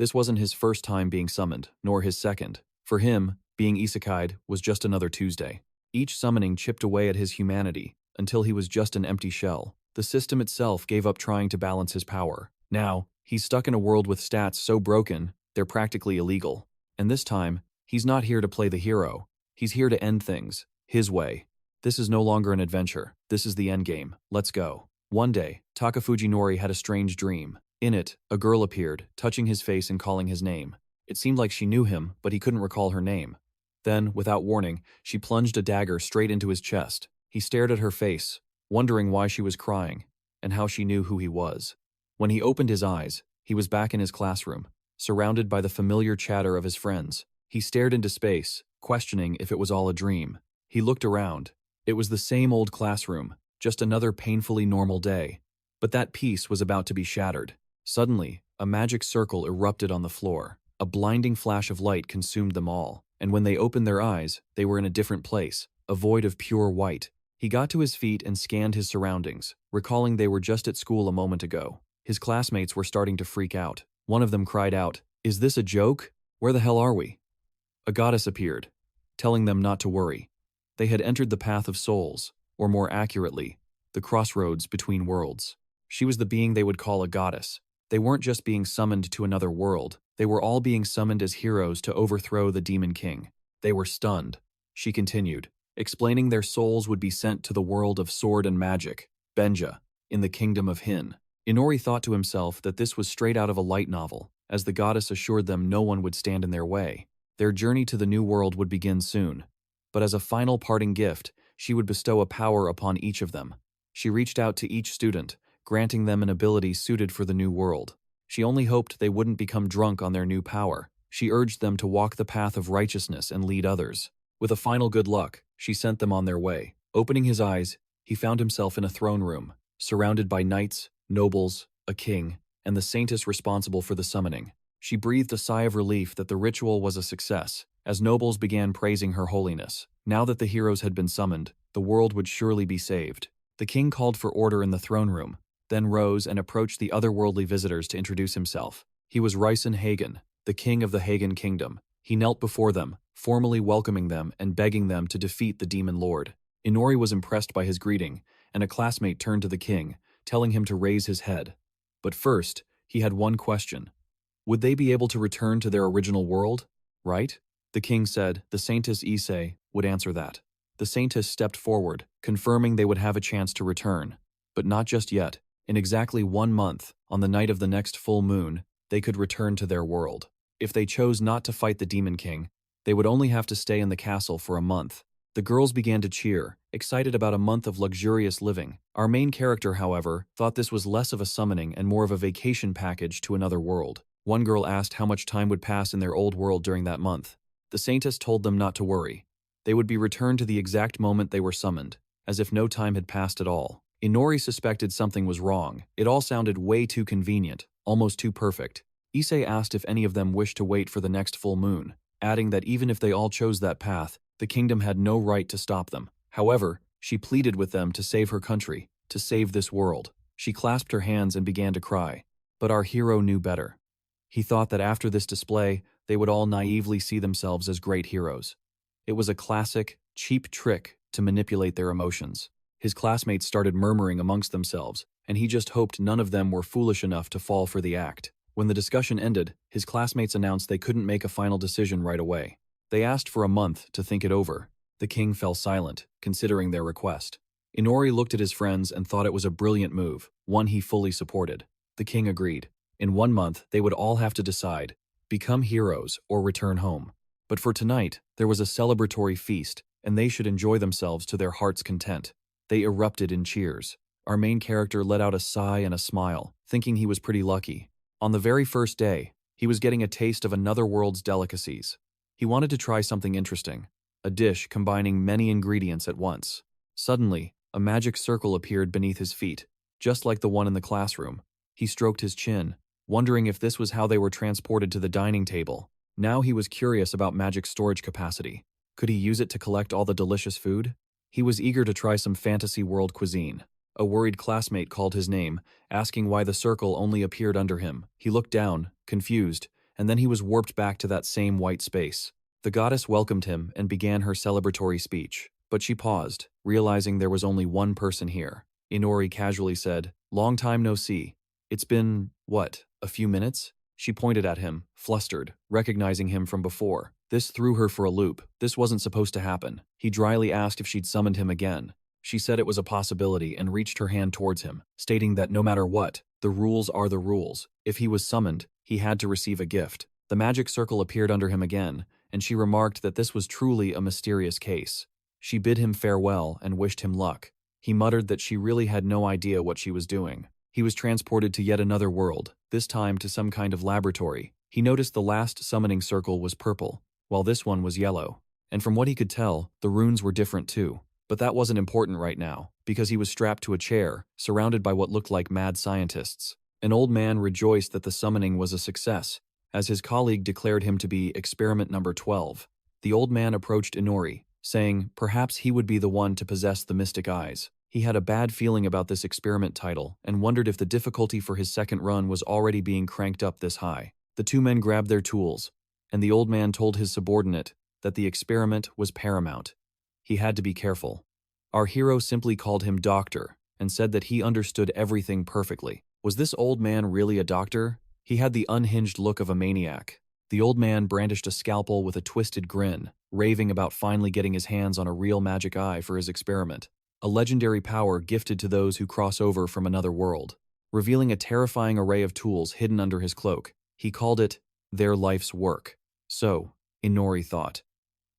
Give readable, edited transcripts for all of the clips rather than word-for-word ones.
This wasn't his first time being summoned, nor his second. For him, being isekai'd was just another Tuesday. Each summoning chipped away at his humanity, until he was just an empty shell. The system itself gave up trying to balance his power. Now, he's stuck in a world with stats so broken, they're practically illegal. And this time, he's not here to play the hero. He's here to end things, his way. This is no longer an adventure. This is the endgame. Let's go. One day, Takafujinori had a strange dream. In it, a girl appeared, touching his face and calling his name. It seemed like she knew him, but he couldn't recall her name. Then, without warning, she plunged a dagger straight into his chest. He stared at her face, wondering why she was crying, and how she knew who he was. When he opened his eyes, he was back in his classroom, surrounded by the familiar chatter of his friends. He stared into space, questioning if it was all a dream. He looked around. It was the same old classroom, just another painfully normal day. But that peace was about to be shattered. Suddenly, a magic circle erupted on the floor. A blinding flash of light consumed them all, and when they opened their eyes, they were in a different place, a void of pure white. He got to his feet and scanned his surroundings, recalling they were just at school a moment ago. His classmates were starting to freak out. One of them cried out, "Is this a joke? Where the hell are we?" A goddess appeared, telling them not to worry. They had entered the path of souls, or more accurately, the crossroads between worlds. She was the being they would call a goddess. They weren't just being summoned to another world, they were all being summoned as heroes to overthrow the Demon King. They were stunned. She continued, explaining their souls would be sent to the world of sword and magic, Benja, in the kingdom of Hin. Inori thought to himself that this was straight out of a light novel, as the goddess assured them no one would stand in their way. Their journey to the new world would begin soon. But as a final parting gift, she would bestow a power upon each of them. She reached out to each student, granting them an ability suited for the new world. She only hoped they wouldn't become drunk on their new power. She urged them to walk the path of righteousness and lead others. With a final good luck, she sent them on their way. Opening his eyes, he found himself in a throne room, surrounded by knights, nobles, a king, and the saintess responsible for the summoning. She breathed a sigh of relief that the ritual was a success, as nobles began praising her holiness. Now that the heroes had been summoned, the world would surely be saved. The king called for order in the throne room, then rose and approached the otherworldly visitors to introduce himself. He was Rysen Hagen, the king of the Hagen kingdom. He knelt before them, formally welcoming them and begging them to defeat the demon lord. Inori was impressed by his greeting, and a classmate turned to the king, telling him to raise his head. But first, he had one question. Would they be able to return to their original world? Right? The king said the Saintess Issei would answer that. The Saintess stepped forward, confirming they would have a chance to return. But not just yet. In exactly 1 month, on the night of the next full moon, they could return to their world. If they chose not to fight the Demon King, they would only have to stay in the castle for a month. The girls began to cheer, excited about a month of luxurious living. Our main character, however, thought this was less of a summoning and more of a vacation package to another world. One girl asked how much time would pass in their old world during that month. The Saintess told them not to worry. They would be returned to the exact moment they were summoned, as if no time had passed at all. Inori suspected something was wrong. It all sounded way too convenient, almost too perfect. Issei asked if any of them wished to wait for the next full moon, adding that even if they all chose that path, the kingdom had no right to stop them. However, she pleaded with them to save her country, to save this world. She clasped her hands and began to cry. But our hero knew better. He thought that after this display, they would all naively see themselves as great heroes. It was a classic, cheap trick to manipulate their emotions. His classmates started murmuring amongst themselves, and he just hoped none of them were foolish enough to fall for the act. When the discussion ended, his classmates announced they couldn't make a final decision right away. They asked for a month to think it over. The king fell silent, considering their request. Inori looked at his friends and thought it was a brilliant move, one he fully supported. The king agreed. In 1 month, they would all have to decide, become heroes or return home. But for tonight, there was a celebratory feast, and they should enjoy themselves to their heart's content. They erupted in cheers. Our main character let out a sigh and a smile, thinking he was pretty lucky. On the very first day, he was getting a taste of another world's delicacies. He wanted to try something interesting, a dish combining many ingredients at once. Suddenly, a magic circle appeared beneath his feet, just like the one in the classroom. He stroked his chin, wondering if this was how they were transported to the dining table. Now he was curious about magic storage capacity. Could he use it to collect all the delicious food? He was eager to try some fantasy world cuisine. A worried classmate called his name, asking why the circle only appeared under him. He looked down, confused, and then he was warped back to that same white space. The goddess welcomed him and began her celebratory speech, but she paused, realizing there was only one person here. Inori casually said, "Long time no see. It's been, what, a few minutes?" She pointed at him, flustered, recognizing him from before. This threw her for a loop. This wasn't supposed to happen. He dryly asked if she'd summoned him again. She said it was a possibility and reached her hand towards him, stating that no matter what, the rules are the rules. If he was summoned, he had to receive a gift. The magic circle appeared under him again, and she remarked that this was truly a mysterious case. She bid him farewell and wished him luck. He muttered that she really had no idea what she was doing. He was transported to yet another world, this time to some kind of laboratory. He noticed the last summoning circle was purple, while this one was yellow. And from what he could tell, the runes were different too. But that wasn't important right now, because he was strapped to a chair, surrounded by what looked like mad scientists. An old man rejoiced that the summoning was a success, as his colleague declared him to be experiment number 12. The old man approached Inori, saying perhaps he would be the one to possess the mystic eyes. He had a bad feeling about this experiment title and wondered if the difficulty for his second run was already being cranked up this high. The two men grabbed their tools, and the old man told his subordinate that the experiment was paramount. He had to be careful. Our hero simply called him Doctor and said that he understood everything perfectly. Was this old man really a doctor? He had the unhinged look of a maniac. The old man brandished a scalpel with a twisted grin, raving about finally getting his hands on a real magic eye for his experiment. A legendary power gifted to those who cross over from another world. Revealing a terrifying array of tools hidden under his cloak, he called it their life's work. So, Inori thought,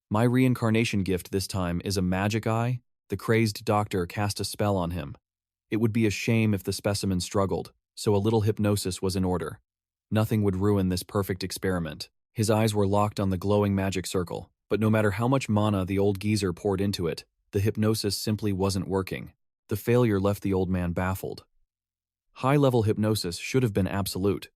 my reincarnation gift this time is a magic eye? The crazed doctor cast a spell on him. It would be a shame if the specimen struggled, so a little hypnosis was in order. Nothing would ruin this perfect experiment. His eyes were locked on the glowing magic circle, but no matter how much mana the old geezer poured into it, the hypnosis simply wasn't working. The failure left the old man baffled. High-level hypnosis should have been absolute.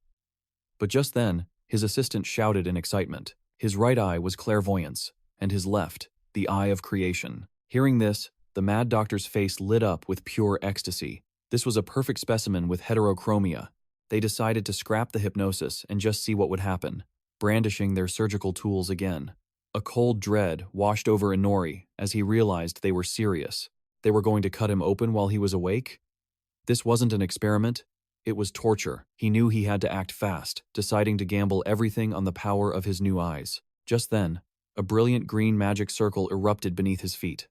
But just then, his assistant shouted in excitement. His right eye was clairvoyance, and his left, the eye of creation. Hearing this, the mad doctor's face lit up with pure ecstasy. This was a perfect specimen with heterochromia. They decided to scrap the hypnosis and just see what would happen, brandishing their surgical tools again. A cold dread washed over Inori as he realized they were serious. They were going to cut him open while he was awake? This wasn't an experiment. It was torture. He knew he had to act fast, deciding to gamble everything on the power of his new eyes. Just then, a brilliant green magic circle erupted beneath his feet.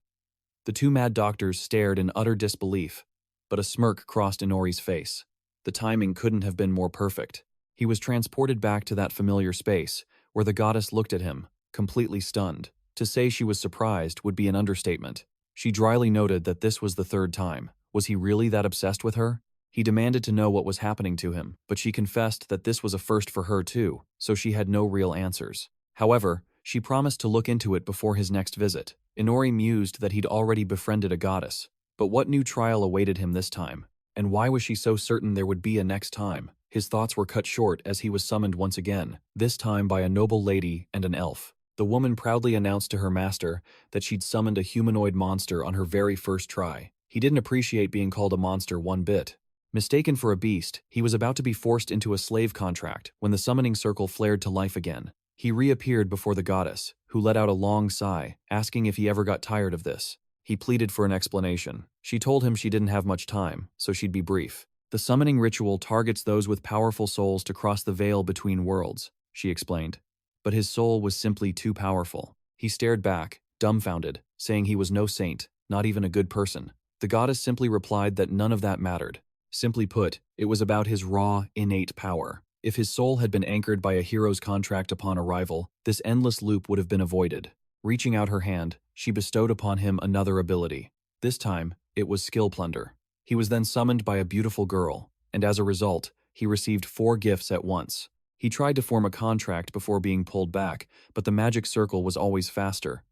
The two mad doctors stared in utter disbelief, but a smirk crossed Inori's face. The timing couldn't have been more perfect. He was transported back to that familiar space, where the goddess looked at him, completely stunned. To say she was surprised would be an understatement. She dryly noted that this was the third time. Was he really that obsessed with her? He demanded to know what was happening to him, but she confessed that this was a first for her too, so she had no real answers. However, she promised to look into it before his next visit. Inori mused that he'd already befriended a goddess. But what new trial awaited him this time? And why was she so certain there would be a next time? His thoughts were cut short as he was summoned once again, this time by a noble lady and an elf. The woman proudly announced to her master that she'd summoned a humanoid monster on her very first try. He didn't appreciate being called a monster one bit. Mistaken for a beast, he was about to be forced into a slave contract when the summoning circle flared to life again. He reappeared before the goddess, who let out a long sigh, asking if he ever got tired of this. He pleaded for an explanation. She told him she didn't have much time, so she'd be brief. The summoning ritual targets those with powerful souls to cross the veil between worlds, she explained. But his soul was simply too powerful. He stared back, dumbfounded, saying he was no saint, not even a good person. The goddess simply replied that none of that mattered. Simply put, it was about his raw, innate power. If his soul had been anchored by a hero's contract upon arrival, this endless loop would have been avoided. Reaching out her hand, she bestowed upon him another ability. This time, it was skill plunder. He was then summoned by a beautiful girl, and as a result, he received 4 gifts at once. He tried to form a contract before being pulled back, but the magic circle was always faster.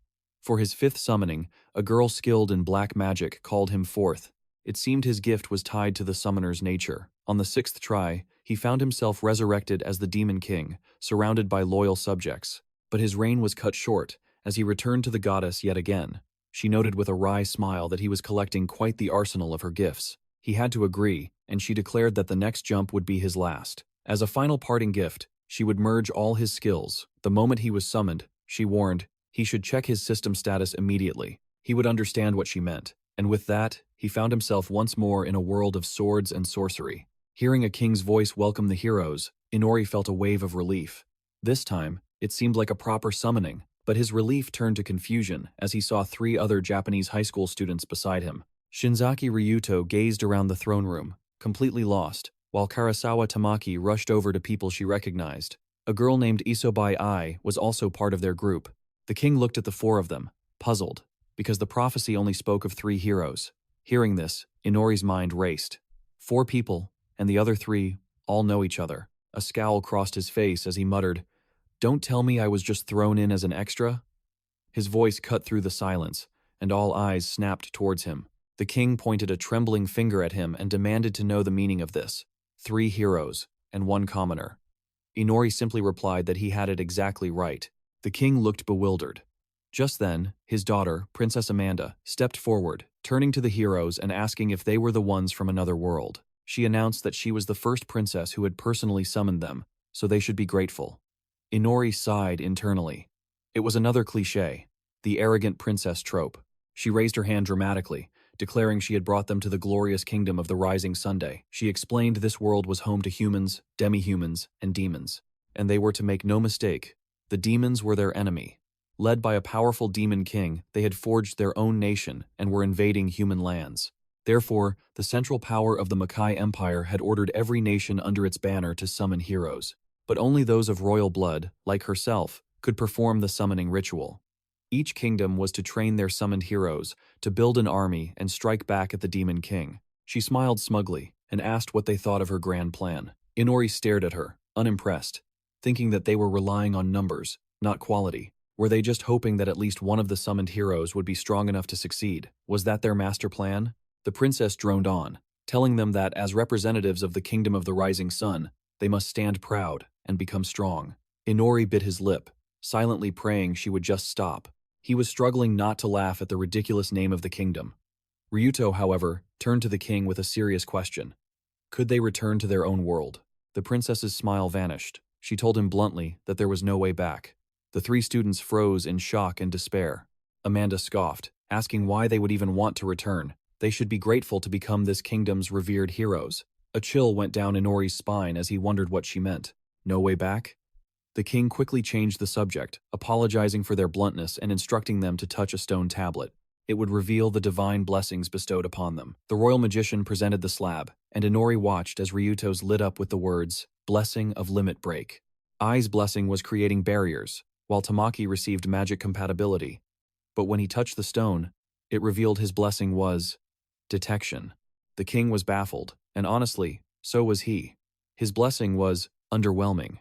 For his 5th summoning, a girl skilled in black magic called him forth. It seemed his gift was tied to the summoner's nature. On the 6th try, he found himself resurrected as the Demon King, surrounded by loyal subjects. But his reign was cut short, as he returned to the goddess yet again. She noted with a wry smile that he was collecting quite the arsenal of her gifts. He had to agree, and she declared that the next jump would be his last. As a final parting gift, She would merge all his skills. The moment he was summoned, she warned, he should check his system status immediately. He would understand what she meant. And with that, he found himself once more in a world of swords and sorcery. Hearing a king's voice welcome the heroes, Inori felt a wave of relief. This time, it seemed like a proper summoning, but his relief turned to confusion as he saw 3 other Japanese high school students beside him. Shinzaki Ryuto gazed around the throne room, completely lost, while Karasawa Tamaki rushed over to people she recognized. A girl named Isobai Ai was also part of their group. The king looked at the 4 of them, puzzled, because the prophecy only spoke of 3 heroes. Hearing this, Inori's mind raced. 4 people, and the other 3, all know each other. A scowl crossed his face as he muttered, "Don't tell me I was just thrown in as an extra?" His voice cut through the silence, and all eyes snapped towards him. The king pointed a trembling finger at him and demanded to know the meaning of this. 3 heroes, and 1 commoner. Inori simply replied that he had it exactly right. The king looked bewildered. Just then, his daughter, Princess Amanda, stepped forward, turning to the heroes and asking if they were the ones from another world. She announced that she was the first princess who had personally summoned them, so they should be grateful. Inori sighed internally. It was another cliché, the arrogant princess trope. She raised her hand dramatically, declaring she had brought them to the glorious kingdom of the rising Sunday. She explained this world was home to humans, demi-humans, and demons. And they were to make no mistake, the demons were their enemy. Led by a powerful demon king, they had forged their own nation and were invading human lands. Therefore, the central power of the Makai Empire had ordered every nation under its banner to summon heroes. But only those of royal blood, like herself, could perform the summoning ritual. Each kingdom was to train their summoned heroes, to build an army and strike back at the demon king. She smiled smugly and asked what they thought of her grand plan. Inori stared at her, unimpressed, thinking that they were relying on numbers, not quality. Were they just hoping that at least one of the summoned heroes would be strong enough to succeed? Was that their master plan? The princess droned on, telling them that as representatives of the kingdom of the rising sun, they must stand proud and become strong. Inori bit his lip, silently praying she would just stop. He was struggling not to laugh at the ridiculous name of the kingdom. Ryuto, however, turned to the king with a serious question. Could they return to their own world? The princess's smile vanished. She told him bluntly that there was no way back. The 3 students froze in shock and despair. Amanda scoffed, asking why they would even want to return. They should be grateful to become this kingdom's revered heroes. A chill went down Inori's spine as he wondered what she meant. No way back? The king quickly changed the subject, apologizing for their bluntness and instructing them to touch a stone tablet. It would reveal the divine blessings bestowed upon them. The royal magician presented the slab, and Inori watched as Ryuto's lit up with the words, "Blessing of Limit Break." Ai's blessing was creating barriers, while Tamaki received magic compatibility. But when he touched the stone, it revealed his blessing was detection. The king was baffled, and honestly, so was he. His blessing was underwhelming.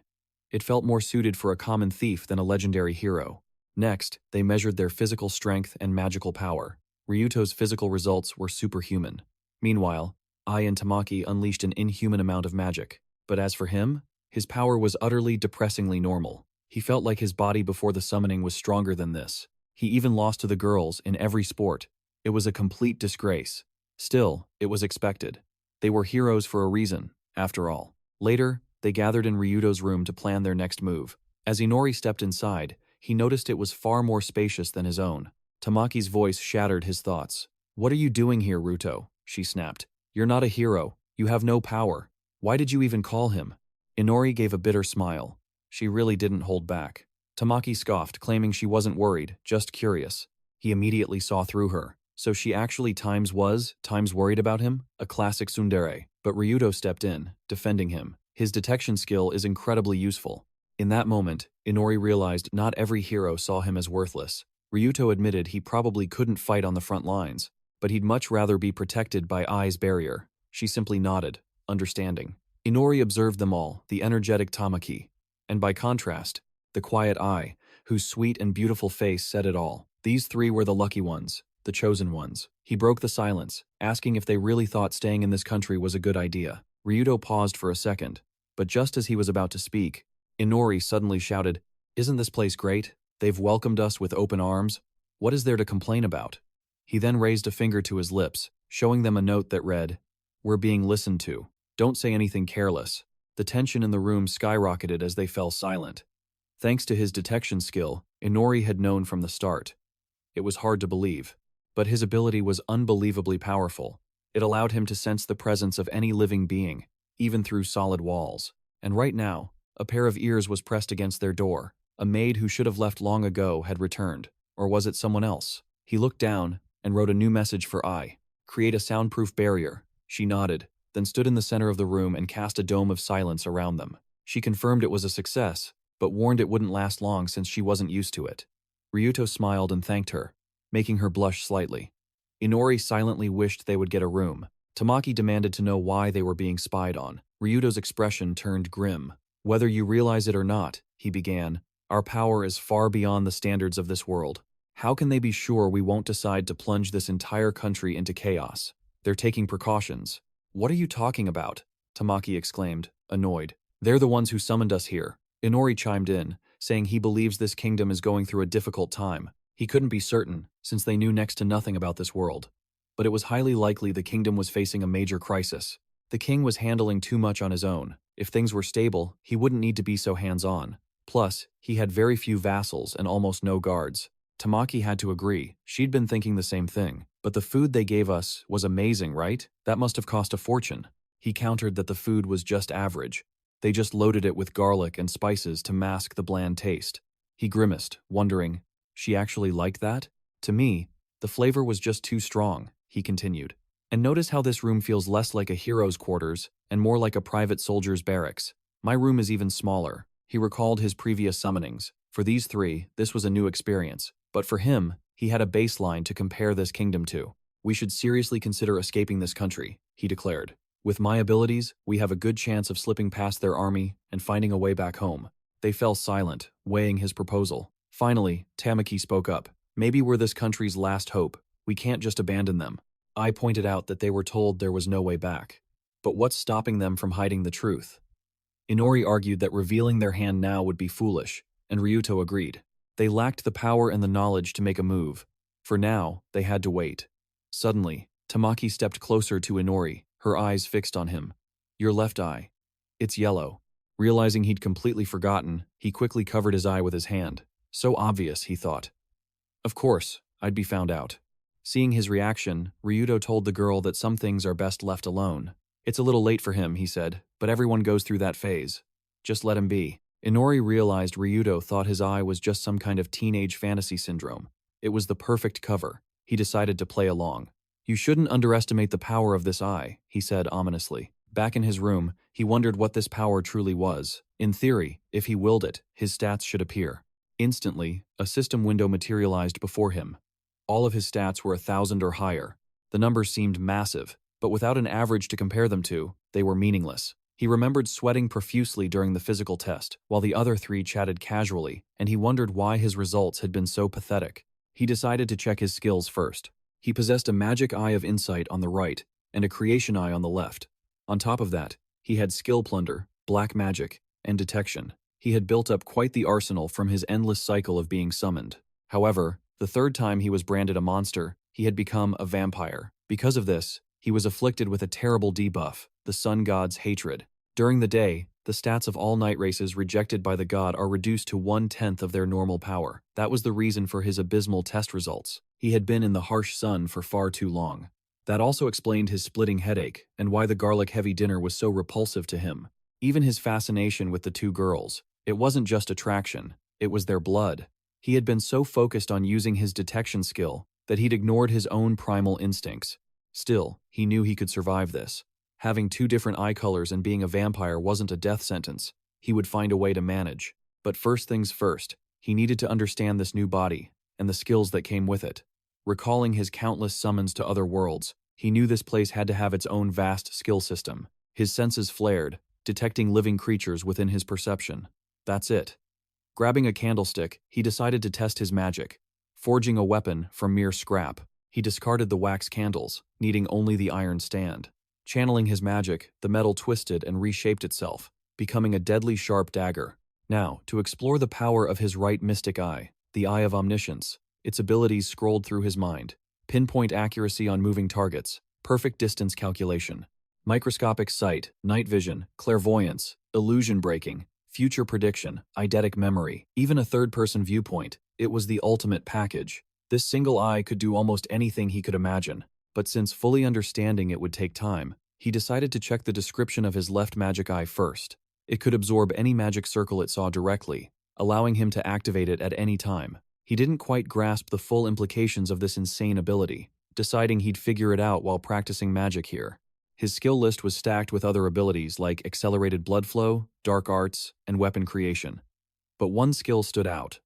It felt more suited for a common thief than a legendary hero. Next, they measured their physical strength and magical power. Ryuto's physical results were superhuman. Meanwhile, Ai and Tamaki unleashed an inhuman amount of magic. But as for him, his power was utterly depressingly normal. He felt like his body before the summoning was stronger than this. He even lost to the girls in every sport. It was a complete disgrace. Still, it was expected. They were heroes for a reason, after all. Later, they gathered in Ryuto's room to plan their next move. As Inori stepped inside, he noticed it was far more spacious than his own. Tamaki's voice shattered his thoughts. "What are you doing here, Ryuto?" she snapped. "You're not a hero. You have no power. Why did you even call him?" Inori gave a bitter smile. She really didn't hold back. Tamaki scoffed, claiming she wasn't worried, just curious. He immediately saw through her. So she actually times worried about him? A classic tsundere. But Ryuto stepped in, defending him. His detection skill is incredibly useful. In that moment, Inori realized not every hero saw him as worthless. Ryuto admitted he probably couldn't fight on the front lines, but he'd much rather be protected by Ai's barrier. She simply nodded, understanding. Inori observed them all, the energetic Tamaki, and by contrast, the quiet Ai, whose sweet and beautiful face said it all. These 3 were the lucky ones, the chosen ones. He broke the silence, asking if they really thought staying in this country was a good idea. Ryuto paused for a second, but just as he was about to speak, Inori suddenly shouted, "Isn't this place great? They've welcomed us with open arms. What is there to complain about?" He then raised a finger to his lips, showing them a note that read, "We're being listened to. Don't say anything careless." The tension in the room skyrocketed as they fell silent. Thanks to his detection skill, Inori had known from the start. It was hard to believe, but his ability was unbelievably powerful. It allowed him to sense the presence of any living being, even through solid walls. And right now, a pair of ears was pressed against their door. A maid who should have left long ago had returned. Or was it someone else? He looked down and wrote a new message for I. Create a soundproof barrier. She nodded, then stood in the center of the room and cast a dome of silence around them. She confirmed it was a success, but warned it wouldn't last long since she wasn't used to it. Ryuto smiled and thanked her, making her blush slightly. Inori silently wished they would get a room. Tamaki demanded to know why they were being spied on. Ryuto's expression turned grim. Whether you realize it or not, he began, our power is far beyond the standards of this world. How can they be sure we won't decide to plunge this entire country into chaos? They're taking precautions. What are you talking about? Tamaki exclaimed, annoyed. They're the ones who summoned us here. Inori chimed in, saying he believes this kingdom is going through a difficult time. He couldn't be certain, since they knew next to nothing about this world. But it was highly likely the kingdom was facing a major crisis. The king was handling too much on his own. If things were stable, he wouldn't need to be so hands-on. Plus, he had very few vassals and almost no guards. Tamaki had to agree. She'd been thinking the same thing. But the food they gave us was amazing, right? That must have cost a fortune. He countered that the food was just average. They just loaded it with garlic and spices to mask the bland taste. He grimaced, wondering, she actually liked that? To me, the flavor was just too strong, he continued. And notice how this room feels less like a hero's quarters and more like a private soldier's barracks. My room is even smaller. He recalled his previous summonings. For these three, this was a new experience. But for him, he had a baseline to compare this kingdom to. We should seriously consider escaping this country, he declared. With my abilities, we have a good chance of slipping past their army and finding a way back home. They fell silent, weighing his proposal. Finally, Tamaki spoke up. Maybe we're this country's last hope. We can't just abandon them. I pointed out that they were told there was no way back. But what's stopping them from hiding the truth? Inori argued that revealing their hand now would be foolish, and Ryuto agreed. They lacked the power and the knowledge to make a move. For now, they had to wait. Suddenly, Tamaki stepped closer to Inori, her eyes fixed on him. Your left eye. It's yellow. Realizing he'd completely forgotten, he quickly covered his eye with his hand. So obvious, he thought. Of course, I'd be found out. Seeing his reaction, Ryuto told the girl that some things are best left alone. It's a little late for him, he said, but everyone goes through that phase. Just let him be. Inori realized Ryuto thought his eye was just some kind of teenage fantasy syndrome. It was the perfect cover. He decided to play along. You shouldn't underestimate the power of this eye, he said ominously. Back in his room, he wondered what this power truly was. In theory, if he willed it, his stats should appear. Instantly, a system window materialized before him. All of his stats were 1,000 or higher. The numbers seemed massive, but without an average to compare them to, they were meaningless. He remembered sweating profusely during the physical test, while the other three chatted casually, and he wondered why his results had been so pathetic. He decided to check his skills first. He possessed a magic eye of insight on the right, and a creation eye on the left. On top of that, he had skill plunder, black magic, and detection. He had built up quite the arsenal from his endless cycle of being summoned. However, the third time he was branded a monster, he had become a vampire. Because of this, he was afflicted with a terrible debuff, the sun god's hatred. During the day, the stats of all night races rejected by the god are reduced to 1/10 of their normal power. That was the reason for his abysmal test results. He had been in the harsh sun for far too long. That also explained his splitting headache and why the garlic-heavy dinner was so repulsive to him. Even his fascination with the two girls, it wasn't just attraction, it was their blood. He had been so focused on using his detection skill that he'd ignored his own primal instincts. Still, he knew he could survive this. Having two different eye colors and being a vampire wasn't a death sentence. He would find a way to manage. But first things first, he needed to understand this new body and the skills that came with it. Recalling his countless summons to other worlds, he knew this place had to have its own vast skill system. His senses flared, detecting living creatures within his perception. That's it. Grabbing a candlestick, he decided to test his magic. Forging a weapon from mere scrap, he discarded the wax candles, needing only the iron stand. Channeling his magic, the metal twisted and reshaped itself, becoming a deadly sharp dagger. Now, to explore the power of his right mystic eye, the Eye of Omniscience, its abilities scrolled through his mind. Pinpoint accuracy on moving targets, perfect distance calculation, microscopic sight, night vision, clairvoyance, illusion breaking, future prediction, eidetic memory, even a third-person viewpoint. It was the ultimate package. This single eye could do almost anything he could imagine, but since fully understanding it would take time, he decided to check the description of his left magic eye first. It could absorb any magic circle it saw directly, allowing him to activate it at any time. He didn't quite grasp the full implications of this insane ability, deciding he'd figure it out while practicing magic here. His skill list was stacked with other abilities like accelerated blood flow, dark arts, and weapon creation. But one skill stood out: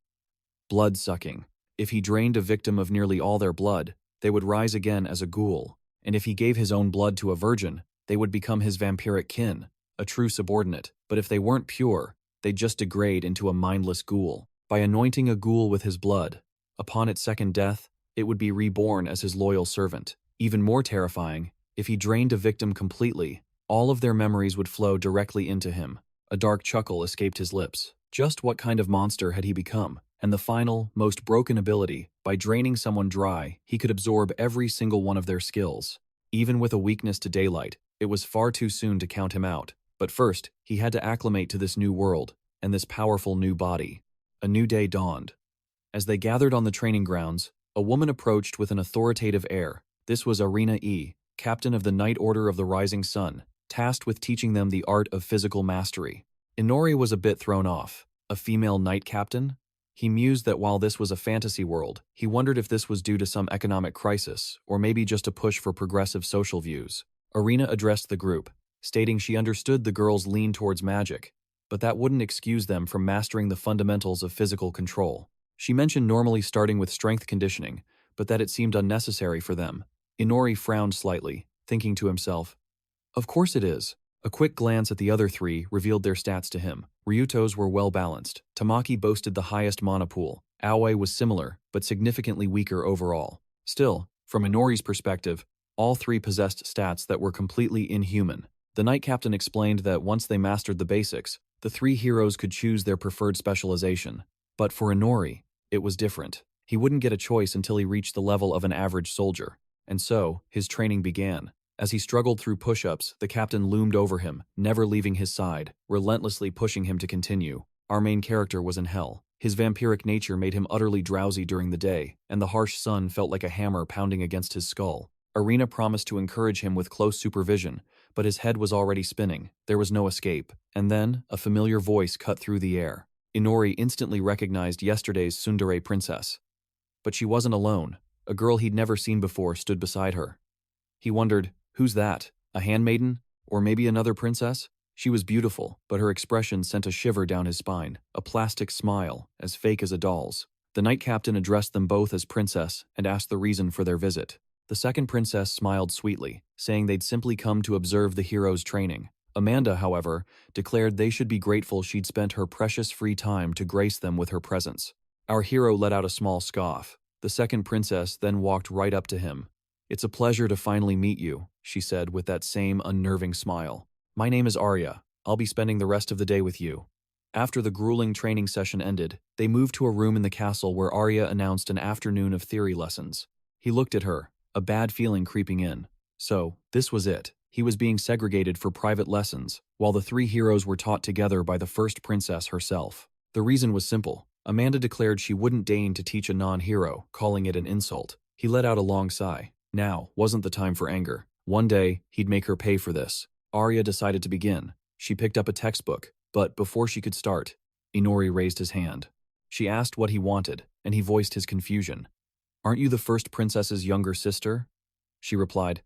blood sucking. If he drained a victim of nearly all their blood, they would rise again as a ghoul, and if he gave his own blood to a virgin, they would become his vampiric kin, a true subordinate. But if they weren't pure, they'd just degrade into a mindless ghoul. By anointing a ghoul with his blood, upon its second death, it would be reborn as his loyal servant. Even more terrifying, if he drained a victim completely, all of their memories would flow directly into him. A dark chuckle escaped his lips. Just what kind of monster had he become? And the final, most broken ability, by draining someone dry, he could absorb every single one of their skills. Even with a weakness to daylight, it was far too soon to count him out. But first, he had to acclimate to this new world, and this powerful new body. A new day dawned. As they gathered on the training grounds, a woman approached with an authoritative air. This was 𝑰𝑵𝑭, captain of the Knight Order of the Rising Sun, tasked with teaching them the art of physical mastery. Inori was a bit thrown off. A female knight captain? He mused that while this was a fantasy world, he wondered if this was due to some economic crisis, or maybe just a push for progressive social views. 𝑰𝑵𝑚𝑬 addressed the group, stating she understood the girls leaned towards magic, but that wouldn't excuse them from mastering the fundamentals of physical control. She mentioned normally starting with strength conditioning, but that it seemed unnecessary for them. Inori frowned slightly, thinking to himself, "Of course it is." A quick glance at the other three revealed their stats to him. Ryuto's were well-balanced. Tamaki boasted the highest mana pool. Aoi was similar, but significantly weaker overall. Still, from Inori's perspective, all three possessed stats that were completely inhuman. The Knight Captain explained that once they mastered the basics, the three heroes could choose their preferred specialization. But for Inori, it was different. He wouldn't get a choice until he reached the level of an average soldier. And so, his training began. As he struggled through push-ups, the captain loomed over him, never leaving his side, relentlessly pushing him to continue. Our main character was in hell. His vampiric nature made him utterly drowsy during the day, and the harsh sun felt like a hammer pounding against his skull. 𝑰𝑵𝑚𝑬 promised to encourage him with close supervision, but his head was already spinning. There was no escape. And then, a familiar voice cut through the air. Inori instantly recognized yesterday's tsundere princess. But she wasn't alone. A girl he'd never seen before stood beside her. He wondered, who's that? A handmaiden? Or maybe another princess? She was beautiful, but her expression sent a shiver down his spine, a plastic smile, as fake as a doll's. The Knight Captain addressed them both as princess and asked the reason for their visit. The second princess smiled sweetly, saying they'd simply come to observe the heroes' training. Amanda, however, declared they should be grateful she'd spent her precious free time to grace them with her presence. Our hero let out a small scoff. The second princess then walked right up to him. "It's a pleasure to finally meet you," she said with that same unnerving smile. "My name is Arya. I'll be spending the rest of the day with you." After the grueling training session ended, they moved to a room in the castle where Arya announced an afternoon of theory lessons. He looked at her, a bad feeling creeping in. So, this was it. He was being segregated for private lessons, while the three heroes were taught together by the first princess herself. The reason was simple. Amanda declared she wouldn't deign to teach a non-hero, calling it an insult. He let out a long sigh. Now wasn't the time for anger. One day, he'd make her pay for this. Arya decided to begin. She picked up a textbook, but before she could start, Inori raised his hand. She asked what he wanted, and he voiced his confusion. "Aren't you the first princess's younger sister?" She replied,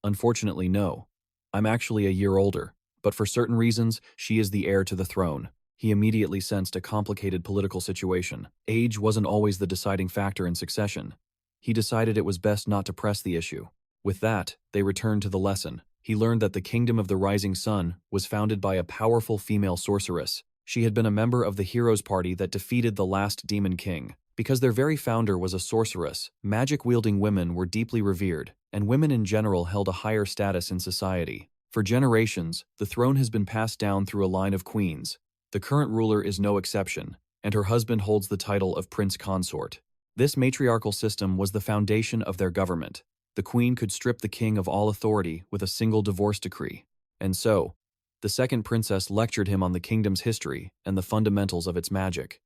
"Unfortunately, no. I'm actually a year older, but for certain reasons, she is the heir to the throne." He immediately sensed a complicated political situation. Age wasn't always the deciding factor in succession. He decided it was best not to press the issue. With that, they returned to the lesson. He learned that the Kingdom of the Rising Sun was founded by a powerful female sorceress. She had been a member of the Heroes Party that defeated the last Demon King. Because their very founder was a sorceress, magic-wielding women were deeply revered, and women in general held a higher status in society. For generations, the throne has been passed down through a line of queens. The current ruler is no exception, and her husband holds the title of Prince Consort. This matriarchal system was the foundation of their government. The queen could strip the king of all authority with a single divorce decree. And so, The second princess lectured him on the kingdom's history and the fundamentals of its magic.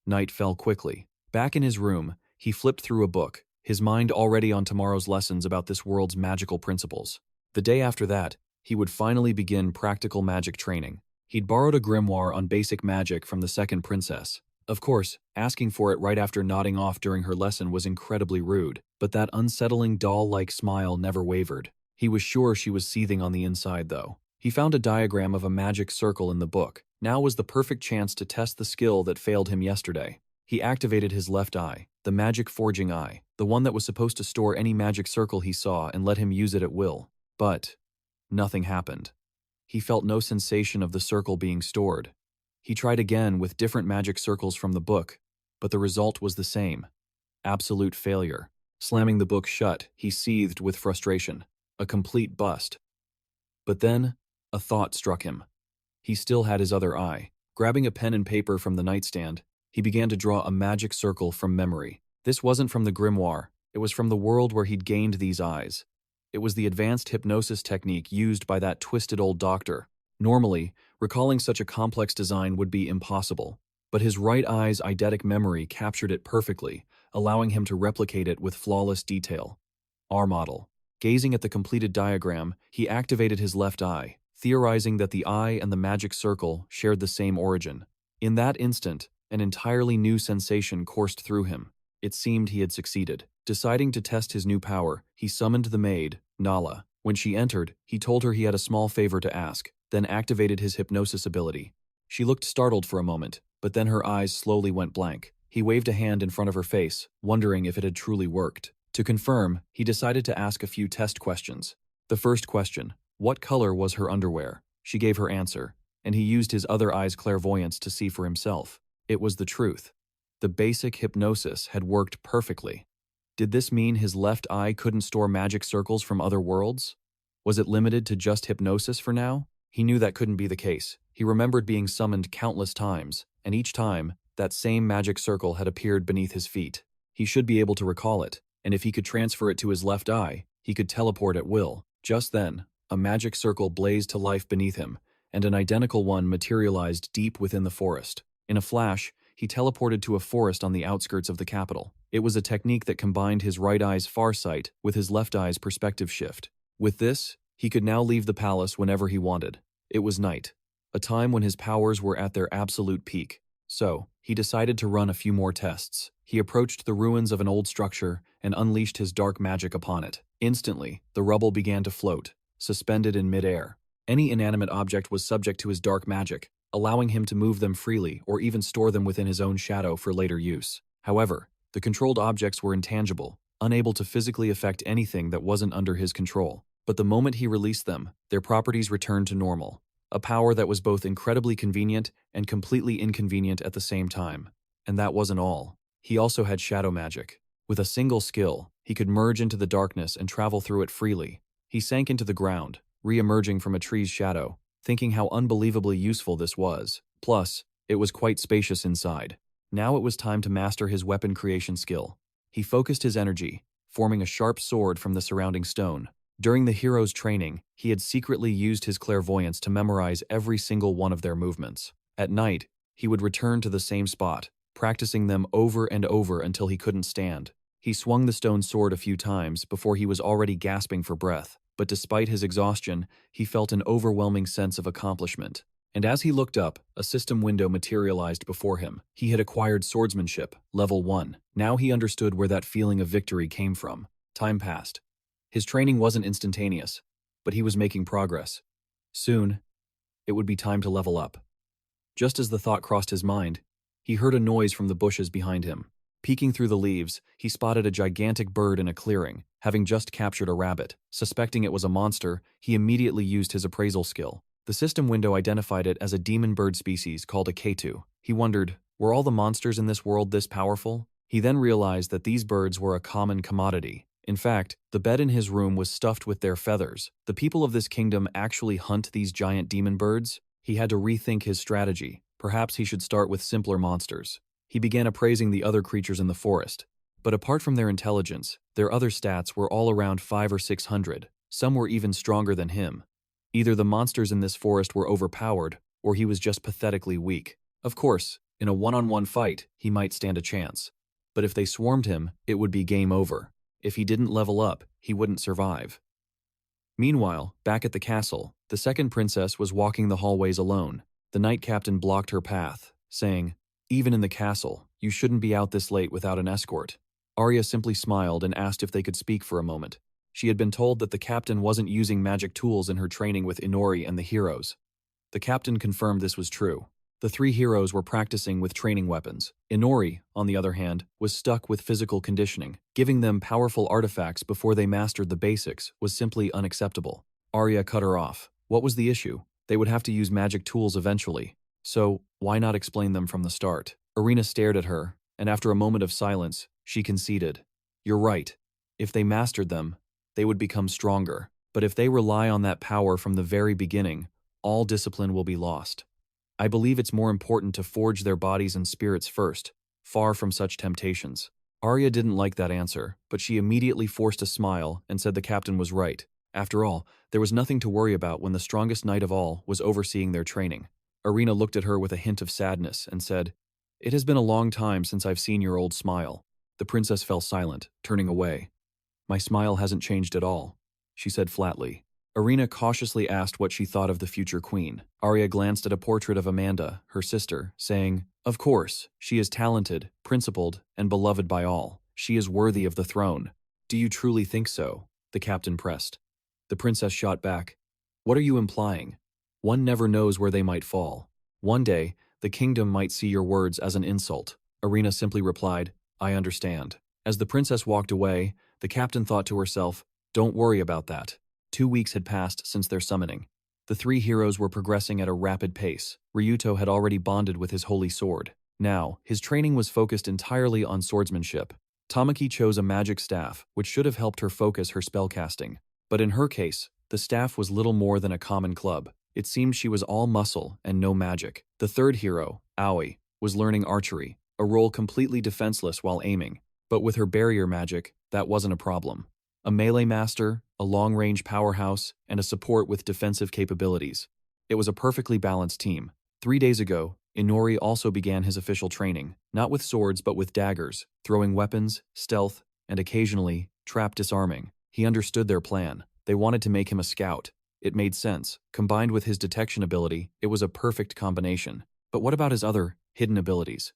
Night fell quickly. Back in his room, he flipped through a book, his mind already on tomorrow's lessons about this world's magical principles. The day after that, he would finally begin practical magic training. He'd borrowed a grimoire on basic magic from the second princess. Of course, asking for it right after nodding off during her lesson was incredibly rude, but that unsettling doll-like smile never wavered. He was sure she was seething on the inside, though. He found a diagram of a magic circle in the book. Now was the perfect chance to test the skill that failed him yesterday. He activated his left eye, the magic forging eye, the one that was supposed to store any magic circle he saw and let him use it at will. But nothing happened. He felt no sensation of the circle being stored. He tried again with different magic circles from the book, but the result was the same. Absolute failure. Slamming the book shut, he seethed with frustration. A complete bust. But then, a thought struck him. He still had his other eye. Grabbing a pen and paper from the nightstand, he began to draw a magic circle from memory. This wasn't from the grimoire, it was from the world where he'd gained these eyes. It was the advanced hypnosis technique used by that twisted old doctor. Normally, recalling such a complex design would be impossible, but his right eye's eidetic memory captured it perfectly, allowing him to replicate it with flawless detail. R model. Gazing at the completed diagram, he activated his left eye, theorizing that the eye and the magic circle shared the same origin. In that instant, an entirely new sensation coursed through him. It seemed he had succeeded. Deciding to test his new power, he summoned the maid, Nala. When she entered, he told her he had a small favor to ask, then activated his hypnosis ability. She looked startled for a moment, but then her eyes slowly went blank. He waved a hand in front of her face, wondering if it had truly worked. To confirm, he decided to ask a few test questions. The first question, what color was her underwear? She gave her answer, and he used his other eye's clairvoyance to see for himself. It was the truth. The basic hypnosis had worked perfectly. Did this mean his left eye couldn't store magic circles from other worlds? Was it limited to just hypnosis for now? He knew that couldn't be the case. He remembered being summoned countless times, and each time, that same magic circle had appeared beneath his feet. He should be able to recall it, and if he could transfer it to his left eye, he could teleport at will. Just then, a magic circle blazed to life beneath him, and an identical one materialized deep within the forest. In a flash, he teleported to a forest on the outskirts of the capital. It was a technique that combined his right eye's farsight with his left eye's perspective shift. With this, he could now leave the palace whenever he wanted. It was night, a time when his powers were at their absolute peak. So, he decided to run a few more tests. He approached the ruins of an old structure and unleashed his dark magic upon it. Instantly, the rubble began to float, suspended in midair. Any inanimate object was subject to his dark magic, allowing him to move them freely or even store them within his own shadow for later use. However, the controlled objects were intangible, unable to physically affect anything that wasn't under his control. But the moment he released them, their properties returned to normal, a power that was both incredibly convenient and completely inconvenient at the same time. And that wasn't all. He also had shadow magic. With a single skill, he could merge into the darkness and travel through it freely. He sank into the ground, re-emerging from a tree's shadow, thinking how unbelievably useful this was. Plus, it was quite spacious inside. Now it was time to master his weapon creation skill. He focused his energy, forming a sharp sword from the surrounding stone. During the hero's training, he had secretly used his clairvoyance to memorize every single one of their movements. At night, he would return to the same spot, practicing them over and over until he couldn't stand. He swung the stone sword a few times before he was already gasping for breath, but despite his exhaustion, he felt an overwhelming sense of accomplishment. And as he looked up, a system window materialized before him. He had acquired swordsmanship, level 1. Now he understood where that feeling of victory came from. Time passed. His training wasn't instantaneous, but he was making progress. Soon, it would be time to level up. Just as the thought crossed his mind, he heard a noise from the bushes behind him. Peeking through the leaves, he spotted a gigantic bird in a clearing, having just captured a rabbit. Suspecting it was a monster, he immediately used his appraisal skill. The system window identified it as a demon bird species called a K2. He wondered, were all the monsters in this world this powerful? He then realized that these birds were a common commodity. In fact, the bed in his room was stuffed with their feathers. The people of this kingdom actually hunt these giant demon birds. He had to rethink his strategy. Perhaps he should start with simpler monsters. He began appraising the other creatures in the forest. But apart from their intelligence, their other stats were all around 500 or 600. Some were even stronger than him. Either the monsters in this forest were overpowered, or he was just pathetically weak. Of course, in a one-on-one fight, he might stand a chance. But if they swarmed him, it would be game over. If he didn't level up, he wouldn't survive. Meanwhile, back at the castle, the second princess was walking the hallways alone. The knight captain blocked her path, saying, "Even in the castle, you shouldn't be out this late without an escort." Arya simply smiled and asked if they could speak for a moment. She had been told that the captain wasn't using magic tools in her training with Inori and the heroes. The captain confirmed this was true. The three heroes were practicing with training weapons. Inori, on the other hand, was stuck with physical conditioning. Giving them powerful artifacts before they mastered the basics was simply unacceptable. Arya cut her off. What was the issue? They would have to use magic tools eventually. So, why not explain them from the start? Irina stared at her, and after a moment of silence, she conceded. "You're right. If they mastered them, they would become stronger. But if they rely on that power from the very beginning, all discipline will be lost. I believe it's more important to forge their bodies and spirits first, far from such temptations." Arya didn't like that answer, but she immediately forced a smile and said the captain was right. After all, there was nothing to worry about when the strongest knight of all was overseeing their training. Irina looked at her with a hint of sadness and said, "It has been a long time since I've seen your old smile." The princess fell silent, turning away. "My smile hasn't changed at all," she said flatly. Irina cautiously asked what she thought of the future queen. Arya glanced at a portrait of Amanda, her sister, saying, "Of course, she is talented, principled, and beloved by all. She is worthy of the throne." "Do you truly think so?" the captain pressed. The princess shot back, "What are you implying? One never knows where they might fall. One day, the kingdom might see your words as an insult." Irina simply replied, "I understand." As the princess walked away, the captain thought to herself, "Don't worry about that." 2 weeks had passed since their summoning. The three heroes were progressing at a rapid pace. Ryuto had already bonded with his holy sword. Now, his training was focused entirely on swordsmanship. Tamaki chose a magic staff, which should have helped her focus her spellcasting. But in her case, the staff was little more than a common club. It seemed she was all muscle and no magic. The third hero, Aoi, was learning archery, a role completely defenseless while aiming. But with her barrier magic, that wasn't a problem. A melee master, a long-range powerhouse, and a support with defensive capabilities. It was a perfectly balanced team. 3 days ago, Inori also began his official training, not with swords but with daggers, throwing weapons, stealth, and occasionally, trap disarming. He understood their plan. They wanted to make him a scout. It made sense. Combined with his detection ability, it was a perfect combination. But what about his other, hidden abilities?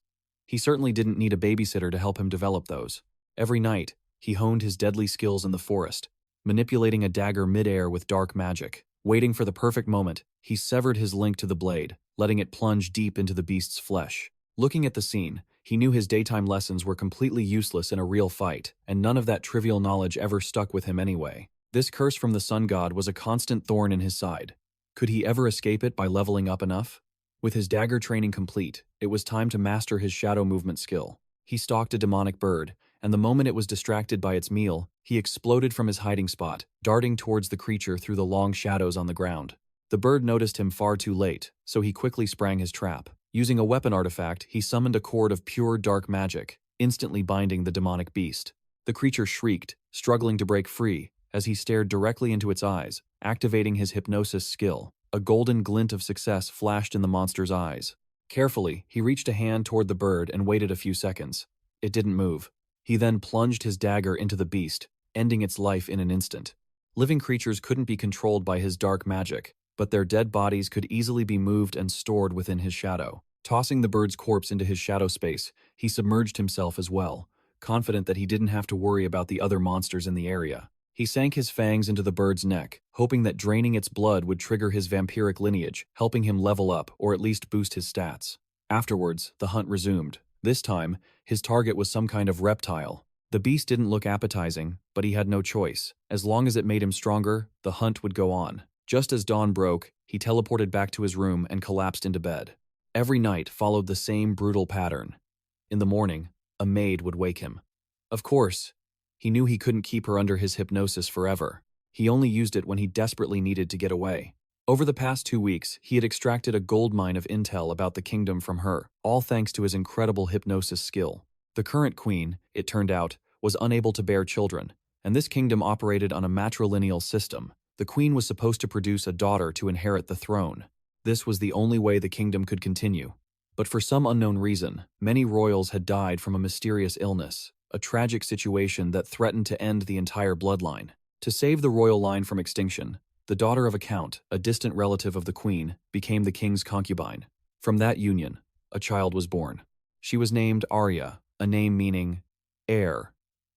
He certainly didn't need a babysitter to help him develop those. Every night, he honed his deadly skills in the forest, manipulating a dagger mid-air with dark magic. Waiting for the perfect moment, he severed his link to the blade, letting it plunge deep into the beast's flesh. Looking at the scene, he knew his daytime lessons were completely useless in a real fight, and none of that trivial knowledge ever stuck with him anyway. This curse from the sun god was a constant thorn in his side. Could he ever escape it by leveling up enough? With his dagger training complete, it was time to master his shadow movement skill. He stalked a demonic bird, and the moment it was distracted by its meal, he exploded from his hiding spot, darting towards the creature through the long shadows on the ground. The bird noticed him far too late, so he quickly sprang his trap. Using a weapon artifact, he summoned a cord of pure dark magic, instantly binding the demonic beast. The creature shrieked, struggling to break free, as he stared directly into its eyes, activating his hypnosis skill. A golden glint of success flashed in the monster's eyes. Carefully, he reached a hand toward the bird and waited a few seconds. It didn't move. He then plunged his dagger into the beast, ending its life in an instant. Living creatures couldn't be controlled by his dark magic, but their dead bodies could easily be moved and stored within his shadow. Tossing the bird's corpse into his shadow space, he submerged himself as well, confident that he didn't have to worry about the other monsters in the area. He sank his fangs into the bird's neck, hoping that draining its blood would trigger his vampiric lineage, helping him level up or at least boost his stats. Afterwards, the hunt resumed. This time, his target was some kind of reptile. The beast didn't look appetizing, but he had no choice. As long as it made him stronger, the hunt would go on. Just as dawn broke, he teleported back to his room and collapsed into bed. Every night followed the same brutal pattern. In the morning, a maid would wake him. Of course, he knew he couldn't keep her under his hypnosis forever. He only used it when he desperately needed to get away. Over the past 2 weeks, he had extracted a goldmine of intel about the kingdom from her, all thanks to his incredible hypnosis skill. The current queen, it turned out, was unable to bear children, and this kingdom operated on a matrilineal system. The queen was supposed to produce a daughter to inherit the throne. This was the only way the kingdom could continue. But for some unknown reason, many royals had died from a mysterious illness, a tragic situation that threatened to end the entire bloodline. To save the royal line from extinction, the daughter of a count, a distant relative of the queen, became the king's concubine. From that union, a child was born. She was named Arya, a name meaning heir.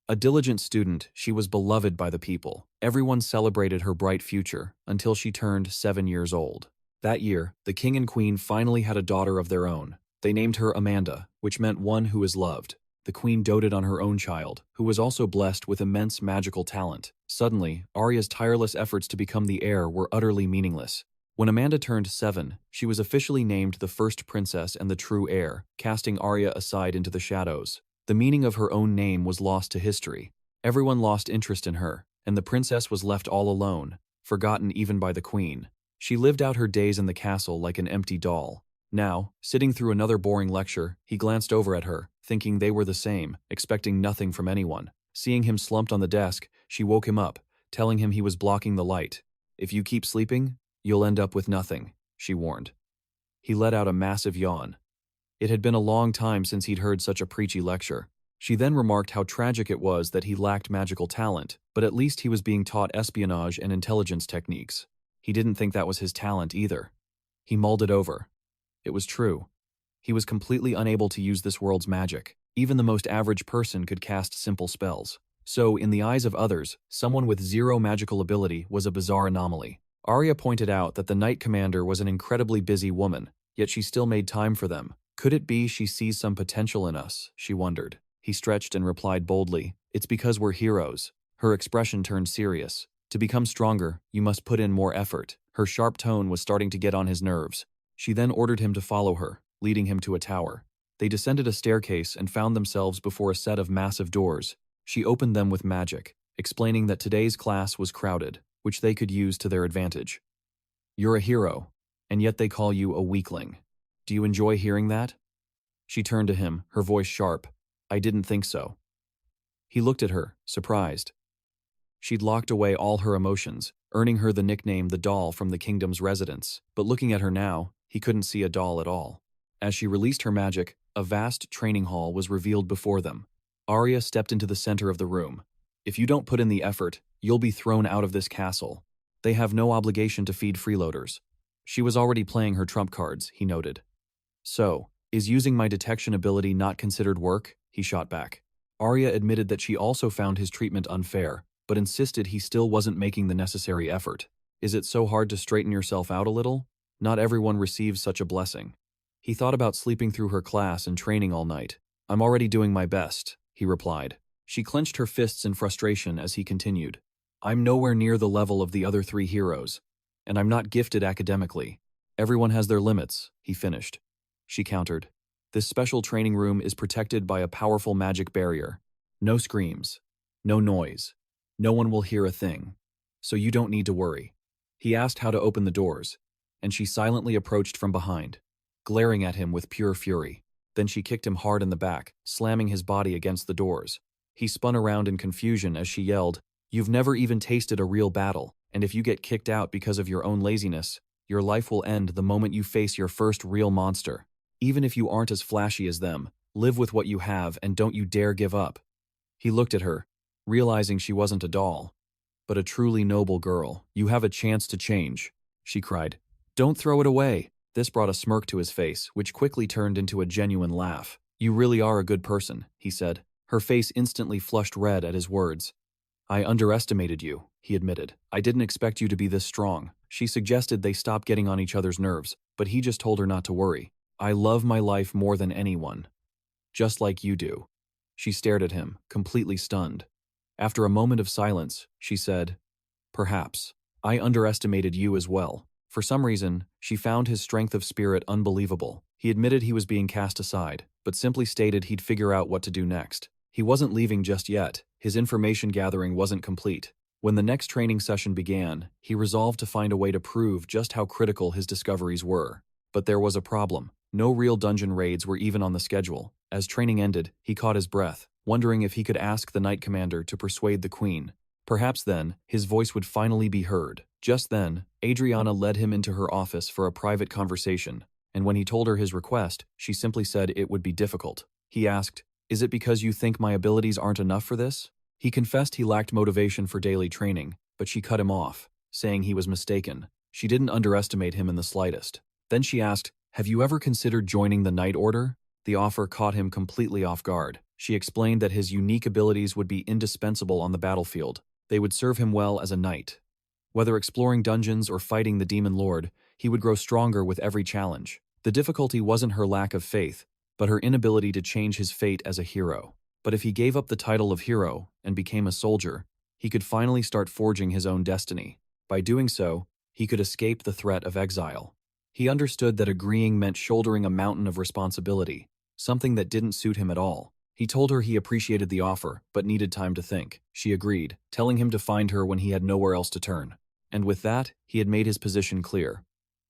A diligent student, she was beloved by the people. Everyone celebrated her bright future until she turned 7 years old. That year, the king and queen finally had a daughter of their own. They named her Amanda, which meant one who is loved. The queen doted on her own child, who was also blessed with immense magical talent. Suddenly, Arya's tireless efforts to become the heir were utterly meaningless. When Amanda turned 7, she was officially named the first princess and the true heir, casting Arya aside into the shadows. The meaning of her own name was lost to history. Everyone lost interest in her, and the princess was left all alone, forgotten even by the queen. She lived out her days in the castle like an empty doll. Now, sitting through another boring lecture, he glanced over at her, thinking they were the same, expecting nothing from anyone. Seeing him slumped on the desk, she woke him up, telling him he was blocking the light. "If you keep sleeping, you'll end up with nothing," she warned. He let out a massive yawn. It had been a long time since he'd heard such a preachy lecture. She then remarked how tragic it was that he lacked magical talent, but at least he was being taught espionage and intelligence techniques. He didn't think that was his talent either. He mulled it over. It was true. He was completely unable to use this world's magic. Even the most average person could cast simple spells. So, in the eyes of others, someone with zero magical ability was a bizarre anomaly. Arya pointed out that the Knight Commander was an incredibly busy woman, yet she still made time for them. Could it be she sees some potential in us, she wondered. He stretched and replied boldly, "It's because we're heroes." Her expression turned serious. "To become stronger, you must put in more effort." Her sharp tone was starting to get on his nerves. She then ordered him to follow her, leading him to a tower. They descended a staircase and found themselves before a set of massive doors. She opened them with magic, explaining that today's class was crowded, which they could use to their advantage. "You're a hero, and yet they call you a weakling. Do you enjoy hearing that?" She turned to him, her voice sharp. "I didn't think so." He looked at her, surprised. She'd locked away all her emotions, earning her the nickname the doll from the kingdom's residence. But looking at her now, he couldn't see a doll at all. As she released her magic, a vast training hall was revealed before them. Arya stepped into the center of the room. "If you don't put in the effort, you'll be thrown out of this castle. They have no obligation to feed freeloaders." She was already playing her trump cards, he noted. "So, is using my detection ability not considered work?" he shot back. Arya admitted that she also found his treatment unfair, but insisted he still wasn't making the necessary effort. "Is it so hard to straighten yourself out a little? Not everyone receives such a blessing." He thought about sleeping through her class and training all night. "I'm already doing my best," he replied. She clenched her fists in frustration as he continued. "I'm nowhere near the level of the other 3 heroes, and I'm not gifted academically. Everyone has their limits," he finished. She countered. "This special training room is protected by a powerful magic barrier. No screams, no noise. No one will hear a thing, so you don't need to worry." He asked how to open the doors, and she silently approached from behind, glaring at him with pure fury. Then she kicked him hard in the back, slamming his body against the doors. He spun around in confusion as she yelled, "You've never even tasted a real battle, and if you get kicked out because of your own laziness, your life will end the moment you face your first real monster. Even if you aren't as flashy as them, live with what you have and don't you dare give up." He looked at her, realizing she wasn't a doll, but a truly noble girl. "You have a chance to change," she cried. "Don't throw it away." This brought a smirk to his face, which quickly turned into a genuine laugh. "You really are a good person," he said. Her face instantly flushed red at his words. "I underestimated you," he admitted. "I didn't expect you to be this strong." She suggested they stop getting on each other's nerves, but he just told her not to worry. "I love my life more than anyone. Just like you do." She stared at him, completely stunned. After a moment of silence, she said, "Perhaps. I underestimated you as well." For some reason, she found his strength of spirit unbelievable. He admitted he was being cast aside, but simply stated he'd figure out what to do next. He wasn't leaving just yet. His information gathering wasn't complete. When the next training session began, he resolved to find a way to prove just how critical his discoveries were. But there was a problem. No real dungeon raids were even on the schedule. As training ended, he caught his breath, wondering if he could ask the Knight Commander to persuade the Queen. Perhaps then, his voice would finally be heard. Just then, Adriana led him into her office for a private conversation, and when he told her his request, she simply said it would be difficult. He asked, "Is it because you think my abilities aren't enough for this?" He confessed he lacked motivation for daily training, but she cut him off, saying he was mistaken. She didn't underestimate him in the slightest. Then she asked, "Have you ever considered joining the Night Order?" The offer caught him completely off guard. She explained that his unique abilities would be indispensable on the battlefield. They would serve him well as a knight. Whether exploring dungeons or fighting the Demon Lord, he would grow stronger with every challenge. The difficulty wasn't her lack of faith, but her inability to change his fate as a hero. But if he gave up the title of hero and became a soldier, he could finally start forging his own destiny. By doing so, he could escape the threat of exile. He understood that agreeing meant shouldering a mountain of responsibility, something that didn't suit him at all. He told her he appreciated the offer, but needed time to think. She agreed, telling him to find her when he had nowhere else to turn. And with that, he had made his position clear.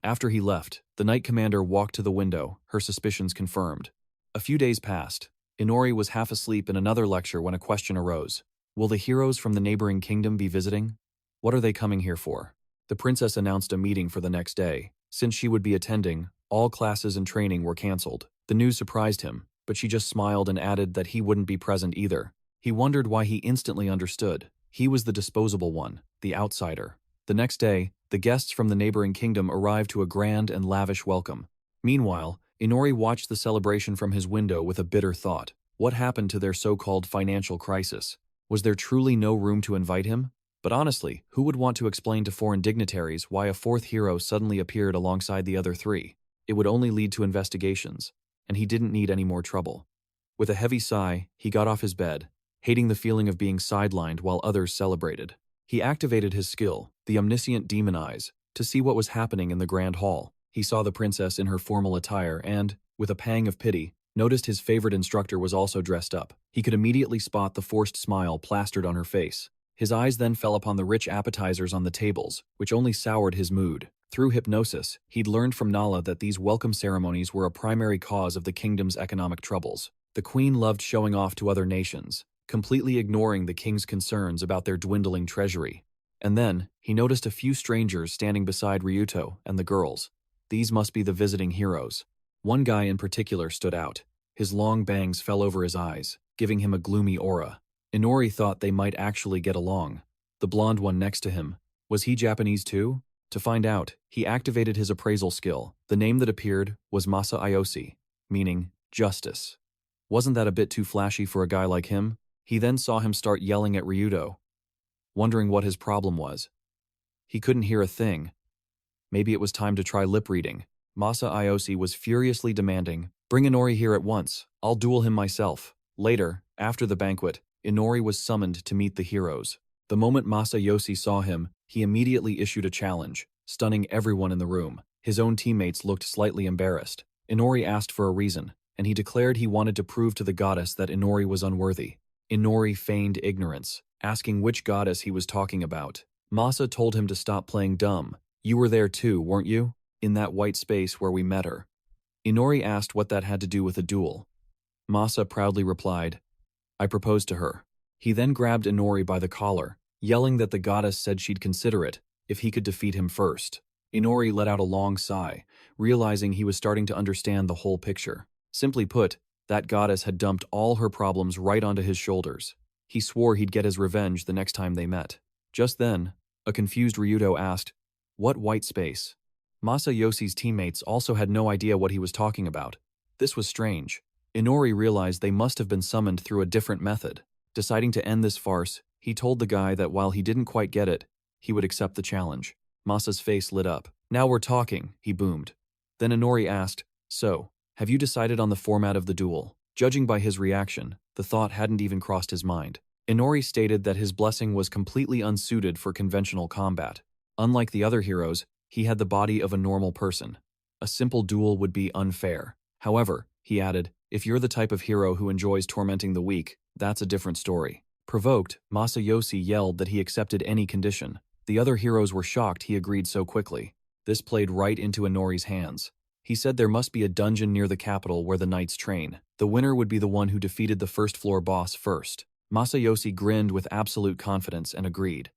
After he left, the Knight Commander walked to the window, her suspicions confirmed. A few days passed. Inori was half asleep in another lecture when a question arose. Will the heroes from the neighboring kingdom be visiting? What are they coming here for? The princess announced a meeting for the next day. Since she would be attending, all classes and training were cancelled. The news surprised him, but she just smiled and added that he wouldn't be present either. He wondered why he instantly understood. He was the disposable one, the outsider. The next day, the guests from the neighboring kingdom arrived to a grand and lavish welcome. Meanwhile, Inori watched the celebration from his window with a bitter thought. What happened to their so-called financial crisis? Was there truly no room to invite him? But honestly, who would want to explain to foreign dignitaries why a fourth hero suddenly appeared alongside the other three? It would only lead to investigations, and he didn't need any more trouble. With a heavy sigh, he got off his bed, hating the feeling of being sidelined while others celebrated. He activated his skill, the omniscient demon eyes, to see what was happening in the grand hall. He saw the princess in her formal attire and, with a pang of pity, noticed his favorite instructor was also dressed up. He could immediately spot the forced smile plastered on her face. His eyes then fell upon the rich appetizers on the tables, which only soured his mood. Through hypnosis, he'd learned from Nala that these welcome ceremonies were a primary cause of the kingdom's economic troubles. The queen loved showing off to other nations, completely ignoring the king's concerns about their dwindling treasury. And then, he noticed a few strangers standing beside Ryuto and the girls. These must be the visiting heroes. One guy in particular stood out. His long bangs fell over his eyes, giving him a gloomy aura. Inori thought they might actually get along. The blonde one next to him, was he Japanese too? To find out, he activated his appraisal skill. The name that appeared was Masayoshi, meaning justice. Wasn't that a bit too flashy for a guy like him? He then saw him start yelling at Ryuto, wondering what his problem was. He couldn't hear a thing. Maybe it was time to try lip reading. Masayoshi was furiously demanding, "Bring Inori here at once. I'll duel him myself." Later, after the banquet, Inori was summoned to meet the heroes. The moment Masayoshi saw him, he immediately issued a challenge, stunning everyone in the room. His own teammates looked slightly embarrassed. Inori asked for a reason, and he declared he wanted to prove to the goddess that Inori was unworthy. Inori feigned ignorance, asking which goddess he was talking about. Masa told him to stop playing dumb. "You were there too, weren't you? In that white space where we met her." Inori asked what that had to do with a duel. Masa proudly replied, "I proposed to her." He then grabbed Inori by the collar, yelling that the goddess said she'd consider it if he could defeat him first. Inori let out a long sigh, realizing he was starting to understand the whole picture. Simply put, that goddess had dumped all her problems right onto his shoulders. He swore he'd get his revenge the next time they met. Just then, a confused Ryuto asked, "What white space?" Masayoshi's teammates also had no idea what he was talking about. This was strange. Inori realized they must have been summoned through a different method. Deciding to end this farce, he told the guy that while he didn't quite get it, he would accept the challenge. Masa's face lit up. "Now we're talking," he boomed. Then Inori asked, "So, have you decided on the format of the duel?" Judging by his reaction, the thought hadn't even crossed his mind. Inori stated that his blessing was completely unsuited for conventional combat. Unlike the other heroes, he had the body of a normal person. A simple duel would be unfair. However, he added, "If you're the type of hero who enjoys tormenting the weak, that's a different story." Provoked, Masayoshi yelled that he accepted any condition. The other heroes were shocked he agreed so quickly. This played right into Inori's hands. He said there must be a dungeon near the capital where the knights train. The winner would be the one who defeated the first-floor boss first. Masayoshi grinned with absolute confidence and agreed.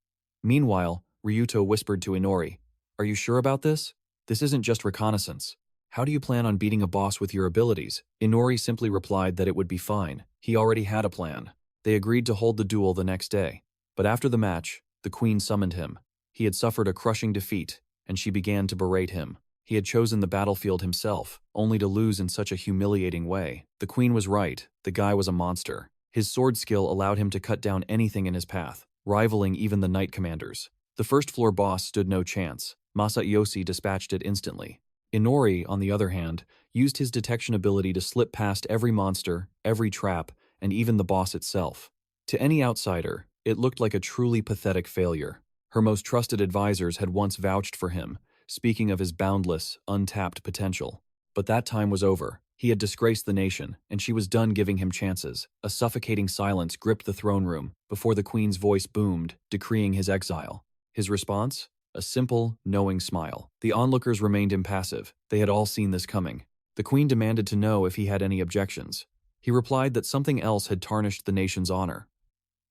Meanwhile, Ryuto whispered to Inori, "Are you sure about this? This isn't just reconnaissance. How do you plan on beating a boss with your abilities?" Inori simply replied that it would be fine. He already had a plan. They agreed to hold the duel the next day. But after the match, the queen summoned him. He had suffered a crushing defeat, and she began to berate him. He had chosen the battlefield himself, only to lose in such a humiliating way. The queen was right. The guy was a monster. His sword skill allowed him to cut down anything in his path, rivaling even the knight commanders. The first floor boss stood no chance. Masayoshi dispatched it instantly. Inori, on the other hand, used his detection ability to slip past every monster, every trap, and even the boss itself. To any outsider, it looked like a truly pathetic failure. Her most trusted advisors had once vouched for him, speaking of his boundless, untapped potential. But that time was over. He had disgraced the nation, and she was done giving him chances. A suffocating silence gripped the throne room before the queen's voice boomed, decreeing his exile. His response? A simple, knowing smile. The onlookers remained impassive. They had all seen this coming. The queen demanded to know if he had any objections. He replied that something else had tarnished the nation's honor.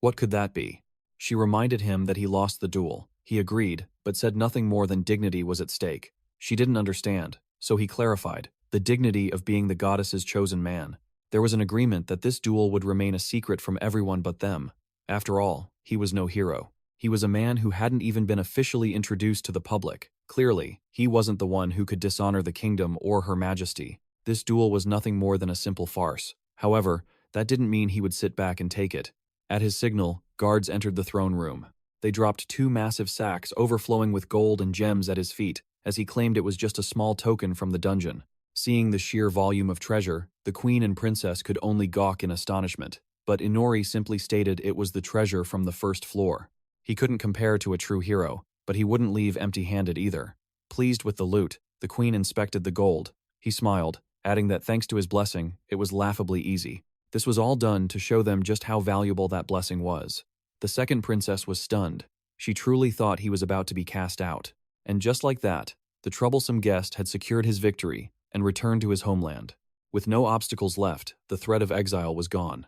What could that be? She reminded him that he lost the duel. He agreed, but said nothing more than dignity was at stake. She didn't understand, so he clarified, the dignity of being the goddess's chosen man. There was an agreement that this duel would remain a secret from everyone but them. After all, he was no hero. He was a man who hadn't even been officially introduced to the public. Clearly, he wasn't the one who could dishonor the kingdom or her majesty. This duel was nothing more than a simple farce. However, that didn't mean he would sit back and take it. At his signal, guards entered the throne room. They dropped 2 massive sacks overflowing with gold and gems at his feet, as he claimed it was just a small token from the dungeon. Seeing the sheer volume of treasure, the queen and princess could only gawk in astonishment. But Inori simply stated it was the treasure from the first floor. He couldn't compare to a true hero, but he wouldn't leave empty-handed either. Pleased with the loot, the queen inspected the gold. He smiled, adding that thanks to his blessing, it was laughably easy. This was all done to show them just how valuable that blessing was. The second princess was stunned. She truly thought he was about to be cast out. And just like that, the troublesome guest had secured his victory and returned to his homeland. With no obstacles left, the threat of exile was gone.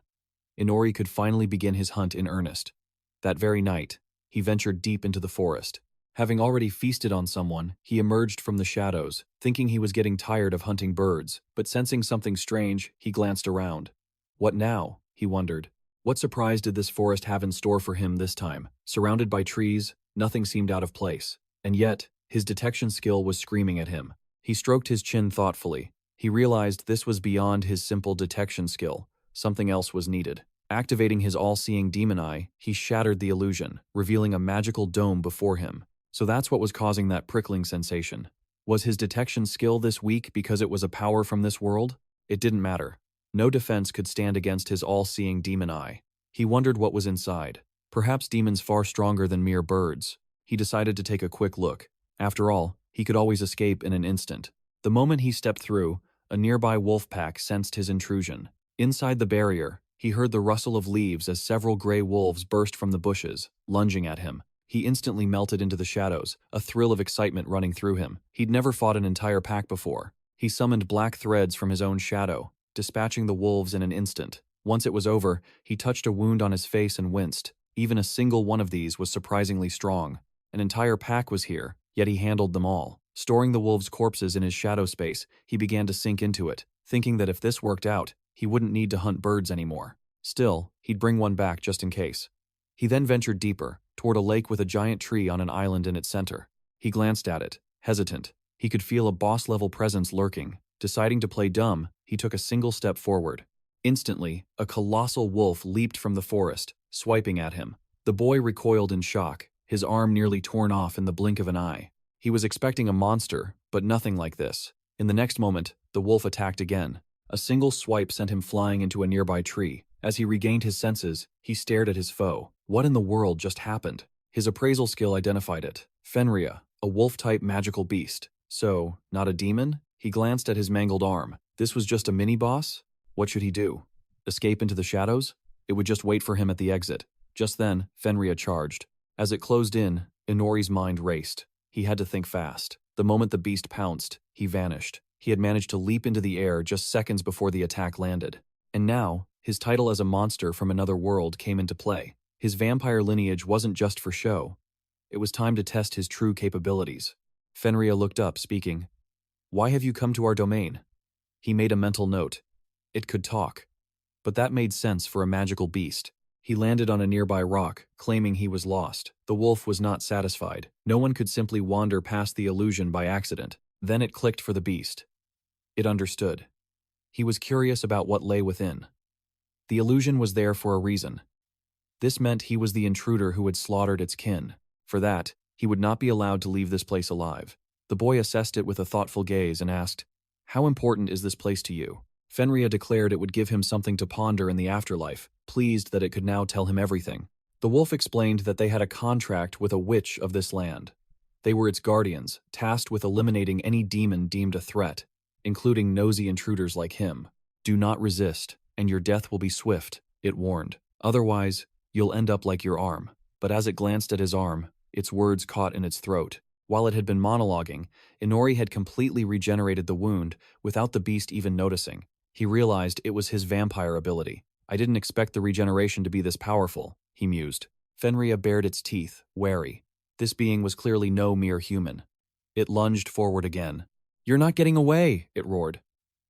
Inori could finally begin his hunt in earnest. That very night, he ventured deep into the forest. Having already feasted on someone, he emerged from the shadows, thinking he was getting tired of hunting birds, but sensing something strange, he glanced around. What now? He wondered. What surprise did this forest have in store for him this time? Surrounded by trees, nothing seemed out of place. And yet, his detection skill was screaming at him. He stroked his chin thoughtfully. He realized this was beyond his simple detection skill. Something else was needed. Activating his all-seeing demon eye, he shattered the illusion, revealing a magical dome before him. So that's what was causing that prickling sensation. Was his detection skill this weak because it was a power from this world? It didn't matter. No defense could stand against his all-seeing demon eye. He wondered what was inside. Perhaps demons far stronger than mere birds. He decided to take a quick look. After all, he could always escape in an instant. The moment he stepped through, a nearby wolf pack sensed his intrusion. Inside the barrier, he heard the rustle of leaves as several gray wolves burst from the bushes, lunging at him. He instantly melted into the shadows, a thrill of excitement running through him. He'd never fought an entire pack before. He summoned black threads from his own shadow, dispatching the wolves in an instant. Once it was over, he touched a wound on his face and winced. Even a single one of these was surprisingly strong. An entire pack was here, yet he handled them all. Storing the wolves' corpses in his shadow space, he began to sink into it, thinking that if this worked out, he wouldn't need to hunt birds anymore. Still, he'd bring one back just in case. He then ventured deeper, toward a lake with a giant tree on an island in its center. He glanced at it, hesitant. He could feel a boss-level presence lurking. Deciding to play dumb, he took a single step forward. Instantly, a colossal wolf leaped from the forest, swiping at him. The boy recoiled in shock, his arm nearly torn off in the blink of an eye. He was expecting a monster, but nothing like this. In the next moment, the wolf attacked again. A single swipe sent him flying into a nearby tree. As he regained his senses, he stared at his foe. What in the world just happened? His appraisal skill identified it. 𝑰𝑵𝑬𝑴, a wolf-type magical beast. So, not a demon? He glanced at his mangled arm. This was just a mini-boss? What should he do? Escape into the shadows? It would just wait for him at the exit. Just then, 𝑰𝑵𝑵𝑬𝑴 charged. As it closed in, Inori's mind raced. He had to think fast. The moment the beast pounced, he vanished. He had managed to leap into the air just seconds before the attack landed. And now, his title as a monster from another world came into play. His vampire lineage wasn't just for show. It was time to test his true capabilities. Fenrir looked up, speaking, "Why have you come to our domain?" He made a mental note. It could talk. But that made sense for a magical beast. He landed on a nearby rock, claiming he was lost. The wolf was not satisfied. No one could simply wander past the illusion by accident. Then it clicked for the beast. It understood. He was curious about what lay within. The illusion was there for a reason. This meant he was the intruder who had slaughtered its kin. For that, he would not be allowed to leave this place alive. The boy assessed it with a thoughtful gaze and asked, "How important is this place to you?" Fenrir declared it would give him something to ponder in the afterlife, pleased that it could now tell him everything. The wolf explained that they had a contract with a witch of this land. They were its guardians, tasked with eliminating any demon deemed a threat, including nosy intruders like him. "Do not resist, and your death will be swift," it warned. "Otherwise, you'll end up like your arm." But as it glanced at his arm, its words caught in its throat. While it had been monologuing, 𝑰𝑵𝑤𝑰 had completely regenerated the wound without the beast even noticing. He realized it was his vampire ability. "I didn't expect the regeneration to be this powerful," he mused. Fenrir bared its teeth, wary. This being was clearly no mere human. It lunged forward again. "You're not getting away!" it roared.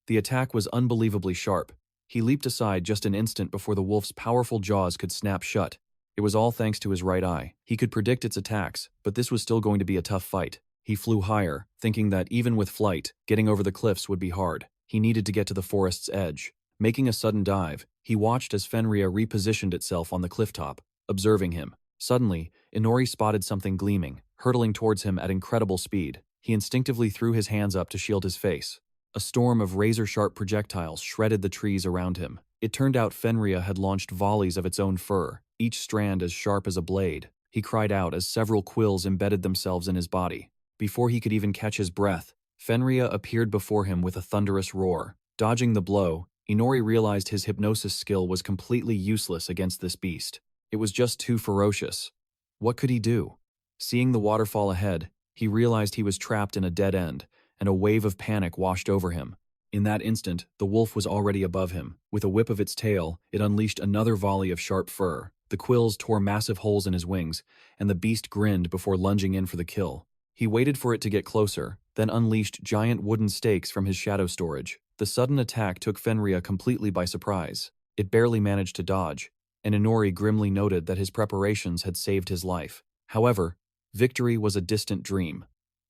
The attack was unbelievably sharp. He leaped aside just an instant before the wolf's powerful jaws could snap shut. It was all thanks to his right eye. He could predict its attacks, but this was still going to be a tough fight. He flew higher, thinking that even with flight, getting over the cliffs would be hard. He needed to get to the forest's edge. Making a sudden dive, he watched as Fenrir repositioned itself on the clifftop, observing him. Suddenly, 𝑰𝑵𝑤𝑰 spotted something gleaming, hurtling towards him at incredible speed. He instinctively threw his hands up to shield his face. A storm of razor-sharp projectiles shredded the trees around him. It turned out Fenrir had launched volleys of its own fur, each strand as sharp as a blade. He cried out as several quills embedded themselves in his body. Before he could even catch his breath, Fenrir appeared before him with a thunderous roar. Dodging the blow, 𝑰𝑵𝑤𝑰 realized his hypnosis skill was completely useless against this beast. It was just too ferocious. What could he do? Seeing the waterfall ahead, he realized he was trapped in a dead end, and a wave of panic washed over him. In that instant, the wolf was already above him. With a whip of its tail, it unleashed another volley of sharp fur. The quills tore massive holes in his wings, and the beast grinned before lunging in for the kill. He waited for it to get closer, then unleashed giant wooden stakes from his shadow storage. The sudden attack took Fenrir completely by surprise. It barely managed to dodge, and 𝑰𝑵𝑤𝑰 grimly noted that his preparations had saved his life. However, victory was a distant dream.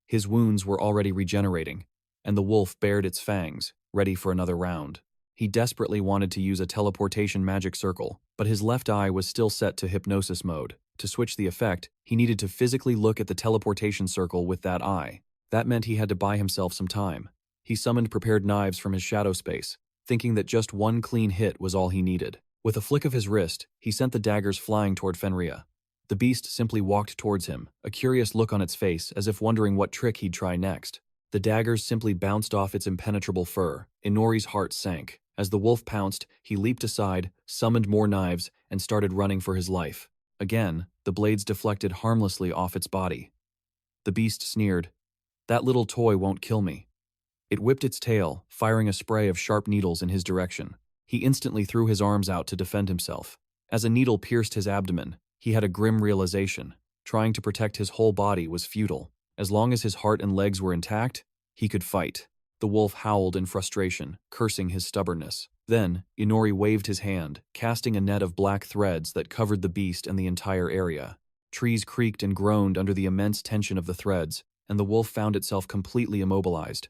His wounds were already regenerating, and the wolf bared its fangs, ready for another round. He desperately wanted to use a teleportation magic circle, but his left eye was still set to hypnosis mode. To switch the effect, he needed to physically look at the teleportation circle with that eye. That meant he had to buy himself some time. He summoned prepared knives from his shadow space, thinking that just one clean hit was all he needed. With a flick of his wrist, he sent the daggers flying toward Fenrir. The beast simply walked towards him, a curious look on its face as if wondering what trick he'd try next. The daggers simply bounced off its impenetrable fur. 𝑰𝑵𝑤𝑰's heart sank. As the wolf pounced, he leaped aside, summoned more knives, and started running for his life. Again, the blades deflected harmlessly off its body. The beast sneered, "That little toy won't kill me." It whipped its tail, firing a spray of sharp needles in his direction. He instantly threw his arms out to defend himself. As a needle pierced his abdomen, he had a grim realization. Trying to protect his whole body was futile. As long as his heart and legs were intact, he could fight. The wolf howled in frustration, cursing his stubbornness. Then, 𝑰𝑵𝑤𝑰 waved his hand, casting a net of black threads that covered the beast and the entire area. Trees creaked and groaned under the immense tension of the threads, and the wolf found itself completely immobilized.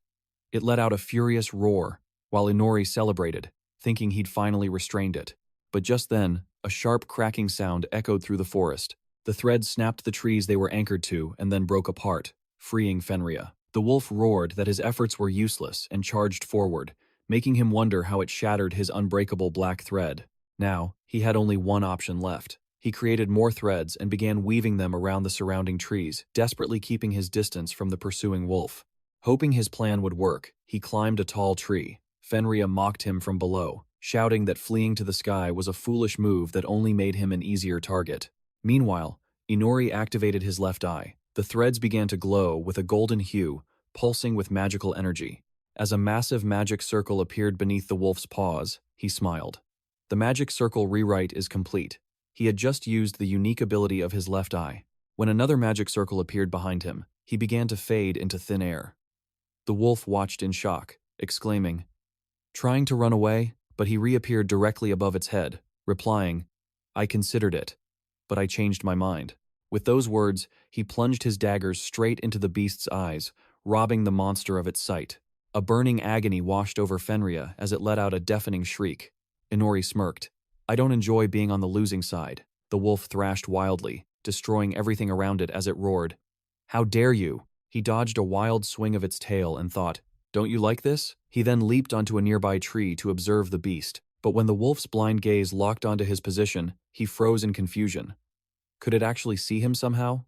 It let out a furious roar, while 𝑰𝑵𝑤𝑰 celebrated, thinking he'd finally restrained it. But just then, a sharp cracking sound echoed through the forest. The threads snapped the trees they were anchored to and then broke apart, freeing Fenrir. The wolf roared that his efforts were useless and charged forward, making him wonder how it shattered his unbreakable black thread. Now, he had only one option left. He created more threads and began weaving them around the surrounding trees, desperately keeping his distance from the pursuing wolf. Hoping his plan would work, he climbed a tall tree. Fenrir mocked him from below, shouting that fleeing to the sky was a foolish move that only made him an easier target. Meanwhile, 𝑰𝑵𝑤𝑰 activated his left eye. The threads began to glow with a golden hue, pulsing with magical energy. As a massive magic circle appeared beneath the wolf's paws, he smiled. The magic circle rewrite is complete. He had just used the unique ability of his left eye. When another magic circle appeared behind him, he began to fade into thin air. The wolf watched in shock, exclaiming, trying to run away, but he reappeared directly above its head, replying, I considered it, but I changed my mind. With those words, he plunged his daggers straight into the beast's eyes, robbing the monster of its sight. A burning agony washed over Fenrir as it let out a deafening shriek. Inori smirked. I don't enjoy being on the losing side. The wolf thrashed wildly, destroying everything around it as it roared. How dare you? He dodged a wild swing of its tail and thought, don't you like this? He then leaped onto a nearby tree to observe the beast, but when the wolf's blind gaze locked onto his position, he froze in confusion. Could it actually see him somehow?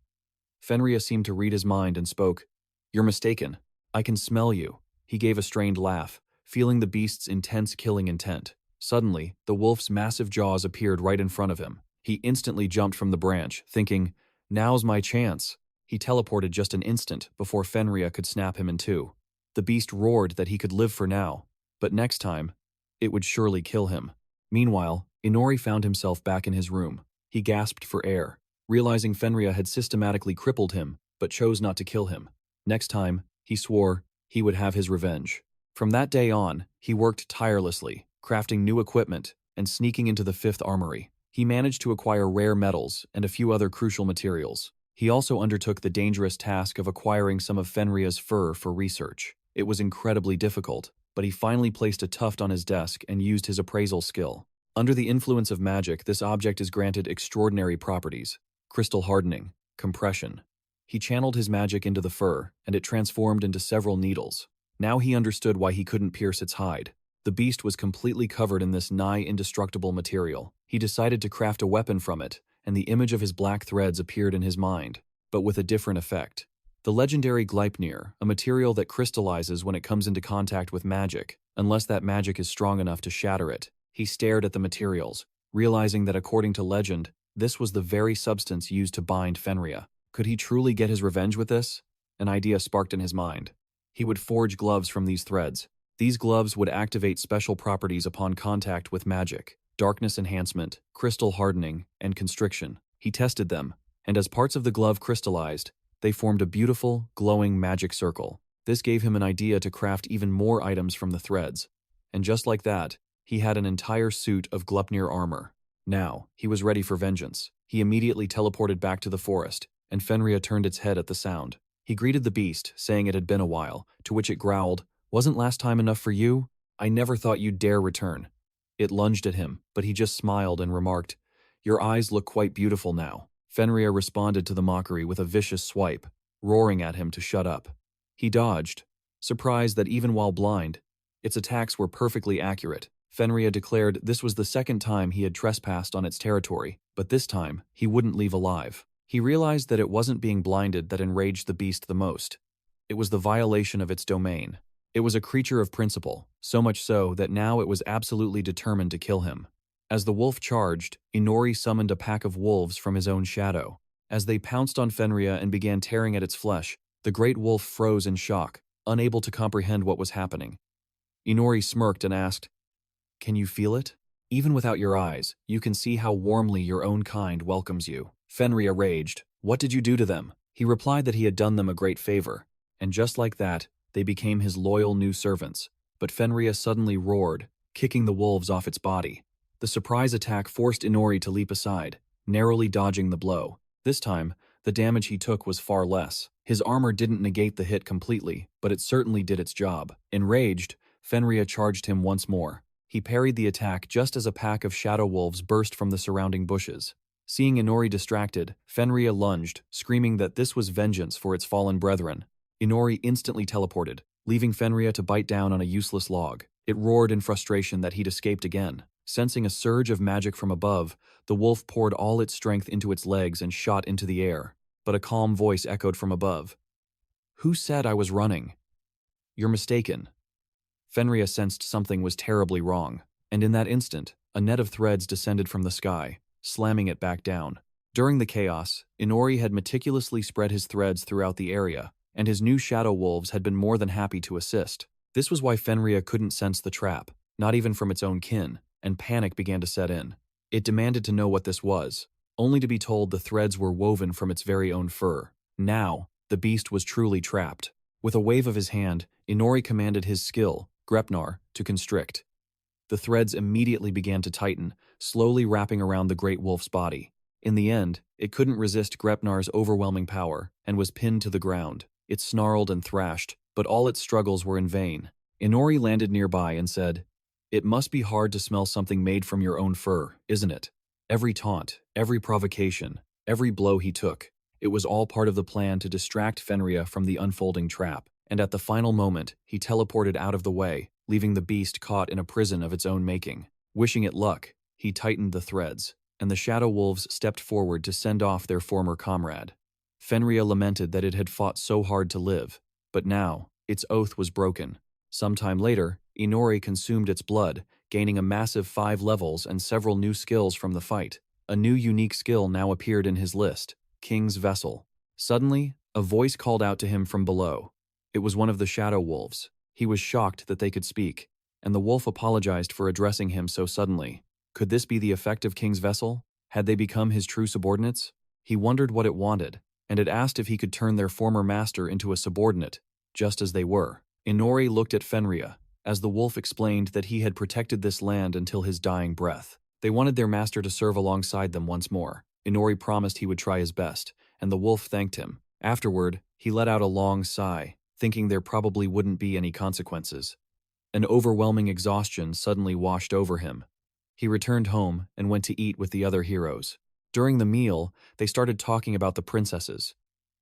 Fenrir seemed to read his mind and spoke. You're mistaken. I can smell you. He gave a strained laugh, feeling the beast's intense killing intent. Suddenly, the wolf's massive jaws appeared right in front of him. He instantly jumped from the branch, thinking, now's my chance. He teleported just an instant before Fenrir could snap him in two. The beast roared that he could live for now, but next time, it would surely kill him. Meanwhile, Inori found himself back in his room. He gasped for air, realizing Fenrir had systematically crippled him, but chose not to kill him. Next time, he swore, he would have his revenge. From that day on, he worked tirelessly, crafting new equipment and sneaking into the fifth armory. He managed to acquire rare metals and a few other crucial materials. He also undertook the dangerous task of acquiring some of Fenrir's fur for research. It was incredibly difficult, but he finally placed a tuft on his desk and used his appraisal skill. Under the influence of magic, this object is granted extraordinary properties: crystal hardening, compression. He channeled his magic into the fur, and it transformed into several needles. Now he understood why he couldn't pierce its hide. The beast was completely covered in this nigh indestructible material. He decided to craft a weapon from it, and the image of his black threads appeared in his mind, but with a different effect. The legendary 𝑰𝑵𝑭𝑰𝑵𝑬, a material that crystallizes when it comes into contact with magic, unless that magic is strong enough to shatter it. He stared at the materials, realizing that according to legend, this was the very substance used to bind Fenrir. Could he truly get his revenge with this? An idea sparked in his mind. He would forge gloves from these threads. These gloves would activate special properties upon contact with magic: darkness enhancement, crystal hardening, and constriction. He tested them, and as parts of the glove crystallized, they formed a beautiful, glowing magic circle. This gave him an idea to craft even more items from the threads. And just like that, he had an entire suit of 𝑰𝑵𝑭𝑰𝑵𝑬 armor. Now, he was ready for vengeance. He immediately teleported back to the forest, and Fenrir turned its head at the sound. He greeted the beast, saying it had been a while, to which it growled, "Wasn't last time enough for you? I never thought you'd dare return." It lunged at him, but he just smiled and remarked, "Your eyes look quite beautiful now." Fenrir responded to the mockery with a vicious swipe, roaring at him to shut up. He dodged, surprised that even while blind, its attacks were perfectly accurate. Fenrir declared this was the second time he had trespassed on its territory, but this time he wouldn't leave alive. He realized that it wasn't being blinded that enraged the beast the most. It was the violation of its domain. It was a creature of principle, so much so that now it was absolutely determined to kill him. As the wolf charged, Inori summoned a pack of wolves from his own shadow. As they pounced on Fenrir and began tearing at its flesh, the great wolf froze in shock, unable to comprehend what was happening. Inori smirked and asked, "Can you feel it? Even without your eyes, you can see how warmly your own kind welcomes you." Fenrir raged. "What did you do to them?" He replied that he had done them a great favor, and just like that, they became his loyal new servants. But Fenrir suddenly roared, kicking the wolves off its body. The surprise attack forced Inori to leap aside, narrowly dodging the blow. This time, the damage he took was far less. His armor didn't negate the hit completely, but it certainly did its job. Enraged, Fenrir charged him once more. He parried the attack just as a pack of shadow wolves burst from the surrounding bushes. Seeing Inori distracted, Fenrir lunged, screaming that this was vengeance for its fallen brethren. Inori instantly teleported, leaving Fenrir to bite down on a useless log. It roared in frustration that he'd escaped again. Sensing a surge of magic from above, the wolf poured all its strength into its legs and shot into the air. But a calm voice echoed from above. "Who said I was running?" "You're mistaken." Fenrir sensed something was terribly wrong, and in that instant, a net of threads descended from the sky, slamming it back down. During the chaos, Inori had meticulously spread his threads throughout the area, and his new shadow wolves had been more than happy to assist. This was why Fenrir couldn't sense the trap, not even from its own kin, and panic began to set in. It demanded to know what this was, only to be told the threads were woven from its very own fur. Now, the beast was truly trapped. With a wave of his hand, Inori commanded his skill, Grepnar, to constrict. The threads immediately began to tighten, slowly wrapping around the great wolf's body. In the end, it couldn't resist Grepnar's overwhelming power, and was pinned to the ground. It snarled and thrashed, but all its struggles were in vain. Inori landed nearby and said, "It must be hard to smell something made from your own fur, isn't it?" Every taunt, every provocation, every blow he took, it was all part of the plan to distract Fenrir from the unfolding trap, and at the final moment, he teleported out of the way, leaving the beast caught in a prison of its own making. Wishing it luck, he tightened the threads, and the shadow wolves stepped forward to send off their former comrade. Fenrir lamented that it had fought so hard to live, but now, its oath was broken. Sometime later, Inori consumed its blood, gaining a massive 5 levels and several new skills from the fight. A new unique skill now appeared in his list, King's Vessel. Suddenly, a voice called out to him from below. It was one of the shadow wolves. He was shocked that they could speak, and the wolf apologized for addressing him so suddenly. Could this be the effect of King's Vessel? Had they become his true subordinates? He wondered what it wanted, and it asked if he could turn their former master into a subordinate, just as they were. Inori looked at Fenrir, as the wolf explained that he had protected this land until his dying breath. They wanted their master to serve alongside them once more. Inori promised he would try his best, and the wolf thanked him. Afterward, he let out a long sigh, thinking there probably wouldn't be any consequences. An overwhelming exhaustion suddenly washed over him. He returned home and went to eat with the other heroes. During the meal, they started talking about the princesses.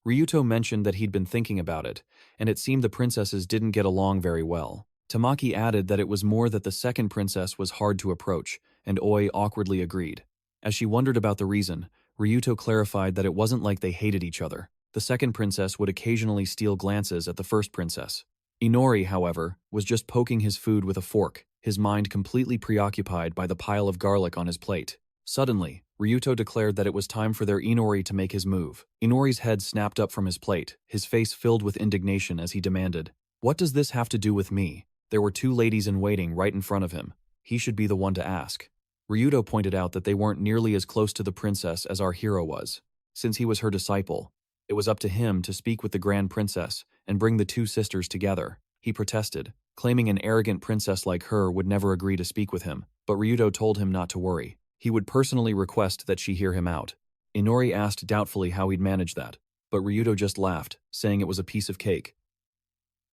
Ryuto mentioned that he'd been thinking about it, and it seemed the princesses didn't get along very well. Tamaki added that it was more that the second princess was hard to approach, and Oi awkwardly agreed. As she wondered about the reason, Ryuto clarified that it wasn't like they hated each other. The second princess would occasionally steal glances at the first princess. Inori, however, was just poking his food with a fork, his mind completely preoccupied by the pile of garlic on his plate. Suddenly, Ryuto declared that it was time for their Inori to make his move. Inori's head snapped up from his plate, his face filled with indignation as he demanded, "What does this have to do with me?" There were 2 ladies in waiting right in front of him. He should be the one to ask. Ryuto pointed out that they weren't nearly as close to the princess as our hero was. Since he was her disciple, it was up to him to speak with the Grand Princess and bring the 2 sisters together. He protested, claiming an arrogant princess like her would never agree to speak with him, but Ryuto told him not to worry. He would personally request that she hear him out. Inori asked doubtfully how he'd manage that, but Ryuto just laughed, saying it was a piece of cake.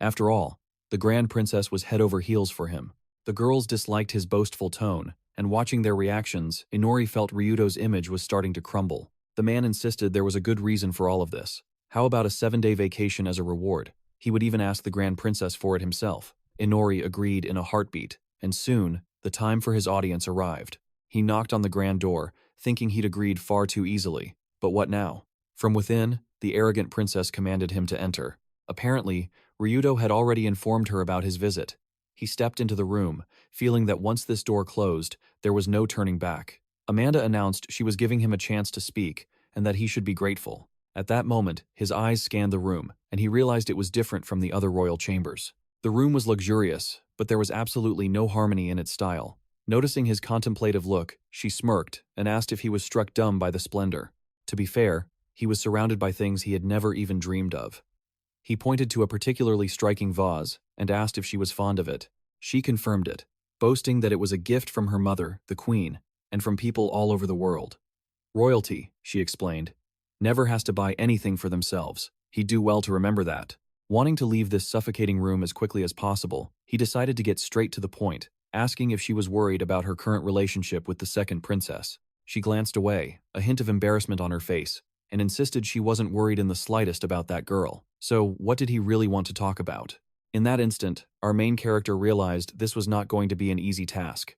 After all, the Grand Princess was head over heels for him. The girls disliked his boastful tone, and watching their reactions, Inori felt Ryuto's image was starting to crumble. The man insisted there was a good reason for all of this. How about a 7-day vacation as a reward? He would even ask the Grand Princess for it himself. Inori agreed in a heartbeat, and soon, the time for his audience arrived. He knocked on the grand door, thinking he'd agreed far too easily. But what now? From within, the arrogant princess commanded him to enter. Apparently, Ryuto had already informed her about his visit. He stepped into the room, feeling that once this door closed, there was no turning back. Amanda announced she was giving him a chance to speak, and that he should be grateful. At that moment, his eyes scanned the room, and he realized it was different from the other royal chambers. The room was luxurious, but there was absolutely no harmony in its style. Noticing his contemplative look, she smirked and asked if he was struck dumb by the splendor. To be fair, he was surrounded by things he had never even dreamed of. He pointed to a particularly striking vase and asked if she was fond of it. She confirmed it, boasting that it was a gift from her mother, the queen, and from people all over the world. Royalty, she explained, never has to buy anything for themselves. He'd do well to remember that. Wanting to leave this suffocating room as quickly as possible, he decided to get straight to the point, asking if she was worried about her current relationship with the second princess. She glanced away, a hint of embarrassment on her face, and insisted she wasn't worried in the slightest about that girl. So, what did he really want to talk about? In that instant, our main character realized this was not going to be an easy task.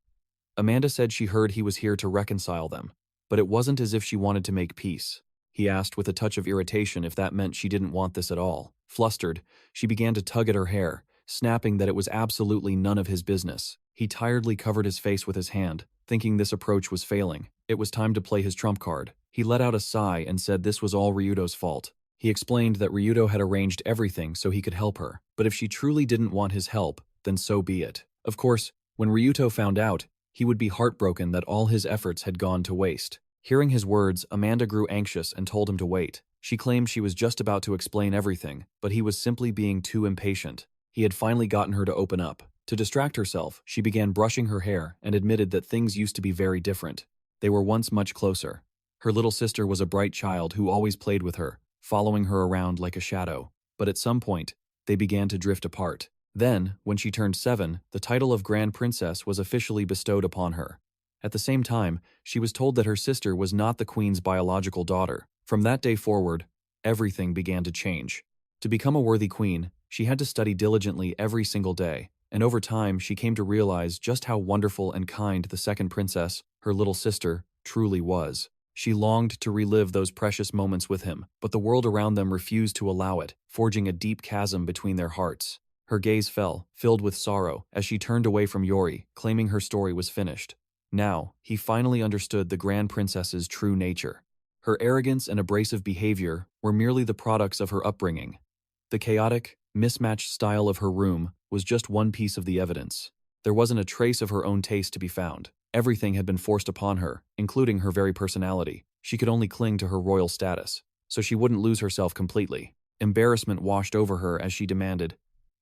Amanda said she heard he was here to reconcile them, but it wasn't as if she wanted to make peace. He asked with a touch of irritation if that meant she didn't want this at all. Flustered, she began to tug at her hair, snapping that it was absolutely none of his business. He tiredly covered his face with his hand, thinking this approach was failing. It was time to play his trump card. He let out a sigh and said this was all Ryuto's fault. He explained that Ryuto had arranged everything so he could help her, but if she truly didn't want his help, then so be it. Of course, when Ryuto found out, he would be heartbroken that all his efforts had gone to waste. Hearing his words, Amanda grew anxious and told him to wait. She claimed she was just about to explain everything, but he was simply being too impatient. He had finally gotten her to open up. To distract herself, she began brushing her hair and admitted that things used to be very different. They were once much closer. Her little sister was a bright child who always played with her, following her around like a shadow. But at some point, they began to drift apart. Then, when she turned 7, the title of Grand Princess was officially bestowed upon her. At the same time, she was told that her sister was not the queen's biological daughter. From that day forward, everything began to change. To become a worthy queen, she had to study diligently every single day, and over time she came to realize just how wonderful and kind the second princess, her little sister, truly was. She longed to relive those precious moments with him, but the world around them refused to allow it, forging a deep chasm between their hearts. Her gaze fell, filled with sorrow, as she turned away from Yori, claiming her story was finished. Now, he finally understood the Grand Princess's true nature. Her arrogance and abrasive behavior were merely the products of her upbringing. The chaotic, mismatched style of her room was just one piece of the evidence. There wasn't a trace of her own taste to be found. Everything had been forced upon her, including her very personality. She could only cling to her royal status, so she wouldn't lose herself completely. Embarrassment washed over her as she demanded,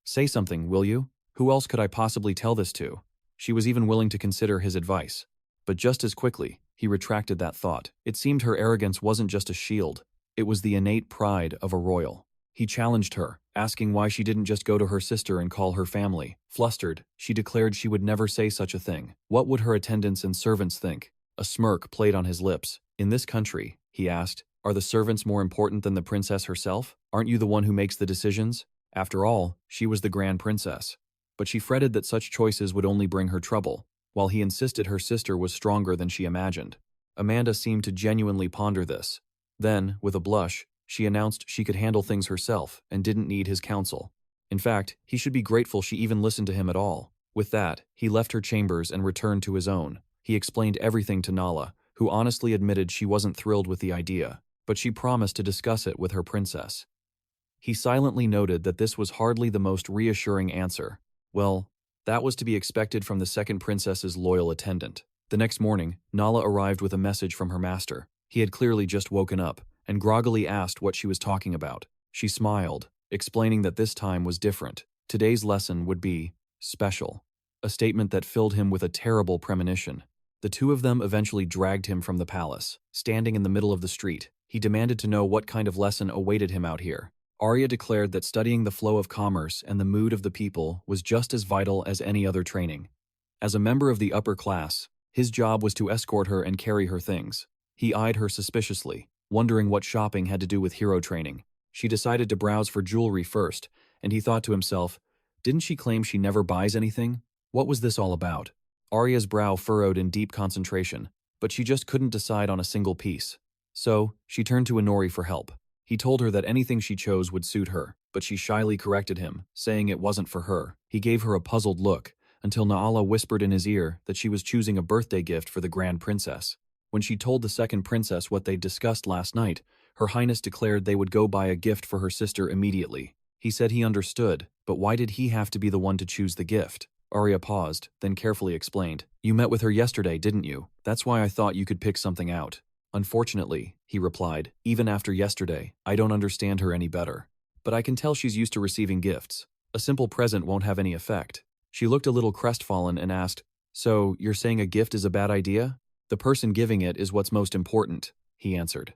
"Say something, will you? Who else could I possibly tell this to?" She was even willing to consider his advice. But just as quickly, he retracted that thought. It seemed her arrogance wasn't just a shield. It was the innate pride of a royal. He challenged her, asking why she didn't just go to her sister and call her family. Flustered, she declared she would never say such a thing. What would her attendants and servants think? A smirk played on his lips. "In this country," he asked, "are the servants more important than the princess herself? Aren't you the one who makes the decisions?" After all, she was the Grand Princess. But she fretted that such choices would only bring her trouble, while he insisted her sister was stronger than she imagined. Amanda seemed to genuinely ponder this. Then, with a blush, she announced she could handle things herself and didn't need his counsel. In fact, he should be grateful she even listened to him at all. With that, he left her chambers and returned to his own. He explained everything to Nala, who honestly admitted she wasn't thrilled with the idea, but she promised to discuss it with her princess. He silently noted that this was hardly the most reassuring answer. Well, that was to be expected from the second princess's loyal attendant. The next morning, Nala arrived with a message from her master. He had clearly just woken up, and groggily asked what she was talking about. She smiled, explaining that this time was different. Today's lesson would be special, a statement that filled him with a terrible premonition. The two of them eventually dragged him from the palace. Standing in the middle of the street, he demanded to know what kind of lesson awaited him out here. Arya declared that studying the flow of commerce and the mood of the people was just as vital as any other training. As a member of the upper class, his job was to escort her and carry her things. He eyed her suspiciously, wondering what shopping had to do with hero training. She decided to browse for jewelry first, and he thought to himself, didn't she claim she never buys anything? What was this all about? Arya's brow furrowed in deep concentration, but she just couldn't decide on a single piece. So, she turned to Inori for help. He told her that anything she chose would suit her, but she shyly corrected him, saying it wasn't for her. He gave her a puzzled look, until Nala whispered in his ear that she was choosing a birthday gift for the Grand Princess. When she told the second princess what they'd discussed last night, Her Highness declared they would go buy a gift for her sister immediately. He said he understood, but why did he have to be the one to choose the gift? Arya paused, then carefully explained. You met with her yesterday, didn't you? That's why I thought you could pick something out. Unfortunately, he replied, even after yesterday, I don't understand her any better. But I can tell she's used to receiving gifts. A simple present won't have any effect. She looked a little crestfallen and asked, So, you're saying a gift is a bad idea? The person giving it is what's most important, he answered.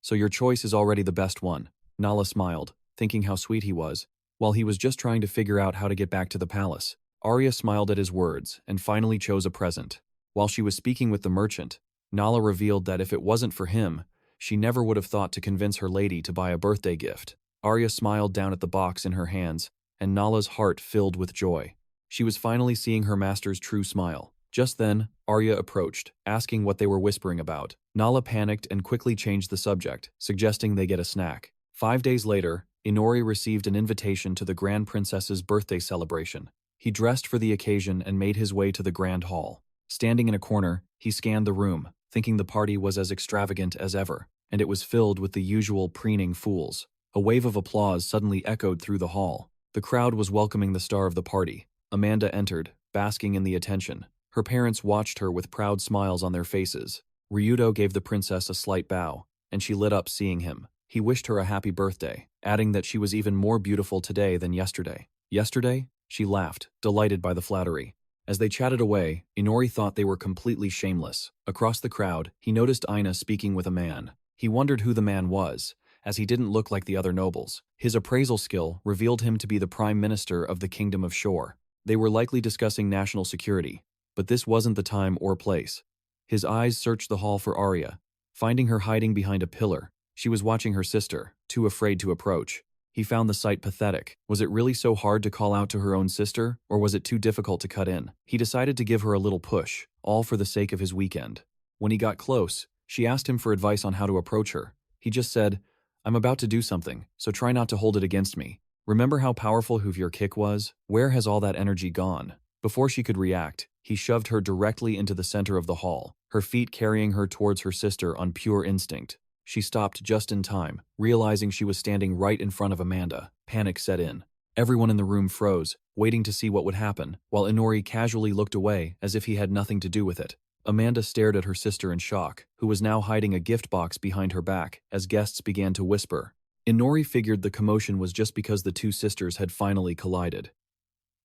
So your choice is already the best one. Nala smiled, thinking how sweet he was, while he was just trying to figure out how to get back to the palace. Arya smiled at his words and finally chose a present. While she was speaking with the merchant, Nala revealed that if it wasn't for him, she never would have thought to convince her lady to buy a birthday gift. Arya smiled down at the box in her hands, and Nala's heart filled with joy. She was finally seeing her master's true smile. Just then, Arya approached, asking what they were whispering about. Nala panicked and quickly changed the subject, suggesting they get a snack. 5 days later, Inori received an invitation to the Grand Princess's birthday celebration. He dressed for the occasion and made his way to the Grand Hall. Standing in a corner, he scanned the room, thinking the party was as extravagant as ever, and it was filled with the usual preening fools. A wave of applause suddenly echoed through the hall. The crowd was welcoming the star of the party. Amanda entered, basking in the attention. Her parents watched her with proud smiles on their faces. Ryudo gave the princess a slight bow, and she lit up seeing him. He wished her a happy birthday, adding that she was even more beautiful today than yesterday. Yesterday? She laughed, delighted by the flattery. As they chatted away, Inori thought they were completely shameless. Across the crowd, he noticed Ina speaking with a man. He wondered who the man was, as he didn't look like the other nobles. His appraisal skill revealed him to be the Prime Minister of the Kingdom of Shore. They were likely discussing national security, but this wasn't the time or place. His eyes searched the hall for Arya, finding her hiding behind a pillar. She was watching her sister, too afraid to approach. He found the sight pathetic. Was it really so hard to call out to her own sister, or was it too difficult to cut in? He decided to give her a little push, all for the sake of his weekend. When he got close, she asked him for advice on how to approach her. He just said, "I'm about to do something, so try not to hold it against me. Remember how powerful 𝑰𝑵𝑭𝑰𝑵𝑬𝑴 was? Where has all that energy gone?" Before she could react, he shoved her directly into the center of the hall, her feet carrying her towards her sister on pure instinct. She stopped just in time, realizing she was standing right in front of Amanda. Panic set in. Everyone in the room froze, waiting to see what would happen, while Inori casually looked away as if he had nothing to do with it. Amanda stared at her sister in shock, who was now hiding a gift box behind her back as guests began to whisper. Inori figured the commotion was just because the two sisters had finally collided.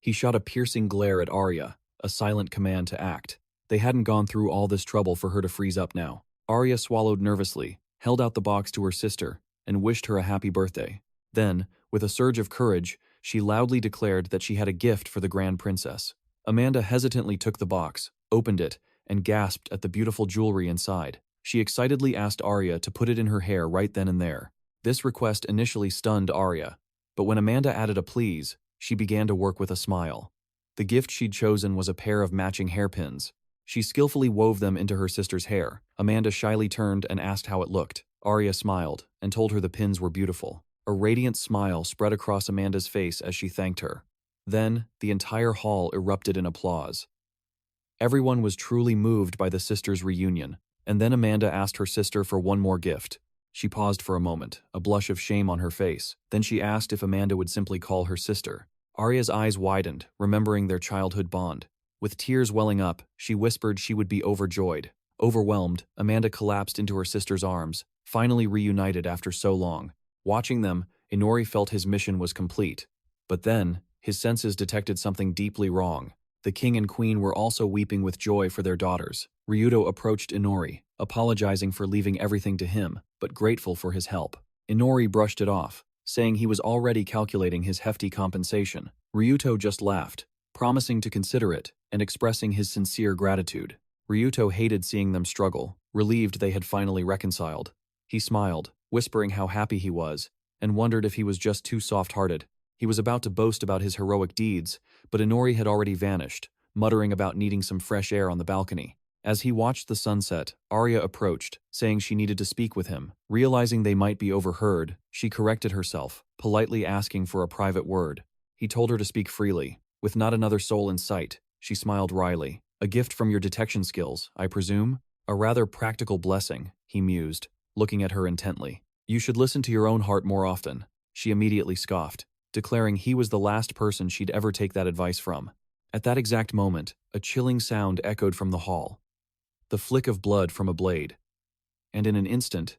He shot a piercing glare at Arya, a silent command to act. They hadn't gone through all this trouble for her to freeze up now. Arya swallowed nervously, held out the box to her sister, and wished her a happy birthday. Then, with a surge of courage, she loudly declared that she had a gift for the Grand Princess. Amanda hesitantly took the box, opened it, and gasped at the beautiful jewelry inside. She excitedly asked Arya to put it in her hair right then and there. This request initially stunned Arya, but when Amanda added a please, she began to work with a smile. The gift she'd chosen was a pair of matching hairpins. She skillfully wove them into her sister's hair. Amanda shyly turned and asked how it looked. Arya smiled and told her the pins were beautiful. A radiant smile spread across Amanda's face as she thanked her. Then, the entire hall erupted in applause. Everyone was truly moved by the sisters' reunion, and then Amanda asked her sister for one more gift. She paused for a moment, a blush of shame on her face. Then she asked if Amanda would simply call her sister. Arya's eyes widened, remembering their childhood bond. With tears welling up, she whispered she would be overjoyed. Overwhelmed, Amanda collapsed into her sister's arms, finally reunited after so long. Watching them, Inori felt his mission was complete. But then, his senses detected something deeply wrong. The king and queen were also weeping with joy for their daughters. Ryudo approached Inori, apologizing for leaving everything to him, but grateful for his help. Inori brushed it off, saying he was already calculating his hefty compensation. Ryuto just laughed, promising to consider it and expressing his sincere gratitude. Ryuto hated seeing them struggle, relieved they had finally reconciled. He smiled, whispering how happy he was, and wondered if he was just too soft-hearted. He was about to boast about his heroic deeds, but Inori had already vanished, muttering about needing some fresh air on the balcony. As he watched the sunset, Arya approached, saying she needed to speak with him. Realizing they might be overheard, she corrected herself, politely asking for a private word. He told her to speak freely. With not another soul in sight, she smiled wryly. "A gift from your detection skills, I presume? A rather practical blessing," he mused, looking at her intently. "You should listen to your own heart more often." She immediately scoffed, declaring he was the last person she'd ever take that advice from. At that exact moment, a chilling sound echoed from the hall. The flick of blood from a blade. And in an instant,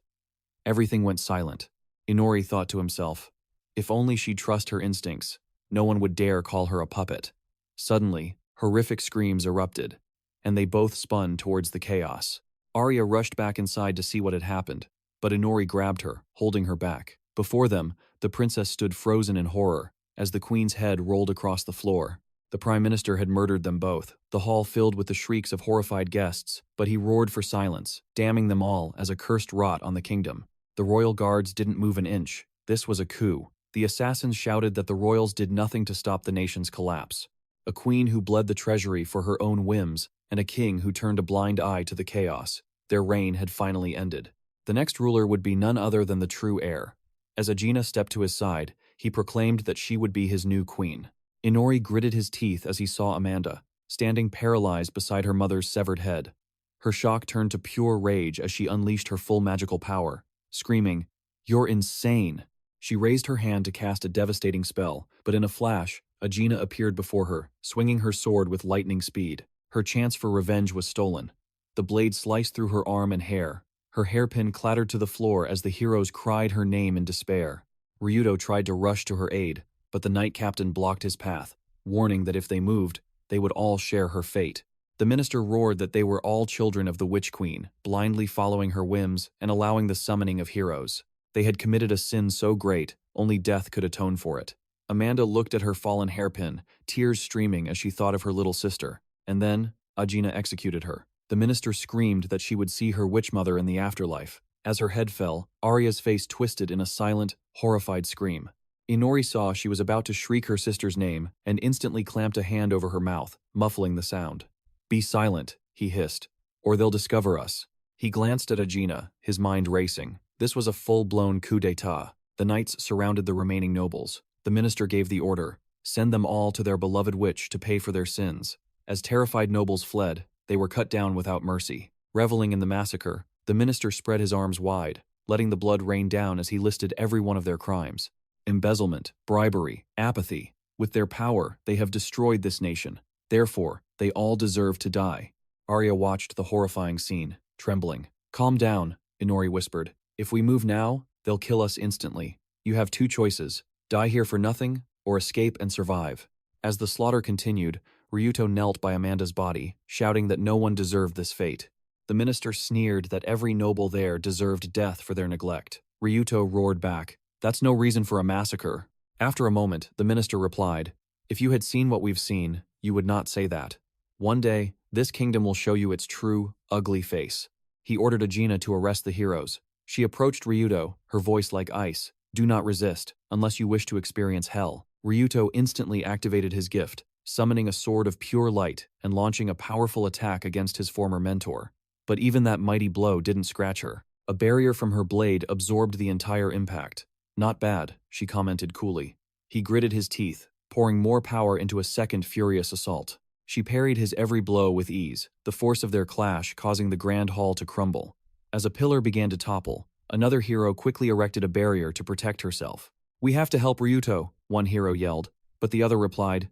everything went silent. Inori thought to himself, if only she'd trust her instincts, no one would dare call her a puppet. Suddenly, horrific screams erupted, and they both spun towards the chaos. Arya rushed back inside to see what had happened, but Inori grabbed her, holding her back. Before them, the princess stood frozen in horror, as the queen's head rolled across the floor. The prime minister had murdered them both. The hall filled with the shrieks of horrified guests, but he roared for silence, damning them all as a cursed rot on the kingdom. The royal guards didn't move an inch. This was a coup. The assassins shouted that the royals did nothing to stop the nation's collapse. A queen who bled the treasury for her own whims, and a king who turned a blind eye to the chaos. Their reign had finally ended. The next ruler would be none other than the true heir. As Agena stepped to his side, he proclaimed that she would be his new queen. Inori gritted his teeth as he saw Amanda, standing paralyzed beside her mother's severed head. Her shock turned to pure rage as she unleashed her full magical power, screaming, "You're insane!" She raised her hand to cast a devastating spell, but in a flash, 𝑰𝑵𝑦𝑻𝑬 appeared before her, swinging her sword with lightning speed. Her chance for revenge was stolen. The blade sliced through her arm and hair. Her hairpin clattered to the floor as the heroes cried her name in despair. Ryuto tried to rush to her aid, but the knight captain blocked his path, warning that if they moved, they would all share her fate. The minister roared that they were all children of the Witch Queen, blindly following her whims and allowing the summoning of heroes. They had committed a sin so great, only death could atone for it. Amanda looked at her fallen hairpin, tears streaming as she thought of her little sister. And then, 𝑰𝑵𝑦𝑻𝑬 executed her. The minister screamed that she would see her witch mother in the afterlife. As her head fell, Arya's face twisted in a silent, horrified scream. Inori saw she was about to shriek her sister's name and instantly clamped a hand over her mouth, muffling the sound. "Be silent," he hissed, "or they'll discover us." He glanced at 𝑰𝑵𝑦𝑻𝑬, his mind racing. This was a full-blown coup d'état. The knights surrounded the remaining nobles. The minister gave the order, "Send them all to their beloved witch to pay for their sins." As terrified nobles fled, they were cut down without mercy. Reveling in the massacre, the minister spread his arms wide, letting the blood rain down as he listed every one of their crimes. Embezzlement, bribery, apathy. With their power, they have destroyed this nation. Therefore, they all deserve to die. Arya watched the horrifying scene, trembling. "Calm down," Inori whispered. "If we move now, they'll kill us instantly. You have two choices: die here for nothing, or escape and survive." As the slaughter continued, Ryuto knelt by Amanda's body, shouting that no one deserved this fate. The minister sneered that every noble there deserved death for their neglect. Ryuto roared back, "That's no reason for a massacre." After a moment, the minister replied, "If you had seen what we've seen, you would not say that. One day, this kingdom will show you its true, ugly face." He ordered 𝑰𝑵𝑦𝑻𝑬 to arrest the heroes. She approached Ryuto, her voice like ice. "Do not resist, unless you wish to experience hell." Ryuto instantly activated his gift, summoning a sword of pure light and launching a powerful attack against his former mentor. But even that mighty blow didn't scratch her. A barrier from her blade absorbed the entire impact. "Not bad," she commented coolly. He gritted his teeth, pouring more power into a second furious assault. She parried his every blow with ease, the force of their clash causing the grand hall to crumble. As a pillar began to topple, another hero quickly erected a barrier to protect herself. "We have to help Ryuto," one hero yelled, but the other replied,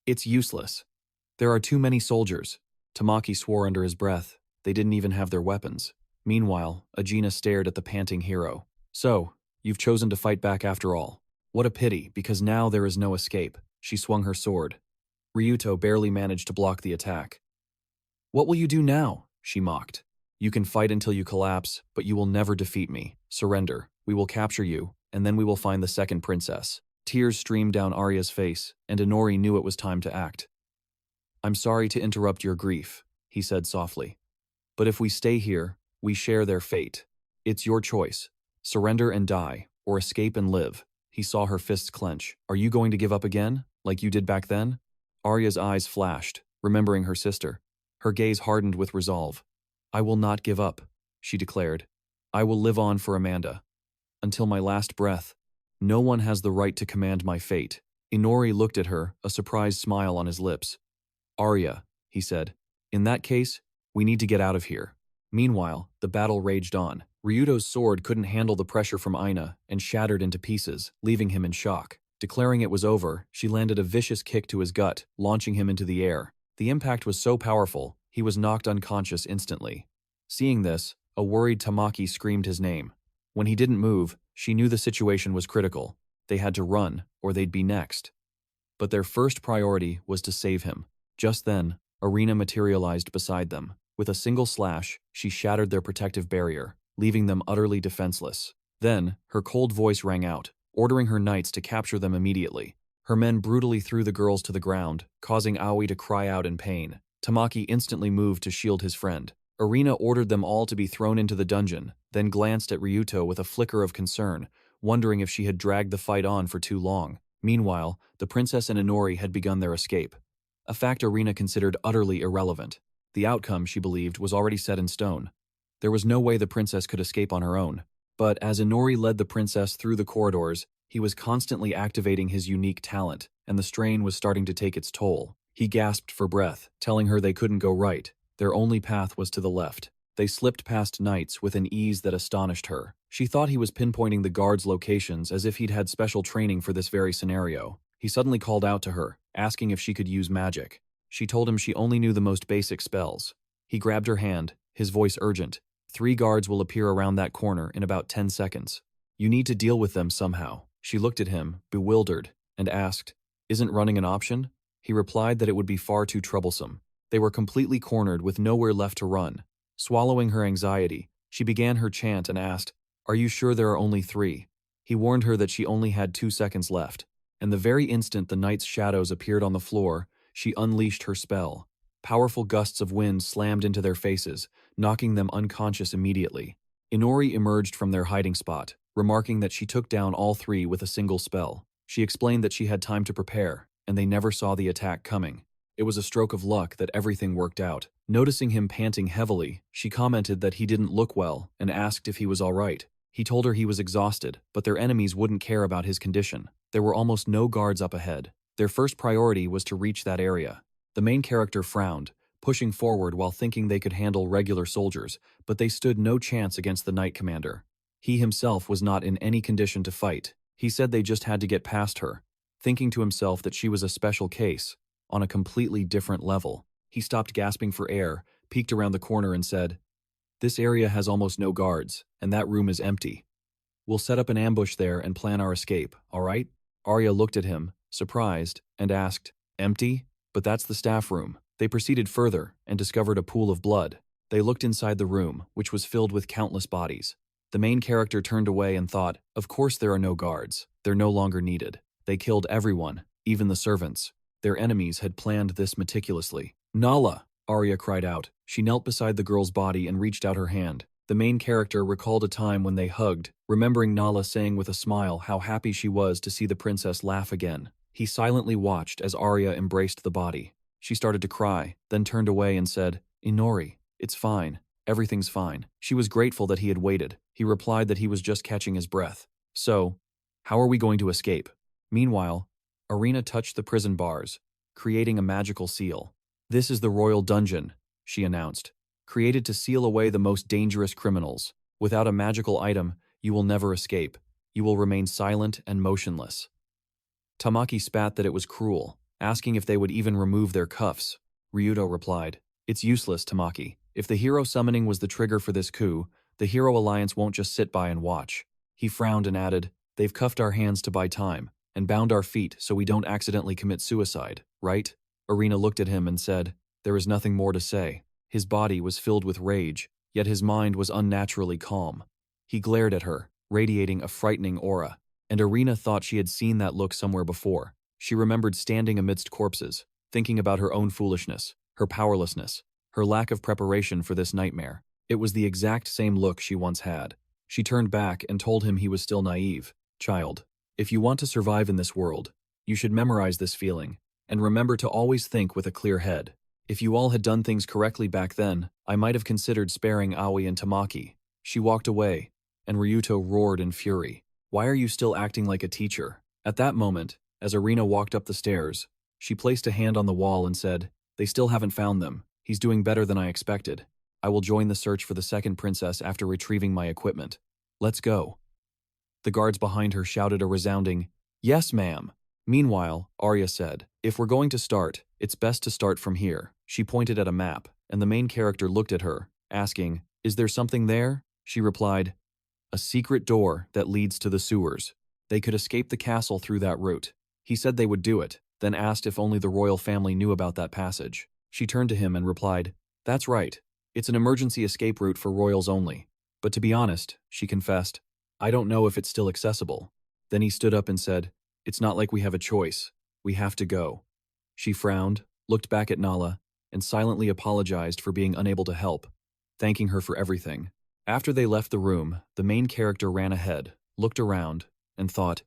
"It's useless. There are too many soldiers." Tamaki swore under his breath. They didn't even have their weapons. Meanwhile, 𝑰𝑵𝑦𝑻𝑬 stared at the panting hero. "So, you've chosen to fight back after all. What a pity, because now there is no escape." She swung her sword. Ryuto barely managed to block the attack. "What will you do now?" she mocked. "You can fight until you collapse, but you will never defeat me. Surrender. We will capture you, and then we will find the second princess." Tears streamed down Arya's face, and Inori knew it was time to act. "I'm sorry to interrupt your grief," he said softly. "But if we stay here, we share their fate. It's your choice. Surrender and die, or escape and live." He saw her fists clench. "Are you going to give up again, like you did back then?" Arya's eyes flashed, remembering her sister. Her gaze hardened with resolve. "I will not give up," she declared. "I will live on for Amanda. Until my last breath. No one has the right to command my fate." Inori looked at her, a surprised smile on his lips. "Arya," he said, "in that case, we need to get out of here." Meanwhile, the battle raged on. Ryuto's sword couldn't handle the pressure from 𝑰𝑵𝑦𝑻𝑬 and shattered into pieces, leaving him in shock. Declaring it was over, she landed a vicious kick to his gut, launching him into the air. The impact was so powerful, he was knocked unconscious instantly. Seeing this, a worried Tamaki screamed his name. When he didn't move, she knew the situation was critical. They had to run, or they'd be next. But their first priority was to save him. Just then, Irina materialized beside them. With a single slash, she shattered their protective barrier, leaving them utterly defenseless. Then, her cold voice rang out, ordering her knights to capture them immediately. Her men brutally threw the girls to the ground, causing Aoi to cry out in pain. Tamaki instantly moved to shield his friend. Irina ordered them all to be thrown into the dungeon, then glanced at Ryuto with a flicker of concern, wondering if she had dragged the fight on for too long. Meanwhile, the princess and Inori had begun their escape. A fact Irina considered utterly irrelevant. The outcome, she believed, was already set in stone. There was no way the princess could escape on her own. But as Inori led the princess through the corridors, he was constantly activating his unique talent, and the strain was starting to take its toll. He gasped for breath, telling her they couldn't go right. Their only path was to the left. They slipped past knights with an ease that astonished her. She thought he was pinpointing the guards' locations as if he'd had special training for this very scenario. He suddenly called out to her, asking if she could use magic. She told him she only knew the most basic spells. He grabbed her hand, his voice urgent. 3 guards will appear around that corner in about 10 seconds. You need to deal with them somehow. She looked at him, bewildered, and asked, "Isn't running an option?" He replied that it would be far too troublesome. They were completely cornered with nowhere left to run. Swallowing her anxiety, she began her chant and asked, "Are you sure there are only 3? He warned her that she only had 2 seconds left, and the very instant the knight's shadows appeared on the floor, she unleashed her spell. Powerful gusts of wind slammed into their faces, knocking them unconscious immediately. 𝑰𝑵𝑤𝑰 emerged from their hiding spot, remarking that she took down all 3 with a single spell. She explained that she had time to prepare, and they never saw the attack coming. It was a stroke of luck that everything worked out. Noticing him panting heavily, she commented that he didn't look well and asked if he was all right. He told her he was exhausted, but their enemies wouldn't care about his condition. There were almost no guards up ahead. Their first priority was to reach that area. The main character frowned, pushing forward while thinking they could handle regular soldiers, but they stood no chance against the Knight Commander. He himself was not in any condition to fight. He said they just had to get past her, thinking to himself that she was a special case, on a completely different level. He stopped gasping for air, peeked around the corner and said, "This area has almost no guards, and that room is empty. We'll set up an ambush there and plan our escape, all right?" Arya looked at him, surprised, and asked, "Empty? But that's the staff room." They proceeded further and discovered a pool of blood. They looked inside the room, which was filled with countless bodies. The main character turned away and thought, of course there are no guards. They're no longer needed. They killed everyone, even the servants. Their enemies had planned this meticulously. "Nala!" Arya cried out. She knelt beside the girl's body and reached out her hand. The main character recalled a time when they hugged, remembering Nala saying with a smile how happy she was to see the princess laugh again. He silently watched as Arya embraced the body. She started to cry, then turned away and said, "𝑰𝑵𝑤𝑰, it's fine. Everything's fine." She was grateful that he had waited. He replied that he was just catching his breath. "So, how are we going to escape?" Meanwhile, Irina touched the prison bars, creating a magical seal. "This is the royal dungeon," she announced, "created to seal away the most dangerous criminals. Without a magical item, you will never escape. You will remain silent and motionless." Tamaki spat that it was cruel, asking if they would even remove their cuffs. Ryuto replied, "It's useless, Tamaki. If the hero summoning was the trigger for this coup, the Hero Alliance won't just sit by and watch." He frowned and added, "They've cuffed our hands to buy time, and bound our feet so we don't accidentally commit suicide, right?" Irina looked at him and said, "There is nothing more to say." His body was filled with rage, yet his mind was unnaturally calm. He glared at her, radiating a frightening aura, and Irina thought she had seen that look somewhere before. She remembered standing amidst corpses, thinking about her own foolishness, her powerlessness, her lack of preparation for this nightmare. It was the exact same look she once had. She turned back and told him he was still naive. "Child, if you want to survive in this world, you should memorize this feeling, and remember to always think with a clear head. If you all had done things correctly back then, I might have considered sparing 𝑰𝑵𝑤𝑰 and Tamaki." She walked away, and Ryuto roared in fury. "Why are you still acting like a teacher?" At that moment, as Irina walked up the stairs, she placed a hand on the wall and said, "They still haven't found them. He's doing better than I expected. I will join the search for the second princess after retrieving my equipment. Let's go." The guards behind her shouted a resounding, "Yes, ma'am." Meanwhile, Arya said, "If we're going to start, it's best to start from here." She pointed at a map, and the main character looked at her, asking, "Is there something there?" She replied, "A secret door that leads to the sewers. They could escape the castle through that route." He said they would do it, then asked if only the royal family knew about that passage. She turned to him and replied, "That's right. It's an emergency escape route for royals only. But to be honest," she confessed, "I don't know if it's still accessible." Then he stood up and said, "It's not like we have a choice. We have to go." She frowned, looked back at Nala, and silently apologized for being unable to help, thanking her for everything. After they left the room, the main character ran ahead, looked around, and thought,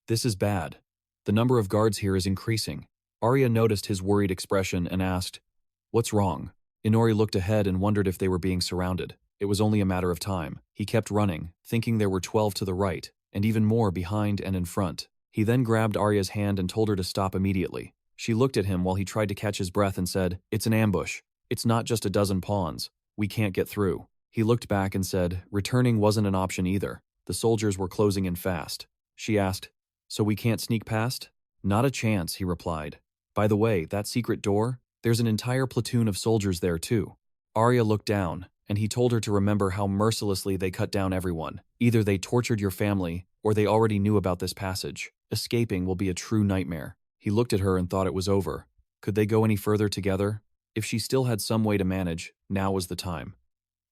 "This is bad. The number of guards here is increasing." Arya noticed his worried expression and asked, "What's wrong?" 𝑰𝑵𝑤𝑰 looked ahead and wondered if they were being surrounded. It was only a matter of time. He kept running, thinking there were 12 to the right, and even more behind and in front. He then grabbed Arya's hand and told her to stop immediately. She looked at him while he tried to catch his breath and said, "It's an ambush. It's not just a dozen pawns. We can't get through." He looked back and said, returning wasn't an option either. The soldiers were closing in fast. She asked, "So we can't sneak past?" Not a chance, he replied. By the way, that secret door? There's an entire platoon of soldiers there too. Arya looked down, and he told her to remember how mercilessly they cut down everyone. Either they tortured your family, or they already knew about this passage. Escaping will be a true nightmare. He looked at her and thought it was over. Could they go any further together? If she still had some way to manage, now was the time.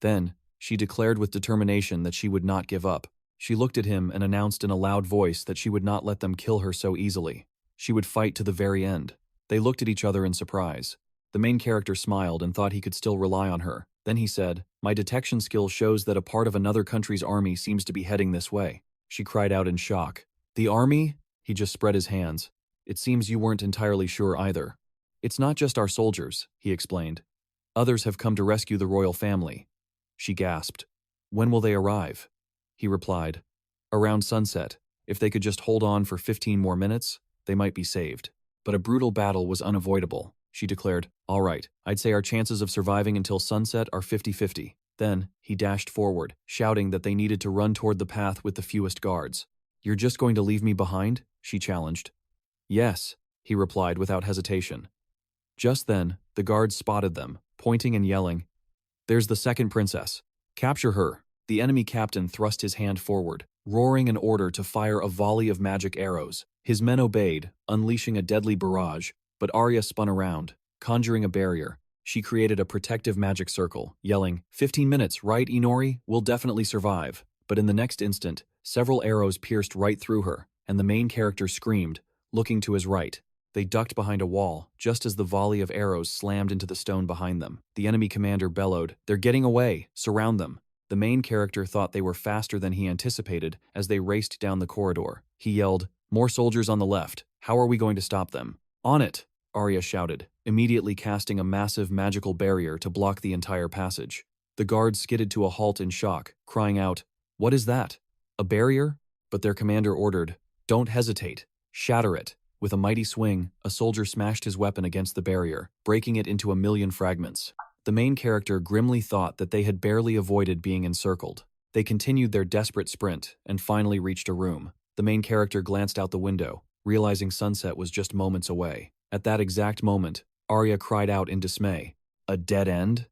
Then, she declared with determination that she would not give up. She looked at him and announced in a loud voice that she would not let them kill her so easily. She would fight to the very end. They looked at each other in surprise. The main character smiled and thought he could still rely on her. Then he said, "My detection skill shows that a part of another country's army seems to be heading this way." She cried out in shock. "The army?" He just spread his hands. "It seems you weren't entirely sure either." "It's not just our soldiers," he explained. "Others have come to rescue the royal family." She gasped. "When will they arrive?" He replied, "Around sunset. If they could just hold on for 15 more minutes, they might be saved." But a brutal battle was unavoidable. She declared, "All right, I'd say our chances of surviving until sunset are 50-50. Then, he dashed forward, shouting that they needed to run toward the path with the fewest guards. "You're just going to leave me behind?" she challenged. "Yes," he replied without hesitation. Just then, the guards spotted them, pointing and yelling, "There's the second princess. Capture her." The enemy captain thrust his hand forward, roaring an order to fire a volley of magic arrows. His men obeyed, unleashing a deadly barrage, but Arya spun around, conjuring a barrier. She created a protective magic circle, yelling, 15 minutes, right, 𝑰𝑵𝑤𝑰? We'll definitely survive." But in the next instant, several arrows pierced right through her, and the main character screamed, looking to his right. They ducked behind a wall, just as the volley of arrows slammed into the stone behind them. The enemy commander bellowed, "They're getting away! Surround them!" The main character thought they were faster than he anticipated as they raced down the corridor. He yelled, "More soldiers on the left. How are we going to stop them?" "On it!" Arya shouted, immediately casting a massive magical barrier to block the entire passage. The guards skidded to a halt in shock, crying out, "What is that? A barrier?" But their commander ordered, "Don't hesitate. Shatter it." With a mighty swing, a soldier smashed his weapon against the barrier, breaking it into a million fragments. The main character grimly thought that they had barely avoided being encircled. They continued their desperate sprint and finally reached a room. The main character glanced out the window, realizing sunset was just moments away. At that exact moment, Arya cried out in dismay, "A dead end?"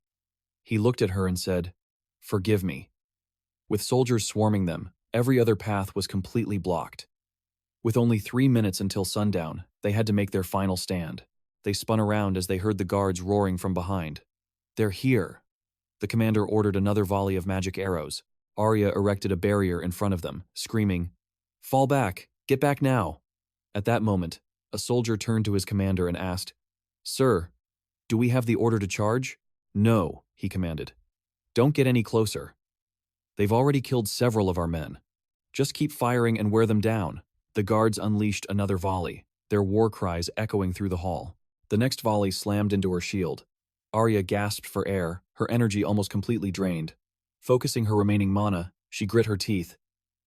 He looked at her and said, "Forgive me." With soldiers swarming them, every other path was completely blocked. With only 3 minutes until sundown, they had to make their final stand. They spun around as they heard the guards roaring from behind. "They're here." The commander ordered another volley of magic arrows. Arya erected a barrier in front of them, screaming, "Fall back! Get back now!" At that moment, a soldier turned to his commander and asked, "Sir, do we have the order to charge?" "No," he commanded. "Don't get any closer. They've already killed several of our men. Just keep firing and wear them down." The guards unleashed another volley, their war cries echoing through the hall. The next volley slammed into her shield. Arya gasped for air, her energy almost completely drained. Focusing her remaining mana, she grit her teeth.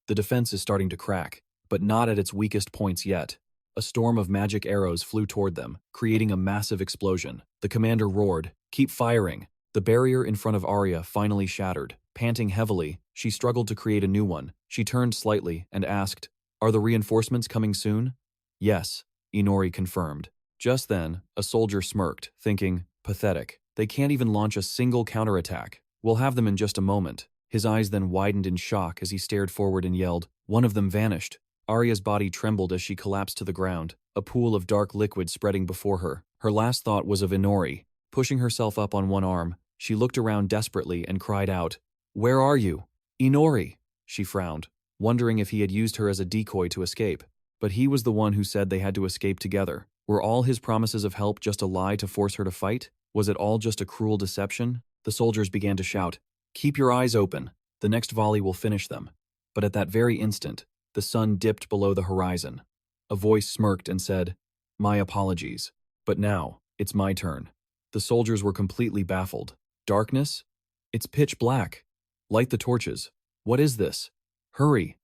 The defense is starting to crack, but not at its weakest points yet. A storm of magic arrows flew toward them, creating a massive explosion. The commander roared, "Keep firing!" The barrier in front of Arya finally shattered. Panting heavily, she struggled to create a new one. She turned slightly and asked, "Are the reinforcements coming soon?" "Yes," 𝑰𝑵𝑤𝑰 confirmed. Just then, a soldier smirked, thinking, "Pathetic. They can't even launch a single counterattack. We'll have them in just a moment." His eyes then widened in shock as he stared forward and yelled, "One of them vanished." Arya's body trembled as she collapsed to the ground, a pool of dark liquid spreading before her. Her last thought was of 𝑰𝑵𝑤𝑰. Pushing herself up on one arm, she looked around desperately and cried out, "Where are you?" "𝑰𝑵𝑤𝑰," she frowned, wondering if he had used her as a decoy to escape. But he was the one who said they had to escape together. Were all his promises of help just a lie to force her to fight? Was it all just a cruel deception? The soldiers began to shout, "Keep your eyes open. The next volley will finish them." But at that very instant, the sun dipped below the horizon. A voice smirked and said, "My apologies. But now, it's my turn." The soldiers were completely baffled. Darkness? It's pitch black. Light the torches. What is this? Hurry.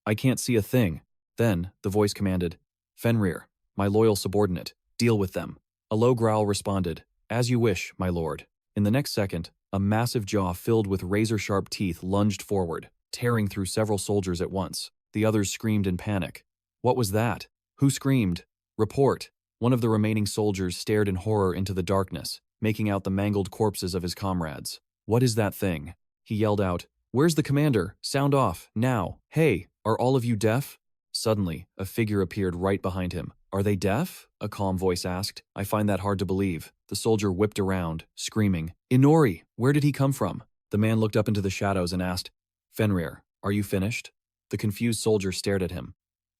I can't see a thing. Then, the voice commanded, "Fenrir, my loyal subordinate, deal with them." A low growl responded, "As you wish, my lord." In the next second, a massive jaw filled with razor-sharp teeth lunged forward, tearing through several soldiers at once. The others screamed in panic. What was that? Who screamed? Report. One of the remaining soldiers stared in horror into the darkness, making out the mangled corpses of his comrades. What is that thing? He yelled out. Where's the commander? Sound off, now. Hey, are all of you deaf? Suddenly, a figure appeared right behind him. Are they deaf? A calm voice asked. I find that hard to believe. The soldier whipped around, screaming, Inori, where did he come from? The man looked up into the shadows and asked, Fenrir, are you finished? The confused soldier stared at him.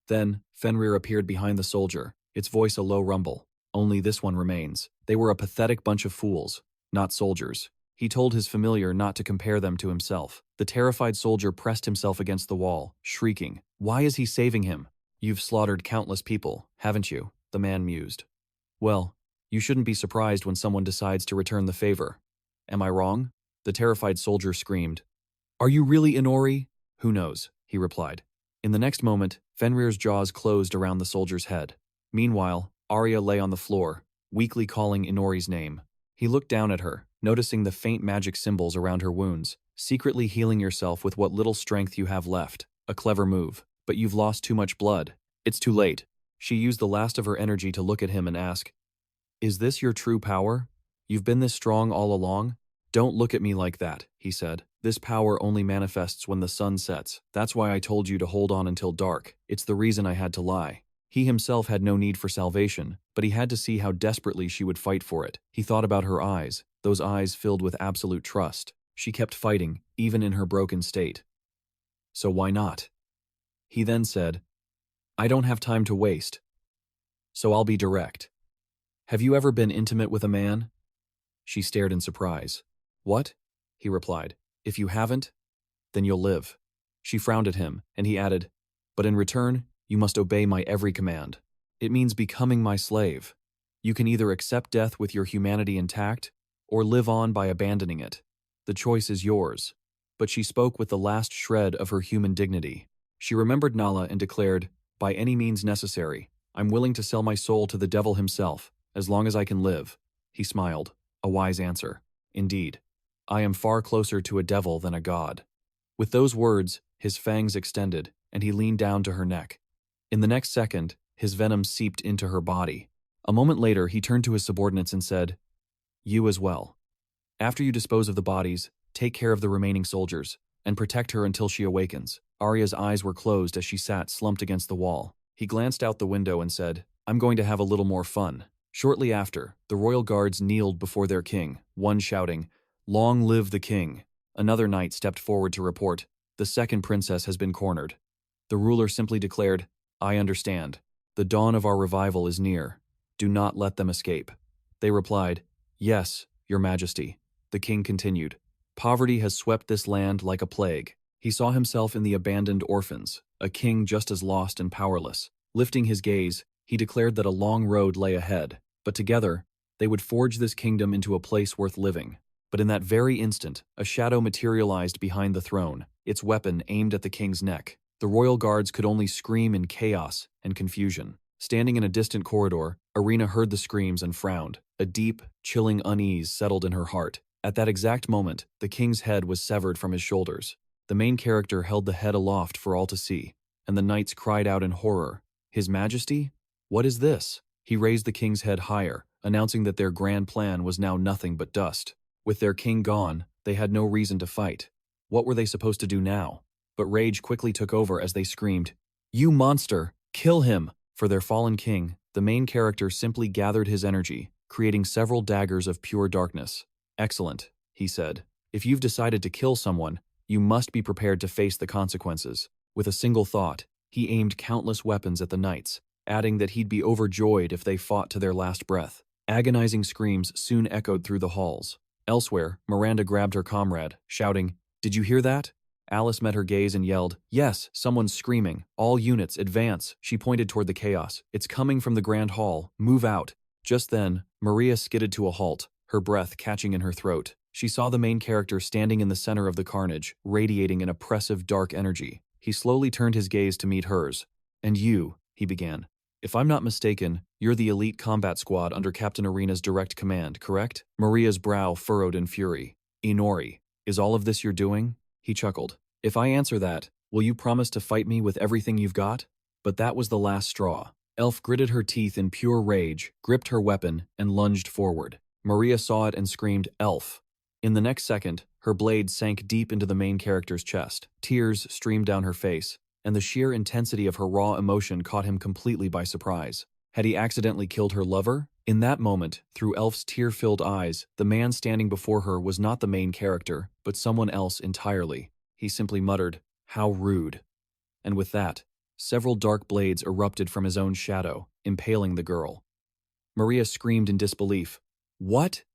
Then, Fenrir appeared behind the soldier, its voice a low rumble. Only this one remains. They were a pathetic bunch of fools, not soldiers. He told his familiar not to compare them to himself. The terrified soldier pressed himself against the wall, shrieking, Why is he saving him? You've slaughtered countless people, haven't you? The man mused. Well, you shouldn't be surprised when someone decides to return the favor. Am I wrong? The terrified soldier screamed. Are you really Inori? Who knows, he replied. In the next moment, Fenrir's jaws closed around the soldier's head. Meanwhile, Arya lay on the floor, weakly calling Inori's name. He looked down at her, noticing the faint magic symbols around her wounds, secretly healing yourself with what little strength you have left. A clever move, but you've lost too much blood. It's too late. She used the last of her energy to look at him and ask, Is this your true power? You've been this strong all along? Don't look at me like that, he said. This power only manifests when the sun sets. That's why I told you to hold on until dark. It's the reason I had to lie. He himself had no need for salvation, but he had to see how desperately she would fight for it. He thought about her eyes, those eyes filled with absolute trust. She kept fighting, even in her broken state. So why not? He then said, I don't have time to waste. So I'll be direct. Have you ever been intimate with a man? She stared in surprise. What? He replied. If you haven't, then you'll live. She frowned at him, and he added, But in return, you must obey my every command. It means becoming my slave. You can either accept death with your humanity intact, or live on by abandoning it. The choice is yours. But she spoke with the last shred of her human dignity. She remembered Nala and declared, By any means necessary, I'm willing to sell my soul to the devil himself, as long as I can live. He smiled. A wise answer. Indeed. I am far closer to a devil than a god. With those words, his fangs extended, and he leaned down to her neck. In the next second, his venom seeped into her body. A moment later, he turned to his subordinates and said, You as well. After you dispose of the bodies, take care of the remaining soldiers, and protect her until she awakens. Arya's eyes were closed as she sat slumped against the wall. He glanced out the window and said, I'm going to have a little more fun. Shortly after, the royal guards kneeled before their king, one shouting, Long live the king. Another knight stepped forward to report, The second princess has been cornered. The ruler simply declared, I understand. The dawn of our revival is near. Do not let them escape. They replied, Yes, your majesty. The king continued, Poverty has swept this land like a plague. He saw himself in the abandoned orphans, a king just as lost and powerless. Lifting his gaze, he declared that a long road lay ahead, but together, they would forge this kingdom into a place worth living. But in that very instant, a shadow materialized behind the throne, its weapon aimed at the king's neck. The royal guards could only scream in chaos and confusion. Standing in a distant corridor, Irina heard the screams and frowned. A deep, chilling unease settled in her heart. At that exact moment, the king's head was severed from his shoulders. The main character held the head aloft for all to see, and the knights cried out in horror, His Majesty? What is this? He raised the king's head higher, announcing that their grand plan was now nothing but dust. With their king gone, they had no reason to fight. What were they supposed to do now? But rage quickly took over as they screamed, You monster! Kill him! For their fallen king, the main character simply gathered his energy, creating several daggers of pure darkness. Excellent, he said. If you've decided to kill someone, you must be prepared to face the consequences. With a single thought, he aimed countless weapons at the knights, adding that he'd be overjoyed if they fought to their last breath. Agonizing screams soon echoed through the halls. Elsewhere, Miranda grabbed her comrade, shouting, Did you hear that? Alice met her gaze and yelled, Yes, someone's screaming. All units, advance. She pointed toward the chaos. It's coming from the grand hall. Move out. Just then, Maria skidded to a halt, her breath catching in her throat. She saw the main character standing in the center of the carnage, radiating an oppressive dark energy. He slowly turned his gaze to meet hers. And you, he began. If I'm not mistaken, you're the elite combat squad under Captain Irina's direct command, correct? Maria's brow furrowed in fury. Inori, is all of this you're doing? He chuckled. If I answer that, will you promise to fight me with everything you've got? But that was the last straw. Elf gritted her teeth in pure rage, gripped her weapon, and lunged forward. Maria saw it and screamed, "Elf!" In the next second, her blade sank deep into the main character's chest. Tears streamed down her face, and the sheer intensity of her raw emotion caught him completely by surprise. Had he accidentally killed her lover? In that moment, through Elf's tear-filled eyes, the man standing before her was not the main character, but someone else entirely. He simply muttered, "How rude." And with that, several dark blades erupted from his own shadow, impaling the girl. Maria screamed in disbelief. "What?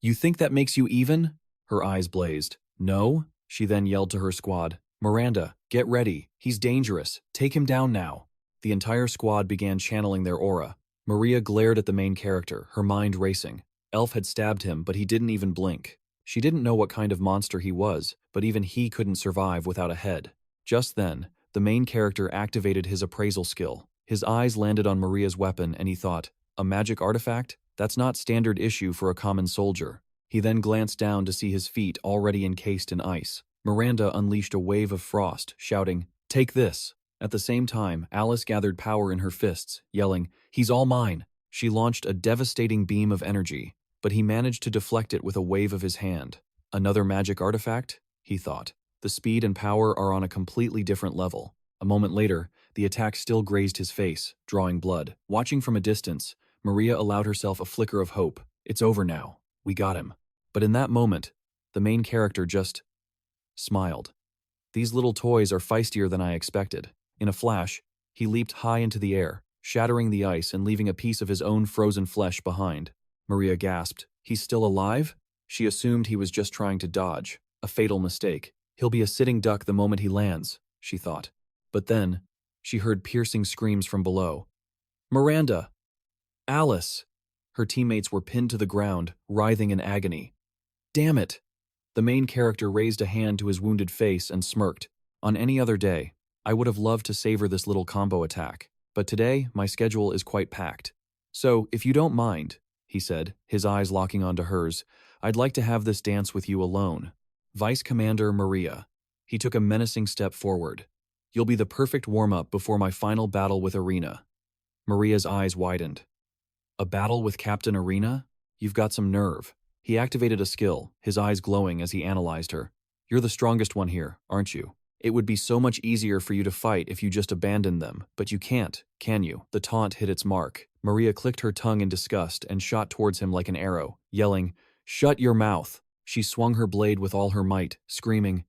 You think that makes you even?" Her eyes blazed. "No?" She then yelled to her squad. "Miranda, get ready. He's dangerous. Take him down now." The entire squad began channeling their aura. Maria glared at the main character, her mind racing. Elf had stabbed him, but he didn't even blink. She didn't know what kind of monster he was, but even he couldn't survive without a head. Just then, the main character activated his appraisal skill. His eyes landed on Maria's weapon, and he thought, "A magic artifact? That's not standard issue for a common soldier." He then glanced down to see his feet already encased in ice. Miranda unleashed a wave of frost, shouting, "Take this!" At the same time, Alice gathered power in her fists, yelling, "He's all mine!" She launched a devastating beam of energy, but he managed to deflect it with a wave of his hand. "Another magic artifact?" he thought. The speed and power are on a completely different level. A moment later, the attack still grazed his face, drawing blood. Watching from a distance, Maria allowed herself a flicker of hope. "It's over now. We got him." But in that moment, the main character just smiled. "These little toys are feistier than I expected." In a flash, he leaped high into the air, shattering the ice and leaving a piece of his own frozen flesh behind. Maria gasped. "He's still alive?" She assumed he was just trying to dodge. A fatal mistake. "He'll be a sitting duck the moment he lands," she thought. But then, she heard piercing screams from below. "Miranda! Alice!" Her teammates were pinned to the ground, writhing in agony. "Damn it!" The main character raised a hand to his wounded face and smirked. "On any other day, I would have loved to savor this little combo attack, but today my schedule is quite packed. So, if you don't mind," he said, his eyes locking onto hers, "I'd like to have this dance with you alone. Vice Commander Maria." He took a menacing step forward. "You'll be the perfect warm-up before my final battle with Arena." Maria's eyes widened. "A battle with Captain Arena? You've got some nerve." He activated a skill, his eyes glowing as he analyzed her. "You're the strongest one here, aren't you? It would be so much easier for you to fight if you just abandoned them, but you can't, can you?" The taunt hit its mark. Maria clicked her tongue in disgust and shot towards him like an arrow, yelling, "Shut your mouth!" She swung her blade with all her might, screaming,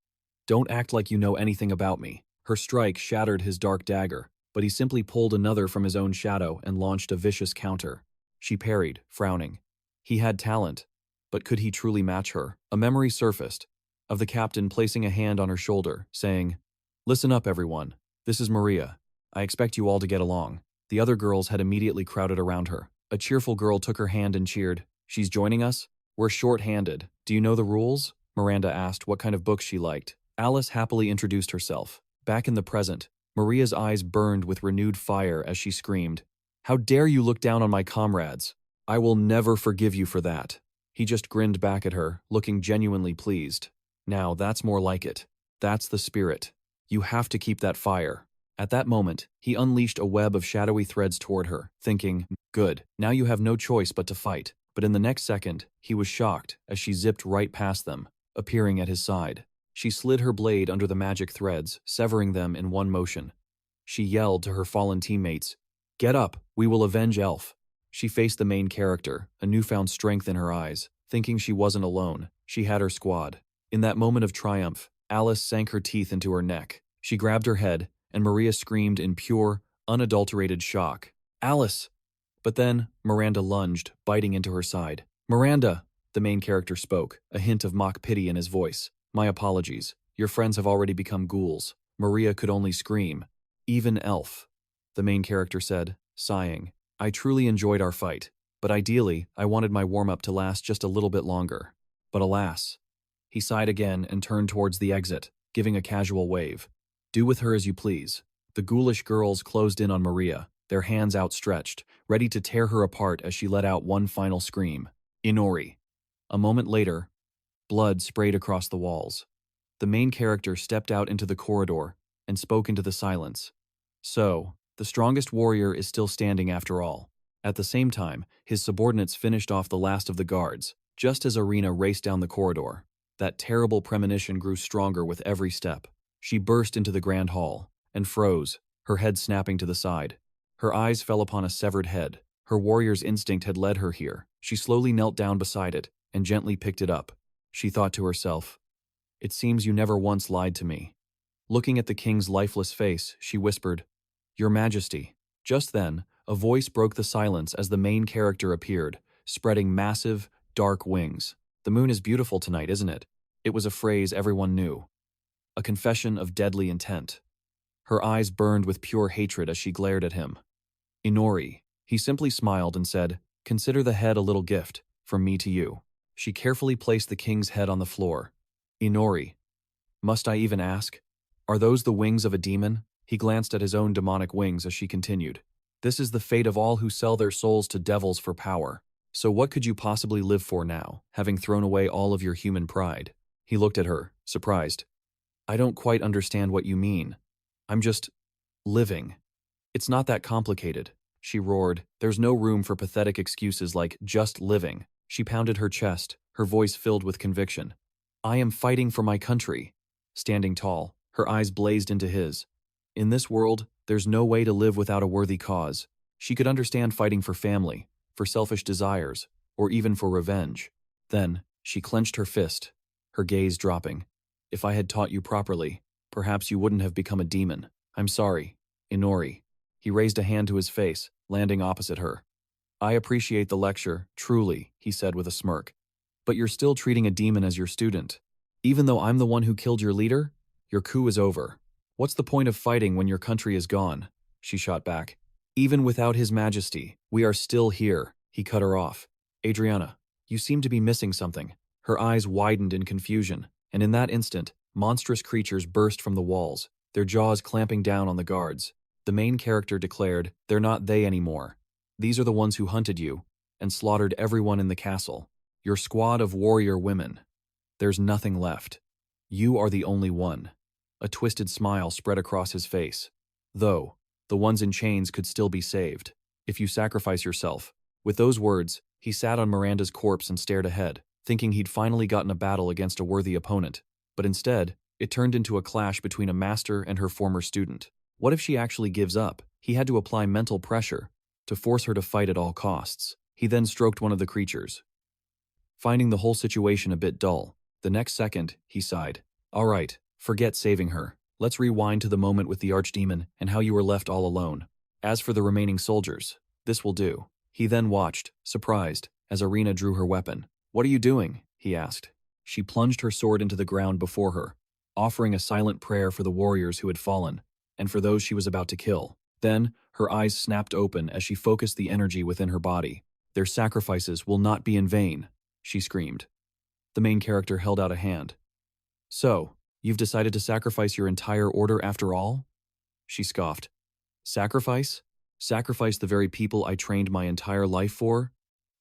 "Don't act like you know anything about me." Her strike shattered his dark dagger, but he simply pulled another from his own shadow and launched a vicious counter. She parried, frowning. He had talent, but could he truly match her? A memory surfaced, of the captain placing a hand on her shoulder, saying, "Listen up, everyone. This is Maria. I expect you all to get along." The other girls had immediately crowded around her. A cheerful girl took her hand and cheered, "She's joining us? We're short-handed. Do you know the rules?" Miranda asked what kind of books she liked. Alice happily introduced herself. Back in the present, Maria's eyes burned with renewed fire as she screamed, "How dare you look down on my comrades? I will never forgive you for that." He just grinned back at her, looking genuinely pleased. "Now that's more like it. That's the spirit. You have to keep that fire." At that moment, he unleashed a web of shadowy threads toward her, thinking, "Good, now you have no choice but to fight." But in the next second, he was shocked as she zipped right past them, appearing at his side. She slid her blade under the magic threads, severing them in one motion. She yelled to her fallen teammates, "Get up, we will avenge Elf." She faced the main character, a newfound strength in her eyes. Thinking she wasn't alone, she had her squad. In that moment of triumph, Alice sank her teeth into her neck. She grabbed her head, and Maria screamed in pure, unadulterated shock, "Alice!" But then, Miranda lunged, biting into her side. "Miranda!" The main character spoke, a hint of mock pity in his voice. "My apologies. Your friends have already become ghouls." Maria could only scream. "Even Elf," the main character said, sighing. "I truly enjoyed our fight, but ideally, I wanted my warm-up to last just a little bit longer. But alas." He sighed again and turned towards the exit, giving a casual wave. "Do with her as you please." The ghoulish girls closed in on Maria, their hands outstretched, ready to tear her apart as she let out one final scream. "Inori." A moment later, blood sprayed across the walls. The main character stepped out into the corridor and spoke into the silence. "So, The strongest warrior is still standing after all. At the same time, his subordinates finished off the last of the guards, just as Irina raced down the corridor. That terrible premonition grew stronger with every step. She burst into the grand hall and froze, her head snapping to the side. Her eyes fell upon a severed head. Her warrior's instinct had led her here. She slowly knelt down beside it and gently picked it up. She thought to herself, "It seems you never once lied to me." Looking at the king's lifeless face, she whispered, "Your Majesty." Just then, a voice broke the silence as the main character appeared, spreading massive, dark wings. "The moon is beautiful tonight, isn't it?" It was a phrase everyone knew. A confession of deadly intent. Her eyes burned with pure hatred as she glared at him. "Inori." He simply smiled and said, "Consider the head a little gift, from me to you." She carefully placed the king's head on the floor. "Inori, must I even ask? Are those the wings of a demon?" He glanced at his own demonic wings as she continued. "This is the fate of all who sell their souls to devils for power. So what could you possibly live for now, having thrown away all of your human pride?" He looked at her, surprised. "I don't quite understand what you mean. I'm just living." "It's not that complicated," she roared. "There's no room for pathetic excuses like just living." She pounded her chest, her voice filled with conviction. "I am fighting for my country." Standing tall, her eyes blazed into his. In this world, there's no way to live without a worthy cause. She could understand fighting for family, for selfish desires, or even for revenge. Then, she clenched her fist, her gaze dropping. "If I had taught you properly, perhaps you wouldn't have become a demon. I'm sorry, Inori." He raised a hand to his face, landing opposite her. "I appreciate the lecture, truly," he said with a smirk. "But you're still treating a demon as your student. Even though I'm the one who killed your leader, your coup is over. What's the point of fighting when your country is gone?" She shot back. "Even without His Majesty, we are still here." He cut her off. "Adriana, you seem to be missing something." Her eyes widened in confusion, and in that instant, monstrous creatures burst from the walls, their jaws clamping down on the guards. The main character declared, "They're not they anymore. These are the ones who hunted you and slaughtered everyone in the castle. Your squad of warrior women. There's nothing left. You are the only one." A twisted smile spread across his face. "Though, the ones in chains could still be saved, if you sacrifice yourself." With those words, he sat on Miranda's corpse and stared ahead, thinking he'd finally gotten a battle against a worthy opponent. But instead, it turned into a clash between a master and her former student. What if she actually gives up? He had to apply mental pressure to force her to fight at all costs. He then stroked one of the creatures, finding the whole situation a bit dull. The next second, he sighed. "All right, forget saving her. Let's rewind to the moment with the archdemon and how you were left all alone. As for the remaining soldiers, this will do." He then watched, surprised, as Irina drew her weapon. "What are you doing?" he asked. She plunged her sword into the ground before her, offering a silent prayer for the warriors who had fallen, and for those she was about to kill. Then, her eyes snapped open as she focused the energy within her body. "Their sacrifices will not be in vain," she screamed. The main character held out a hand. "So, you've decided to sacrifice your entire order after all?" She scoffed. "Sacrifice? Sacrifice the very people I trained my entire life for?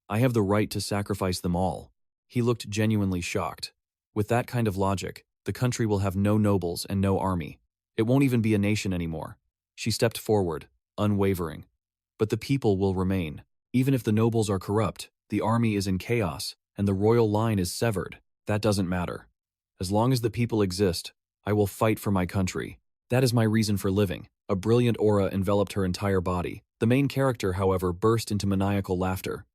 I have the right to sacrifice them all." He looked genuinely shocked. "With that kind of logic, the country will have no nobles and no army. It won't even be a nation anymore." She stepped forward, unwavering. "But the people will remain. Even if the nobles are corrupt, the army is in chaos, and the royal line is severed. That doesn't matter. As long as the people exist, I will fight for my country. That is my reason for living." A brilliant aura enveloped her entire body. The main character, however, burst into maniacal laughter.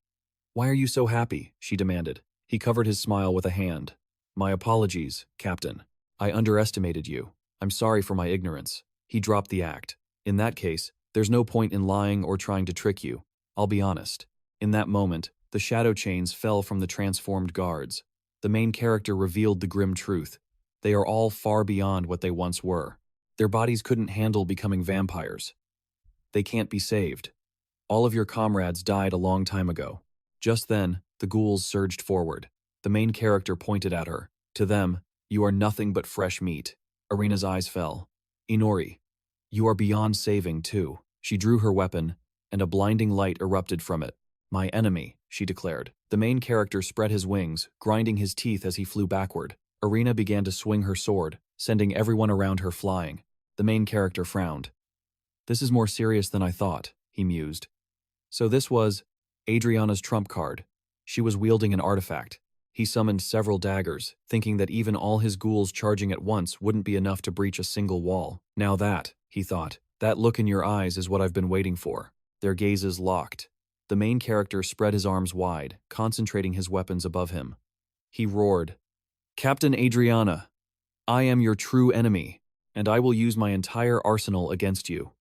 "Why are you so happy?" she demanded. He covered his smile with a hand. "My apologies, Captain. I underestimated you. I'm sorry for my ignorance." He dropped the act. "In that case, there's no point in lying or trying to trick you. I'll be honest." In that moment, the shadow chains fell from the transformed guards. The main character revealed the grim truth. They are all far beyond what they once were. Their bodies couldn't handle becoming vampires. They can't be saved. All of your comrades died a long time ago. Just then, the ghouls surged forward. The main character pointed at her. To them, "You are nothing but fresh meat." Irina's eyes fell. "Inori, you are beyond saving too." She drew her weapon, and a blinding light erupted from it. "My enemy," she declared. The main character spread his wings, grinding his teeth as he flew backward. Irina began to swing her sword, sending everyone around her flying. The main character frowned. This is more serious than I thought, he mused. So this was Adriana's trump card. She was wielding an artifact. He summoned several daggers, thinking that even all his ghouls charging at once wouldn't be enough to breach a single wall. Now that, he thought, that look in your eyes is what I've been waiting for. Their gazes locked. The main character spread his arms wide, concentrating his weapons above him. He roared, "Captain Adriana, I am your true enemy, and I will use my entire arsenal against you."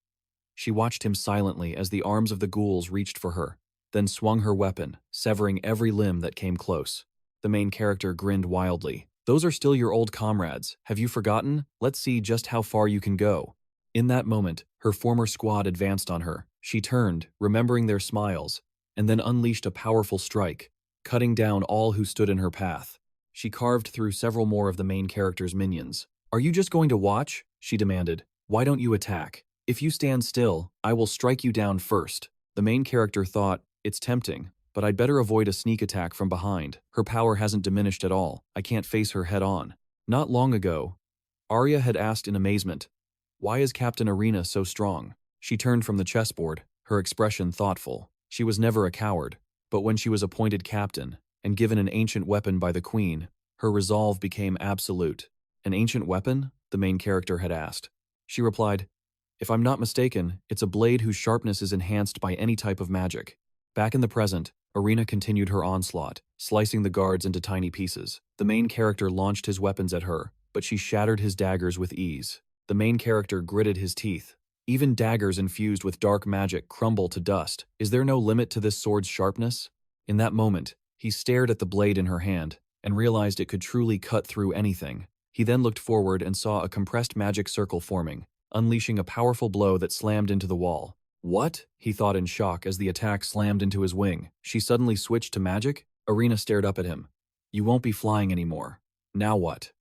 She watched him silently as the arms of the ghouls reached for her, then swung her weapon, severing every limb that came close. The main character grinned wildly. "Those are still your old comrades. Have you forgotten? Let's see just how far you can go." In that moment, her former squad advanced on her. She turned, remembering their smiles, and then unleashed a powerful strike, cutting down all who stood in her path. She carved through several more of the main character's minions. "Are you just going to watch?" she demanded. "Why don't you attack? If you stand still, I will strike you down first." The main character thought, "It's tempting, but I'd better avoid a sneak attack from behind. Her power hasn't diminished at all. I can't face her head on." Not long ago, Arya had asked in amazement, "Why is Captain Arena so strong?" She turned from the chessboard, her expression thoughtful. She was never a coward, but when she was appointed captain and given an ancient weapon by the queen, her resolve became absolute. "An ancient weapon?" the main character had asked. She replied, "If I'm not mistaken, it's a blade whose sharpness is enhanced by any type of magic." Back in the present, Arena continued her onslaught, slicing the guards into tiny pieces. The main character launched his weapons at her, but she shattered his daggers with ease. The main character gritted his teeth. Even daggers infused with dark magic crumble to dust. Is there no limit to this sword's sharpness? In that moment, he stared at the blade in her hand and realized it could truly cut through anything. He then looked forward and saw a compressed magic circle forming, unleashing a powerful blow that slammed into the wall. "What?" he thought in shock as the attack slammed into his wing. She suddenly switched to magic? Arena stared up at him. "You won't be flying anymore. Now what?"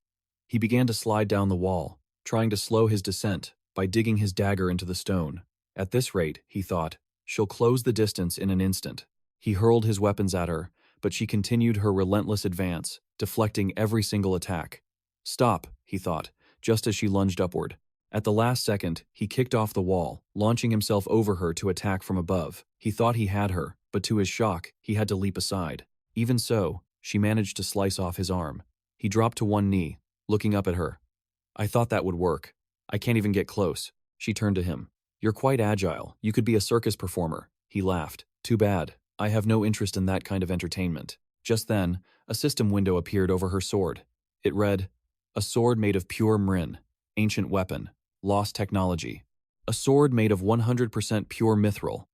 He began to slide down the wall, trying to slow his descent by digging his dagger into the stone. At this rate, he thought, she'll close the distance in an instant. He hurled his weapons at her, but she continued her relentless advance, deflecting every single attack. "Stop," he thought, just as she lunged upward. At the last second, he kicked off the wall, launching himself over her to attack from above. He thought he had her, but to his shock, he had to leap aside. Even so, she managed to slice off his arm. He dropped to one knee, looking up at her. "I thought that would work. I can't even get close." She turned to him. "You're quite agile. You could be a circus performer." He laughed. "Too bad. I have no interest in that kind of entertainment." Just then, a system window appeared over her sword. It read, "A sword made of pure mrin. Ancient weapon. Lost technology. A sword made of 100% pure mithril.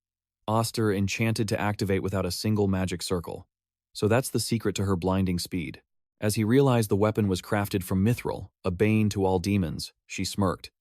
Oster enchanted to activate without a single magic circle." So that's the secret to her blinding speed. As he realized the weapon was crafted from mithril, a bane to all demons, she smirked.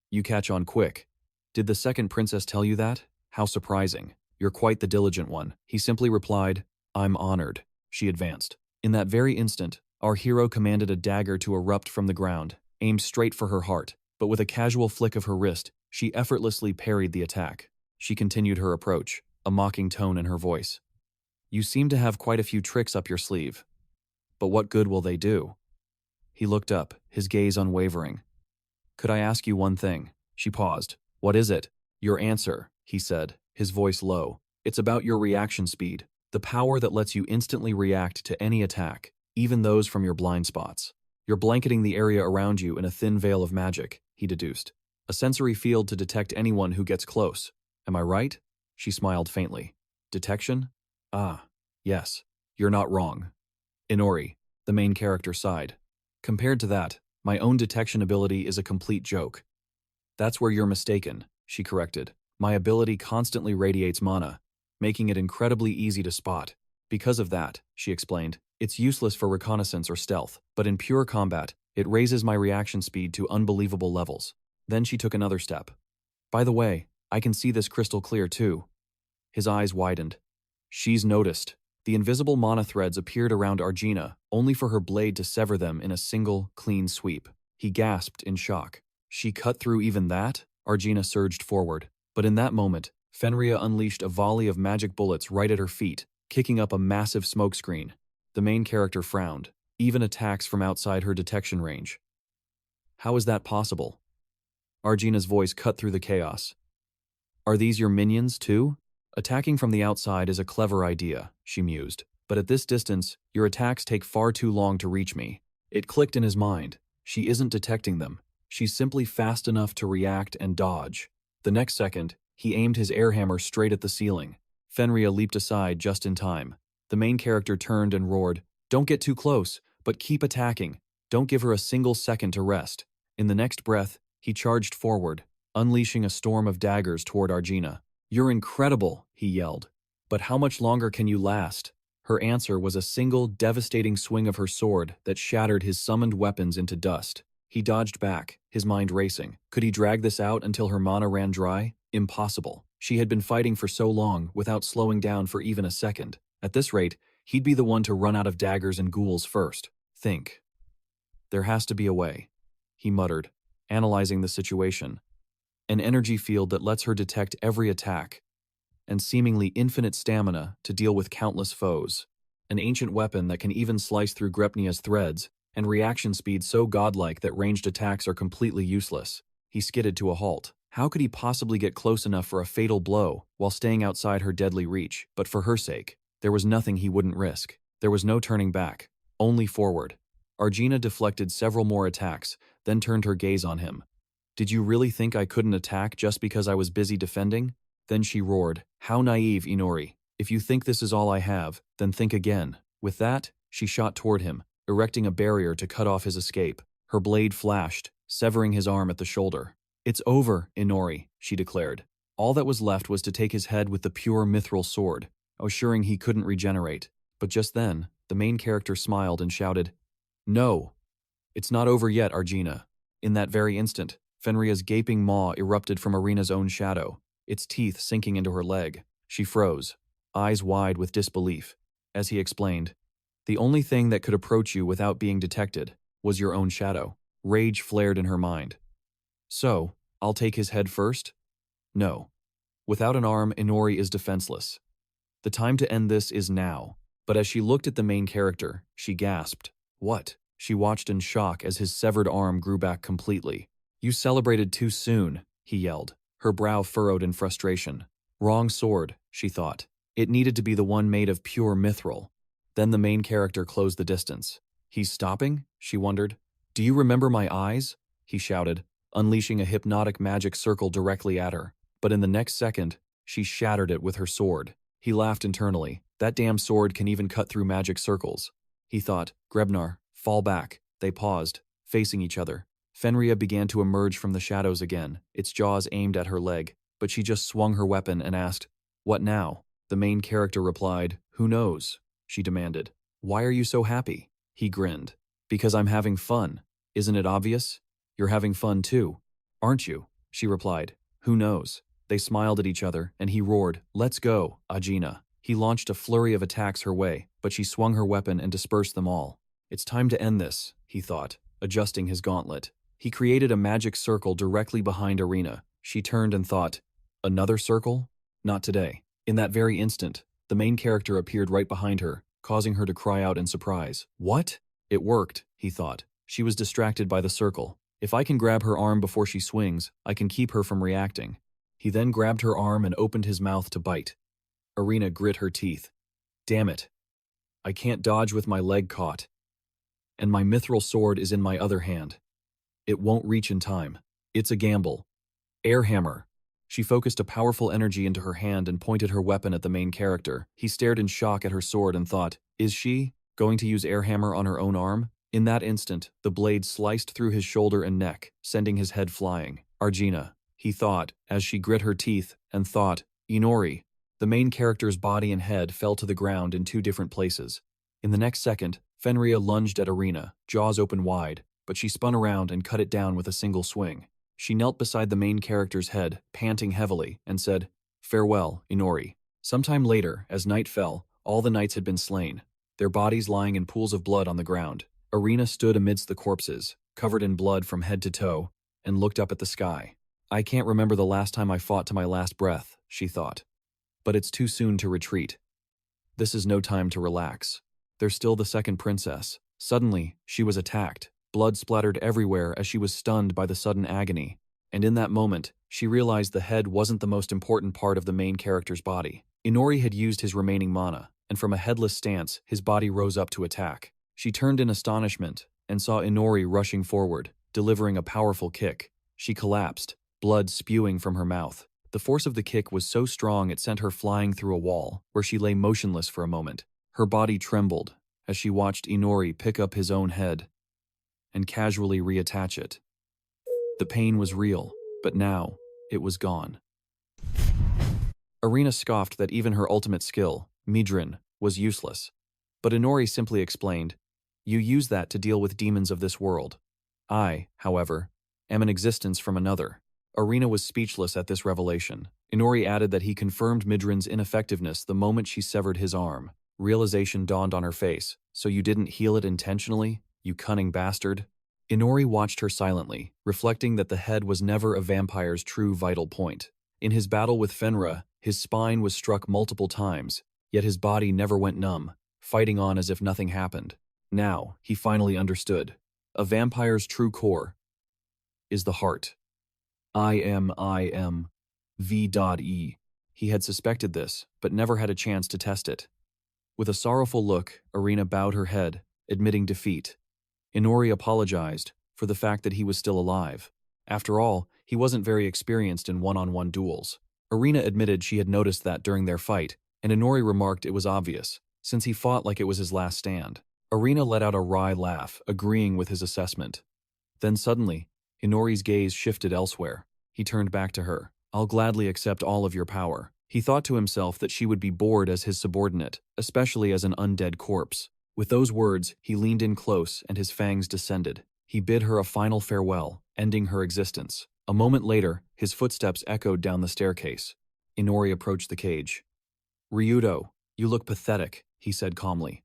"You catch on quick. Did the second princess tell you that? How surprising. You're quite the diligent one." He simply replied, "I'm honored." She advanced. In that very instant, our hero commanded a dagger to erupt from the ground, aimed straight for her heart, but with a casual flick of her wrist, she effortlessly parried the attack. She continued her approach, a mocking tone in her voice. "You seem to have quite a few tricks up your sleeve. But what good will they do?" He looked up, his gaze unwavering. "Could I ask you one thing?" She paused. "What is it?" "Your answer," he said, his voice low. "It's about your reaction speed, the power that lets you instantly react to any attack, even those from your blind spots. You're blanketing the area around you in a thin veil of magic," he deduced. "A sensory field to detect anyone who gets close. Am I right?" She smiled faintly. "Detection? Ah, yes. You're not wrong." "Inori," the main character sighed. "Compared to that, my own detection ability is a complete joke." "That's where you're mistaken," she corrected. "My ability constantly radiates mana, making it incredibly easy to spot. Because of that," she explained, "it's useless for reconnaissance or stealth, but in pure combat, it raises my reaction speed to unbelievable levels." Then she took another step. "By the way, I can see this crystal clear too." His eyes widened. She's noticed. The invisible mana threads appeared around Argina, only for her blade to sever them in a single, clean sweep. He gasped in shock. "She cut through even that?" Argina surged forward. But in that moment, Fenrir unleashed a volley of magic bullets right at her feet, kicking up a massive smokescreen. The main character frowned. Even attacks from outside her detection range. "How is that possible?" Argina's voice cut through the chaos. Are these your minions, too? Attacking from the outside is a clever idea, she mused. But at this distance, your attacks take far too long to reach me. It clicked in his mind. She isn't detecting them. She's simply fast enough to react and dodge. The next second, he aimed his air hammer straight at the ceiling. Fenrir leaped aside just in time. The main character turned and roared, "Don't get too close, but keep attacking. Don't give her a single second to rest." In the next breath, he charged forward, unleashing a storm of daggers toward Arjuna. "You're incredible," he yelled. "But how much longer can you last?" Her answer was a single, devastating swing of her sword that shattered his summoned weapons into dust. He dodged back, his mind racing. Could he drag this out until her mana ran dry? Impossible. She had been fighting for so long without slowing down for even a second. At this rate, he'd be the one to run out of daggers and ghouls first. Think. There has to be a way, he muttered, analyzing the situation. An energy field that lets her detect every attack, and seemingly infinite stamina to deal with countless foes. An ancient weapon that can even slice through 𝑰𝑵𝑭𝑰𝑚𝑬𝑴's threads, and reaction speed so godlike that ranged attacks are completely useless. He skidded to a halt. How could he possibly get close enough for a fatal blow while staying outside her deadly reach? But for her sake, there was nothing he wouldn't risk. There was no turning back, only forward. Arjuna deflected several more attacks, then turned her gaze on him. "Did you really think I couldn't attack just because I was busy defending?" Then she roared, "How naive, 𝑰𝑵𝑤𝑰. If you think this is all I have, then think again." With that, she shot toward him, erecting a barrier to cut off his escape. Her blade flashed, severing his arm at the shoulder. "It's over, 𝑰𝑵𝑤𝑰," she declared. All that was left was to take his head with the pure mithril sword, assuring he couldn't regenerate. But just then, the main character smiled and shouted, "No! It's not over yet, Arjuna." In that very instant, Fenrir's gaping maw erupted from Arina's own shadow, its teeth sinking into her leg. She froze, eyes wide with disbelief. As he explained, "The only thing that could approach you without being detected was your own shadow." Rage flared in her mind. "So, I'll take his head first?" No. Without an arm, 𝑰𝑵𝑤𝑰 is defenseless. The time to end this is now. But as she looked at the main character, she gasped. "What?" She watched in shock as his severed arm grew back completely. "You celebrated too soon," he yelled, her brow furrowed in frustration. Wrong sword, she thought. It needed to be the one made of pure mithril. Then the main character closed the distance. "He's stopping?" she wondered. "Do you remember my eyes?" he shouted, unleashing a hypnotic magic circle directly at her. But in the next second, she shattered it with her sword. He laughed internally. That damn sword can even cut through magic circles. He thought, "Grebnar, fall back." They paused, facing each other. Fenrir began to emerge from the shadows again, its jaws aimed at her leg, but she just swung her weapon and asked, "What now?" The main character replied, "Who knows?" She demanded, "Why are you so happy?" He grinned. "Because I'm having fun. Isn't it obvious? You're having fun too, aren't you?" She replied, "Who knows?" They smiled at each other, and he roared, "Let's go, Arjuna." He launched a flurry of attacks her way, but she swung her weapon and dispersed them all. "It's time to end this," he thought, adjusting his gauntlet. He created a magic circle directly behind Arina. She turned and thought, "Another circle? Not today." In that very instant, the main character appeared right behind her, causing her to cry out in surprise. "What?" It worked, he thought. She was distracted by the circle. If I can grab her arm before she swings, I can keep her from reacting. He then grabbed her arm and opened his mouth to bite. Arina grit her teeth. "Damn it. I can't dodge with my leg caught. And my mithril sword is in my other hand. It won't reach in time. It's a gamble. Air hammer." She focused a powerful energy into her hand and pointed her weapon at the main character. He stared in shock at her sword and thought, "Is she going to use air hammer on her own arm?" In that instant, the blade sliced through his shoulder and neck, sending his head flying. "Arjuna," he thought, as she grit her teeth, and thought, "𝑰𝑵𝑤𝑰." The main character's body and head fell to the ground in two different places. In the next second, Fenrir lunged at Arina, jaws open wide, but she spun around and cut it down with a single swing. She knelt beside the main character's head, panting heavily, and said, "Farewell, 𝑰𝑵𝑤𝑰." Sometime later, as night fell, all the knights had been slain, their bodies lying in pools of blood on the ground. Arina stood amidst the corpses, covered in blood from head to toe, and looked up at the sky. "I can't remember the last time I fought to my last breath," she thought. "But it's too soon to retreat. This is no time to relax. There's still the second princess." Suddenly, she was attacked. Blood splattered everywhere as she was stunned by the sudden agony. And in that moment, she realized the head wasn't the most important part of the main character's body. Inori had used his remaining mana, and from a headless stance, his body rose up to attack. She turned in astonishment and saw Inori rushing forward, delivering a powerful kick. She collapsed, blood spewing from her mouth. The force of the kick was so strong it sent her flying through a wall, where she lay motionless for a moment. Her body trembled as she watched Inori pick up his own head and casually reattach it. The pain was real, but now it was gone. Irina scoffed that even her ultimate skill, Midrin, was useless. But Inori simply explained, "You use that to deal with demons of this world. I, however, am an existence from another." Irina was speechless at this revelation. Inori added that he confirmed Midrin's ineffectiveness the moment she severed his arm. Realization dawned on her face. "So you didn't heal it intentionally, you cunning bastard?" Inori watched her silently, reflecting that the head was never a vampire's true vital point. In his battle with Fenra, his spine was struck multiple times, yet his body never went numb, fighting on as if nothing happened. Now, he finally understood. A vampire's true core is the heart. 𝑰𝑵𝑭𝑰𝑵𝑬𝑴. He had suspected this, but never had a chance to test it. With a sorrowful look, Irina bowed her head, admitting defeat. Inori apologized for the fact that he was still alive. After all, he wasn't very experienced in one-on-one duels. Irina admitted she had noticed that during their fight, and Inori remarked it was obvious, since he fought like it was his last stand. Irina let out a wry laugh, agreeing with his assessment. Then suddenly, Inori's gaze shifted elsewhere. He turned back to her. "I'll gladly accept all of your power." He thought to himself that she would be bored as his subordinate, especially as an undead corpse. With those words, he leaned in close and his fangs descended. He bid her a final farewell, ending her existence. A moment later, his footsteps echoed down the staircase. Inori approached the cage. "Ryudo, you look pathetic," he said calmly.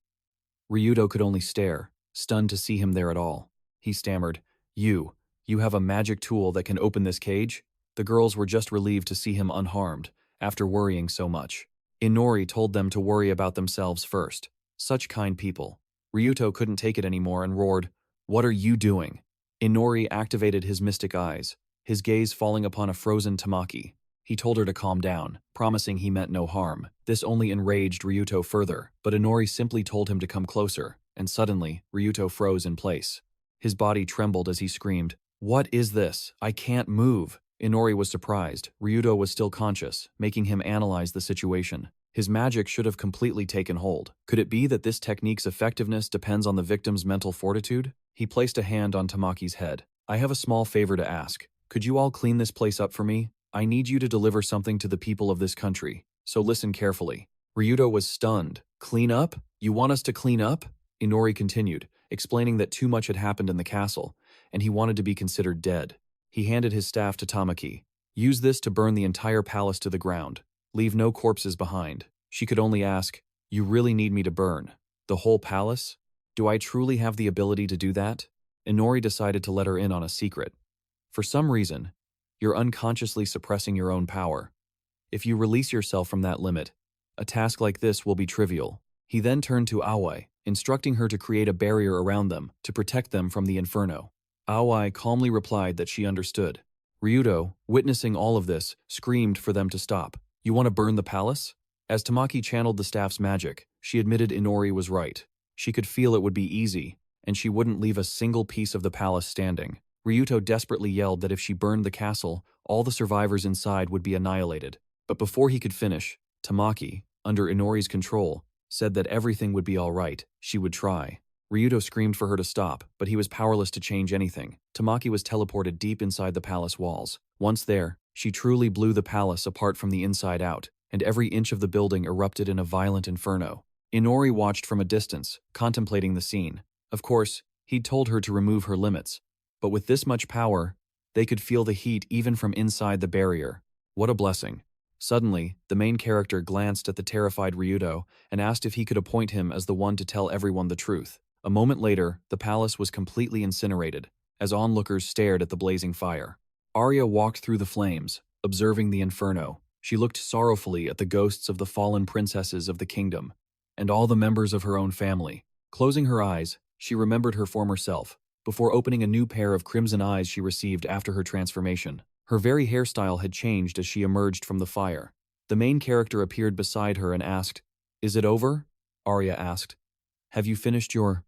Ryudo could only stare, stunned to see him there at all. He stammered, You have a magic tool that can open this cage?" The girls were just relieved to see him unharmed, after worrying so much. Inori told them to worry about themselves first. Such kind people. Ryuto couldn't take it anymore and roared, "What are you doing?" Inori activated his mystic eyes, his gaze falling upon a frozen Tamaki. He told her to calm down, promising he meant no harm. This only enraged Ryuto further, but Inori simply told him to come closer, and suddenly, Ryuto froze in place. His body trembled as he screamed, "What is this? I can't move." Inori was surprised. Ryuto was still conscious, making him analyze the situation. His magic should have completely taken hold. Could it be that this technique's effectiveness depends on the victim's mental fortitude? He placed a hand on Tamaki's head. "I have a small favor to ask. Could you all clean this place up for me? I need you to deliver something to the people of this country, so listen carefully." Ryuto was stunned. "Clean up? You want us to clean up?" Inori continued, explaining that too much had happened in the castle, and he wanted to be considered dead. He handed his staff to Tamaki. "Use this to burn the entire palace to the ground. Leave no corpses behind." She could only ask, "You really need me to burn the whole palace? Do I truly have the ability to do that?" Inori decided to let her in on a secret. "For some reason, you're unconsciously suppressing your own power. If you release yourself from that limit, a task like this will be trivial." He then turned to Aoi, instructing her to create a barrier around them to protect them from the inferno. Aoi calmly replied that she understood. Ryuto, witnessing all of this, screamed for them to stop. "You want to burn the palace?" As Tamaki channeled the staff's magic, she admitted Inori was right. She could feel it would be easy, and she wouldn't leave a single piece of the palace standing. Ryuto desperately yelled that if she burned the castle, all the survivors inside would be annihilated. But before he could finish, Tamaki, under Inori's control, said that everything would be all right. She would try. Ryuto screamed for her to stop, but he was powerless to change anything. Tamaki was teleported deep inside the palace walls. Once there, she truly blew the palace apart from the inside out, and every inch of the building erupted in a violent inferno. Inori watched from a distance, contemplating the scene. Of course, he'd told her to remove her limits, but with this much power, they could feel the heat even from inside the barrier. What a blessing. Suddenly, the main character glanced at the terrified Ryuto and asked if he could appoint him as the one to tell everyone the truth. A moment later, the palace was completely incinerated, as onlookers stared at the blazing fire. Arya walked through the flames, observing the inferno. She looked sorrowfully at the ghosts of the fallen princesses of the kingdom, and all the members of her own family. Closing her eyes, she remembered her former self, before opening a new pair of crimson eyes she received after her transformation. Her very hairstyle had changed as she emerged from the fire. The main character appeared beside her and asked, "Is it over?" Arya asked. "Have you finished your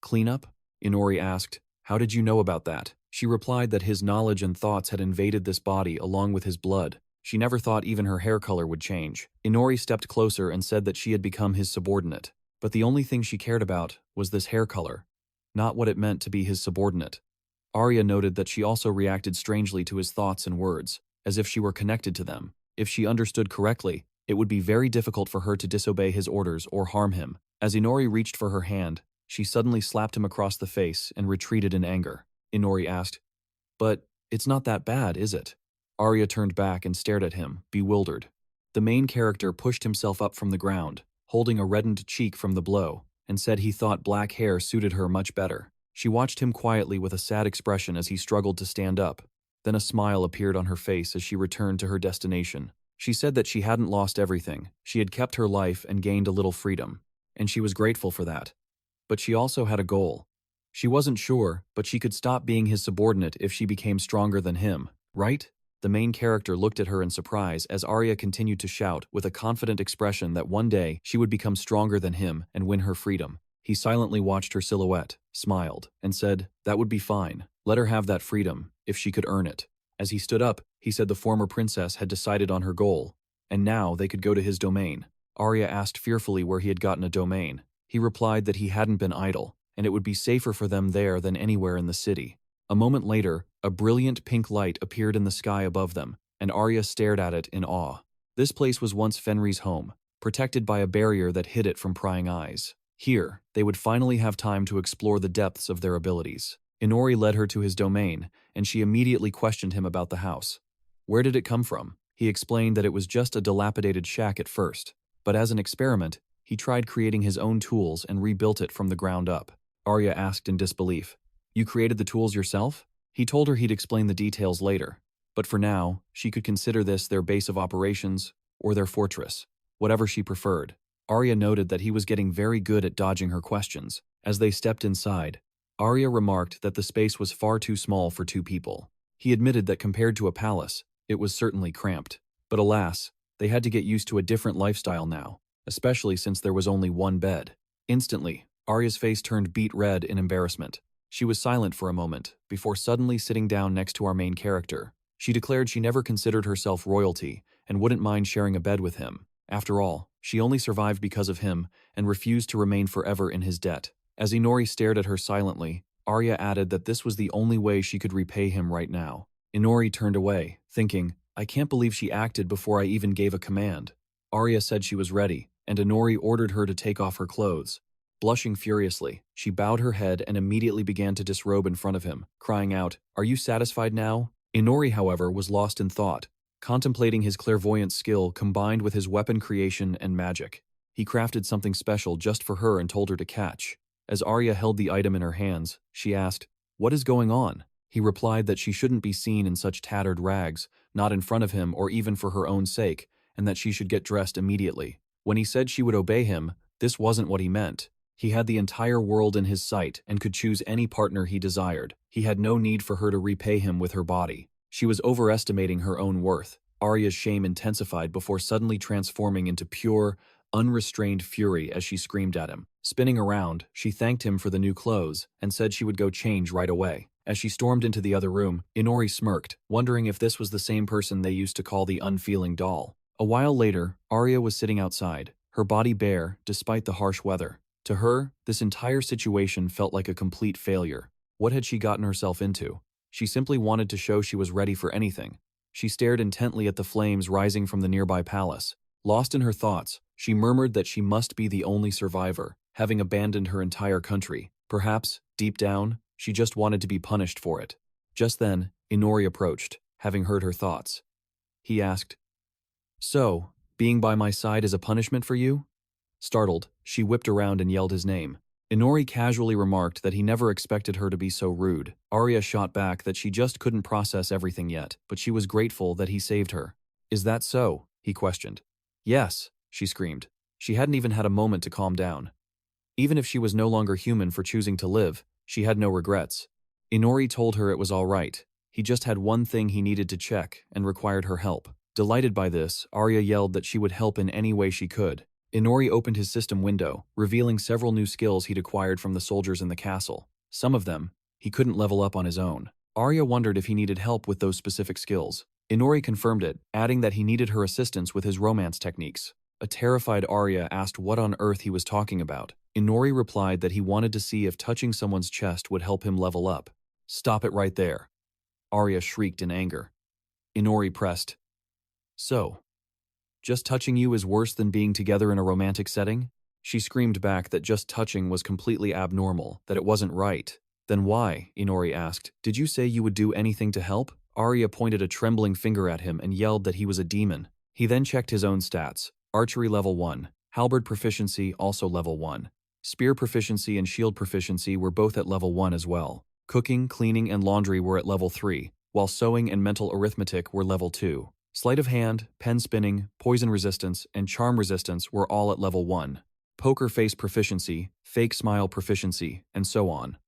cleanup?" Inori asked. "How did you know about that?" She replied that his knowledge and thoughts had invaded this body along with his blood. She never thought even her hair color would change. Inori stepped closer and said that she had become his subordinate. But the only thing she cared about was this hair color, not what it meant to be his subordinate. Arya noted that she also reacted strangely to his thoughts and words, as if she were connected to them. If she understood correctly, it would be very difficult for her to disobey his orders or harm him. As Inori reached for her hand, she suddenly slapped him across the face and retreated in anger. Inori asked, "But it's not that bad, is it?" Arya turned back and stared at him, bewildered. The main character pushed himself up from the ground, holding a reddened cheek from the blow, and said he thought black hair suited her much better. She watched him quietly with a sad expression as he struggled to stand up. Then a smile appeared on her face as she returned to her destination. She said that she hadn't lost everything. She had kept her life and gained a little freedom, and she was grateful for that. But she also had a goal. She wasn't sure, but she could stop being his subordinate if she became stronger than him, right? The main character looked at her in surprise as Arya continued to shout with a confident expression that one day she would become stronger than him and win her freedom. He silently watched her silhouette, smiled, and said, "That would be fine. Let her have that freedom, if she could earn it." As he stood up, he said the former princess had decided on her goal, and now they could go to his domain. Arya asked fearfully where he had gotten a domain. He replied that he hadn't been idle, and it would be safer for them there than anywhere in the city. A moment later, a brilliant pink light appeared in the sky above them, and Arya stared at it in awe. This place was once Fenrir's home, protected by a barrier that hid it from prying eyes. Here, they would finally have time to explore the depths of their abilities. Inori led her to his domain, and she immediately questioned him about the house. Where did it come from? He explained that it was just a dilapidated shack at first, but as an experiment, he tried creating his own tools and rebuilt it from the ground up. Arya asked in disbelief, "You created the tools yourself?" He told her he'd explain the details later, but for now, she could consider this their base of operations or their fortress, whatever she preferred. Arya noted that he was getting very good at dodging her questions. As they stepped inside, Arya remarked that the space was far too small for two people. He admitted that compared to a palace, it was certainly cramped. But alas, they had to get used to a different lifestyle now, especially since there was only one bed. Instantly, Arya's face turned beet red in embarrassment. She was silent for a moment, before suddenly sitting down next to our main character. She declared she never considered herself royalty and wouldn't mind sharing a bed with him. After all, she only survived because of him and refused to remain forever in his debt. As Inori stared at her silently, Arya added that this was the only way she could repay him right now. Inori turned away, thinking, "I can't believe she acted before I even gave a command." Arya said she was ready, and Inori ordered her to take off her clothes. Blushing furiously, she bowed her head and immediately began to disrobe in front of him, crying out, "Are you satisfied now?" Inori, however, was lost in thought, contemplating his clairvoyant skill combined with his weapon creation and magic. He crafted something special just for her and told her to catch. As Arya held the item in her hands, she asked, "What is going on?" He replied that she shouldn't be seen in such tattered rags, not in front of him or even for her own sake, and that she should get dressed immediately. When he said she would obey him, this wasn't what he meant. He had the entire world in his sight and could choose any partner he desired. He had no need for her to repay him with her body. She was overestimating her own worth. Arya's shame intensified before suddenly transforming into pure, unrestrained fury as she screamed at him. Spinning around, she thanked him for the new clothes and said she would go change right away. As she stormed into the other room, Inori smirked, wondering if this was the same person they used to call the unfeeling doll. A while later, Arya was sitting outside, her body bare despite the harsh weather. To her, this entire situation felt like a complete failure. What had she gotten herself into? She simply wanted to show she was ready for anything. She stared intently at the flames rising from the nearby palace. Lost in her thoughts, she murmured that she must be the only survivor, having abandoned her entire country. Perhaps, deep down, she just wanted to be punished for it. Just then, Inori approached, having heard her thoughts. He asked, "So, being by my side is a punishment for you?" Startled, she whipped around and yelled his name. Inori casually remarked that he never expected her to be so rude. Arya shot back that she just couldn't process everything yet, but she was grateful that he saved her. "Is that so?" he questioned. "Yes," she screamed. She hadn't even had a moment to calm down. Even if she was no longer human for choosing to live, she had no regrets. Inori told her it was all right. He just had one thing he needed to check and required her help. Delighted by this, Arya yelled that she would help in any way she could. Inori opened his system window, revealing several new skills he'd acquired from the soldiers in the castle. Some of them, he couldn't level up on his own. Arya wondered if he needed help with those specific skills. Inori confirmed it, adding that he needed her assistance with his romance techniques. A terrified Arya asked what on earth he was talking about. Inori replied that he wanted to see if touching someone's chest would help him level up. "Stop it right there," Arya shrieked in anger. Inori pressed. "So, just touching you is worse than being together in a romantic setting?" She screamed back that just touching was completely abnormal, that it wasn't right. "Then why," Inori asked, "did you say you would do anything to help?" Arya pointed a trembling finger at him and yelled that he was a demon. He then checked his own stats. Archery level 1, halberd proficiency also level 1. Spear proficiency and shield proficiency were both at level 1 as well. Cooking, cleaning, and laundry were at level 3, while sewing and mental arithmetic were level 2. Sleight of hand, pen spinning, poison resistance, and charm resistance were all at level 1. Poker face proficiency, fake smile proficiency, and so on.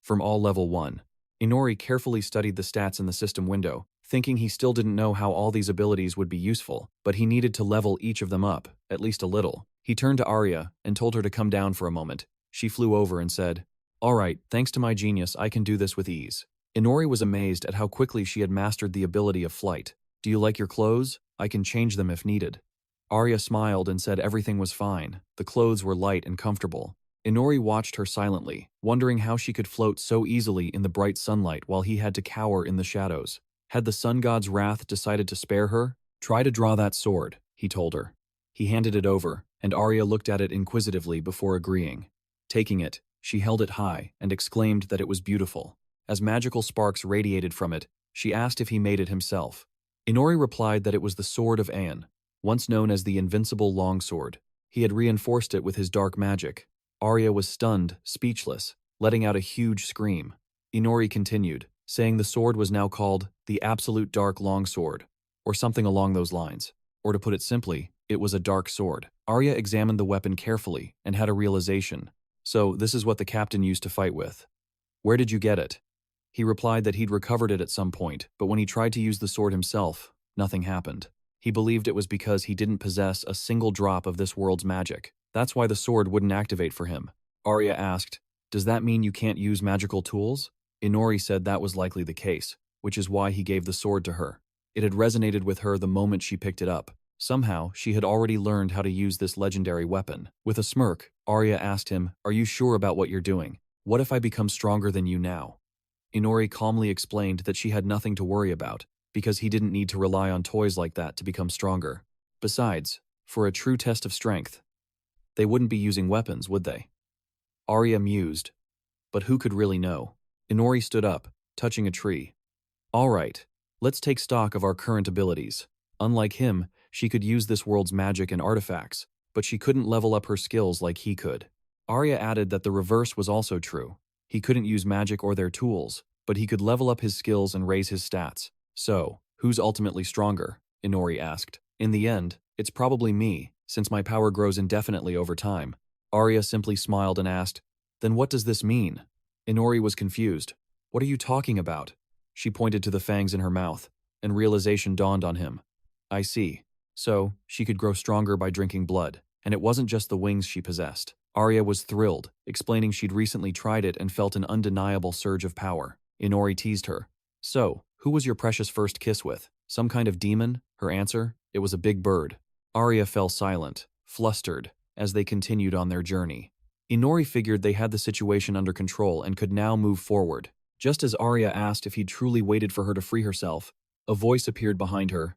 From all level 1. Inori carefully studied the stats in the system window, thinking he still didn't know how all these abilities would be useful, but he needed to level each of them up, at least a little. He turned to Arya and told her to come down for a moment. She flew over and said, "All right, thanks to my genius, I can do this with ease." Inori was amazed at how quickly she had mastered the ability of flight. "Do you like your clothes? I can change them if needed." Arya smiled and said everything was fine. The clothes were light and comfortable. Inori watched her silently, wondering how she could float so easily in the bright sunlight while he had to cower in the shadows. Had the sun god's wrath decided to spare her? "Try to draw that sword," he told her. He handed it over, and Arya looked at it inquisitively before agreeing. Taking it, she held it high and exclaimed that it was beautiful. As magical sparks radiated from it, she asked if he made it himself. Inori replied that it was the sword of An, once known as the invincible longsword. He had reinforced it with his dark magic. Arya was stunned, speechless, letting out a huge scream. Inori continued, saying the sword was now called the Absolute Dark Longsword, or something along those lines. Or to put it simply, it was a dark sword. Arya examined the weapon carefully and had a realization. "So, this is what the captain used to fight with. Where did you get it?" He replied that he'd recovered it at some point, but when he tried to use the sword himself, nothing happened. He believed it was because he didn't possess a single drop of this world's magic. That's why the sword wouldn't activate for him. Arya asked, "Does that mean you can't use magical tools?" Inori said that was likely the case, which is why he gave the sword to her. It had resonated with her the moment she picked it up. Somehow, she had already learned how to use this legendary weapon. With a smirk, Arya asked him, "Are you sure about what you're doing? What if I become stronger than you now?" Inori calmly explained that she had nothing to worry about, because he didn't need to rely on toys like that to become stronger. Besides, for a true test of strength, they wouldn't be using weapons, would they? Arya mused. But who could really know? Inori stood up, touching a tree. "All right, let's take stock of our current abilities." Unlike him, she could use this world's magic and artifacts, but she couldn't level up her skills like he could. Arya added that the reverse was also true. He couldn't use magic or their tools, but he could level up his skills and raise his stats. "So, who's ultimately stronger?" Inori asked. "In the end, it's probably me, since my power grows indefinitely over time." Arya simply smiled and asked, "Then what does this mean?" Inori was confused. "What are you talking about?" She pointed to the fangs in her mouth, and realization dawned on him. "I see. So, she could grow stronger by drinking blood, and it wasn't just the wings she possessed." Arya was thrilled, explaining she'd recently tried it and felt an undeniable surge of power. Inori teased her. "So, who was your precious first kiss with? Some kind of demon?" Her answer, "It was a big bird." Arya fell silent, flustered, as they continued on their journey. Inori figured they had the situation under control and could now move forward. Just as Arya asked if he'd truly waited for her to free herself, a voice appeared behind her.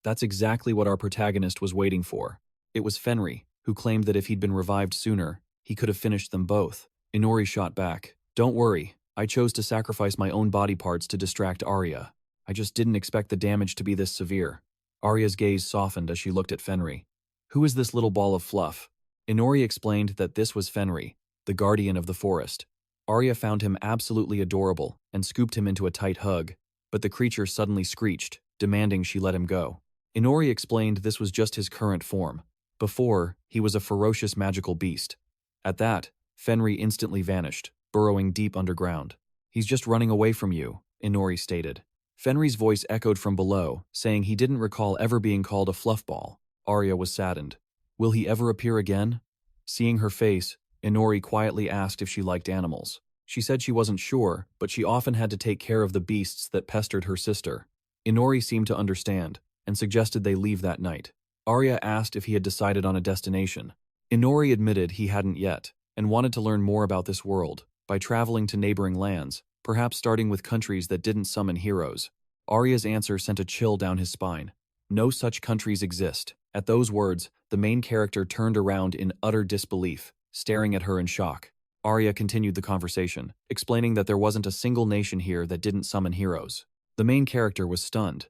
That's exactly what our protagonist was waiting for. It was Fenry, who claimed that if he'd been revived sooner, he could have finished them both. Inori shot back. "Don't worry, I chose to sacrifice my own body parts to distract Arya. I just didn't expect the damage to be this severe." Arya's gaze softened as she looked at Fenry. "Who is this little ball of fluff?" Inori explained that this was Fenry, the guardian of the forest. Arya found him absolutely adorable and scooped him into a tight hug, but the creature suddenly screeched, demanding she let him go. Inori explained this was just his current form. Before, he was a ferocious magical beast. At that, Fenry instantly vanished, burrowing deep underground. "He's just running away from you," Inori stated. Fenrir's voice echoed from below, saying he didn't recall ever being called a fluffball. Arya was saddened. Will he ever appear again? Seeing her face, Inori quietly asked if she liked animals. She said she wasn't sure, but she often had to take care of the beasts that pestered her sister. Inori seemed to understand, and suggested they leave that night. Arya asked if he had decided on a destination. Inori admitted he hadn't yet, and wanted to learn more about this world, by traveling to neighboring lands, perhaps starting with countries that didn't summon heroes. Arya's answer sent a chill down his spine. No such countries exist. At those words, the main character turned around in utter disbelief, staring at her in shock. Arya continued the conversation, explaining that there wasn't a single nation here that didn't summon heroes. The main character was stunned.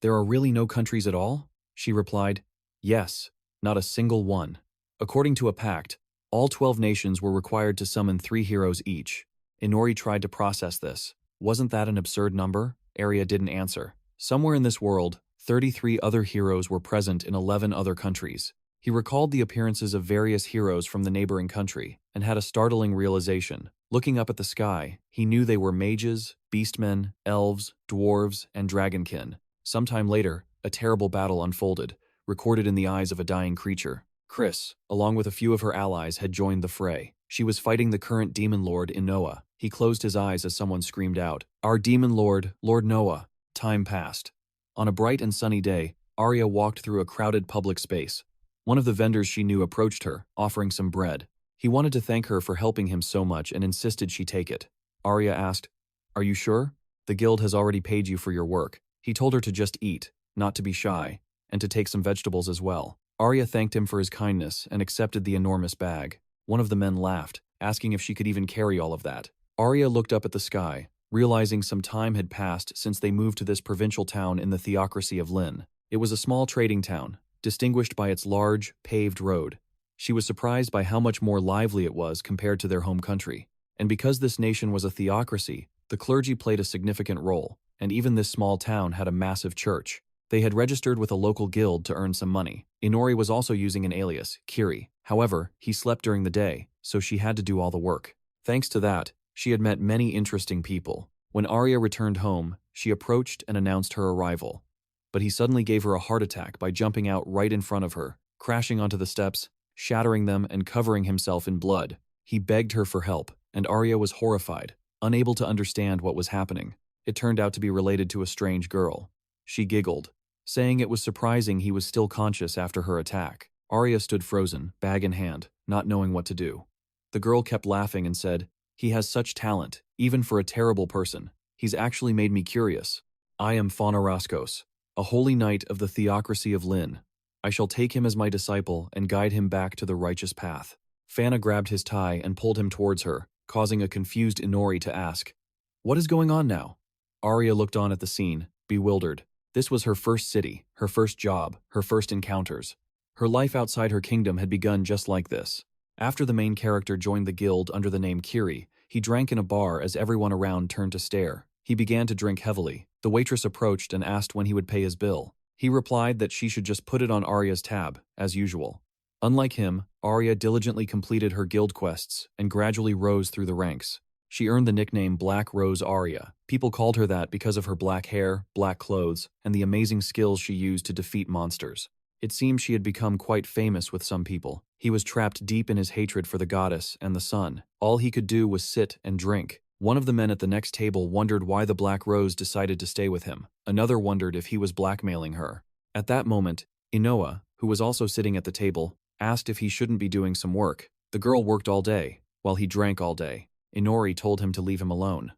There are really no countries at all? She replied, yes, not a single one. According to a pact, all 12 nations were required to summon 3 heroes each. Inori tried to process this. Wasn't that an absurd number? Arya didn't answer. Somewhere in this world, 33 other heroes were present in 11 other countries. He recalled the appearances of various heroes from the neighboring country, and had a startling realization. Looking up at the sky, he knew they were mages, beastmen, elves, dwarves, and dragonkin. Sometime later, a terrible battle unfolded, recorded in the eyes of a dying creature. Chris, along with a few of her allies, had joined the fray. She was fighting the current demon lord 𝑰𝑵𝑬𝑴. He closed his eyes as someone screamed out, "Our demon lord, Lord Noah." Time passed. On a bright and sunny day, Arya walked through a crowded public space. One of the vendors she knew approached her, offering some bread. He wanted to thank her for helping him so much and insisted she take it. Arya asked, "Are you sure? The guild has already paid you for your work." He told her to just eat, not to be shy, and to take some vegetables as well. Arya thanked him for his kindness and accepted the enormous bag. One of the men laughed, asking if she could even carry all of that. Arya looked up at the sky, realizing some time had passed since they moved to this provincial town in the theocracy of Lyn. It was a small trading town, distinguished by its large, paved road. She was surprised by how much more lively it was compared to their home country. And because this nation was a theocracy, the clergy played a significant role, and even this small town had a massive church. They had registered with a local guild to earn some money. Inori was also using an alias, Kiri. However, he slept during the day, so she had to do all the work. Thanks to that, she had met many interesting people. When Arya returned home, she approached and announced her arrival. But he suddenly gave her a heart attack by jumping out right in front of her, crashing onto the steps, shattering them and covering himself in blood. He begged her for help, and Arya was horrified, unable to understand what was happening. It turned out to be related to a strange girl. She giggled, saying it was surprising he was still conscious after her attack. Arya stood frozen, bag in hand, not knowing what to do. The girl kept laughing and said, "He has such talent, even for a terrible person. He's actually made me curious. I am 𝑰𝑵𝑭𝑰𝑵𝑦𝑚, a holy knight of the theocracy of Lyn. I shall take him as my disciple and guide him back to the righteous path." Fana grabbed his tie and pulled him towards her, causing a confused Inori to ask, "What is going on now?" Arya looked on at the scene, bewildered. This was her first city, her first job, her first encounters. Her life outside her kingdom had begun just like this. After the main character joined the guild under the name Kiri, he drank in a bar as everyone around turned to stare. He began to drink heavily. The waitress approached and asked when he would pay his bill. He replied that she should just put it on Arya's tab, as usual. Unlike him, Arya diligently completed her guild quests and gradually rose through the ranks. She earned the nickname Black Rose Arya. People called her that because of her black hair, black clothes, and the amazing skills she used to defeat monsters. It seemed she had become quite famous with some people. He was trapped deep in his hatred for the goddess and the sun. All he could do was sit and drink. One of the men at the next table wondered why the Black Rose decided to stay with him. Another wondered if he was blackmailing her. At that moment, 𝑰𝑵𝑬𝑴, who was also sitting at the table, asked if he shouldn't be doing some work. The girl worked all day, while he drank all day. Inori told him to leave him alone.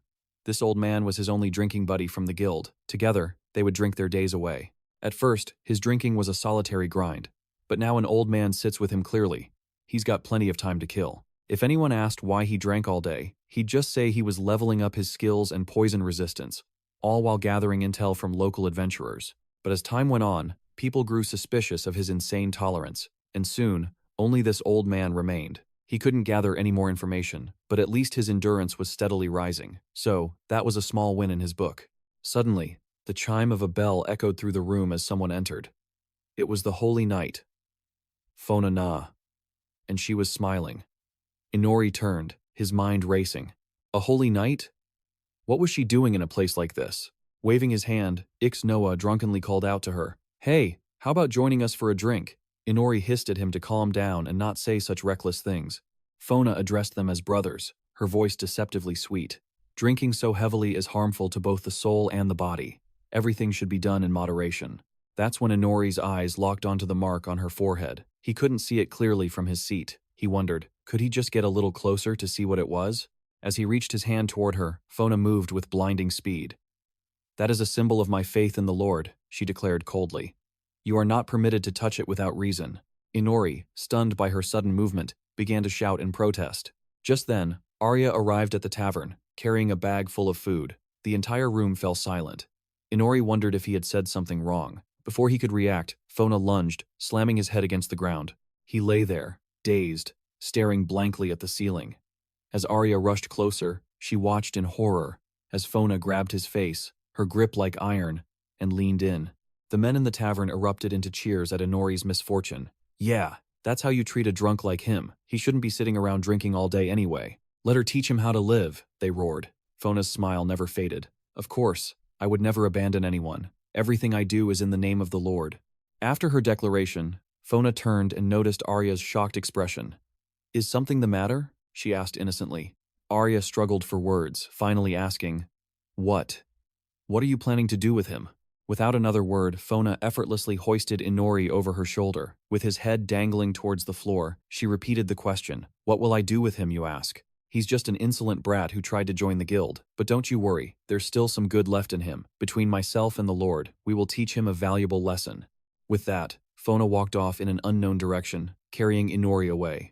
This old man was his only drinking buddy from the guild. Together, they would drink their days away. At first, his drinking was a solitary grind, but now an old man sits with him clearly. He's got plenty of time to kill. If anyone asked why he drank all day, he'd just say he was leveling up his skills and poison resistance, all while gathering intel from local adventurers. But as time went on, people grew suspicious of his insane tolerance, and soon, only this old man remained. He couldn't gather any more information, but at least his endurance was steadily rising, so that was a small win in his book. Suddenly, the chime of a bell echoed through the room as someone entered. It was the holy knight, Fona, and she was smiling. Inori turned, his mind racing. A holy knight? What was she doing in a place like this? Waving his hand, 𝑰𝑵𝑭𝑰 drunkenly called out to her, "Hey, how about joining us for a drink?" Inori hissed at him to calm down and not say such reckless things. Fona addressed them as brothers, her voice deceptively sweet. Drinking so heavily is harmful to both the soul and the body. Everything should be done in moderation. That's when Inori's eyes locked onto the mark on her forehead. He couldn't see it clearly from his seat. He wondered, could he just get a little closer to see what it was? As he reached his hand toward her, Fona moved with blinding speed. "That is a symbol of my faith in the Lord," she declared coldly. "You are not permitted to touch it without reason." Inori, stunned by her sudden movement, began to shout in protest. Just then, Arya arrived at the tavern, carrying a bag full of food. The entire room fell silent. Inori wondered if he had said something wrong. Before he could react, Fona lunged, slamming his head against the ground. He lay there, dazed, staring blankly at the ceiling. As Arya rushed closer, she watched in horror as Fona grabbed his face, her grip like iron, and leaned in. The men in the tavern erupted into cheers at Inori's misfortune. "Yeah, that's how you treat a drunk like him. He shouldn't be sitting around drinking all day anyway. Let her teach him how to live," they roared. Fona's smile never faded. "Of course, I would never abandon anyone. Everything I do is in the name of the Lord." After her declaration, Fona turned and noticed Arya's shocked expression. "Is something the matter?" she asked innocently. Arya struggled for words, finally asking, "What? What are you planning to do with him?" Without another word, Fona effortlessly hoisted Inori over her shoulder. With his head dangling towards the floor, she repeated the question, "What will I do with him, you ask? He's just an insolent brat who tried to join the guild. But don't you worry, there's still some good left in him. Between myself and the Lord, we will teach him a valuable lesson." With that, Fona walked off in an unknown direction, carrying Inori away.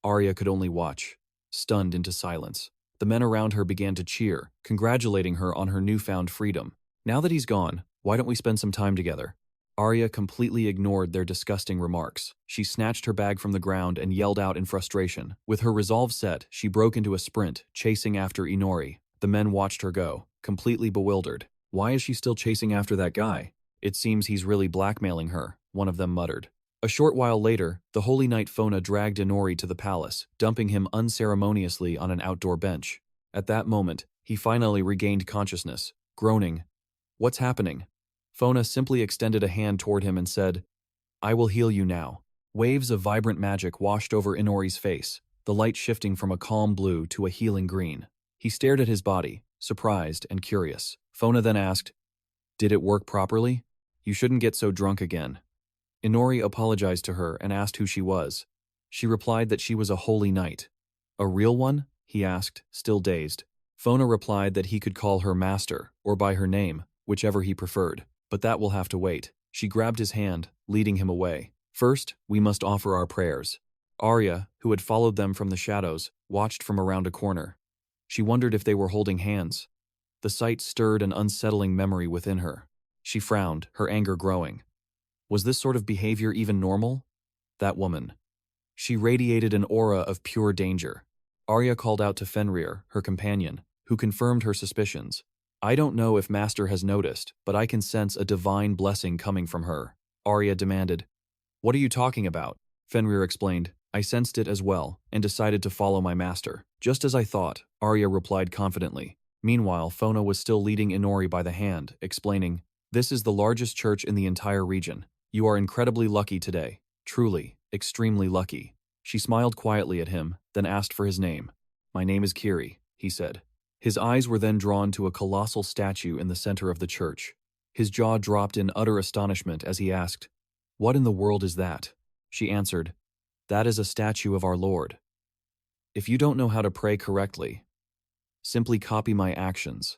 Arya could only watch, stunned into silence. The men around her began to cheer, congratulating her on her newfound freedom. "Now that he's gone, why don't we spend some time together?" Arya completely ignored their disgusting remarks. She snatched her bag from the ground and yelled out in frustration. With her resolve set, she broke into a sprint, chasing after Inori. The men watched her go, completely bewildered. "Why is she still chasing after that guy? It seems he's really blackmailing her," one of them muttered. A short while later, the holy knight Fona dragged Inori to the palace, dumping him unceremoniously on an outdoor bench. At that moment, he finally regained consciousness, groaning, "What's happening?" Fona simply extended a hand toward him and said, "I will heal you now." Waves of vibrant magic washed over Inori's face, the light shifting from a calm blue to a healing green. He stared at his body, surprised and curious. Fona then asked, "Did it work properly? You shouldn't get so drunk again." Inori apologized to her and asked who she was. She replied that she was a holy knight. "A real one?" he asked, still dazed. Fona replied that he could call her master, or by her name, whichever he preferred. But that will have to wait. She grabbed his hand, leading him away. "First, we must offer our prayers." Arya, who had followed them from the shadows, watched from around a corner. She wondered if they were holding hands. The sight stirred an unsettling memory within her. She frowned, her anger growing. Was this sort of behavior even normal? That woman. She radiated an aura of pure danger. Arya called out to Fenrir, her companion, who confirmed her suspicions. "I don't know if Master has noticed, but I can sense a divine blessing coming from her." Arya demanded. "What are you talking about?" Fenrir explained. "I sensed it as well, and decided to follow my master." "Just as I thought," Arya replied confidently. Meanwhile, Fona was still leading Inori by the hand, explaining, "This is the largest church in the entire region. You are incredibly lucky today. Truly, extremely lucky." She smiled quietly at him, then asked for his name. "My name is Kiri," he said. His eyes were then drawn to a colossal statue in the center of the church. His jaw dropped in utter astonishment as he asked, "What in the world is that?" She answered, "That is a statue of our Lord. If you don't know how to pray correctly, simply copy my actions.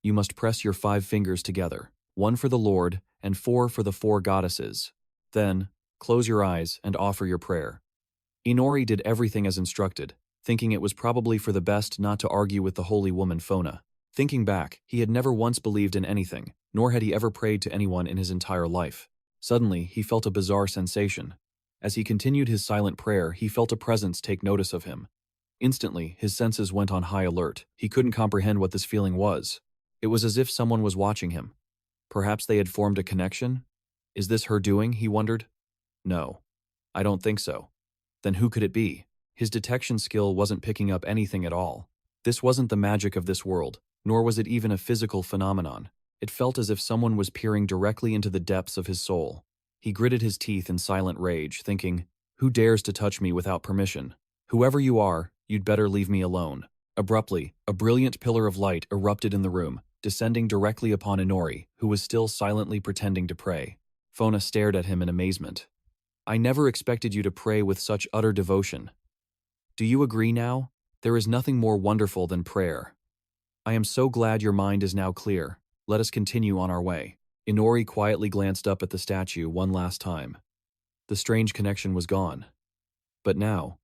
You must press your 5 fingers together, 1 for the Lord and 4 for the 4 goddesses. Then, close your eyes and offer your prayer." Inori did everything as instructed, thinking it was probably for the best not to argue with the holy woman Fona. Thinking back, he had never once believed in anything, nor had he ever prayed to anyone in his entire life. Suddenly, he felt a bizarre sensation. As he continued his silent prayer, he felt a presence take notice of him. Instantly, his senses went on high alert. He couldn't comprehend what this feeling was. It was as if someone was watching him. Perhaps they had formed a connection? Is this her doing, he wondered? No, I don't think so. Then who could it be? His detection skill wasn't picking up anything at all. This wasn't the magic of this world, nor was it even a physical phenomenon. It felt as if someone was peering directly into the depths of his soul. He gritted his teeth in silent rage, thinking, "Who dares to touch me without permission? Whoever you are, you'd better leave me alone." Abruptly, a brilliant pillar of light erupted in the room, descending directly upon Inori, who was still silently pretending to pray. Fona stared at him in amazement. "I never expected you to pray with such utter devotion. Do you agree now? There is nothing more wonderful than prayer. I am so glad your mind is now clear. Let us continue on our way." Inori quietly glanced up at the statue one last time. The strange connection was gone. But now,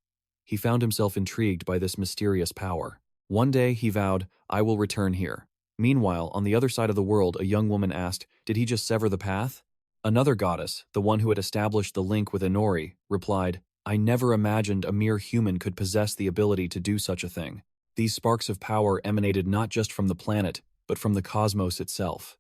he found himself intrigued by this mysterious power. One day, he vowed, "I will return here." Meanwhile, on the other side of the world, a young woman asked, "Did he just sever the path?" Another goddess, the one who had established the link with Inori, replied, "I never imagined a mere human could possess the ability to do such a thing." These sparks of power emanated not just from the planet, but from the cosmos itself.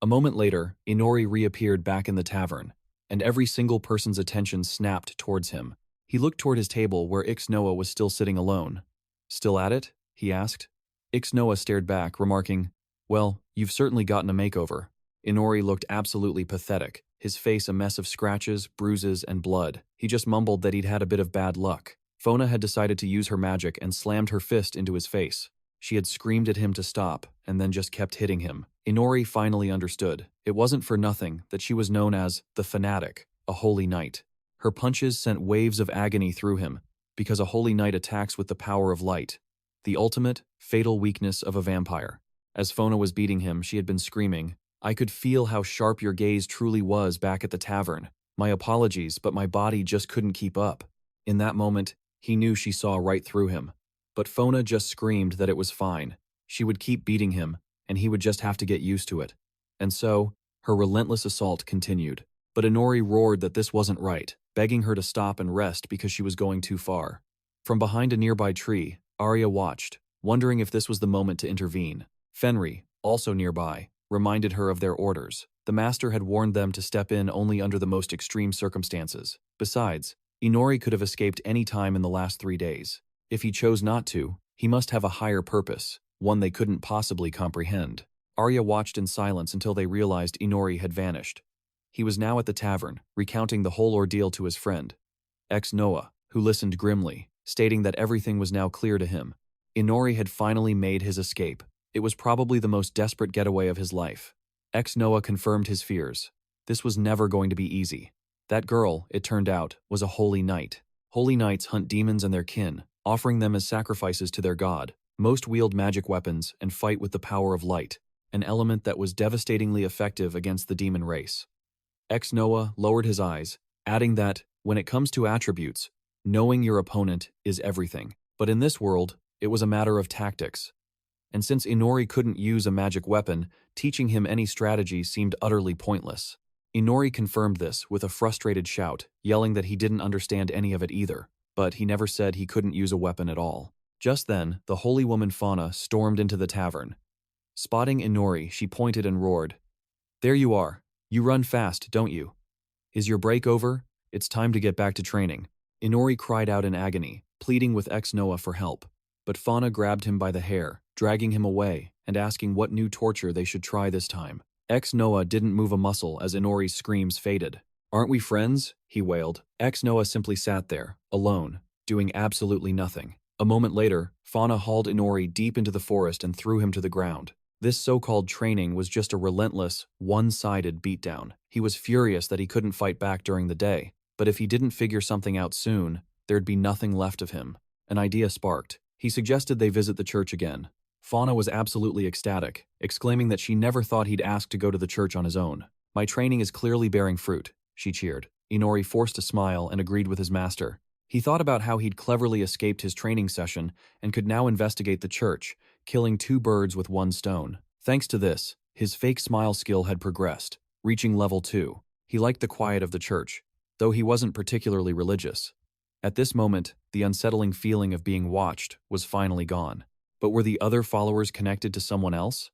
A moment later, Inori reappeared back in the tavern, and every single person's attention snapped towards him. He looked toward his table where 𝑰𝑵𝑭𝑰 was still sitting alone. "Still at it?" he asked. 𝑰𝑵𝑭𝑰 stared back, remarking, "Well, you've certainly gotten a makeover." Inori looked absolutely pathetic, his face a mess of scratches, bruises, and blood. He just mumbled that he'd had a bit of bad luck. Fona had decided to use her magic and slammed her fist into his face. She had screamed at him to stop, and then just kept hitting him. Inori finally understood. It wasn't for nothing that she was known as the Fanatic, a holy knight. Her punches sent waves of agony through him, because a holy knight attacks with the power of light, the ultimate, fatal weakness of a vampire. As Fona was beating him, she had been screaming, "I could feel how sharp your gaze truly was back at the tavern. My apologies, but my body just couldn't keep up." In that moment, he knew she saw right through him. But Fona just screamed that it was fine. She would keep beating him, and he would just have to get used to it. And so, her relentless assault continued. But Inori roared that this wasn't right, begging her to stop and rest because she was going too far. From behind a nearby tree, Arya watched, wondering if this was the moment to intervene. Fenry, also nearby, reminded her of their orders. The master had warned them to step in only under the most extreme circumstances. Besides, Inori could have escaped any time in the last 3 days. If he chose not to, he must have a higher purpose, one they couldn't possibly comprehend. Arya watched in silence until they realized Inori had vanished. He was now at the tavern, recounting the whole ordeal to his friend, 𝑰𝑵𝑭𝑰, who listened grimly, stating that everything was now clear to him. Inori had finally made his escape. It was probably the most desperate getaway of his life. 𝑰𝑵𝑭𝑰 confirmed his fears. This was never going to be easy. That girl, it turned out, was a holy knight. Holy knights hunt demons and their kin, offering them as sacrifices to their god. Most wield magic weapons and fight with the power of light, an element that was devastatingly effective against the demon race. 𝑰𝑵𝑭𝑰 lowered his eyes, adding that, when it comes to attributes, knowing your opponent is everything. But in this world, it was a matter of tactics. And since Inori couldn't use a magic weapon, teaching him any strategy seemed utterly pointless. Inori confirmed this with a frustrated shout, yelling that he didn't understand any of it either, but he never said he couldn't use a weapon at all. Just then, the holy woman Fauna stormed into the tavern. Spotting Inori, she pointed and roared, "There you are. You run fast, don't you? Is your break over? It's time to get back to training." Inori cried out in agony, pleading with 𝑰𝑵𝑭𝑰 for help. But Fauna grabbed him by the hair, dragging him away, and asking what new torture they should try this time. 𝑰𝑵𝑭𝑰 didn't move a muscle as Inori's screams faded. "Aren't we friends?" he wailed. 𝑰𝑵𝑭𝑰 simply sat there, alone, doing absolutely nothing. A moment later, Fauna hauled Inori deep into the forest and threw him to the ground. This so-called training was just a relentless, one-sided beatdown. He was furious that he couldn't fight back during the day, but if he didn't figure something out soon, there'd be nothing left of him. An idea sparked. He suggested they visit the church again. Fauna was absolutely ecstatic, exclaiming that she never thought he'd ask to go to the church on his own. "My training is clearly bearing fruit," she cheered. Inori forced a smile and agreed with his master. He thought about how he'd cleverly escaped his training session and could now investigate the church, killing 2 birds with 1 stone. Thanks to this, his fake smile skill had progressed, reaching level 2. He liked the quiet of the church, though he wasn't particularly religious. At this moment, the unsettling feeling of being watched was finally gone. But were the other followers connected to someone else?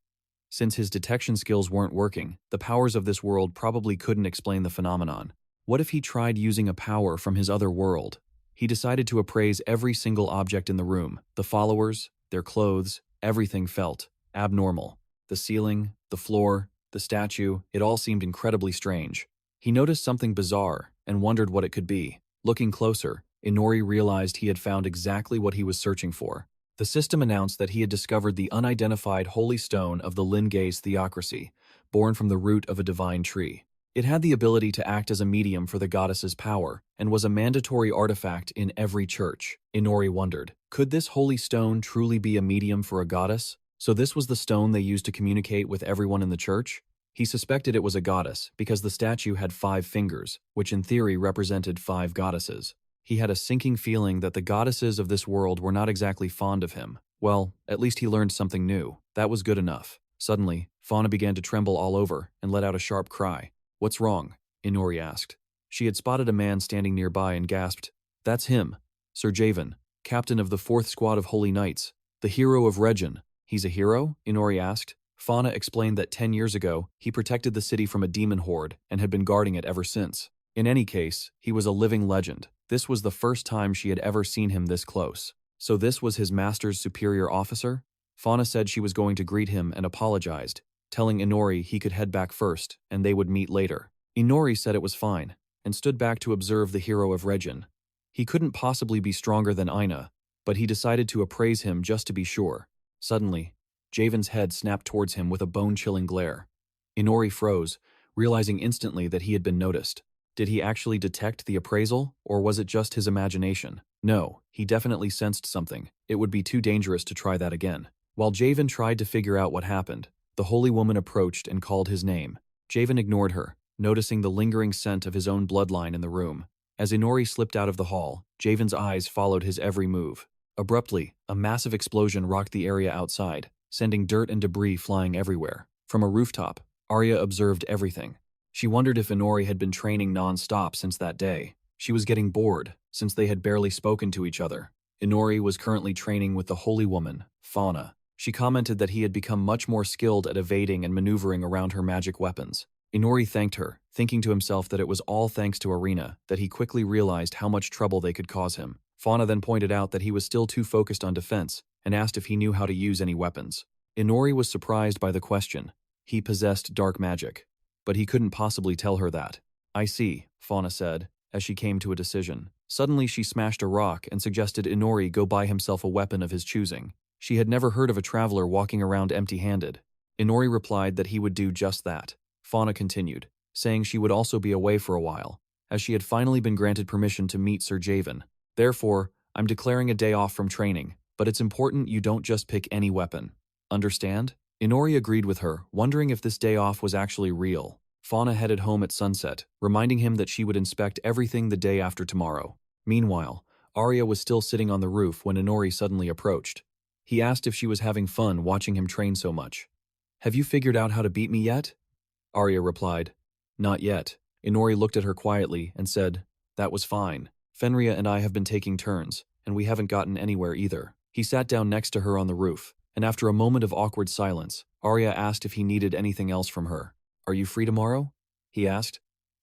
Since his detection skills weren't working, the powers of this world probably couldn't explain the phenomenon. What if he tried using a power from his other world? He decided to appraise every single object in the room. The followers, their clothes, everything felt abnormal. The ceiling, the floor, the statue, it all seemed incredibly strange. He noticed something bizarre and wondered what it could be. Looking closer, 𝑰𝑵𝑤𝑰 realized he had found exactly what he was searching for. The system announced that he had discovered the unidentified holy stone of the Lin-Gae's theocracy, born from the root of a divine tree. It had the ability to act as a medium for the goddess's power and was a mandatory artifact in every church. 𝑰𝑵𝑤𝑰 wondered, could this holy stone truly be a medium for a goddess? So this was the stone they used to communicate with everyone in the church? He suspected it was a goddess because the statue had 5 fingers, which in theory represented 5 goddesses. He had a sinking feeling that the goddesses of this world were not exactly fond of him. Well, at least he learned something new. That was good enough. Suddenly, Fauna began to tremble all over and let out a sharp cry. "What's wrong?" 𝑰𝑵𝑤𝑰 asked. She had spotted a man standing nearby and gasped, "That's him, Sir Javan, captain of the 4th Squad of Holy Knights, the hero of Reborn." "He's a hero?" 𝑰𝑵𝑤𝑰 asked. Fauna explained that 10 years ago, he protected the city from a demon horde and had been guarding it ever since. In any case, he was a living legend. This was the first time she had ever seen him this close. So this was his master's superior officer? Fauna said she was going to greet him and apologized, telling 𝑰𝑵𝑤𝑰 he could head back first and they would meet later. 𝑰𝑵𝑤𝑰 said it was fine and stood back to observe the hero of Reborn. He couldn't possibly be stronger than Ina, but he decided to appraise him just to be sure. Suddenly, Javan's head snapped towards him with a bone-chilling glare. 𝑰𝑵𝑤𝑰 froze, realizing instantly that he had been noticed. Did he actually detect the appraisal, or was it just his imagination? No, he definitely sensed something. It would be too dangerous to try that again. While Javan tried to figure out what happened, the holy woman approached and called his name. Javan ignored her, noticing the lingering scent of his own bloodline in the room. As 𝑰𝑵𝑤𝑰 slipped out of the hall, Javan's eyes followed his every move. Abruptly, a massive explosion rocked the area outside, sending dirt and debris flying everywhere. From a rooftop, Arya observed everything. She wondered if 𝑰𝑵𝑤𝑰 had been training non-stop since that day. She was getting bored, since they had barely spoken to each other. 𝑰𝑵𝑤𝑰 was currently training with the holy woman, Fauna. She commented that he had become much more skilled at evading and maneuvering around her magic weapons. 𝑰𝑵𝑤𝑰 thanked her, thinking to himself that it was all thanks to Arena that he quickly realized how much trouble they could cause him. Fauna then pointed out that he was still too focused on defense and asked if he knew how to use any weapons. 𝑰𝑵𝑤𝑰 was surprised by the question. He possessed dark magic, but he couldn't possibly tell her that. "I see," Fauna said, as she came to a decision. Suddenly she smashed a rock and suggested 𝑰𝑵𝑤𝑰 go buy himself a weapon of his choosing. She had never heard of a traveler walking around empty-handed. 𝑰𝑵𝑤𝑰 replied that he would do just that. Fauna continued, saying she would also be away for a while, as she had finally been granted permission to meet Sir Javan. "Therefore, I'm declaring a day off from training, but it's important you don't just pick any weapon. Understand?" 𝑰𝑵𝑤𝑰 agreed with her, wondering if this day off was actually real. Fauna headed home at sunset, reminding him that she would inspect everything the day after tomorrow. Meanwhile, Arya was still sitting on the roof when 𝑰𝑵𝑤𝑰 suddenly approached. He asked if she was having fun watching him train so much. "Have you figured out how to beat me yet?" Arya replied, "Not yet." 𝑰𝑵𝑤𝑰 looked at her quietly and said, "That was fine. Fenrir and I have been taking turns, and we haven't gotten anywhere either." He sat down next to her on the roof, and after a moment of awkward silence, Arya asked if he needed anything else from her. "Are you free tomorrow?" he asked.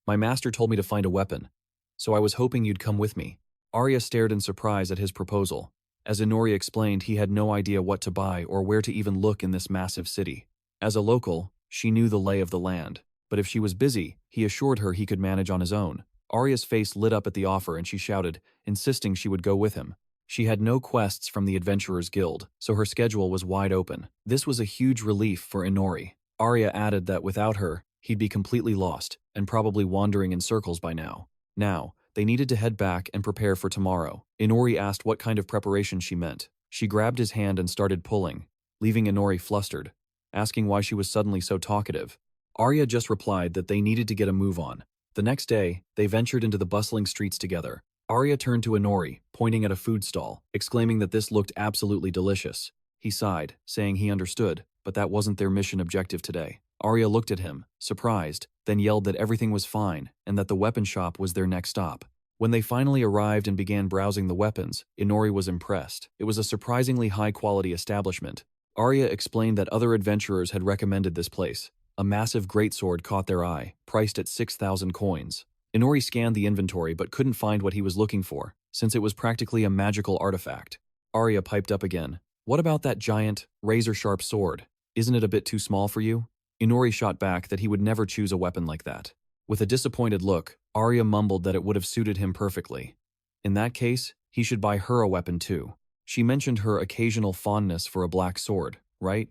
"My master told me to find a weapon, so I was hoping you'd come with me." Arya stared in surprise at his proposal. As 𝑰𝑵𝑤𝑰 explained, he had no idea what to buy or where to even look in this massive city. As a local, she knew the lay of the land, but if she was busy, he assured her he could manage on his own. Arya's face lit up at the offer and she shouted, insisting she would go with him. She had no quests from the Adventurers Guild, so her schedule was wide open. This was a huge relief for 𝑰𝑵𝑤𝑰. Arya added that without her, he'd be completely lost and probably wandering in circles by now. Now, they needed to head back and prepare for tomorrow. 𝑰𝑵𝑤𝑰 asked what kind of preparation she meant. She grabbed his hand and started pulling, leaving 𝑰𝑵𝑤𝑰 flustered, asking why she was suddenly so talkative. Arya just replied that they needed to get a move on. The next day, they ventured into the bustling streets together. Arya turned to 𝑰𝑵𝑤𝑰, pointing at a food stall, exclaiming that this looked absolutely delicious. He sighed, saying he understood, but that wasn't their mission objective today. Arya looked at him, surprised, then yelled that everything was fine and that the weapon shop was their next stop. When they finally arrived and began browsing the weapons, 𝑰𝑵𝑤𝑰 was impressed. It was a surprisingly high-quality establishment. Arya explained that other adventurers had recommended this place. A massive greatsword caught their eye, priced at 6,000 coins. 𝑰𝑵𝑤𝑰 scanned the inventory but couldn't find what he was looking for, since it was practically a magical artifact. Arya piped up again. "What about that giant, razor-sharp sword?" Isn't it a bit too small for you? Inori shot back that he would never choose a weapon like that. With a disappointed look, Arya mumbled that it would have suited him perfectly. In that case, he should buy her a weapon too. She mentioned her occasional fondness for a black sword, right?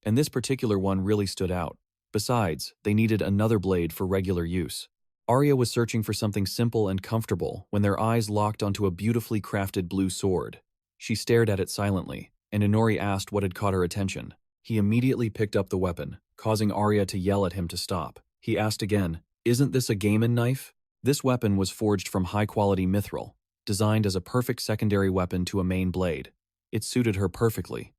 And this particular one really stood out. Besides, they needed another blade for regular use. Arya was searching for something simple and comfortable when their eyes locked onto a beautifully crafted blue sword. She stared at it silently, and Inori asked what had caught her attention. He immediately picked up the weapon, causing Arya to yell at him to stop. He asked again, "Isn't this a gammon knife?" This weapon was forged from high-quality mithril, designed as a perfect secondary weapon to a main blade. It suited her perfectly.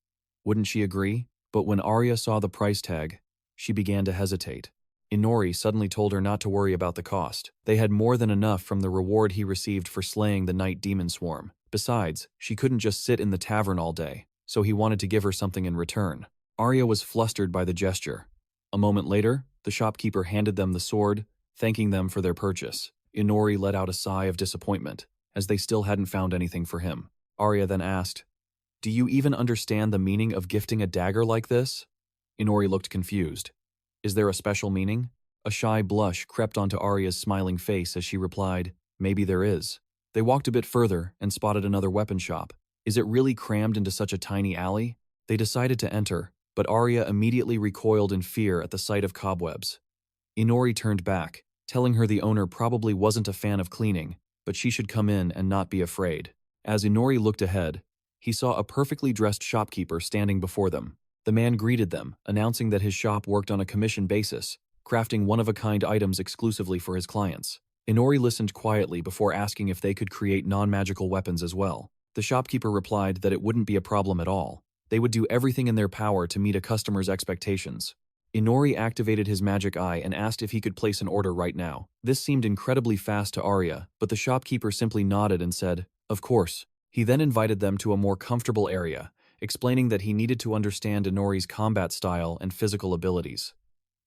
Wouldn't she agree? But when Arya saw the price tag, she began to hesitate. Inori suddenly told her not to worry about the cost. They had more than enough from the reward he received for slaying the night demon swarm. Besides, she couldn't just sit in the tavern all day, so he wanted to give her something in return. Arya was flustered by the gesture. A moment later, the shopkeeper handed them the sword, thanking them for their purchase. Inori let out a sigh of disappointment, as they still hadn't found anything for him. Arya then asked, "Do you even understand the meaning of gifting a dagger like this?" Inori looked confused. "Is there a special meaning?" A shy blush crept onto Arya's smiling face as she replied, "Maybe there is." They walked a bit further and spotted another weapon shop. Is it really crammed into such a tiny alley? They decided to enter, but Arya immediately recoiled in fear at the sight of cobwebs. Inori turned back, telling her the owner probably wasn't a fan of cleaning, but she should come in and not be afraid. As Inori looked ahead, he saw a perfectly dressed shopkeeper standing before them. The man greeted them, announcing that his shop worked on a commission basis, crafting one-of-a-kind items exclusively for his clients. Inori listened quietly before asking if they could create non-magical weapons as well. The shopkeeper replied that it wouldn't be a problem at all. They would do everything in their power to meet a customer's expectations. Inori activated his magic eye and asked if he could place an order right now. This seemed incredibly fast to Arya, but the shopkeeper simply nodded and said, "Of course." He then invited them to a more comfortable area, explaining that he needed to understand Inori's combat style and physical abilities.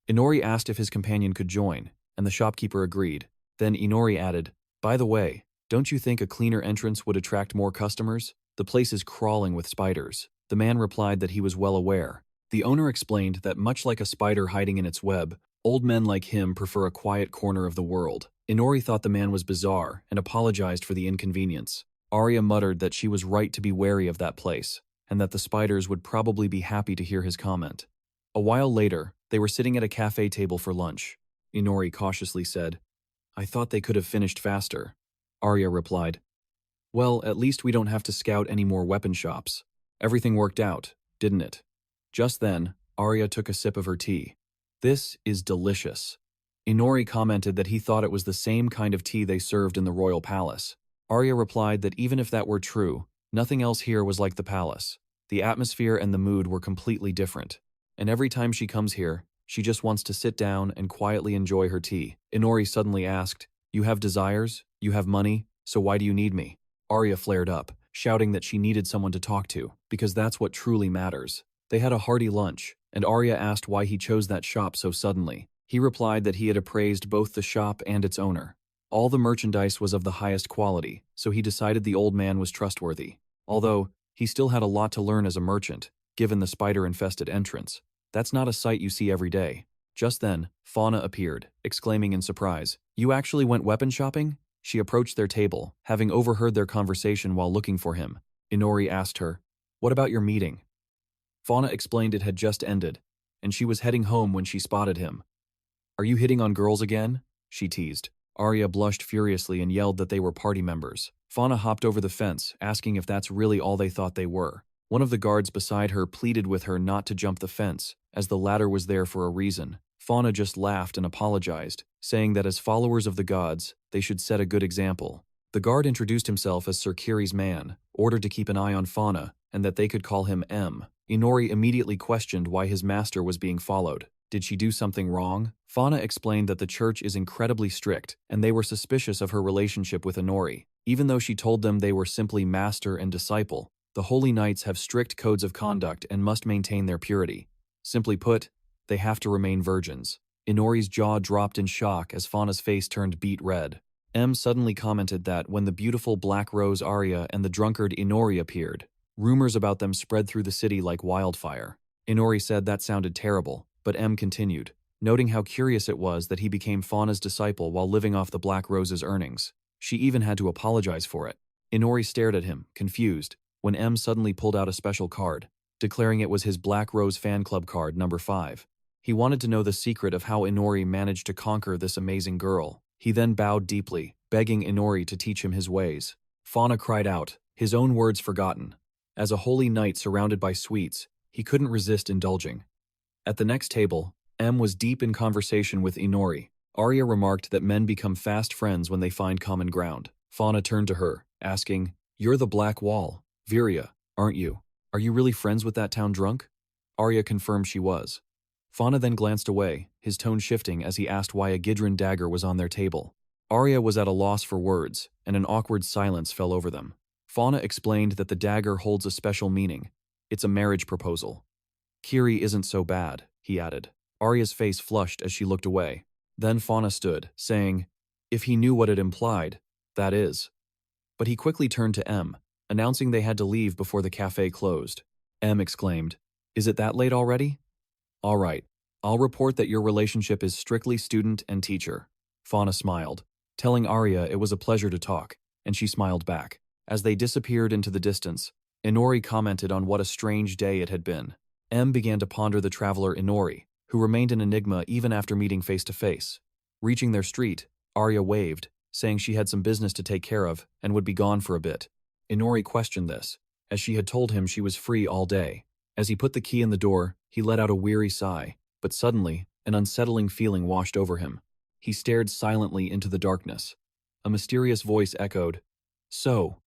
Inori asked if his companion could join, and the shopkeeper agreed. Then Inori added, "By the way, don't you think a cleaner entrance would attract more customers? The place is crawling with spiders." The man replied that he was well aware. The owner explained that much like a spider hiding in its web, old men like him prefer a quiet corner of the world. Inori thought the man was bizarre and apologized for the inconvenience. Arya muttered that she was right to be wary of that place, and that the spiders would probably be happy to hear his comment. A while later, they were sitting at a cafe table for lunch. Inori cautiously said, "I thought they could have finished faster." Arya replied, "Well, at least we don't have to scout any more weapon shops. Everything worked out, didn't it?" Just then, Arya took a sip of her tea. "This is delicious." Inori commented that he thought it was the same kind of tea they served in the royal palace. Arya replied that even if that were true, nothing else here was like the palace. The atmosphere and the mood were completely different. And every time she comes here, she just wants to sit down and quietly enjoy her tea. Inori suddenly asked, "You have desires? You have money? So why do you need me?" Arya flared up, shouting that she needed someone to talk to, because that's what truly matters. They had a hearty lunch, and Arya asked why he chose that shop so suddenly. He replied that he had appraised both the shop and its owner. All the merchandise was of the highest quality, so he decided the old man was trustworthy. Although, he still had a lot to learn as a merchant, given the spider-infested entrance. That's not a sight you see every day. Just then, Fauna appeared, exclaiming in surprise, "You actually went weapon shopping?" She approached their table, having overheard their conversation while looking for him. Inori asked her, "What about your meeting?" Fauna explained it had just ended, and she was heading home when she spotted him. "Are you hitting on girls again?" she teased. Arya blushed furiously and yelled that they were party members. Fauna hopped over the fence, asking if that's really all they thought they were. One of the guards beside her pleaded with her not to jump the fence, as the ladder was there for a reason. Fauna just laughed and apologized, saying that as followers of the gods, they should set a good example. The guard introduced himself as Sir Kiri's man, ordered to keep an eye on Fauna, and that they could call him M. Inori immediately questioned why his master was being followed. Did she do something wrong? Fauna explained that the church is incredibly strict, and they were suspicious of her relationship with Inori. Even though she told them they were simply master and disciple, the Holy Knights have strict codes of conduct and must maintain their purity. Simply put, they have to remain virgins. Inori's jaw dropped in shock as Fauna's face turned beet red. M suddenly commented that when the beautiful Black Rose Arya and the drunkard Inori appeared, rumors about them spread through the city like wildfire. Inori said that sounded terrible, but M continued, noting how curious it was that he became Fauna's disciple while living off the Black Rose's earnings. She even had to apologize for it. Inori stared at him, confused, when M suddenly pulled out a special card, declaring it was his Black Rose fan club card number 5. He wanted to know the secret of how Inori managed to conquer this amazing girl. He then bowed deeply, begging Inori to teach him his ways. Fauna cried out, his own words forgotten. As a holy knight surrounded by sweets, he couldn't resist indulging. At the next table, M was deep in conversation with Inori. Arya remarked that men become fast friends when they find common ground. Fauna turned to her, asking, "You're the Black Wall, Viria, aren't you? Are you really friends with that town drunk?" Arya confirmed she was. Fauna then glanced away, his tone shifting as he asked why a Gidran dagger was on their table. Arya was at a loss for words, and an awkward silence fell over them. Fauna explained that the dagger holds a special meaning. It's a marriage proposal. "Kiri isn't so bad," he added. Arya's face flushed as she looked away. Then Fauna stood, saying, "If he knew what it implied, that is." But he quickly turned to M, announcing they had to leave before the cafe closed. M exclaimed, "Is it that late already?" "All right, I'll report that your relationship is strictly student and teacher." Fauna smiled, telling Arya it was a pleasure to talk, and she smiled back. As they disappeared into the distance, Inori commented on what a strange day it had been. M began to ponder the traveler Inori, who remained an enigma even after meeting face to face. Reaching their street, Arya waved, saying she had some business to take care of and would be gone for a bit. Inori questioned this, as she had told him she was free all day. As he put the key in the door, he let out a weary sigh, but suddenly, an unsettling feeling washed over him. He stared silently into the darkness. A mysterious voice echoed, "So,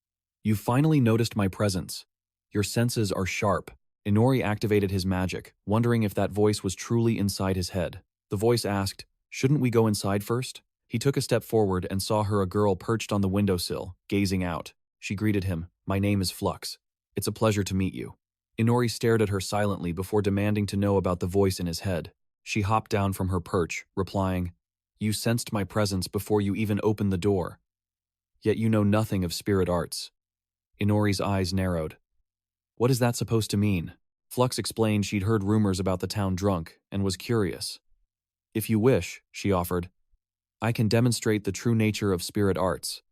you finally noticed my presence. Your senses are sharp." Inori activated his magic, wondering if that voice was truly inside his head. The voice asked, "Shouldn't we go inside first?" He took a step forward and saw her a girl perched on the windowsill, gazing out. She greeted him, "My name is Flux. It's a pleasure to meet you." Inori stared at her silently before demanding to know about the voice in his head. She hopped down from her perch, replying, "You sensed my presence before you even opened the door. Yet you know nothing of spirit arts." Inori's eyes narrowed. "What is that supposed to mean?" Flux explained she'd heard rumors about the town drunk and was curious. "If you wish," she offered, "I can demonstrate the true nature of spirit arts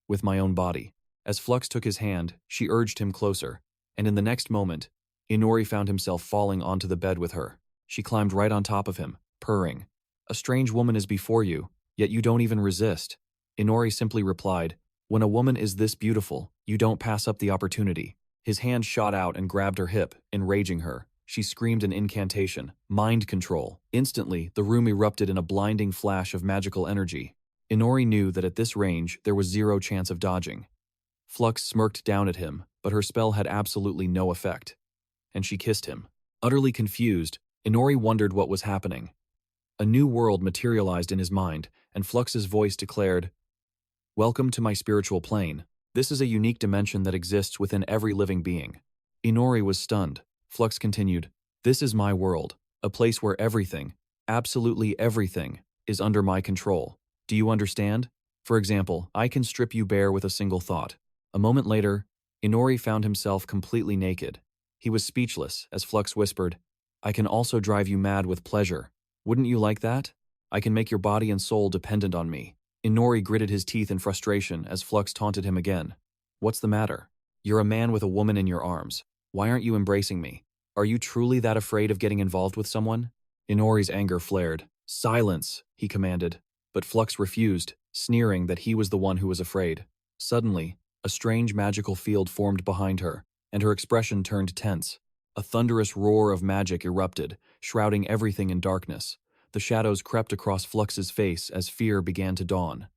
with my own body." As Flux took his hand, she urged him closer, and in the next moment, Inori found himself falling onto the bed with her. She climbed right on top of him, purring. "A strange woman is before you, yet you don't even resist." Inori simply replied, "When a woman is this beautiful, you don't pass up the opportunity." His hand shot out and grabbed her hip, enraging her. She screamed an incantation, mind control. Instantly, the room erupted in a blinding flash of magical energy. Inori knew that at this range, there was zero chance of dodging. Flux smirked down at him, but her spell had absolutely no effect. And she kissed him. Utterly confused, Inori wondered what was happening. A new world materialized in his mind, and Flux's voice declared, "Welcome to my spiritual plane. This is a unique dimension that exists within every living being." Inori was stunned. Flux continued, "This is my world, a place where everything, absolutely everything, is under my control. Do you understand? For example, I can strip you bare with a single thought." A moment later, Inori found himself completely naked. He was speechless as Flux whispered, "I can also drive you mad with pleasure. Wouldn't you like that? I can make your body and soul dependent on me." Inori gritted his teeth in frustration as Flux taunted him again. "What's the matter? You're a man with a woman in your arms. Why aren't you embracing me? Are you truly that afraid of getting involved with someone?" Inori's anger flared. "Silence," he commanded. But Flux refused, sneering that he was the one who was afraid. Suddenly, a strange magical field formed behind her, and her expression turned tense. A thunderous roar of magic erupted, shrouding everything in darkness. The shadows crept across Flux's face as fear began to dawn.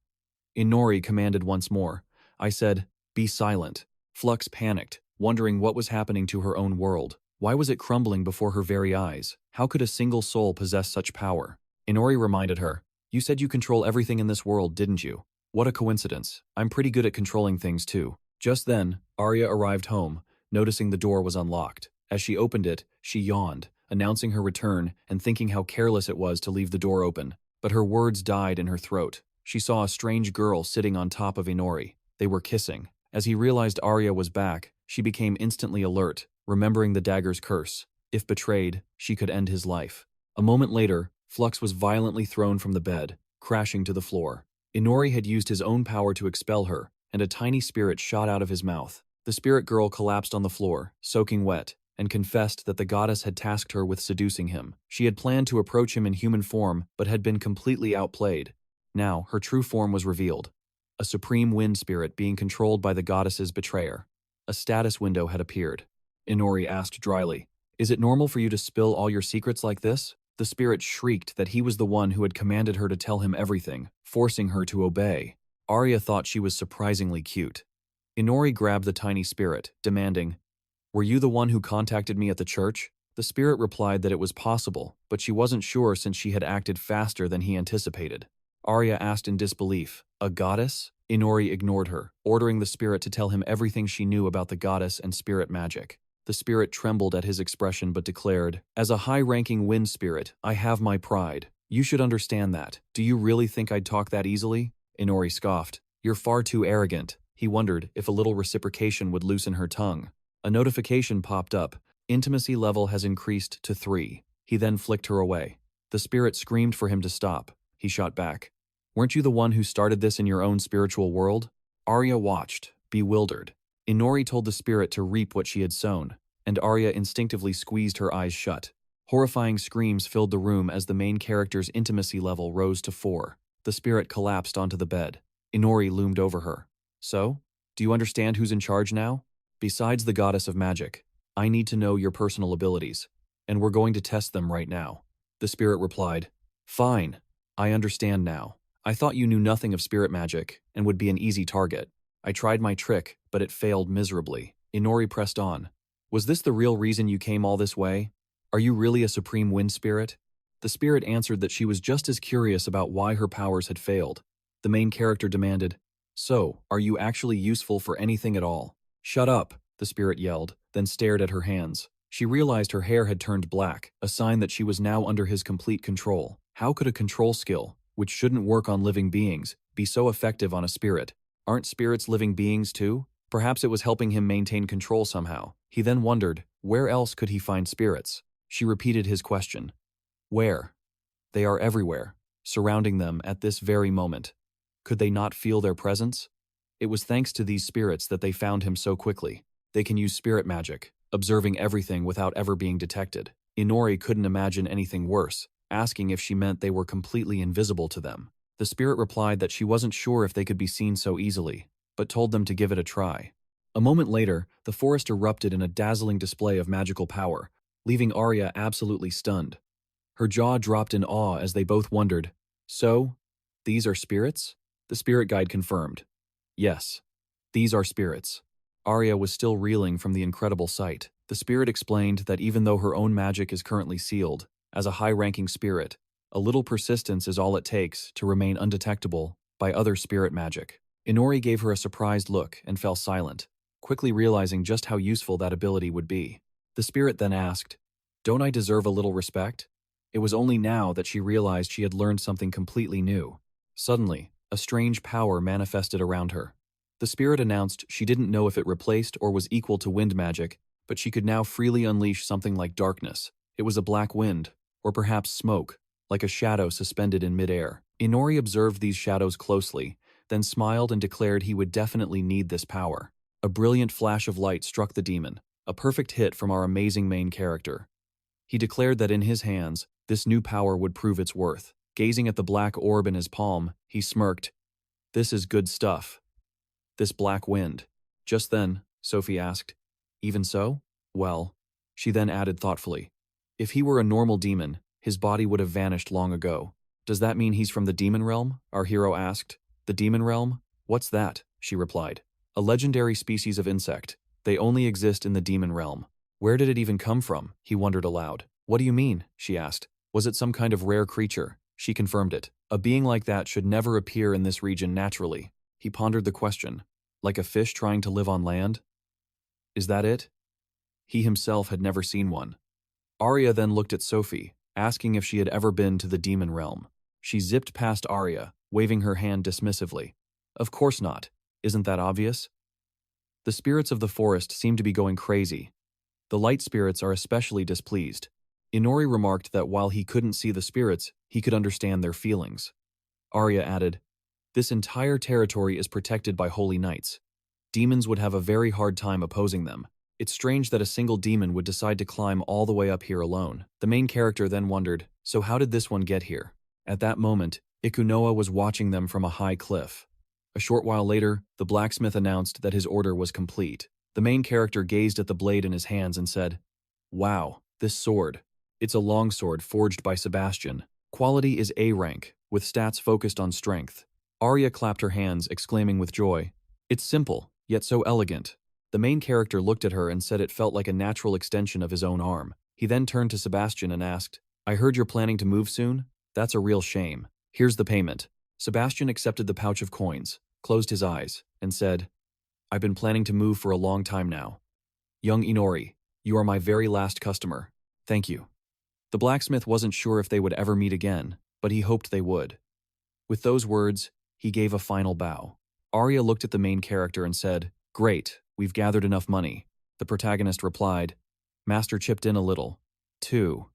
Inori commanded once more. I said, "Be silent." Flux panicked, wondering what was happening to her own world. Why was it crumbling before her very eyes? How could a single soul possess such power? Inori reminded her, "You said you control everything in this world, didn't you? What a coincidence. I'm pretty good at controlling things too." Just then, Arya arrived home, noticing the door was unlocked. As she opened it, she yawned, announcing her return and thinking how careless it was to leave the door open. But her words died in her throat. She saw a strange girl sitting on top of Inori. They were kissing. As he realized Arya was back, she became instantly alert, remembering the dagger's curse. If betrayed, she could end his life. A moment later, Flux was violently thrown from the bed, crashing to the floor. Inori had used his own power to expel her, and a tiny spirit shot out of his mouth. The spirit girl collapsed on the floor, soaking wet, and confessed that the goddess had tasked her with seducing him. She had planned to approach him in human form, but had been completely outplayed. Now, her true form was revealed. A supreme wind spirit being controlled by the goddess's betrayer. A status window had appeared. Inori asked dryly, "Is it normal for you to spill all your secrets like this?" The spirit shrieked that he was the one who had commanded her to tell him everything, forcing her to obey. Arya thought she was surprisingly cute. Inori grabbed the tiny spirit, demanding, "Were you the one who contacted me at the church?" The spirit replied that it was possible, but she wasn't sure since she had acted faster than he anticipated. Arya asked in disbelief, "A goddess?" Inori ignored her, ordering the spirit to tell him everything she knew about the goddess and spirit magic. The spirit trembled at his expression but declared, "As a high-ranking wind spirit, I have my pride. You should understand that. Do you really think I'd talk that easily?" Inori scoffed. "You're far too arrogant." He wondered if a little reciprocation would loosen her tongue. A notification popped up. Intimacy level has increased to 3. He then flicked her away. The spirit screamed for him to stop. He shot back. "Weren't you the one who started this in your own spiritual world?" Arya watched, bewildered. Inori told the spirit to reap what she had sown, and Arya instinctively squeezed her eyes shut. Horrifying screams filled the room as the main character's intimacy level rose to 4. The spirit collapsed onto the bed. Inori loomed over her. "So? Do you understand who's in charge now? Besides the goddess of magic, I need to know your personal abilities, and we're going to test them right now." The spirit replied, "Fine, I understand now. I thought you knew nothing of spirit magic and would be an easy target. I tried my trick, but it failed miserably." Inori pressed on. "Was this the real reason you came all this way? Are you really a supreme wind spirit?" The spirit answered that she was just as curious about why her powers had failed. The main character demanded, "So, are you actually useful for anything at all?" "Shut up," the spirit yelled, then stared at her hands. She realized her hair had turned black, a sign that she was now under his complete control. How could a control skill, which shouldn't work on living beings, be so effective on a spirit? Aren't spirits living beings too? Perhaps it was helping him maintain control somehow. He then wondered, where else could he find spirits? She repeated his question. Where? They are everywhere, surrounding them at this very moment. Could they not feel their presence? It was thanks to these spirits that they found him so quickly. They can use spirit magic, observing everything without ever being detected. Inori couldn't imagine anything worse, asking if she meant they were completely invisible to them. The spirit replied that she wasn't sure if they could be seen so easily, but told them to give it a try. A moment later, the forest erupted in a dazzling display of magical power, leaving Arya absolutely stunned. Her jaw dropped in awe as they both wondered, "So, these are spirits?" The spirit guide confirmed. "Yes, these are spirits." Arya was still reeling from the incredible sight. The spirit explained that even though her own magic is currently sealed, as a high-ranking spirit, a little persistence is all it takes to remain undetectable by other spirit magic. Inori gave her a surprised look and fell silent, quickly realizing just how useful that ability would be. The spirit then asked, "Don't I deserve a little respect?" It was only now that she realized she had learned something completely new. Suddenly, a strange power manifested around her. The spirit announced she didn't know if it replaced or was equal to wind magic, but she could now freely unleash something like darkness. It was a black wind, or perhaps smoke, like a shadow suspended in midair. Inori observed these shadows closely, then smiled and declared he would definitely need this power. A brilliant flash of light struck the demon, a perfect hit from our amazing main character. He declared that in his hands, this new power would prove its worth. Gazing at the black orb in his palm, he smirked. "This is good stuff. This black wind." Just then, Sophie asked, "Even so?" "Well," she then added thoughtfully, "if he were a normal demon, his body would have vanished long ago." "Does that mean he's from the demon realm?" our hero asked. "The demon realm? What's that?" she replied. "A legendary species of insect. They only exist in the demon realm." "Where did it even come from?" he wondered aloud. "What do you mean?" she asked. "Was it some kind of rare creature?" She confirmed it. "A being like that should never appear in this region naturally." He pondered the question. "Like a fish trying to live on land? Is that it?" He himself had never seen one. Arya then looked at Sophie, asking if she had ever been to the demon realm. She zipped past Arya, waving her hand dismissively. "Of course not. Isn't that obvious?" The spirits of the forest seemed to be going crazy. The light spirits are especially displeased. Inori remarked that while he couldn't see the spirits, he could understand their feelings. Arya added, "This entire territory is protected by holy knights. Demons would have a very hard time opposing them. It's strange that a single demon would decide to climb all the way up here alone." The main character then wondered, so how did this one get here? At that moment, Ikunoa was watching them from a high cliff. A short while later, the blacksmith announced that his order was complete. The main character gazed at the blade in his hands and said, "Wow, this sword. It's a longsword forged by Sebastian. Quality is A rank, with stats focused on strength." Arya clapped her hands, exclaiming with joy, "It's simple, yet so elegant." The main character looked at her and said it felt like a natural extension of his own arm. He then turned to Sebastian and asked, "I heard you're planning to move soon? That's a real shame. Here's the payment." Sebastian accepted the pouch of coins, closed his eyes, and said, "I've been planning to move for a long time now. Young Inori, you are my very last customer. Thank you." The blacksmith wasn't sure if they would ever meet again, but he hoped they would. With those words, he gave a final bow. Arya looked at the main character and said, "Great, we've gathered enough money." The protagonist replied, "Master chipped in a little, too."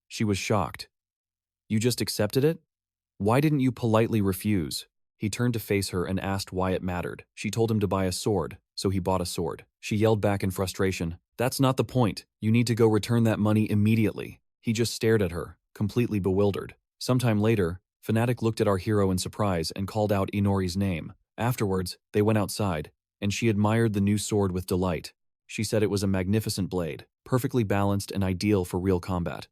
She was shocked. "You just accepted it? Why didn't you politely refuse?" He turned to face her and asked why it mattered. She told him to buy a sword, so he bought a sword. She yelled back in frustration, "That's not the point. You need to go return that money immediately." He just stared at her, completely bewildered. Sometime later, Fnatic looked at our hero in surprise and called out Inori's name. Afterwards, they went outside, and she admired the new sword with delight. She said it was a magnificent blade, perfectly balanced and ideal for real combat.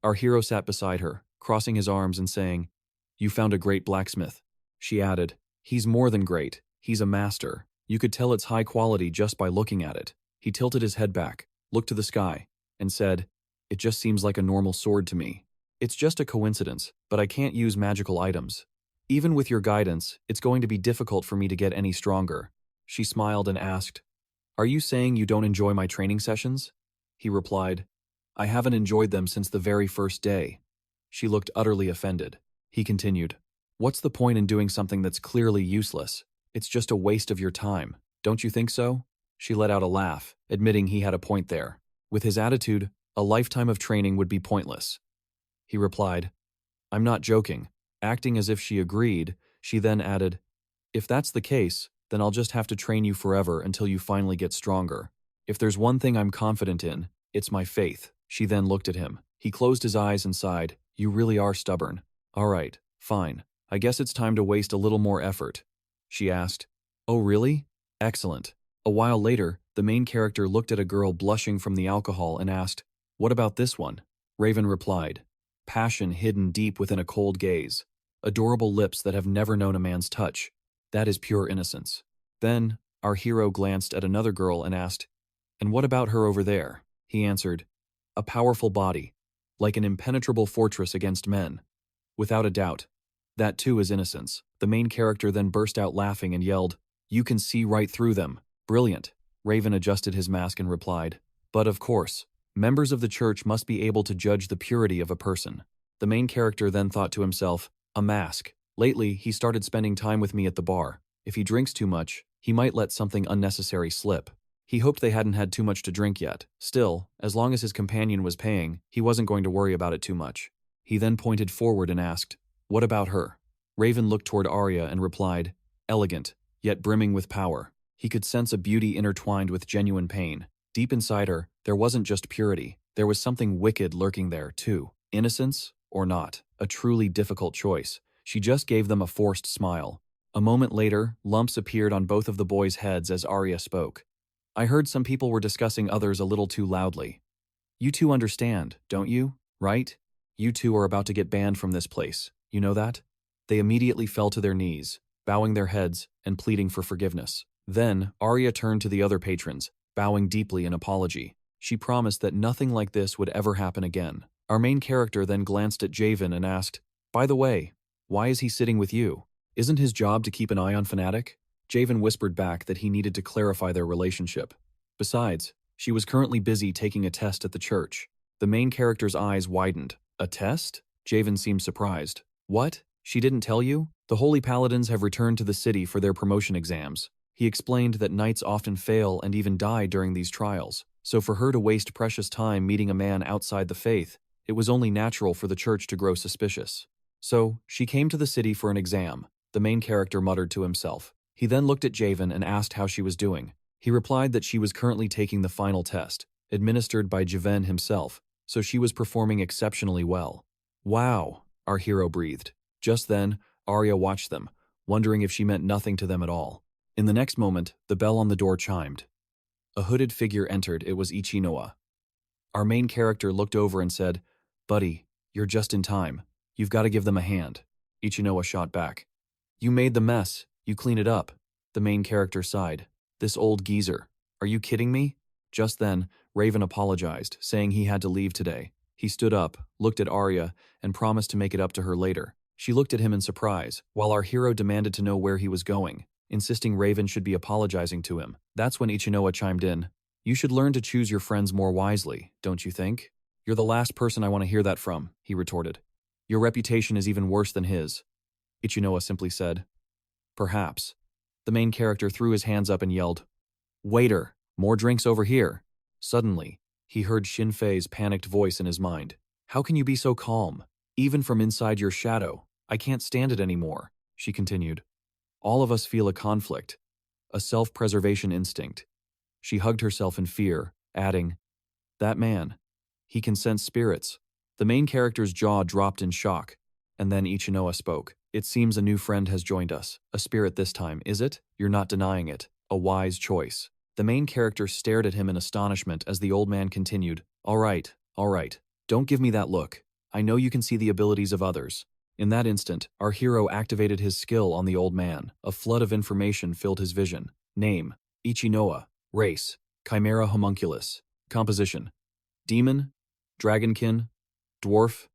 Our hero sat beside her, crossing his arms and saying, "You found a great blacksmith." She added, "He's more than great, he's a master. You could tell it's high quality just by looking at it." He tilted his head back, looked to the sky, and said, "It just seems like a normal sword to me. It's just a coincidence, but I can't use magical items. Even with your guidance, it's going to be difficult for me to get any stronger." She smiled and asked, "Are you saying you don't enjoy my training sessions?" He replied, "I haven't enjoyed them since the very first day." She looked utterly offended. He continued, "What's the point in doing something that's clearly useless? It's just a waste of your time. Don't you think so?" She let out a laugh, admitting he had a point there. With his attitude, a lifetime of training would be pointless. He replied, "I'm not joking." Acting as if she agreed, she then added, "If that's the case, then I'll just have to train you forever until you finally get stronger. If there's one thing I'm confident in, it's my faith." She then looked at him. He closed his eyes and sighed, "You really are stubborn. All right, fine. I guess it's time to waste a little more effort." She asked, "Oh really? Excellent." A while later, the main character looked at a girl blushing from the alcohol and asked, "What about this one?" Raven replied, passion hidden deep within a cold gaze, adorable lips that have never known a man's touch. That is pure innocence. Then, our hero glanced at another girl and asked, "And what about her over there?" He answered, "A powerful body, like an impenetrable fortress against men." Without a doubt, that too is innocence. The main character then burst out laughing and yelled, "You can see right through them. Brilliant." Raven adjusted his mask and replied, "But of course, members of the church must be able to judge the purity of a person." The main character then thought to himself, "A mask. Lately, he started spending time with me at the bar. If he drinks too much, he might let something unnecessary slip." He hoped they hadn't had too much to drink yet. Still, as long as his companion was paying, he wasn't going to worry about it too much. He then pointed forward and asked, "What about her?" Raven looked toward Arya and replied, "Elegant, yet brimming with power." He could sense a beauty intertwined with genuine pain. Deep inside her, there wasn't just purity. There was something wicked lurking there, too. Innocence or not, a truly difficult choice. She just gave them a forced smile. A moment later, lumps appeared on both of the boys' heads as Arya spoke. "I heard some people were discussing others a little too loudly. You two understand, don't you? Right? You two are about to get banned from this place. You know that?" They immediately fell to their knees, bowing their heads and pleading for forgiveness. Then, Arya turned to the other patrons, bowing deeply in apology. She promised that nothing like this would ever happen again. Our main character then glanced at Javen and asked, "By the way, why is he sitting with you? Isn't his job to keep an eye on Fnatic?" Javen whispered back that he needed to clarify their relationship. Besides, she was currently busy taking a test at the church. The main character's eyes widened. "A test?" Javen seemed surprised. "What? She didn't tell you? The Holy Paladins have returned to the city for their promotion exams." He explained that knights often fail and even die during these trials. So for her to waste precious time meeting a man outside the faith, it was only natural for the church to grow suspicious. So, she came to the city for an exam, the main character muttered to himself. He then looked at Javen and asked how she was doing. He replied that she was currently taking the final test, administered by Javen himself, so she was performing exceptionally well. Wow, our hero breathed. Just then, Arya watched them, wondering if she meant nothing to them at all. In the next moment, the bell on the door chimed. A hooded figure entered. It was Ichinoa. Our main character looked over and said, "Buddy, you're just in time. You've got to give them a hand." Ichinoa shot back. "You made the mess. You clean it up." The main character sighed. "This old geezer. Are you kidding me?" Just then, Raven apologized, saying he had to leave today. He stood up, looked at Arya, and promised to make it up to her later. She looked at him in surprise, while our hero demanded to know where he was going, insisting Raven should be apologizing to him. That's when Ichinoa chimed in. "You should learn to choose your friends more wisely, don't you think?" "You're the last person I want to hear that from," he retorted. "Your reputation is even worse than his." Ichinoa simply said, "Perhaps." The main character threw his hands up and yelled, "Waiter, more drinks over here." Suddenly, he heard Shinfei's panicked voice in his mind. "How can you be so calm? Even from inside your shadow, I can't stand it anymore," she continued. "All of us feel a conflict, a self-preservation instinct." She hugged herself in fear, adding, "That man, he can sense spirits." The main character's jaw dropped in shock, and then Ichinoa spoke. "It seems a new friend has joined us. A spirit this time, is it? You're not denying it. A wise choice." The main character stared at him in astonishment as the old man continued, all right. Don't give me that look. I know you can see the abilities of others." In that instant, our hero activated his skill on the old man. A flood of information filled his vision. Name, Ichinoa. Race, Chimera homunculus. Composition, demon, dragonkin, dwarf,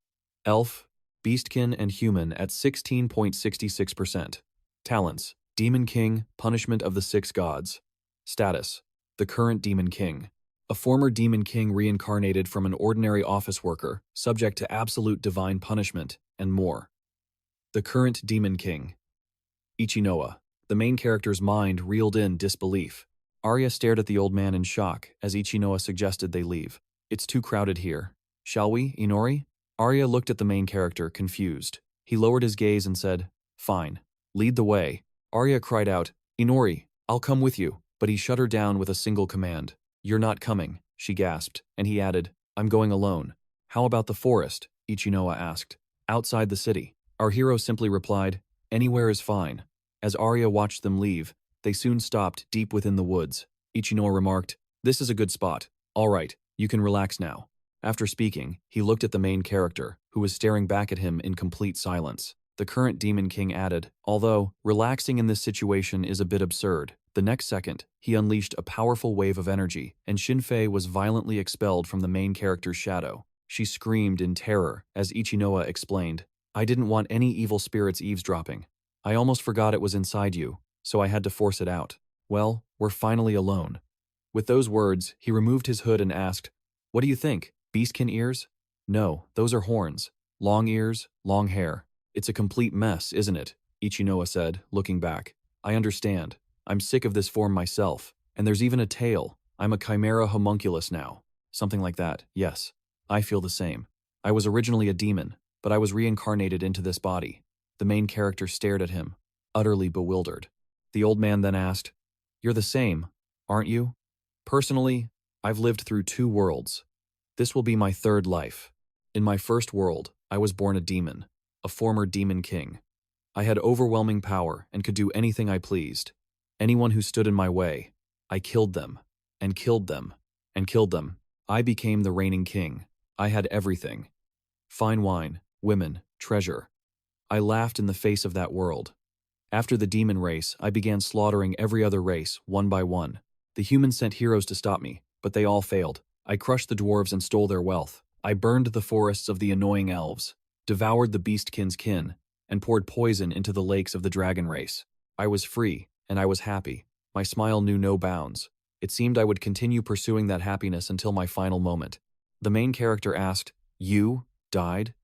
elf, beastkin, and human at 16.66%. Talents, Demon King, Punishment of the Six Gods. Status, the current Demon King. A former Demon King reincarnated from an ordinary office worker, subject to absolute divine punishment, and more. The current Demon King. Ichinoa. The main character's mind reeled in disbelief. Arya stared at the old man in shock as Ichinoa suggested they leave. "It's too crowded here. Shall we, Inori?" Arya looked at the main character, confused. He lowered his gaze and said, "Fine. Lead the way." Arya cried out, "Inori, I'll come with you." But he shut her down with a single command. "You're not coming," she gasped, and he added, "I'm going alone." "How about the forest?" Ichinoa asked. "Outside the city." Our hero simply replied, "Anywhere is fine." As Arya watched them leave, they soon stopped deep within the woods. Ichinoa remarked, "This is a good spot. All right, you can relax now." After speaking, he looked at the main character, who was staring back at him in complete silence. The current Demon King added, "Although, relaxing in this situation is a bit absurd." The next second, he unleashed a powerful wave of energy, and Shinfei was violently expelled from the main character's shadow. She screamed in terror as Ichinoa explained, "I didn't want any evil spirits eavesdropping. I almost forgot it was inside you, so I had to force it out. Well, we're finally alone." With those words, he removed his hood and asked, "What do you think? Beastkin ears?" "No, those are horns. Long ears, long hair. It's a complete mess, isn't it?" Ichinoa said, looking back. "I understand. I'm sick of this form myself. And there's even a tail. I'm a chimera homunculus now." "Something like that, yes. I feel the same. I was originally a demon, but I was reincarnated into this body." The main character stared at him, utterly bewildered. The old man then asked, "You're the same, aren't you?" "Personally, I've lived through 2 worlds. This will be my 3rd life. In my first world, I was born a demon, a former demon king. I had overwhelming power and could do anything I pleased. Anyone who stood in my way, I killed them, and killed them, and killed them. I became the reigning king. I had everything. Fine wine, women, treasure. I laughed in the face of that world. After the demon race, I began slaughtering every other race, one by one. The humans sent heroes to stop me, but they all failed. I crushed the dwarves and stole their wealth. I burned the forests of the annoying elves, devoured the beastkin's kin, and poured poison into the lakes of the dragon race. I was free, and I was happy. My smile knew no bounds. It seemed I would continue pursuing that happiness until my final moment. The main character asked, "You died?"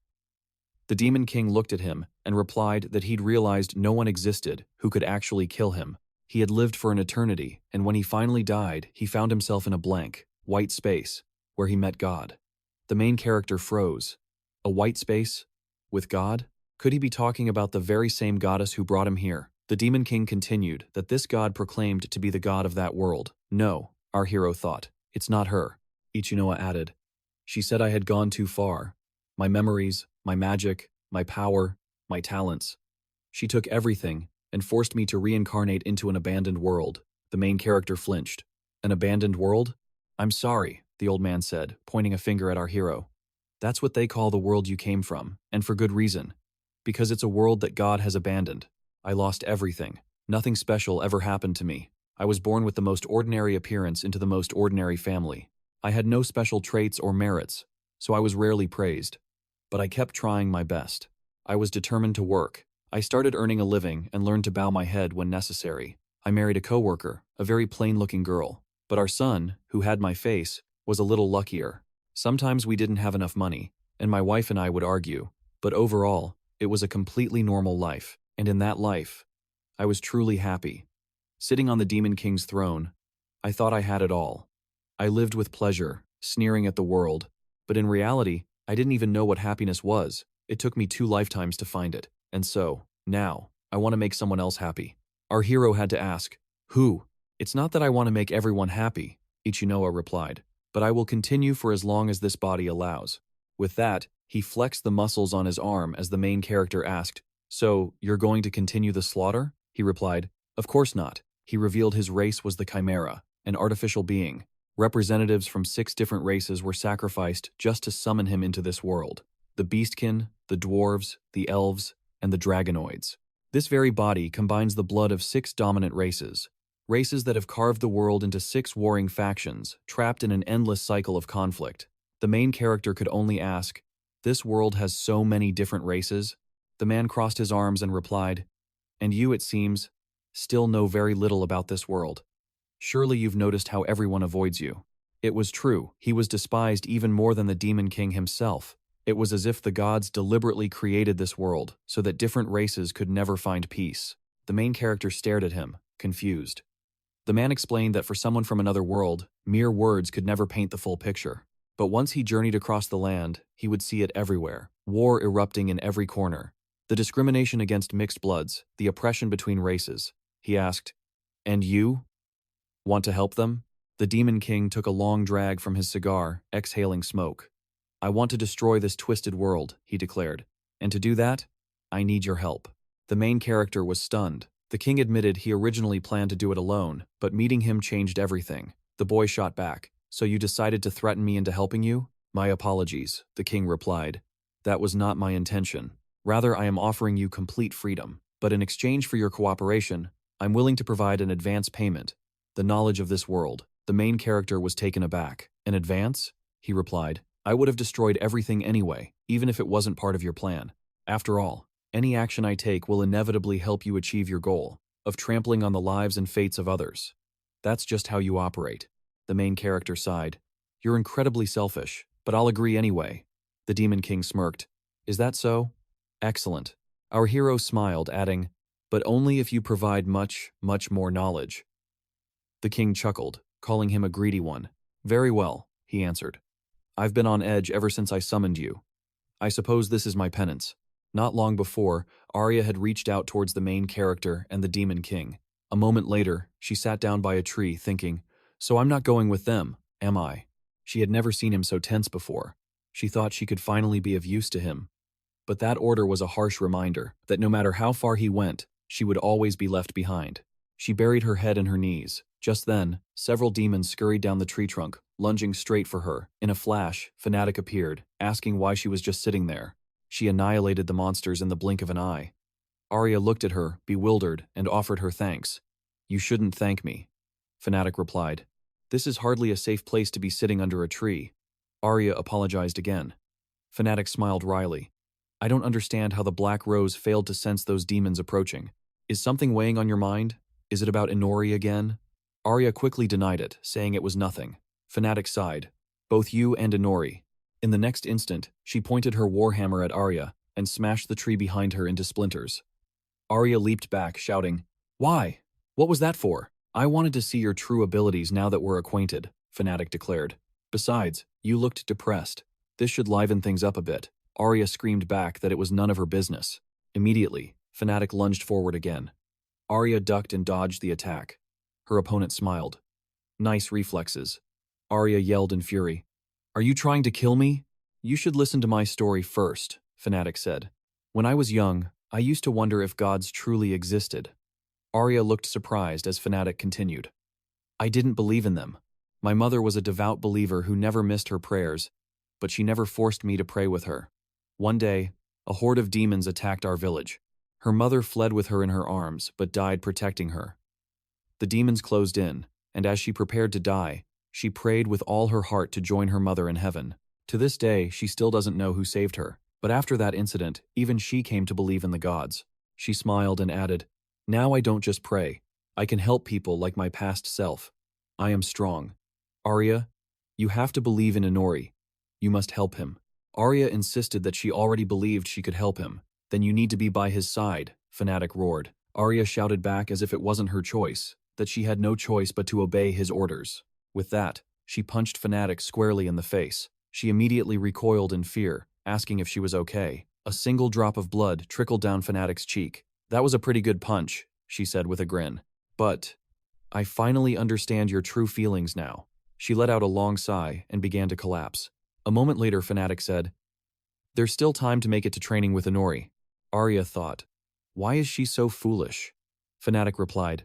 The Demon King looked at him and replied that he'd realized no one existed who could actually kill him. He had lived for an eternity, and when he finally died, he found himself in a blank, white space, where he met God. The main character froze. A white space? With God? Could he be talking about the very same goddess who brought him here? The Demon King continued that this god proclaimed to be the god of that world. No, our hero thought. It's not her. 𝑰𝑵𝑭𝑰𝑵𝑬𝑴 added. She said I had gone too far. My memories, my magic, my power, my talents. She took everything and forced me to reincarnate into an abandoned world. The main character flinched. An abandoned world? I'm sorry, the old man said, pointing a finger at our hero. That's what they call the world you came from, and for good reason. Because it's a world that God has abandoned. I lost everything. Nothing special ever happened to me. I was born with the most ordinary appearance into the most ordinary family. I had no special traits or merits, so I was rarely praised. But I kept trying my best. I was determined to work. I started earning a living and learned to bow my head when necessary. I married a coworker, a very plain-looking girl. But our son, who had my face, was a little luckier. Sometimes we didn't have enough money, and my wife and I would argue. But overall, it was a completely normal life. And in that life, I was truly happy. Sitting on the Demon King's throne, I thought I had it all. I lived with pleasure, sneering at the world. But in reality, I didn't even know what happiness was. It took me 2 lifetimes to find it. And so, now, I want to make someone else happy. Our hero had to ask, who? It's not that I want to make everyone happy, 𝑰𝑵𝑭𝑰𝑵𝑬𝑴 replied, but I will continue for as long as this body allows. With that, he flexed the muscles on his arm as the main character asked, so, you're going to continue the slaughter? He replied, of course not. He revealed his race was the Chimera, an artificial being. Representatives from 6 different races were sacrificed just to summon him into this world. The Beastkin, the Dwarves, the Elves, and the Dragonoids. This very body combines the blood of 6 dominant races. Races that have carved the world into 6 warring factions, trapped in an endless cycle of conflict. The main character could only ask, this world has so many different races? The man crossed his arms and replied, and you, it seems, still know very little about this world. Surely you've noticed how everyone avoids you. It was true, he was despised even more than the Demon King himself. It was as if the gods deliberately created this world so that different races could never find peace. The main character stared at him, confused. The man explained that for someone from another world, mere words could never paint the full picture. But once he journeyed across the land, he would see it everywhere, war erupting in every corner. The discrimination against mixed bloods, the oppression between races. He asked, and you? Want to help them? The Demon King took a long drag from his cigar, exhaling smoke. I want to destroy this twisted world, he declared. And to do that, I need your help. The main character was stunned. The king admitted he originally planned to do it alone, but meeting him changed everything. The boy shot back. So you decided to threaten me into helping you? My apologies, the king replied. That was not my intention. Rather, I am offering you complete freedom. But in exchange for your cooperation, I'm willing to provide an advance payment. The knowledge of this world. The main character was taken aback. An advance? He replied. I would have destroyed everything anyway, even if it wasn't part of your plan. After all, any action I take will inevitably help you achieve your goal of trampling on the lives and fates of others. That's just how you operate. The main character sighed. You're incredibly selfish, but I'll agree anyway. The Demon King smirked. Is that so? Excellent. Our hero smiled, adding, but only if you provide much, much more knowledge. The king chuckled, calling him a greedy one. Very well, he answered. I've been on edge ever since I summoned you. I suppose this is my penance. Not long before, Arya had reached out towards the main character and the Demon King. A moment later, she sat down by a tree, thinking, so I'm not going with them, am I? She had never seen him so tense before. She thought she could finally be of use to him. But that order was a harsh reminder that no matter how far he went, she would always be left behind. She buried her head in her knees. Just then, several demons scurried down the tree trunk, lunging straight for her. In a flash, Fnatic appeared, asking why she was just sitting there. She annihilated the monsters in the blink of an eye. Arya looked at her, bewildered, and offered her thanks. You shouldn't thank me, Fnatic replied. This is hardly a safe place to be sitting under a tree. Arya apologized again. Fnatic smiled wryly. I don't understand how the Black Rose failed to sense those demons approaching. Is something weighing on your mind? Is it about Inori again? Arya quickly denied it, saying it was nothing. Fnatic sighed. Both you and Inori. In the next instant, she pointed her warhammer at Arya and smashed the tree behind her into splinters. Arya leaped back, shouting, Why? What was that for? I wanted to see your true abilities now that we're acquainted, Fnatic declared. Besides, you looked depressed. This should liven things up a bit. Arya screamed back that it was none of her business. Immediately, Fnatic lunged forward again. Arya ducked and dodged the attack. Her opponent smiled. Nice reflexes. Arya yelled in fury. Are you trying to kill me? You should listen to my story first, Fnatic said. When I was young, I used to wonder if gods truly existed. Arya looked surprised as Fnatic continued. I didn't believe in them. My mother was a devout believer who never missed her prayers, but she never forced me to pray with her. One day, a horde of demons attacked our village. Her mother fled with her in her arms, but died protecting her. The demons closed in, and as she prepared to die, she prayed with all her heart to join her mother in heaven. To this day, she still doesn't know who saved her, but after that incident, even she came to believe in the gods. She smiled and added, Now I don't just pray. I can help people like my past self. I am strong. Arya, you have to believe in Inori. You must help him. Arya insisted that she already believed she could help him. Then you need to be by his side, Fnatic roared. Arya shouted back as if it wasn't her choice, that she had no choice but to obey his orders. With that, she punched Fnatic squarely in the face. She immediately recoiled in fear, asking if she was okay. A single drop of blood trickled down Fnatic's cheek. That was a pretty good punch, she said with a grin. But I finally understand your true feelings now. She let out a long sigh and began to collapse. A moment later, Fnatic said, There's still time to make it to training with Inori. Arya thought, Why is she so foolish? Fnatic replied,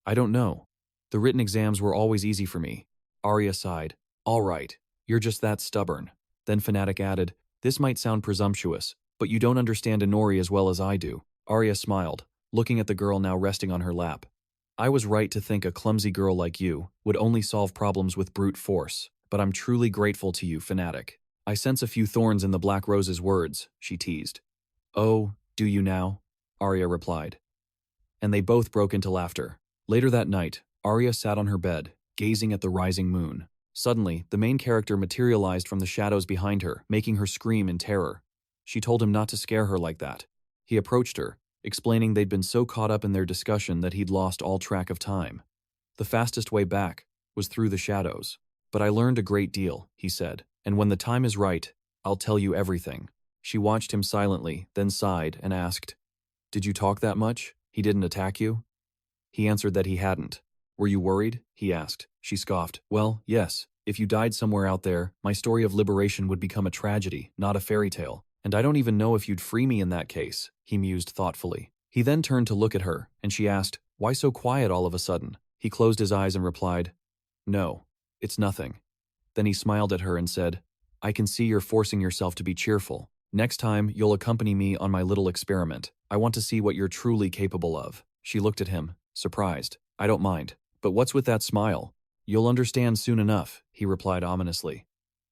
I don't know. The written exams were always easy for me. Arya sighed, All right, you're just that stubborn. Then Fnatic added, This might sound presumptuous, but you don't understand Inori as well as I do. Arya smiled, looking at the girl now resting on her lap. I was right to think a clumsy girl like you would only solve problems with brute force, but I'm truly grateful to you, Fnatic. I sense a few thorns in the Black Rose's words, she teased. Oh, do you now? Arya replied. And they both broke into laughter. Later that night, Arya sat on her bed, gazing at the rising moon. Suddenly, the main character materialized from the shadows behind her, making her scream in terror. She told him not to scare her like that. He approached her, explaining they'd been so caught up in their discussion that he'd lost all track of time. The fastest way back was through the shadows. But I learned a great deal, he said, and when the time is right, I'll tell you everything. She watched him silently, then sighed and asked, Did you talk that much? He didn't attack you? He answered that he hadn't. Were you worried? He asked. She scoffed. Well, yes. If you died somewhere out there, my story of liberation would become a tragedy, not a fairy tale. And I don't even know if you'd free me in that case, he mused thoughtfully. He then turned to look at her, and she asked, Why so quiet all of a sudden? He closed his eyes and replied, No, it's nothing. Then he smiled at her and said, I can see you're forcing yourself to be cheerful. Next time, you'll accompany me on my little experiment. I want to see what you're truly capable of. She looked at him, surprised. I don't mind. But what's with that smile? You'll understand soon enough, he replied ominously.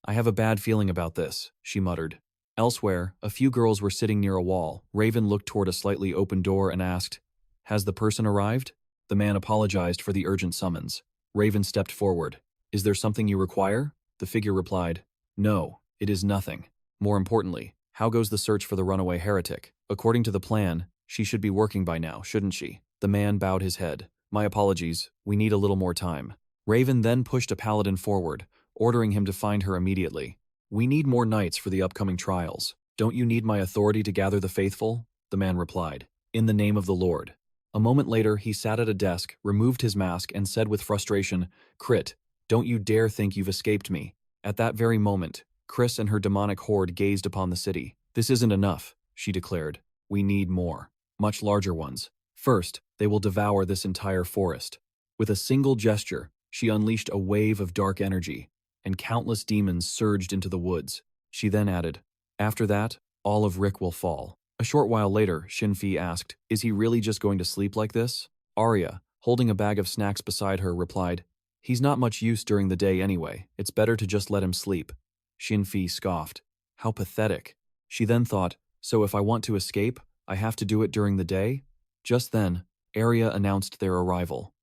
I have a bad feeling about this, she muttered. Elsewhere, a few girls were sitting near a wall. Raven looked toward a slightly open door and asked, Has the person arrived? The man apologized for the urgent summons. Raven stepped forward. Is there something you require? The figure replied, No, it is nothing. More importantly, how goes the search for the runaway heretic? According to the plan, she should be working by now, shouldn't she? The man bowed his head. My apologies, we need a little more time. Raven then pushed a paladin forward, ordering him to find her immediately. We need more knights for the upcoming trials. Don't you need my authority to gather the faithful? The man replied, In the name of the Lord. A moment later, he sat at a desk, removed his mask, and said with frustration, Crit, don't you dare think you've escaped me. At that very moment, Chris and her demonic horde gazed upon the city. This isn't enough, she declared. We need more. Much larger ones. First, they will devour this entire forest. With a single gesture, she unleashed a wave of dark energy, and countless demons surged into the woods. She then added, After that, all of Rick will fall. A short while later, Shin-Fi asked, Is he really just going to sleep like this? Arya, holding a bag of snacks beside her, replied, He's not much use during the day anyway. It's better to just let him sleep. Shin-Fi scoffed. How pathetic. She then thought, So if I want to escape, I have to do it during the day? Just then, Arya announced their arrival.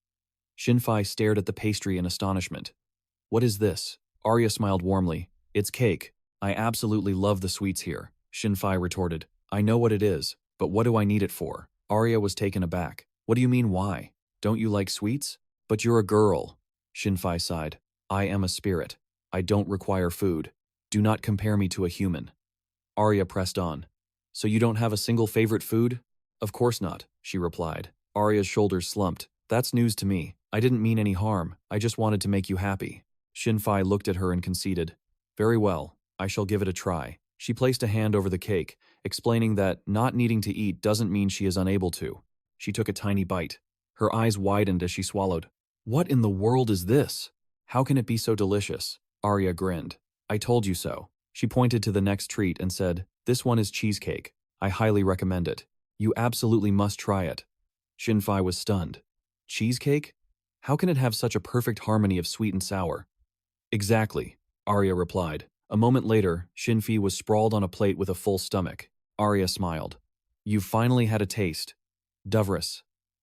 Shin-Fi stared at the pastry in astonishment. What is this? Arya smiled warmly. It's cake. I absolutely love the sweets here. Shin-Fi retorted. I know what it is, but what do I need it for? Arya was taken aback. What do you mean why? Don't you like sweets? But you're a girl. Shin-Fi sighed. I am a spirit. I don't require food. Do not compare me to a human. Arya pressed on. So you don't have a single favorite food? Of course not, she replied. Arya's shoulders slumped. That's news to me. I didn't mean any harm. I just wanted to make you happy. Xin-Fi looked at her and conceded. Very well, I shall give it a try. She placed a hand over the cake, explaining that not needing to eat doesn't mean she is unable to. She took a tiny bite. Her eyes widened as she swallowed. What in the world is this? How can it be so delicious? Arya grinned. I told you so. She pointed to the next treat and said, This one is cheesecake. I highly recommend it. You absolutely must try it. Xin-Fi was stunned. Cheesecake? How can it have such a perfect harmony of sweet and sour? Exactly, Arya replied. A moment later, Xin-Fi was sprawled on a plate with a full stomach. Arya smiled. You've finally had a taste. 𝑰𝑵𝑭𝑰𝑵𝑦𝑻𝑬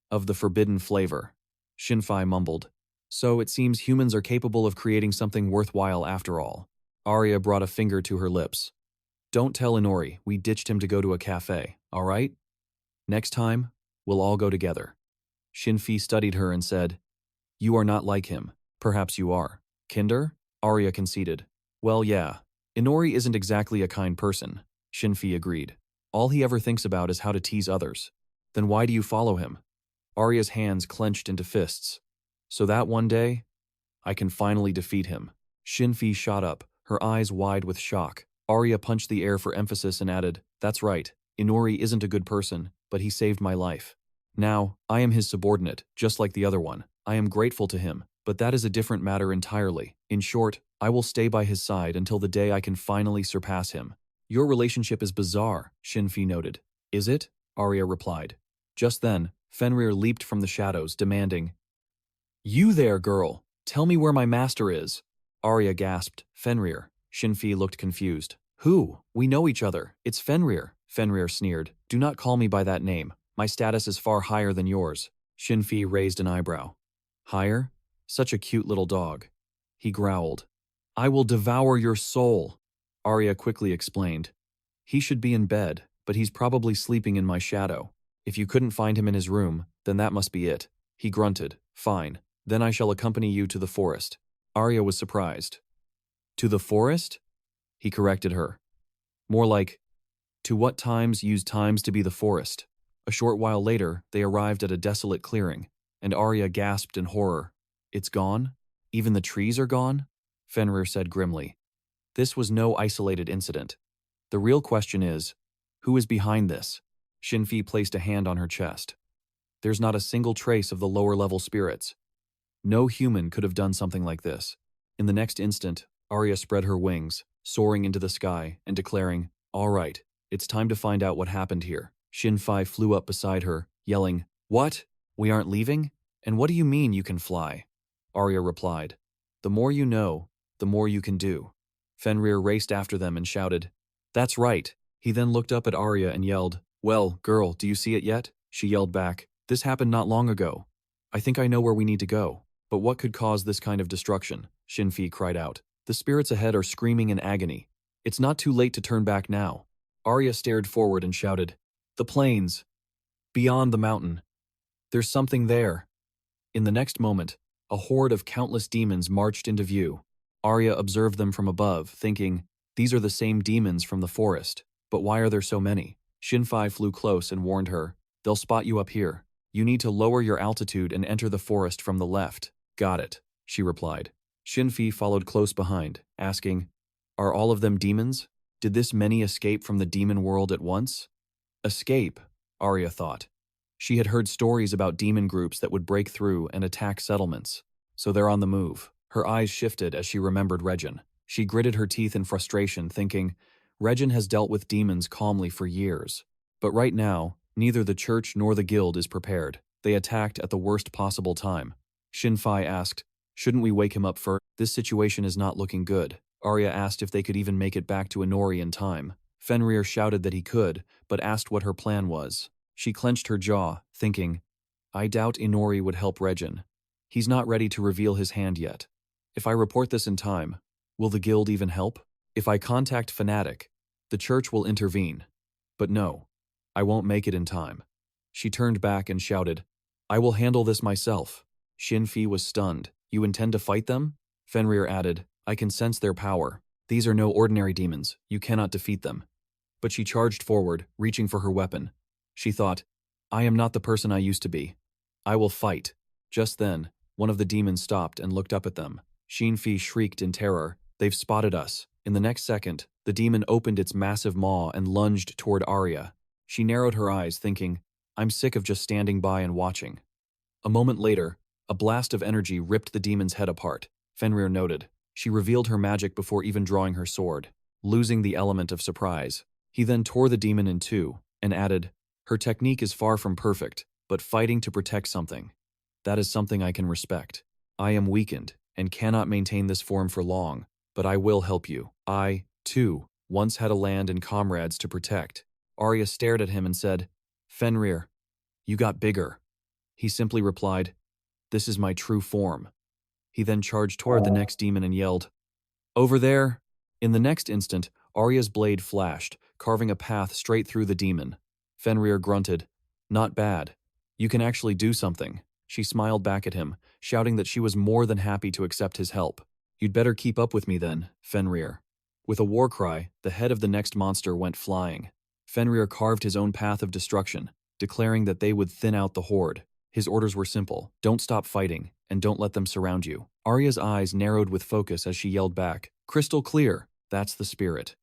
of the forbidden flavor. Xin-Fi mumbled. So it seems humans are capable of creating something worthwhile after all. Arya brought a finger to her lips. Don't tell Inori we ditched him to go to a cafe, all right? Next time, we'll all go together. Xin-Fi studied her and said, You are not like him. Perhaps you are. Kinder? Arya conceded. Well, yeah. Inori isn't exactly a kind person. Xin-Fi agreed. All he ever thinks about is how to tease others. Then why do you follow him? Arya's hands clenched into fists. So that one day, I can finally defeat him. Xin-Fi shot up, her eyes wide with shock. Arya punched the air for emphasis and added, That's right. Inori isn't a good person, but he saved my life. Now, I am his subordinate, just like the other one. I am grateful to him, but that is a different matter entirely. In short, I will stay by his side until the day I can finally surpass him. Your relationship is bizarre, Xin-Fi noted. Is it? Arya replied. Just then, Fenrir leaped from the shadows, demanding, You there, girl! Tell me where my master is! Arya gasped, Fenrir. Xin-Fi looked confused. Who? We know each other. It's Fenrir. Fenrir sneered. Do not call me by that name. My status is far higher than yours. Xin-Fi raised an eyebrow. Higher? Such a cute little dog. He growled. I will devour your soul. Arya quickly explained. He should be in bed, but he's probably sleeping in my shadow. If you couldn't find him in his room, then that must be it. He grunted. Fine. Then I shall accompany you to the forest. Arya was surprised. To the forest? He corrected her. More like, to what times use times to be the forest? A short while later, they arrived at a desolate clearing, and Arya gasped in horror. It's gone? Even the trees are gone? Fenrir said grimly. This was no isolated incident. The real question is, who is behind this? Xin-Fi placed a hand on her chest. There's not a single trace of the lower-level spirits. No human could have done something like this. In the next instant, Arya spread her wings, soaring into the sky and declaring, All right, it's time to find out what happened here. Xin-Fi flew up beside her, yelling, What? We aren't leaving? And what do you mean you can fly? Arya replied, The more you know, the more you can do. Fenrir raced after them and shouted, That's right. He then looked up at Arya and yelled, Well, girl, do you see it yet? She yelled back, This happened not long ago. I think I know where we need to go. But what could cause this kind of destruction? Xin-Fi cried out. The spirits ahead are screaming in agony. It's not too late to turn back now. Arya stared forward and shouted, The plains. Beyond the mountain. There's something there. In the next moment, a horde of countless demons marched into view. Arya observed them from above, thinking, These are the same demons from the forest. But why are there so many? Xin-Fi flew close and warned her, They'll spot you up here. You need to lower your altitude and enter the forest from the left. Got it, she replied. Xin-Fi followed close behind, asking, Are all of them demons? Did this many escape from the demon world at once? Escape, Arya thought. She had heard stories about demon groups that would break through and attack settlements. So they're on the move. Her eyes shifted as she remembered Regin. She gritted her teeth in frustration, thinking, Regin has dealt with demons calmly for years. But right now, neither the church nor the guild is prepared. They attacked at the worst possible time. Xin-Fi asked, Shouldn't we wake him up first? This situation is not looking good. Arya asked if they could even make it back to Inori in time. Fenrir shouted that he could, but asked what her plan was. She clenched her jaw, thinking, I doubt Inori would help Regin. He's not ready to reveal his hand yet. If I report this in time, will the guild even help? If I contact Fanatic, the church will intervene. But no, I won't make it in time. She turned back and shouted, I will handle this myself. Xin-Fi was stunned. You intend to fight them? Fenrir added, I can sense their power. These are no ordinary demons. You cannot defeat them. But she charged forward, reaching for her weapon. She thought, I am not the person I used to be. I will fight. Just then, one of the demons stopped and looked up at them. 𝑰𝑵𝑭𝑰𝑵𝑻𝑬 shrieked in terror. They've spotted us. In the next second, the demon opened its massive maw and lunged toward Arya. She narrowed her eyes, thinking, I'm sick of just standing by and watching. A moment later, a blast of energy ripped the demon's head apart. Fenrir noted. She revealed her magic before even drawing her sword, losing the element of surprise. He then tore the demon in two and added, her technique is far from perfect, but fighting to protect something. That is something I can respect. I am weakened and cannot maintain this form for long, but I will help you. I, too, once had a land and comrades to protect. Arya stared at him and said, Fenrir, you got bigger. He simply replied, this is my true form. He then charged toward the next demon and yelled, over there! In the next instant, Arya's blade flashed, carving a path straight through the demon. Fenrir grunted, not bad. You can actually do something. She smiled back at him, shouting that she was more than happy to accept his help. You'd better keep up with me then, Fenrir. With a war cry, the head of the next monster went flying. Fenrir carved his own path of destruction, declaring that they would thin out the horde. His orders were simple, don't stop fighting, and don't let them surround you. Arya's eyes narrowed with focus as she yelled back, crystal clear, that's the spirit.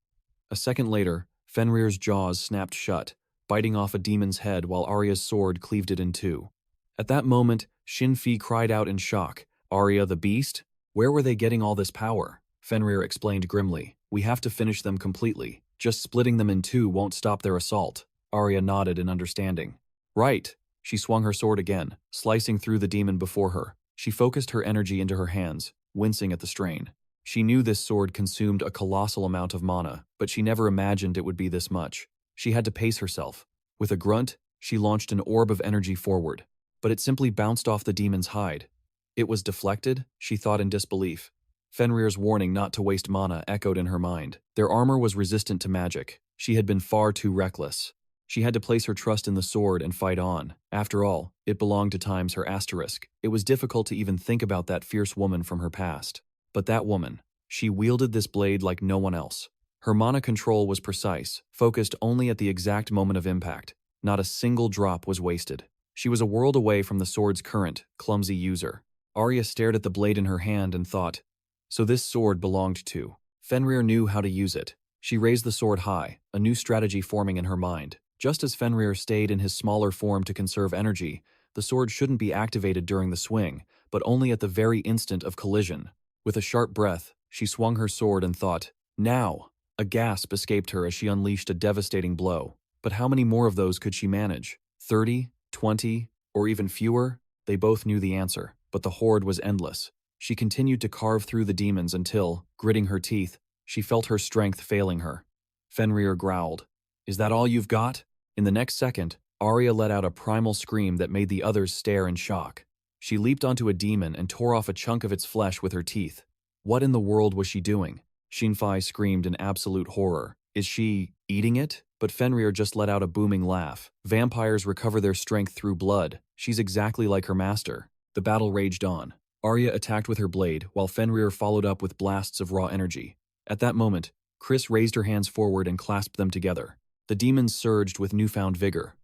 A second later, Fenrir's jaws snapped shut, biting off a demon's head while Arya's sword cleaved it in two. At that moment, 𝑰𝑵𝑤𝑰𝑵𝑻𝑬 cried out in shock, Arya the beast? Where were they getting all this power? Fenrir explained grimly, we have to finish them completely. Just splitting them in two won't stop their assault. Arya nodded in understanding. Right. She swung her sword again, slicing through the demon before her. She focused her energy into her hands, wincing at the strain. She knew this sword consumed a colossal amount of mana, but she never imagined it would be this much. She had to pace herself. With a grunt, she launched an orb of energy forward, but it simply bounced off the demon's hide. It was deflected, she thought in disbelief. Fenrir's warning not to waste mana echoed in her mind. Their armor was resistant to magic. She had been far too reckless. She had to place her trust in the sword and fight on. After all, it belonged to times her asterisk. It was difficult to even think about that fierce woman from her past. But that woman, she wielded this blade like no one else. Her mana control was precise, focused only at the exact moment of impact. Not a single drop was wasted. She was a world away from the sword's current, clumsy user. Arya stared at the blade in her hand and thought, so this sword belonged to. Fenrir knew how to use it. She raised the sword high, a new strategy forming in her mind. Just as Fenrir stayed in his smaller form to conserve energy, the sword shouldn't be activated during the swing, but only at the very instant of collision. With a sharp breath, she swung her sword and thought, now! A gasp escaped her as she unleashed a devastating blow. But how many more of those could she manage? 30? 20? Or even fewer? They both knew the answer, but the horde was endless. She continued to carve through the demons until, gritting her teeth, she felt her strength failing her. Fenrir growled, is that all you've got? In the next second, Arya let out a primal scream that made the others stare in shock. She leaped onto a demon and tore off a chunk of its flesh with her teeth. What in the world was she doing? 𝑰𝑵𝑤𝑰𝑵𝑚𝑬 screamed in absolute horror. Is she eating it? But Fenrir just let out a booming laugh. Vampires recover their strength through blood. She's exactly like her master. The battle raged on. Arya attacked with her blade, while Fenrir followed up with blasts of raw energy. At that moment, Chris raised her hands forward and clasped them together. The demons surged with newfound vigor.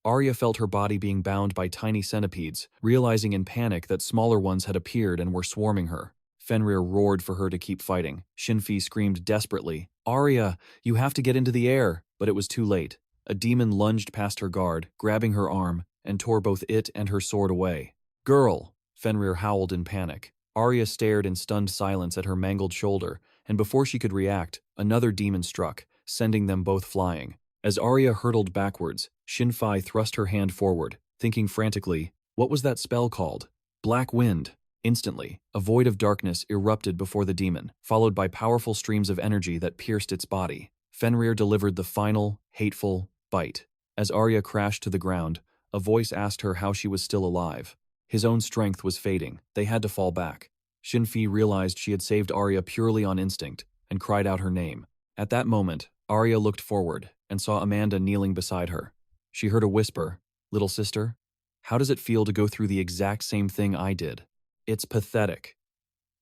Arya felt her body being bound by tiny centipedes, realizing in panic that smaller ones had appeared and were swarming her. Fenrir roared for her to keep fighting. 𝑰𝑵𝑤𝑰𝑵𝑚𝑬 screamed desperately, Arya, you have to get into the air! But it was too late. A demon lunged past her guard, grabbing her arm, and tore both it and her sword away. Girl! Fenrir howled in panic. Arya stared in stunned silence at her mangled shoulder, and before she could react, another demon struck, sending them both flying. As Arya hurtled backwards, 𝑰𝑵𝑤𝑰𝑵𝑚𝑬 thrust her hand forward, thinking frantically, what was that spell called? Black wind. Instantly, a void of darkness erupted before the demon, followed by powerful streams of energy that pierced its body. Fenrir delivered the final, hateful bite. As Arya crashed to the ground, a voice asked her how she was still alive. His own strength was fading. They had to fall back. 𝑰𝑵𝑤𝑰𝑵𝑚𝑬 realized she had saved Arya purely on instinct, and cried out her name. At that moment, Arya looked forward and saw Amanda kneeling beside her. She heard a whisper, little sister, how does it feel to go through the exact same thing I did? It's pathetic.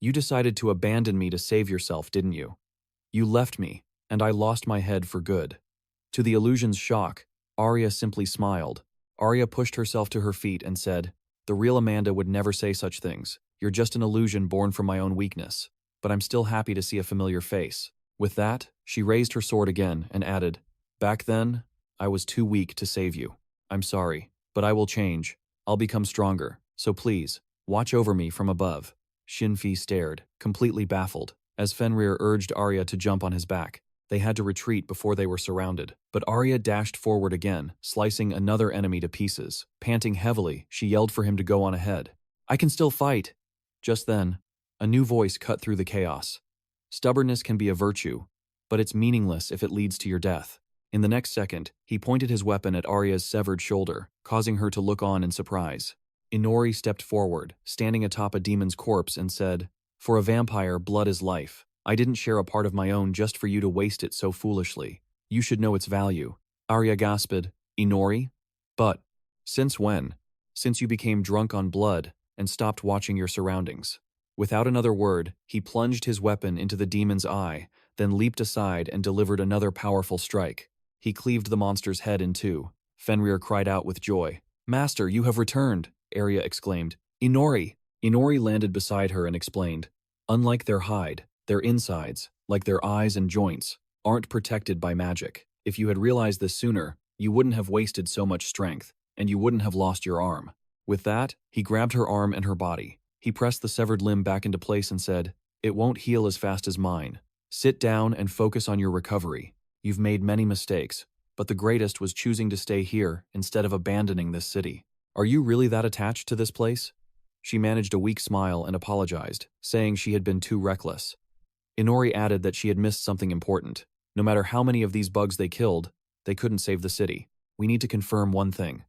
You decided to abandon me to save yourself, didn't you? You left me, and I lost my head for good." To the illusion's shock, Arya simply smiled. Arya pushed herself to her feet and said, "The real Amanda would never say such things. You're just an illusion born from my own weakness. But I'm still happy to see a familiar face." With that, she raised her sword again and added, "Back then, I was too weak to save you. I'm sorry, but I will change. I'll become stronger, so please, watch over me from above." Shin-Fi stared, completely baffled, as Fenrir urged Arya to jump on his back. They had to retreat before they were surrounded. But Arya dashed forward again, slicing another enemy to pieces. Panting heavily, she yelled for him to go on ahead. "I can still fight." Just then, a new voice cut through the chaos. "Stubbornness can be a virtue, but it's meaningless if it leads to your death." In the next second, he pointed his weapon at Arya's severed shoulder, causing her to look on in surprise. Inori stepped forward, standing atop a demon's corpse, and said, "For a vampire, blood is life. I didn't share a part of my own just for you to waste it so foolishly. You should know its value." Arya gasped, "Inori? But, since when? Since you became drunk on blood and stopped watching your surroundings." Without another word, he plunged his weapon into the demon's eye, then leaped aside and delivered another powerful strike. He cleaved the monster's head in two. Fenrir cried out with joy. "Master, you have returned!" Arya exclaimed. "Inori!" Inori landed beside her and explained, "Unlike their hide, their insides, like their eyes and joints, aren't protected by magic. If you had realized this sooner, you wouldn't have wasted so much strength, and you wouldn't have lost your arm." With that, he grabbed her arm and her body. He pressed the severed limb back into place and said, "It won't heal as fast as mine. Sit down and focus on your recovery. You've made many mistakes, but the greatest was choosing to stay here instead of abandoning this city. Are you really that attached to this place?" She managed a weak smile and apologized, saying she had been too reckless. Inori added that she had missed something important. No matter how many of these bugs they killed, they couldn't save the city. "We need to confirm one thing."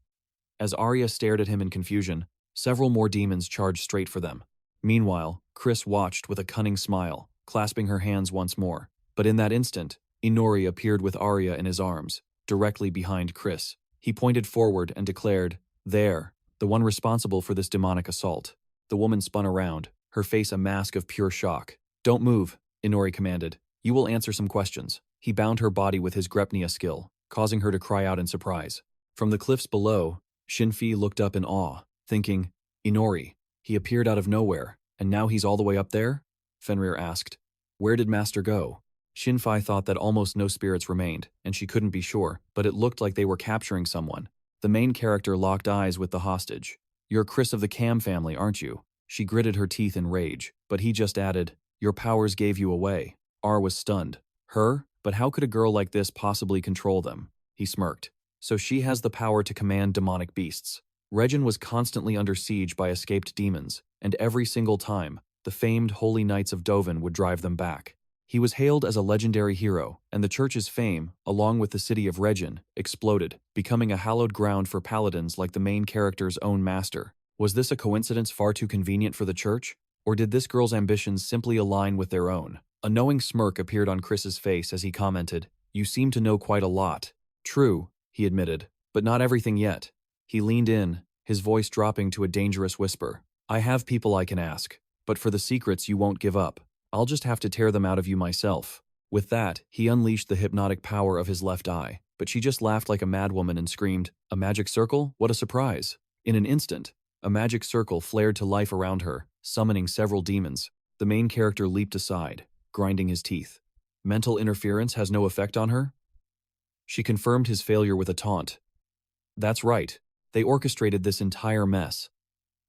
As Arya stared at him in confusion, several more demons charged straight for them. Meanwhile, Chris watched with a cunning smile, clasping her hands once more. But in that instant, Inori appeared with Arya in his arms, directly behind Chris. He pointed forward and declared, "There, the one responsible for this demonic assault." The woman spun around, her face a mask of pure shock. "Don't move," Inori commanded. "You will answer some questions." He bound her body with his Grepnia skill, causing her to cry out in surprise. From the cliffs below, Shin-Fi looked up in awe, thinking, "Inori, he appeared out of nowhere, and now he's all the way up there?" Fenrir asked, "Where did Master go?" Shin-Fi thought that almost no spirits remained, and she couldn't be sure, but it looked like they were capturing someone. The main character locked eyes with the hostage. "You're Chris of the Cam family, aren't you?" She gritted her teeth in rage, but he just added, "Your powers gave you away." Ar was stunned. Her? But how could a girl like this possibly control them? He smirked. "So she has the power to command demonic beasts." Regin was constantly under siege by escaped demons, and every single time, the famed Holy Knights of Dovin would drive them back. He was hailed as a legendary hero, and the church's fame, along with the city of Regin, exploded, becoming a hallowed ground for paladins like the main character's own master. Was this a coincidence far too convenient for the church? Or did this girl's ambitions simply align with their own? A knowing smirk appeared on Chris's face as he commented, "You seem to know quite a lot." "True," he admitted, "but not everything yet." He leaned in, his voice dropping to a dangerous whisper. "I have people I can ask, but for the secrets you won't give up, I'll just have to tear them out of you myself." With that, he unleashed the hypnotic power of his left eye, but she just laughed like a madwoman and screamed, "A magic circle? What a surprise!" In an instant, a magic circle flared to life around her, summoning several demons. The main character leaped aside, grinding his teeth. Mental interference has no effect on her? She confirmed his failure with a taunt. "That's right. They orchestrated this entire mess.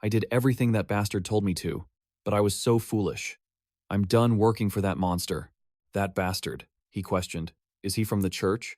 I did everything that bastard told me to, but I was so foolish. I'm done working for that monster." "That bastard," he questioned. "Is he from the church?"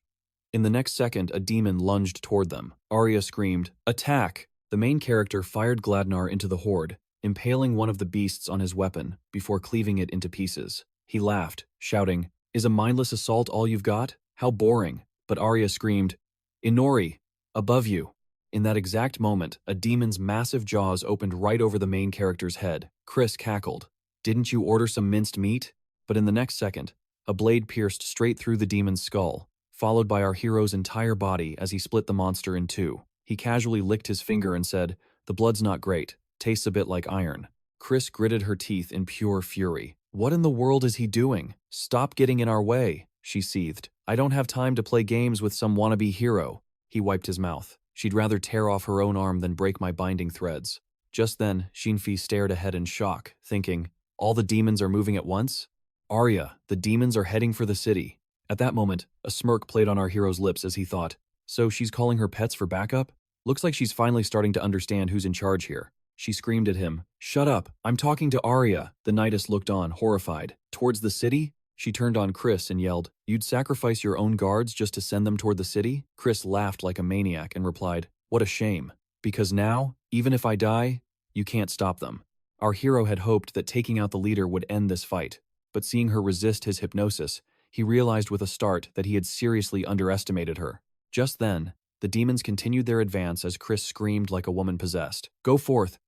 In the next second, a demon lunged toward them. Arya screamed, "Attack!" The main character fired Gladnar into the horde, impaling one of the beasts on his weapon before cleaving it into pieces. He laughed, shouting, "Is a mindless assault all you've got? How boring." But Arya screamed, "Inori, above you." In that exact moment, a demon's massive jaws opened right over the main character's head. Chris cackled. "Didn't you order some minced meat?" But in the next second, a blade pierced straight through the demon's skull, followed by our hero's entire body as he split the monster in two. He casually licked his finger and said, "The blood's not great. Tastes a bit like iron." Chris gritted her teeth in pure fury. What in the world is he doing? Stop getting in our way, she seethed. I don't have time to play games with some wannabe hero. He wiped his mouth. She'd rather tear off her own arm than break my binding threads. Just then, 𝑰𝑵𝑦𝑻𝑬 stared ahead in shock, thinking, all the demons are moving at once? Arya, the demons are heading for the city. At that moment, a smirk played on our hero's lips as he thought, so she's calling her pets for backup? Looks like she's finally starting to understand who's in charge here. She screamed at him, shut up, I'm talking to Arya. The knightess looked on, horrified. Towards the city? She turned on Chris and yelled, you'd sacrifice your own guards just to send them toward the city? Chris laughed like a maniac and replied, what a shame. Because now, even if I die, you can't stop them. Our hero had hoped that taking out the leader would end this fight, but seeing her resist his hypnosis, he realized with a start that he had seriously underestimated her. Just then, the demons continued their advance as Chris screamed like a woman possessed. Go forth,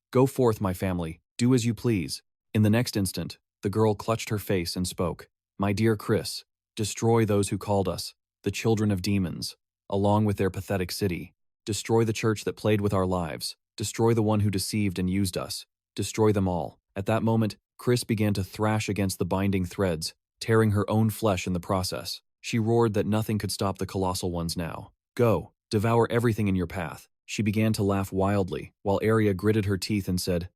my family, do as you please. In the next instant, the girl clutched her face and spoke, my dear Chris, destroy those who called us, the children of demons, along with their pathetic city. Destroy the church that played with our lives. Destroy the one who deceived and used us. Destroy them all. At that moment, Chris began to thrash against the binding threads, tearing her own flesh in the process. She roared that nothing could stop the colossal ones now. Go, devour everything in your path. She began to laugh wildly, while Arya gritted her teeth and said,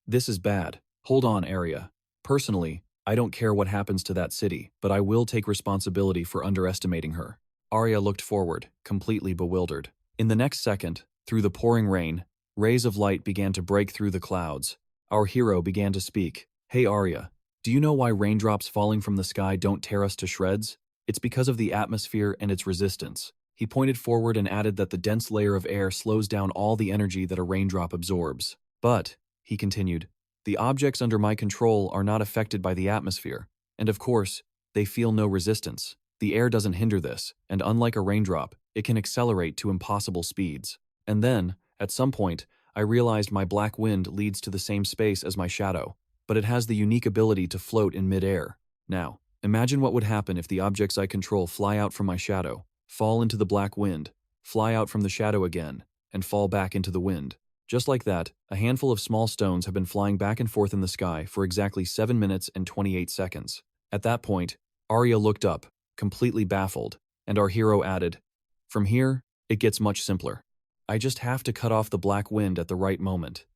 this is bad. Hold on, Arya. Personally, I don't care what happens to that city, but I will take responsibility for underestimating her. Arya looked forward, completely bewildered. In the next second, through the pouring rain, rays of light began to break through the clouds. Our hero began to speak. Hey Arya, do you know why raindrops falling from the sky don't tear us to shreds? It's because of the atmosphere and its resistance. He pointed forward and added that the dense layer of air slows down all the energy that a raindrop absorbs. But, he continued, the objects under my control are not affected by the atmosphere, and of course, they feel no resistance. The air doesn't hinder this, and unlike a raindrop, it can accelerate to impossible speeds. And then, at some point, I realized my black wind leads to the same space as my shadow, but it has the unique ability to float in mid-air. Now, imagine what would happen if the objects I control fly out from my shadow, fall into the black wind, fly out from the shadow again, and fall back into the wind. Just like that, a handful of small stones have been flying back and forth in the sky for exactly 7 minutes and 28 seconds. At that point, Arya looked up, completely baffled, and our hero added, from here, it gets much simpler. I just have to cut off the black wind at the right moment.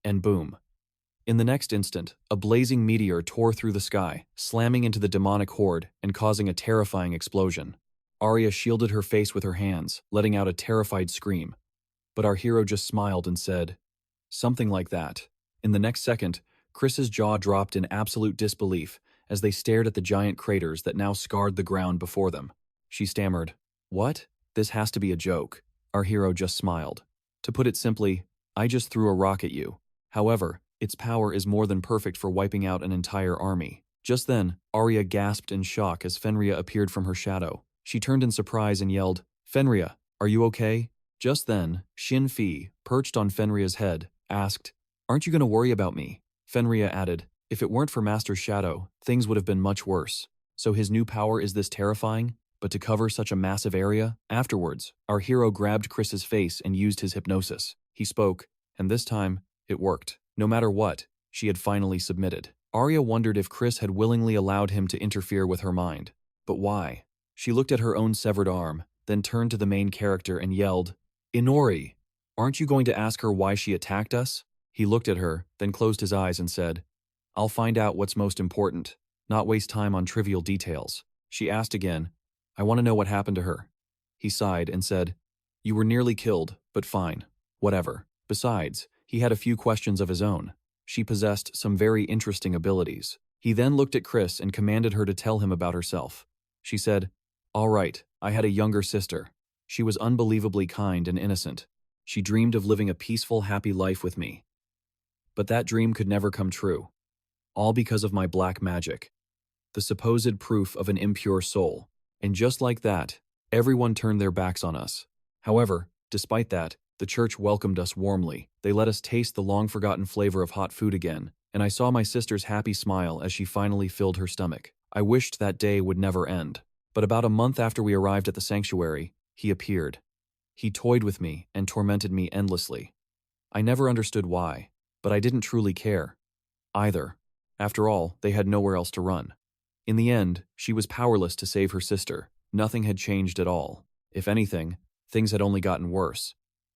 And boom. In the next instant, a blazing meteor tore through the sky, slamming into the demonic horde and causing a terrifying explosion. Arya shielded her face with her hands, letting out a terrified scream. But our hero just smiled and said, something like that. In the next second, Chris's jaw dropped in absolute disbelief as they stared at the giant craters that now scarred the ground before them. She stammered, what? This has to be a joke. Our hero just smiled. To put it simply, I just threw a rock at you. However, its power is more than perfect for wiping out an entire army. Just then, Arya gasped in shock as 𝑰𝑵𝑬𝑴 appeared from her shadow. She turned in surprise and yelled, 𝑰𝑵𝑬𝑴, are you okay? Just then, 𝑰𝑵𝑦𝑚𝑬𝑴, perched on 𝑰𝑵RIA's head, asked, aren't you going to worry about me? 𝑰𝑵RIA added, if it weren't for Master's shadow, things would have been much worse. So his new power is this terrifying? But to cover such a massive area? Afterwards, our hero grabbed Chris's face and used his hypnosis. He spoke, and this time, it worked. No matter what, she had finally submitted. Arya wondered if Chris had willingly allowed him to interfere with her mind. But why? She looked at her own severed arm, then turned to the main character and yelled, Inori, aren't you going to ask her why she attacked us? He looked at her, then closed his eyes and said, I'll find out what's most important, not waste time on trivial details. She asked again, I want to know what happened to her. He sighed and said, you were nearly killed, but fine, whatever. Besides, he had a few questions of his own. She possessed some very interesting abilities. He then looked at Chris and commanded her to tell him about herself. She said, all right, I had a younger sister. She was unbelievably kind and innocent. She dreamed of living a peaceful, happy life with me. But that dream could never come true. All because of my black magic, the supposed proof of an impure soul. And just like that, everyone turned their backs on us. However, despite that, the church welcomed us warmly. They let us taste the long-forgotten flavor of hot food again, and I saw my sister's happy smile as she finally filled her stomach. I wished that day would never end. But about a month after we arrived at the sanctuary, he appeared. He toyed with me and tormented me endlessly. I never understood why, but I didn't truly care. either. After all, they had nowhere else to run. In the end, she was powerless to save her sister. Nothing had changed at all. If anything, things had only gotten worse.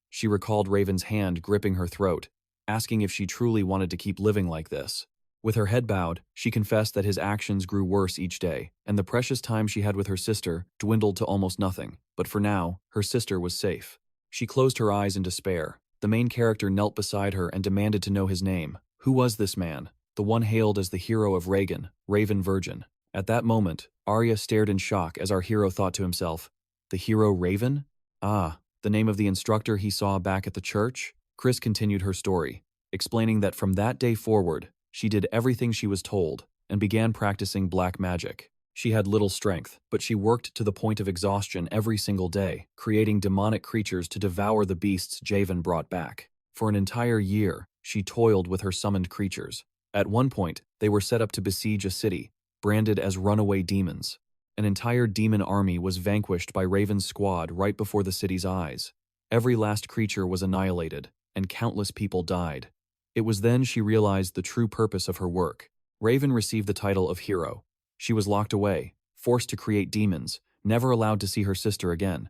She recalled Raven's hand gripping her throat, asking if she truly wanted to keep living like this. With her head bowed, she confessed that his actions grew worse each day, and the precious time she had with her sister dwindled to almost nothing. But for now, her sister was safe. She closed her eyes in despair. The main character knelt beside her and demanded to know his name. Who was this man? The one hailed as the hero of Regan, Raven Virgin. At that moment, Arya stared in shock as our hero thought to himself, the hero Raven? Ah, the name of the instructor he saw back at the church? Chris continued her story, explaining that from that day forward, she did everything she was told and began practicing black magic. She had little strength, but she worked to the point of exhaustion every single day, creating demonic creatures to devour the beasts Javen brought back. For an entire year, she toiled with her summoned creatures. At one point, they were set up to besiege a city, branded as runaway demons. An entire demon army was vanquished by Raven's squad right before the city's eyes. Every last creature was annihilated, and countless people died. It was then she realized the true purpose of her work. Raven received the title of hero. She was locked away, forced to create demons, never allowed to see her sister again.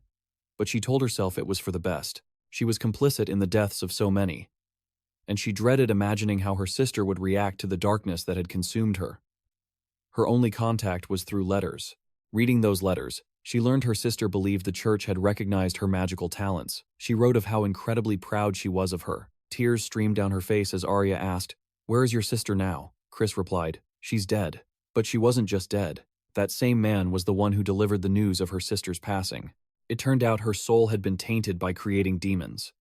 But she told herself it was for the best. She was complicit in the deaths of so many, and she dreaded imagining how her sister would react to the darkness that had consumed her. Her only contact was through letters. Reading those letters, she learned her sister believed the church had recognized her magical talents. She wrote of how incredibly proud she was of her. Tears streamed down her face as Arya asked, "Where is your sister now?" Chris replied, "She's dead." But she wasn't just dead. That same man was the one who delivered the news of her sister's passing. It turned out her soul had been tainted by creating demons.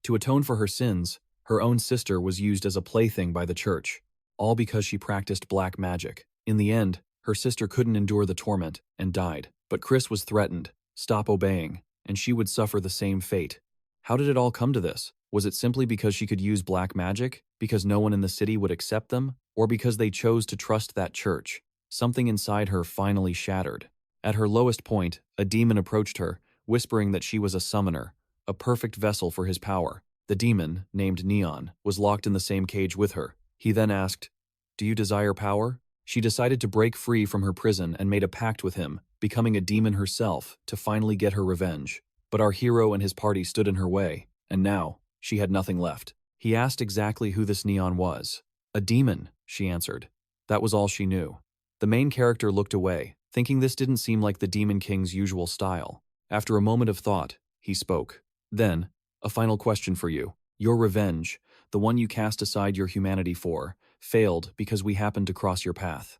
To atone for her sins, her own sister was used as a plaything by the church, all because she practiced black magic. In the end, her sister couldn't endure the torment and died. But Chris was threatened, stop obeying, and she would suffer the same fate. How did it all come to this? Was it simply because she could use black magic? Because no one in the city would accept them? Or because they chose to trust that church? Something inside her finally shattered. At her lowest point, a demon approached her, whispering that she was a summoner, a perfect vessel for his power. The demon, named Neon, was locked in the same cage with her. He then asked, "Do you desire power?" She decided to break free from her prison and made a pact with him, becoming a demon herself to finally get her revenge. But our hero and his party stood in her way, and now, she had nothing left. He asked exactly who this Neon was. "A demon," she answered. That was all she knew. The main character looked away, thinking this didn't seem like the Demon King's usual style. After a moment of thought, he spoke. "Then, a final question for you. Your revenge, the one you cast aside your humanity for, failed because we happened to cross your path.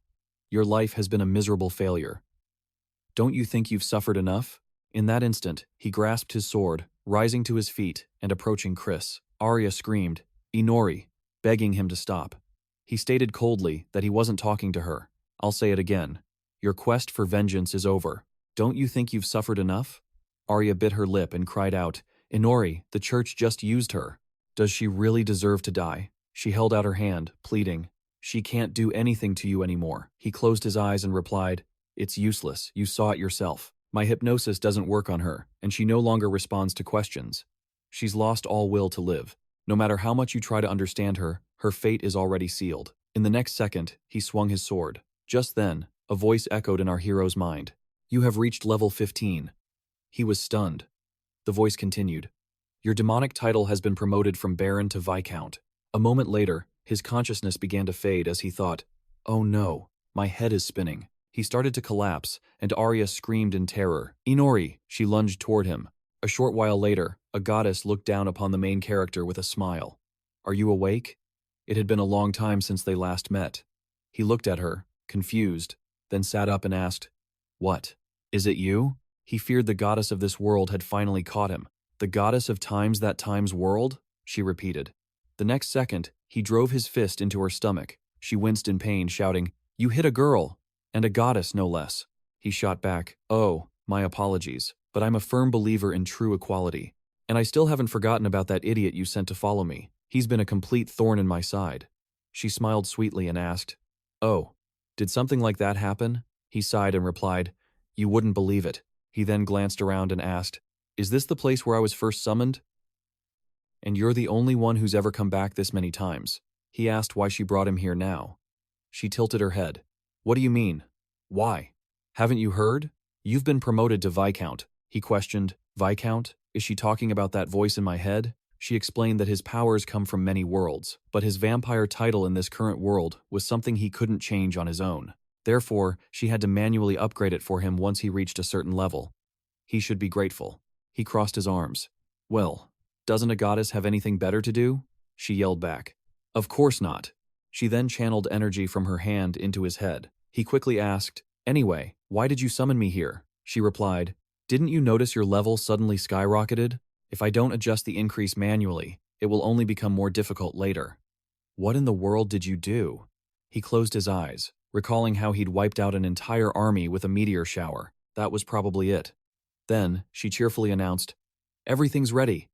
Your life has been a miserable failure. Don't you think you've suffered enough?" In that instant, he grasped his sword, rising to his feet and approaching Chris. Arya screamed, "Inori," begging him to stop. He stated coldly that he wasn't talking to her. "I'll say it again. Your quest for vengeance is over. Don't you think you've suffered enough?" Arya bit her lip and cried out, "Inori, the church just used her. Does she really deserve to die?" She held out her hand, pleading, "She can't do anything to you anymore." He closed his eyes and replied, "It's useless. You saw it yourself. My hypnosis doesn't work on her, and she no longer responds to questions. She's lost all will to live. No matter how much you try to understand her, her fate is already sealed." In the next second, he swung his sword. Just then, a voice echoed in our hero's mind. "You have reached level 15. He was stunned. The voice continued, "Your demonic title has been promoted from Baron to Viscount." A moment later, his consciousness began to fade as he thought, "Oh no, my head is spinning." He started to collapse, and Arya screamed in terror. "Inori!" She lunged toward him. A short while later, a goddess looked down upon the main character with a smile. "Are you awake?" It had been a long time since they last met. He looked at her, confused, then sat up and asked, "What? Is it you?" He feared the goddess of this world had finally caught him. "The goddess of times that times world?" she repeated. The next second, he drove his fist into her stomach. She winced in pain, shouting, "You hit a girl! And a goddess, no less." He shot back, "Oh, my apologies, but I'm a firm believer in true equality. And I still haven't forgotten about that idiot you sent to follow me. He's been a complete thorn in my side." She smiled sweetly and asked, "Oh, did something like that happen?" He sighed and replied, "You wouldn't believe it." He then glanced around and asked, "Is this the place where I was first summoned? And you're the only one who's ever come back this many times." He asked why she brought him here now. She tilted her head. What do you mean? Why? Haven't you heard? You've been promoted to Viscount, he questioned. Viscount? Is she talking about that voice in my head? She explained that his powers come from many worlds, but his vampire title in this current world was something he couldn't change on his own. Therefore, she had to manually upgrade it for him once he reached a certain level. He should be grateful. He crossed his arms. Well, doesn't a goddess have anything better to do? She yelled back. Of course not. She then channeled energy from her hand into his head. He quickly asked, Anyway, why did you summon me here? She replied, Didn't you notice your level suddenly skyrocketed? If I don't adjust the increase manually, it will only become more difficult later. What in the world did you do? He closed his eyes, recalling how he'd wiped out an entire army with a meteor shower. That was probably it. Then, she cheerfully announced, Everything's ready.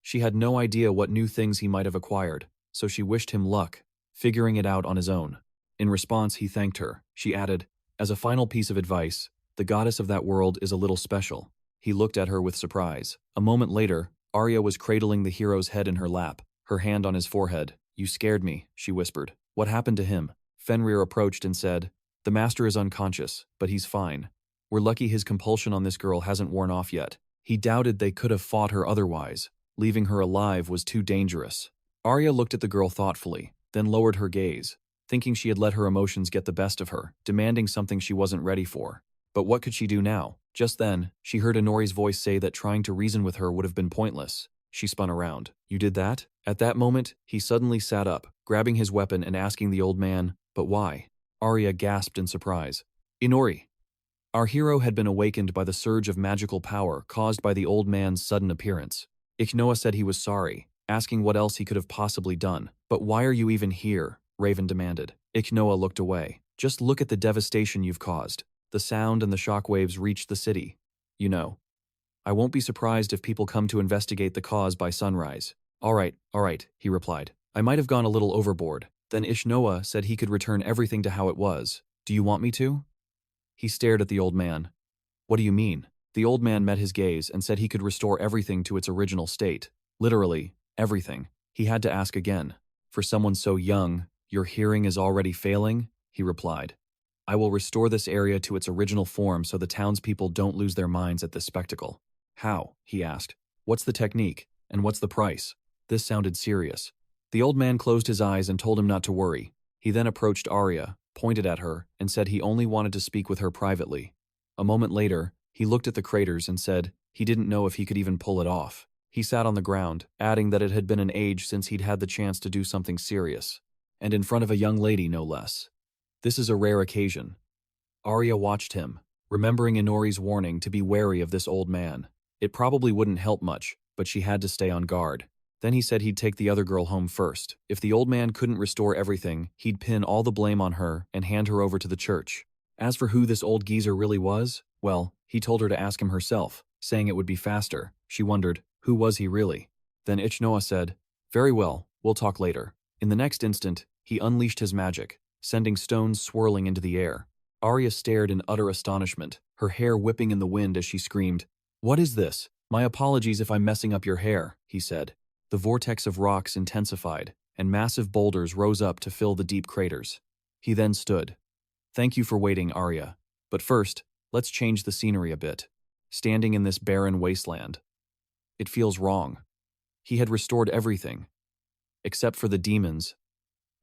She had no idea what new things he might have acquired, so she wished him luck, figuring it out on his own. In response, he thanked her. She added, As a final piece of advice, the goddess of that world is a little special. He looked at her with surprise. A moment later, Arya was cradling the hero's head in her lap, her hand on his forehead. You scared me, she whispered. What happened to him? Fenrir approached and said, The master is unconscious, but he's fine. We're lucky his compulsion on this girl hasn't worn off yet. He doubted they could have fought her otherwise. Leaving her alive was too dangerous. Arya looked at the girl thoughtfully, then lowered her gaze, thinking she had let her emotions get the best of her, demanding something she wasn't ready for. But what could she do now? Just then, she heard Inori's voice say that trying to reason with her would have been pointless. She spun around. You did that? At that moment, he suddenly sat up, grabbing his weapon and asking the old man, But why? Arya gasped in surprise. Inori. Our hero had been awakened by the surge of magical power caused by the old man's sudden appearance. 𝑰𝑵𝑤𝑴 said he was sorry, asking what else he could have possibly done. But why are you even here? Raven demanded. 𝑰𝑵𝑤𝑴 looked away. Just look at the devastation you've caused. The sound and the shockwaves reached the city. You know. I won't be surprised if people come to investigate the cause by sunrise. All right, he replied. I might have gone a little overboard. Then 𝑰𝑵𝑤𝑴 said he could return everything to how it was. Do you want me to? He stared at the old man. What do you mean? The old man met his gaze and said he could restore everything to its original state. Literally, everything. He had to ask again. For someone so young, your hearing is already failing? He replied. I will restore this area to its original form so the townspeople don't lose their minds at this spectacle. How? He asked. What's the technique? And what's the price? This sounded serious. The old man closed his eyes and told him not to worry. He then approached Arya, pointed at her, and said he only wanted to speak with her privately. A moment later, he looked at the craters and said he didn't know if he could even pull it off. He sat on the ground, adding that it had been an age since he'd had the chance to do something serious. And in front of a young lady, no less. This is a rare occasion. Arya watched him, remembering Inori's warning to be wary of this old man. It probably wouldn't help much, but she had to stay on guard. Then he said he'd take the other girl home first. If the old man couldn't restore everything, he'd pin all the blame on her and hand her over to the church. As for who this old geezer really was, well, he told her to ask him herself, saying it would be faster. She wondered, who was he really? Then 𝑰𝑵𝑤𝑴 said, Very well, we'll talk later. In the next instant, he unleashed his magic, sending stones swirling into the air. Arya stared in utter astonishment, her hair whipping in the wind as she screamed, What is this? My apologies if I'm messing up your hair, he said. The vortex of rocks intensified, and massive boulders rose up to fill the deep craters. He then stood. Thank you for waiting, Arya. But first, let's change the scenery a bit. Standing in this barren wasteland. It feels wrong. He had restored everything, except for the demons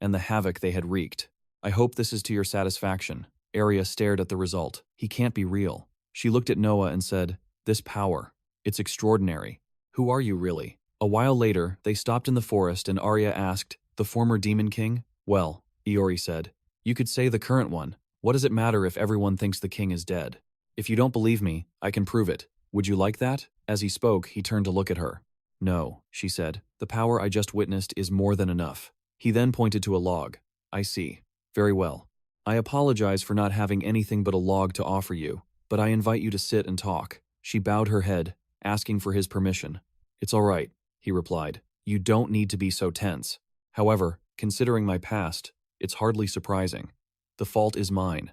and the havoc they had wreaked. I hope this is to your satisfaction. Arya stared at the result. He can't be real. She looked at Noah and said, This power, it's extraordinary. Who are you really? A while later, they stopped in the forest and Arya asked, The former demon king? Well, Iori said, You could say the current one. What does it matter if everyone thinks the king is dead? If you don't believe me, I can prove it. Would you like that? As he spoke, he turned to look at her. No, she said. The power I just witnessed is more than enough. He then pointed to a log. I see. Very well. I apologize for not having anything but a log to offer you, but I invite you to sit and talk. She bowed her head, asking for his permission. It's all right, he replied. You don't need to be so tense. However, considering my past, it's hardly surprising. The fault is mine.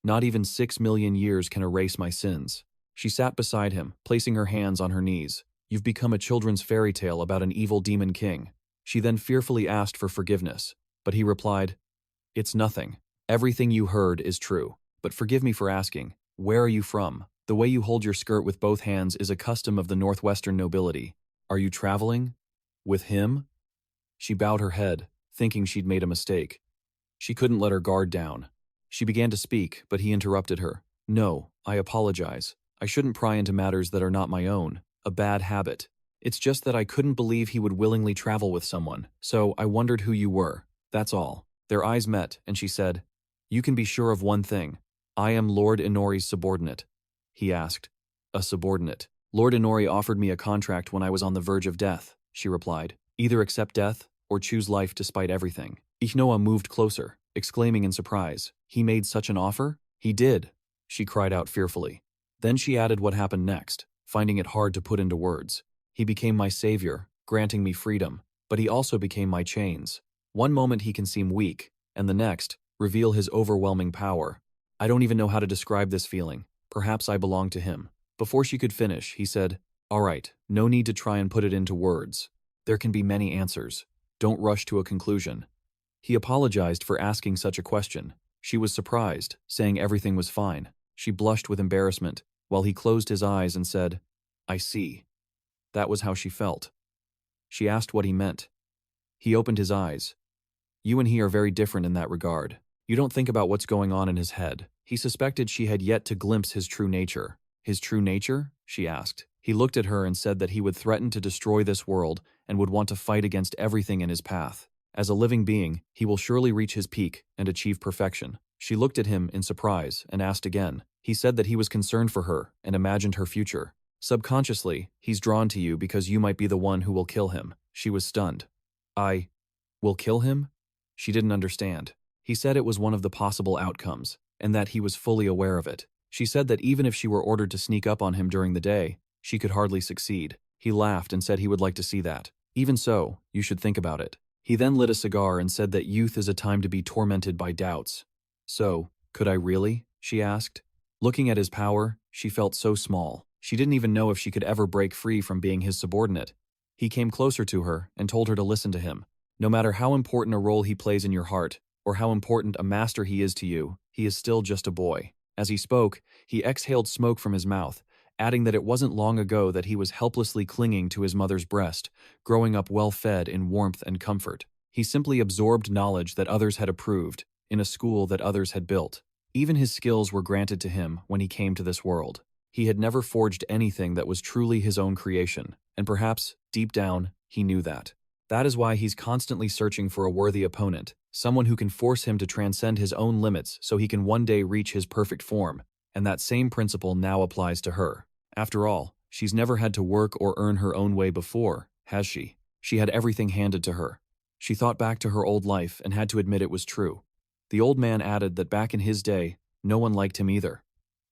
Not even 6 million years can erase my sins. She sat beside him, placing her hands on her knees. You've become a children's fairy tale about an evil demon king. She then fearfully asked for forgiveness. But he replied, "It's nothing. Everything you heard is true. But forgive me for asking, where are you from? The way you hold your skirt with both hands is a custom of the northwestern nobility. Are you traveling? With him?" She bowed her head, thinking she'd made a mistake. She couldn't let her guard down. She began to speak, but he interrupted her. "No, I apologize. I shouldn't pry into matters that are not my own. A bad habit. It's just that I couldn't believe he would willingly travel with someone, so I wondered who you were. That's all." Their eyes met, and she said, "You can be sure of one thing. I am Lord Inori's subordinate." He asked, "A subordinate?" "Lord Inori offered me a contract when I was on the verge of death," she replied. "Either accept death, or choose life despite everything." 𝑰𝑵𝑬𝑴 moved closer, exclaiming in surprise, "He made such an offer?" "He did," she cried out fearfully. Then she added what happened next, finding it hard to put into words. "He became my savior, granting me freedom, but he also became my chains. One moment he can seem weak, and the next, reveal his overwhelming power. I don't even know how to describe this feeling. Perhaps I belong to him." Before she could finish, he said, "All right, no need to try and put it into words. There can be many answers. Don't rush to a conclusion." He apologized for asking such a question. She was surprised, saying everything was fine. She blushed with embarrassment, while he closed his eyes and said, "I see." That was how she felt. She asked what he meant. He opened his eyes. "You and he are very different in that regard. You don't think about what's going on in his head." He suspected she had yet to glimpse his true nature. "His true nature?" she asked. He looked at her and said that he would threaten to destroy this world and would want to fight against everything in his path. As a living being, he will surely reach his peak and achieve perfection. She looked at him in surprise and asked again. He said that he was concerned for her and imagined her future. "Subconsciously, he's drawn to you because you might be the one who will kill him." She was stunned. "I will kill him?" She didn't understand. He said it was one of the possible outcomes, and that he was fully aware of it. She said that even if she were ordered to sneak up on him during the day, she could hardly succeed. He laughed and said he would like to see that. "Even so, you should think about it." He then lit a cigar and said that youth is a time to be tormented by doubts. "So, could I really?" she asked. Looking at his power, she felt so small. She didn't even know if she could ever break free from being his subordinate. He came closer to her and told her to listen to him. "No matter how important a role he plays in your heart, or how important a master he is to you, he is still just a boy." As he spoke, he exhaled smoke from his mouth, adding that it wasn't long ago that he was helplessly clinging to his mother's breast, growing up well-fed in warmth and comfort. He simply absorbed knowledge that others had approved, in a school that others had built. Even his skills were granted to him when he came to this world. He had never forged anything that was truly his own creation, and perhaps, deep down, he knew that. That is why he's constantly searching for a worthy opponent, someone who can force him to transcend his own limits so he can one day reach his perfect form, and that same principle now applies to her. After all, she's never had to work or earn her own way before, has she? She had everything handed to her. She thought back to her old life and had to admit it was true. The old man added that back in his day, no one liked him either.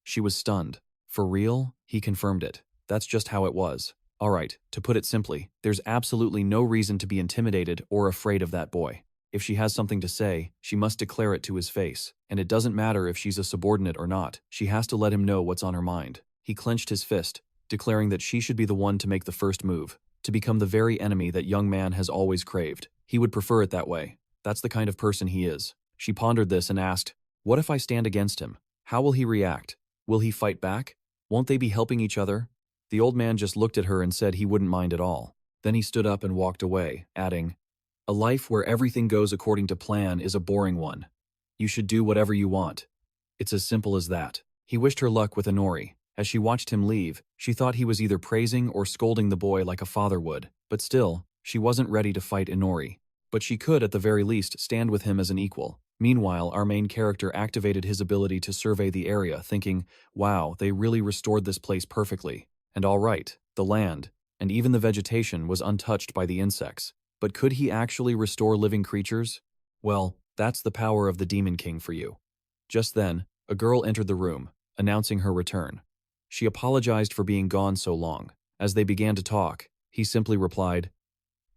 She was stunned. "For real?" He confirmed it. "That's just how it was. All right, to put it simply, there's absolutely no reason to be intimidated or afraid of that boy. If she has something to say, she must declare it to his face, and it doesn't matter if she's a subordinate or not. She has to let him know what's on her mind." He clenched his fist, declaring that she should be the one to make the first move, to become the very enemy that young man has always craved. He would prefer it that way. That's the kind of person he is. She pondered this and asked, "What if I stand against him? How will he react? Will he fight back? Won't they be helping each other?" The old man just looked at her and said he wouldn't mind at all. Then he stood up and walked away, adding, "A life where everything goes according to plan is a boring one. You should do whatever you want. It's as simple as that." He wished her luck with Inori. As she watched him leave, she thought he was either praising or scolding the boy like a father would, but still, she wasn't ready to fight Inori. But she could, at the very least, stand with him as an equal. Meanwhile, our main character activated his ability to survey the area, thinking, wow, they really restored this place perfectly. And all right, the land, and even the vegetation was untouched by the insects. But could he actually restore living creatures? Well, that's the power of the Demon King for you. Just then, a girl entered the room, announcing her return. She apologized for being gone so long. As they began to talk, he simply replied,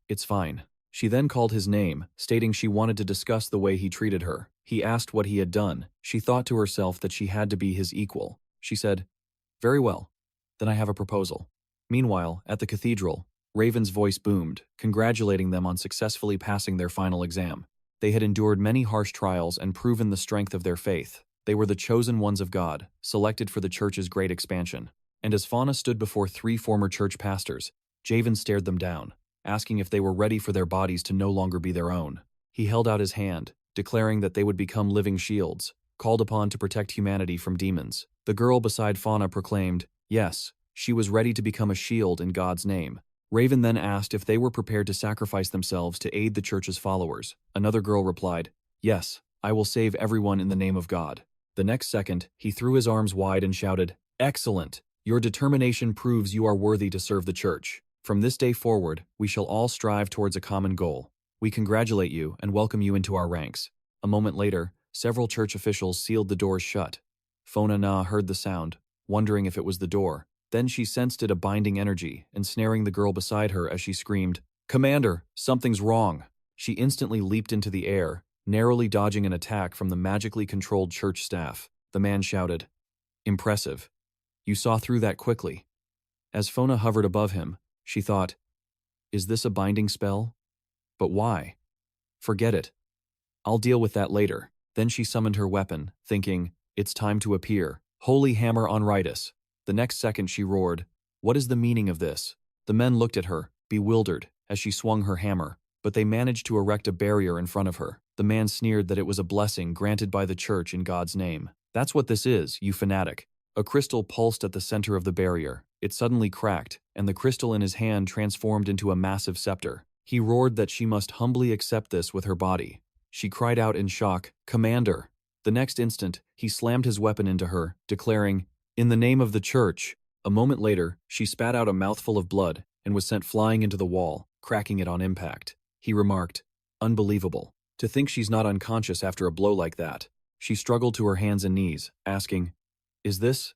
"It's fine." She then called his name, stating she wanted to discuss the way he treated her. He asked what he had done. She thought to herself that she had to be his equal. She said, "Very well. Then I have a proposal." Meanwhile, at the cathedral, Raven's voice boomed, congratulating them on successfully passing their final exam. They had endured many harsh trials and proven the strength of their faith. They were the chosen ones of God, selected for the church's great expansion. And as Fauna stood before 3 former church pastors, Javen stared them down, asking if they were ready for their bodies to no longer be their own. He held out his hand, declaring that they would become living shields, called upon to protect humanity from demons. The girl beside Fauna proclaimed, yes, she was ready to become a shield in God's name. Raven then asked if they were prepared to sacrifice themselves to aid the church's followers. Another girl replied, yes, I will save everyone in the name of God. The next second, he threw his arms wide and shouted, excellent! Your determination proves you are worthy to serve the church. From this day forward, we shall all strive towards a common goal. We congratulate you and welcome you into our ranks. A moment later, several church officials sealed the doors shut. Fauna Na heard the sound, wondering if it was the door. Then she sensed it a binding energy, ensnaring the girl beside her as she screamed, Commander, something's wrong. She instantly leaped into the air, narrowly dodging an attack from the magically controlled church staff. The man shouted, impressive. You saw through that quickly. As Fauna hovered above him, she thought, is this a binding spell? But why? Forget it. I'll deal with that later. Then she summoned her weapon, thinking, it's time to appear. Holy hammer on Ritus. The next second she roared, what is the meaning of this? The men looked at her, bewildered, as she swung her hammer, but they managed to erect a barrier in front of her. The man sneered that it was a blessing granted by the church in God's name. That's what this is, you fanatic. A crystal pulsed at the center of the barrier. It suddenly cracked, and the crystal in his hand transformed into a massive scepter. He roared that she must humbly accept this with her body. She cried out in shock, Commander! The next instant, he slammed his weapon into her, declaring, in the name of the church. A moment later, she spat out a mouthful of blood and was sent flying into the wall, cracking it on impact. He remarked, unbelievable. To think she's not unconscious after a blow like that. She struggled to her hands and knees, asking, is this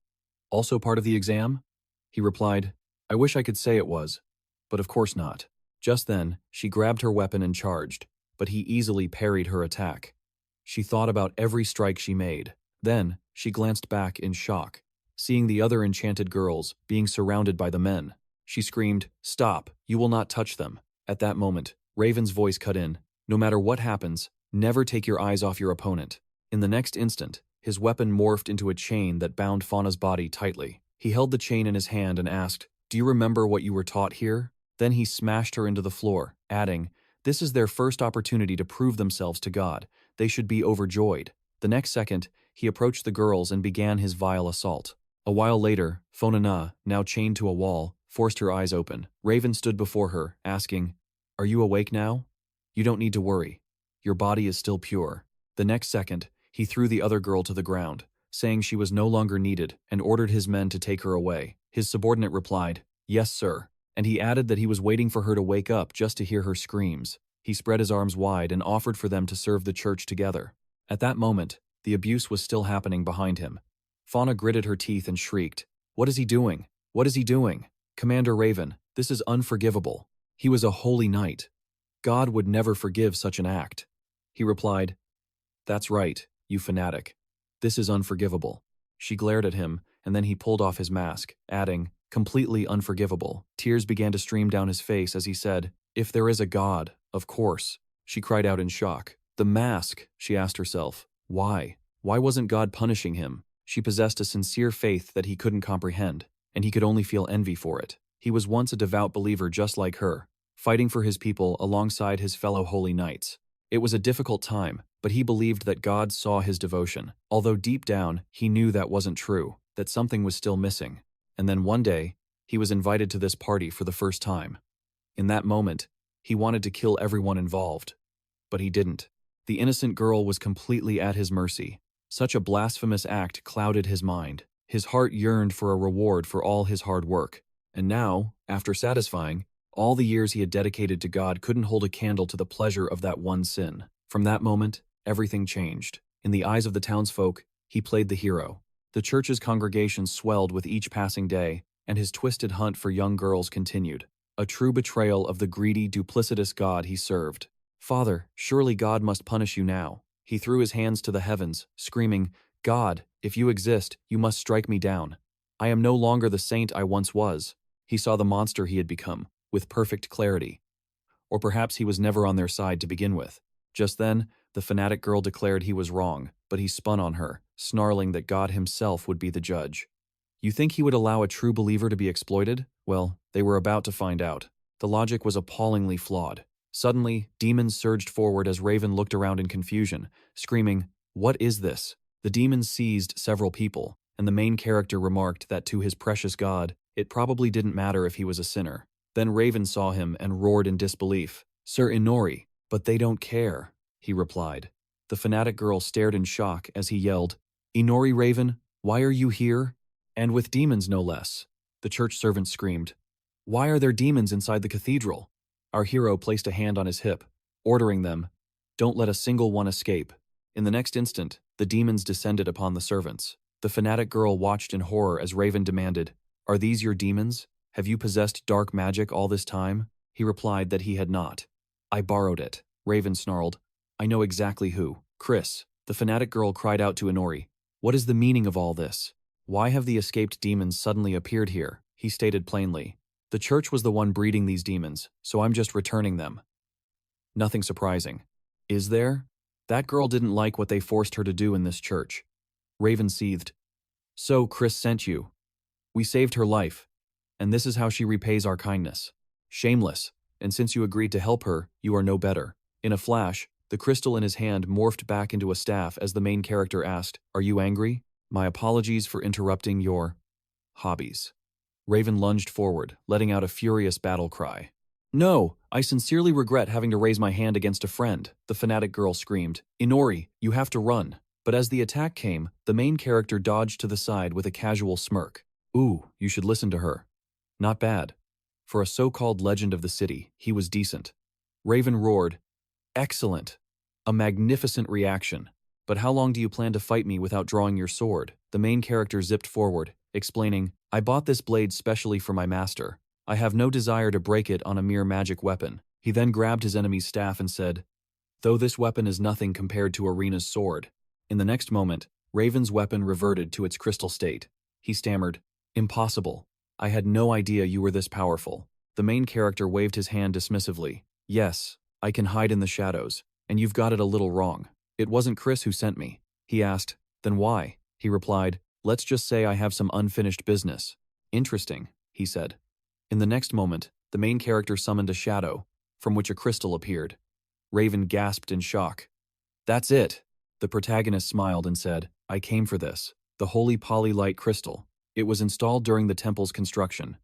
also part of the exam? He replied, I wish I could say it was, but of course not. Just then, she grabbed her weapon and charged, but he easily parried her attack. She thought about every strike she made. Then, she glanced back in shock, seeing the other enchanted girls being surrounded by the men. She screamed, stop, you will not touch them. At that moment, Raven's voice cut in, no matter what happens, never take your eyes off your opponent. In the next instant, his weapon morphed into a chain that bound Fauna's body tightly. He held the chain in his hand and asked, do you remember what you were taught here? Then he smashed her into the floor, adding, this is their first opportunity to prove themselves to God. They should be overjoyed. The next second, he approached the girls and began his vile assault. A while later, Fauna Na, now chained to a wall, forced her eyes open. Raven stood before her, asking, are you awake now? You don't need to worry. Your body is still pure. The next second, he threw the other girl to the ground, saying she was no longer needed, and ordered his men to take her away. His subordinate replied, yes, sir. And he added that he was waiting for her to wake up just to hear her screams. He spread his arms wide and offered for them to serve the church together. At that moment, the abuse was still happening behind him. Fauna gritted her teeth and shrieked, what is he doing? What is he doing? Commander Raven, this is unforgivable. He was a holy knight. God would never forgive such an act. He replied, that's right, you fanatic. This is unforgivable. She glared at him, and then he pulled off his mask, adding, completely unforgivable. Tears began to stream down his face as he said, if there is a God, of course. She cried out in shock. The mask, she asked herself. Why? Why wasn't God punishing him? She possessed a sincere faith that he couldn't comprehend, and he could only feel envy for it. He was once a devout believer just like her, fighting for his people alongside his fellow holy knights. It was a difficult time, but he believed that God saw his devotion, although deep down he knew that wasn't true, that something was still missing. And then one day, he was invited to this party for the first time. In that moment, he wanted to kill everyone involved, but he didn't. The innocent girl was completely at his mercy. Such a blasphemous act clouded his mind. His heart yearned for a reward for all his hard work. And now, after satisfying, all the years he had dedicated to God couldn't hold a candle to the pleasure of that one sin. From that moment, everything changed. In the eyes of the townsfolk, he played the hero. The church's congregation swelled with each passing day, and his twisted hunt for young girls continued. A true betrayal of the greedy, duplicitous God he served. Father, surely God must punish you now. He threw his hands to the heavens, screaming, God, if you exist, you must strike me down. I am no longer the saint I once was. He saw the monster he had become, with perfect clarity. Or perhaps he was never on their side to begin with. Just then, the fanatic girl declared he was wrong, but he spun on her, snarling that God himself would be the judge. You think he would allow a true believer to be exploited? Well, they were about to find out. The logic was appallingly flawed. Suddenly, demons surged forward as Raven looked around in confusion, screaming, "What is this?" The demons seized several people, and the main character remarked that to his precious God, it probably didn't matter if he was a sinner. Then Raven saw him and roared in disbelief. "Sir Inori, but they don't care," he replied. The fanatic girl stared in shock as he yelled, "Inori Raven, why are you here? And with demons no less." The church servant screamed, "Why are there demons inside the cathedral?" Our hero placed a hand on his hip, ordering them, "Don't let a single one escape." In the next instant, the demons descended upon the servants. The fanatic girl watched in horror as Raven demanded, "Are these your demons? Have you possessed dark magic all this time?" He replied that he had not. "I borrowed it," Raven snarled. "I know exactly who. Chris." The fanatic girl cried out to Inori, "What is the meaning of all this? Why have the escaped demons suddenly appeared here?" He stated plainly, "The church was the one breeding these demons, so I'm just returning them." Nothing surprising. Is there? That girl didn't like what they forced her to do in this church. Raven seethed. "So Chris sent you. We saved her life, and this is how she repays our kindness. Shameless, and since you agreed to help her, you are no better." In a flash, the crystal in his hand morphed back into a staff as the main character asked, "Are you angry? My apologies for interrupting your hobbies." Raven lunged forward, letting out a furious battle cry. "No, I sincerely regret having to raise my hand against a friend," the fanatic girl screamed. "Inori, you have to run." But as the attack came, the main character dodged to the side with a casual smirk. "Ooh, you should listen to her. Not bad. For a so-called legend of the city, he was decent." Raven roared, "Excellent. A magnificent reaction. But how long do you plan to fight me without drawing your sword?" The main character zipped forward, explaining, "I bought this blade specially for my master. I have no desire to break it on a mere magic weapon." He then grabbed his enemy's staff and said, "Though this weapon is nothing compared to Arena's sword." In the next moment, Raven's weapon reverted to its crystal state. He stammered, "Impossible. I had no idea you were this powerful." The main character waved his hand dismissively. "Yes, I can hide in the shadows, and you've got it a little wrong. It wasn't Chris who sent me." He asked, "Then why?" He replied, "Let's just say I have some unfinished business." "Interesting," he said. In the next moment, the main character summoned a shadow, from which a crystal appeared. Raven gasped in shock. "That's it!" The protagonist smiled and said, "I came for this. The holy polylite crystal. It was installed during the temple's construction."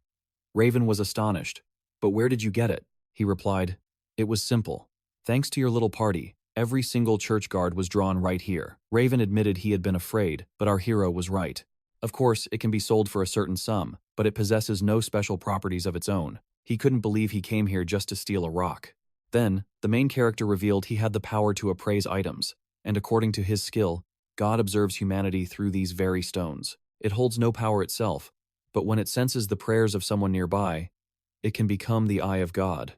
Raven was astonished. "But where did you get it?" He replied, "It was simple. Thanks to your little party, every single church guard was drawn right here." Raven admitted he had been afraid, but our hero was right. Of course, it can be sold for a certain sum, but it possesses no special properties of its own. He couldn't believe he came here just to steal a rock. Then, the main character revealed he had the power to appraise items, and according to his skill, God observes humanity through these very stones. It holds no power itself, but when it senses the prayers of someone nearby, it can become the eye of God.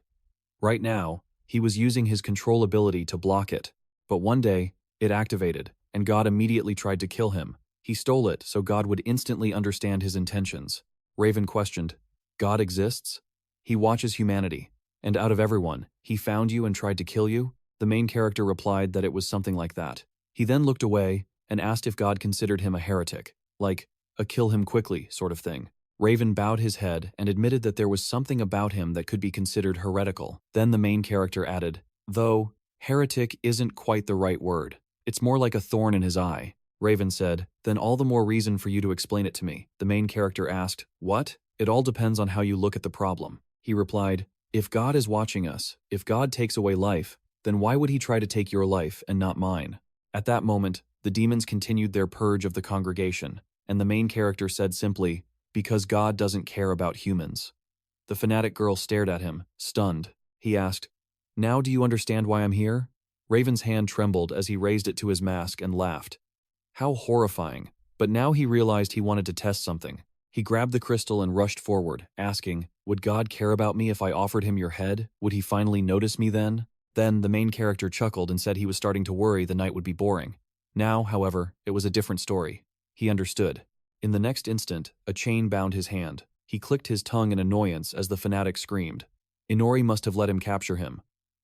Right now, he was using his control ability to block it, but one day, it activated, and God immediately tried to kill him. He stole it so God would instantly understand his intentions. Raven questioned, "God exists? He watches humanity, and out of everyone, he found you and tried to kill you?" The main character replied that it was something like that. He then looked away and asked if God considered him a heretic, like a kill him quickly sort of thing. Raven bowed his head and admitted that there was something about him that could be considered heretical. Then the main character added, "Though, heretic isn't quite the right word. It's more like a thorn in his eye." Raven said, "Then all the more reason for you to explain it to me." The main character asked, "What?" "It all depends on how you look at the problem." He replied, "If God is watching us, if God takes away life, then why would he try to take your life and not mine?" At that moment, the demons continued their purge of the congregation, and the main character said simply, "Because God doesn't care about humans." The fanatic girl stared at him, stunned. He asked, "Now do you understand why I'm here?" Raven's hand trembled as he raised it to his mask and laughed. How horrifying. But now he realized he wanted to test something. He grabbed the crystal and rushed forward, asking, "Would God care about me if I offered him your head? Would he finally notice me then?" Then the main character chuckled and said he was starting to worry the night would be boring. Now, however, it was a different story. He understood. In the next instant, a chain bound his hand. He clicked his tongue in annoyance as the fanatic screamed. Inori must have let him capture him.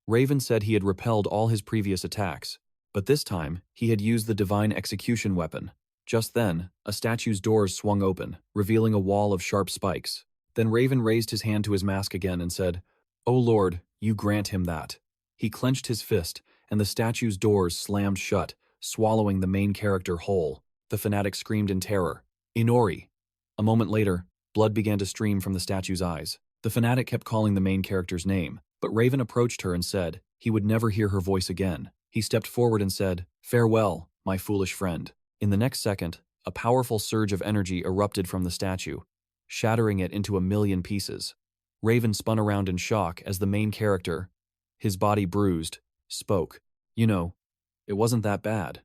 Raven said he had repelled all his previous attacks, but this time he had used the divine execution weapon. Just then, a statue's doors swung open, revealing a wall of sharp spikes. Then Raven raised his hand to his mask again and said, "O Lord, you grant him that." He clenched his fist, and the statue's doors slammed shut, swallowing the main character whole. The fanatic screamed in terror, "Inori!" A moment later, blood began to stream from the statue's eyes. The fanatic kept calling the main character's name, but Raven approached her and said he would never hear her voice again. He stepped forward and said, "Farewell, my foolish friend." In the next second, a powerful surge of energy erupted from the statue, shattering it into a million pieces. Raven spun around in shock as the main character, his body bruised, spoke. "You know, it wasn't that bad."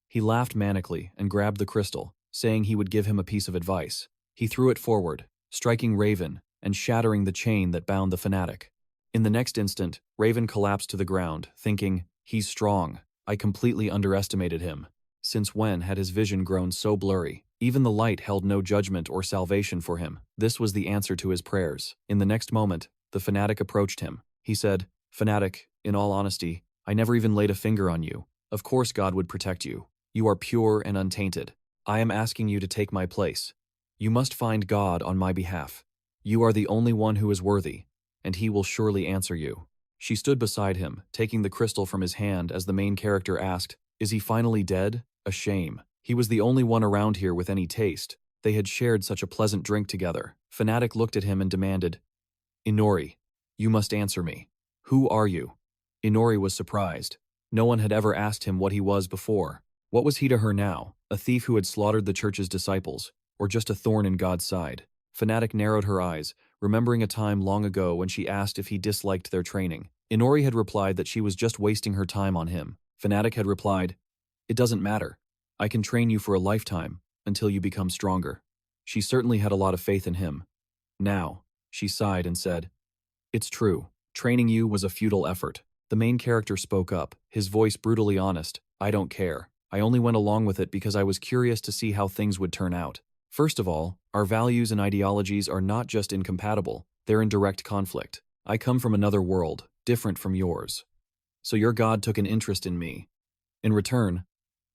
He laughed manically and grabbed the crystal, saying he would give him a piece of advice. He threw it forward, striking Raven and shattering the chain that bound the fanatic. In the next instant, Raven collapsed to the ground, thinking, "He's strong. I completely underestimated him." Since when had his vision grown so blurry? Even the light held no judgment or salvation for him. This was the answer to his prayers. In the next moment, the fanatic approached him. He said, "Fanatic, in all honesty, I never even laid a finger on you. Of course God would protect you. You are pure and untainted. I am asking you to take my place. You must find God on my behalf. You are the only one who is worthy, and he will surely answer you." She stood beside him, taking the crystal from his hand as the main character asked, "Is he finally dead? A shame. He was the only one around here with any taste. They had shared such a pleasant drink together." Fanatic looked at him and demanded, "Inori, you must answer me. Who are you?" Inori was surprised. No one had ever asked him what he was before. What was he to her now? A thief who had slaughtered the church's disciples, or just a thorn in God's side? Fanatic narrowed her eyes, remembering a time long ago when she asked if he disliked their training. Inori had replied that she was just wasting her time on him. Fanatic had replied, "It doesn't matter. I can train you for a lifetime, until you become stronger." She certainly had a lot of faith in him. Now, she sighed and said, "It's true. Training you was a futile effort." The main character spoke up, his voice brutally honest. "I don't care. I only went along with it because I was curious to see how things would turn out. First of all, our values and ideologies are not just incompatible, they're in direct conflict. I come from another world, different from yours. So your God took an interest in me. In return,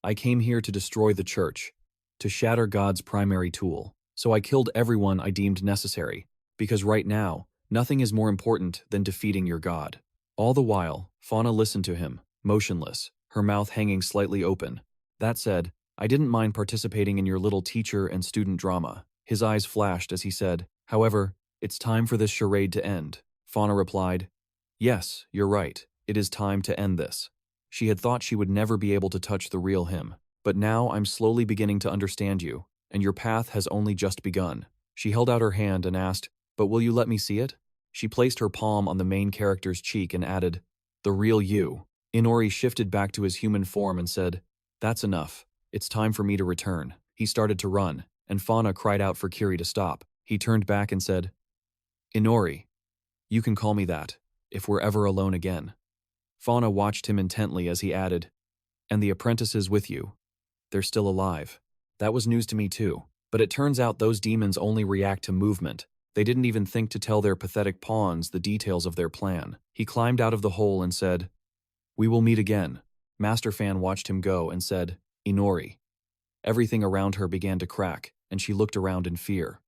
I came here to destroy the church, to shatter God's primary tool. So I killed everyone I deemed necessary, because right now, nothing is more important than defeating your God." All the while, Fauna listened to him, motionless, her mouth hanging slightly open. "That said, I didn't mind participating in your little teacher and student drama." His eyes flashed as he said, "However, it's time for this charade to end." Fauna replied, "Yes, you're right. It is time to end this." She had thought she would never be able to touch the real him. "But now I'm slowly beginning to understand you, and your path has only just begun." She held out her hand and asked, "But will you let me see it?" She placed her palm on the main character's cheek and added, "The real you." Inori shifted back to his human form and said, "That's enough. It's time for me to return." He started to run, and Fauna cried out for Kiri to stop. He turned back and said, "Inori, you can call me that, if we're ever alone again." Fauna watched him intently as he added, "And the apprentices with you, they're still alive." That was news to me too, but it turns out those demons only react to movement. They didn't even think to tell their pathetic pawns the details of their plan. He climbed out of the hole and said, "We will meet again." Master Fan watched him go and said, "Inori." Everything around her began to crack, and she looked around in fear.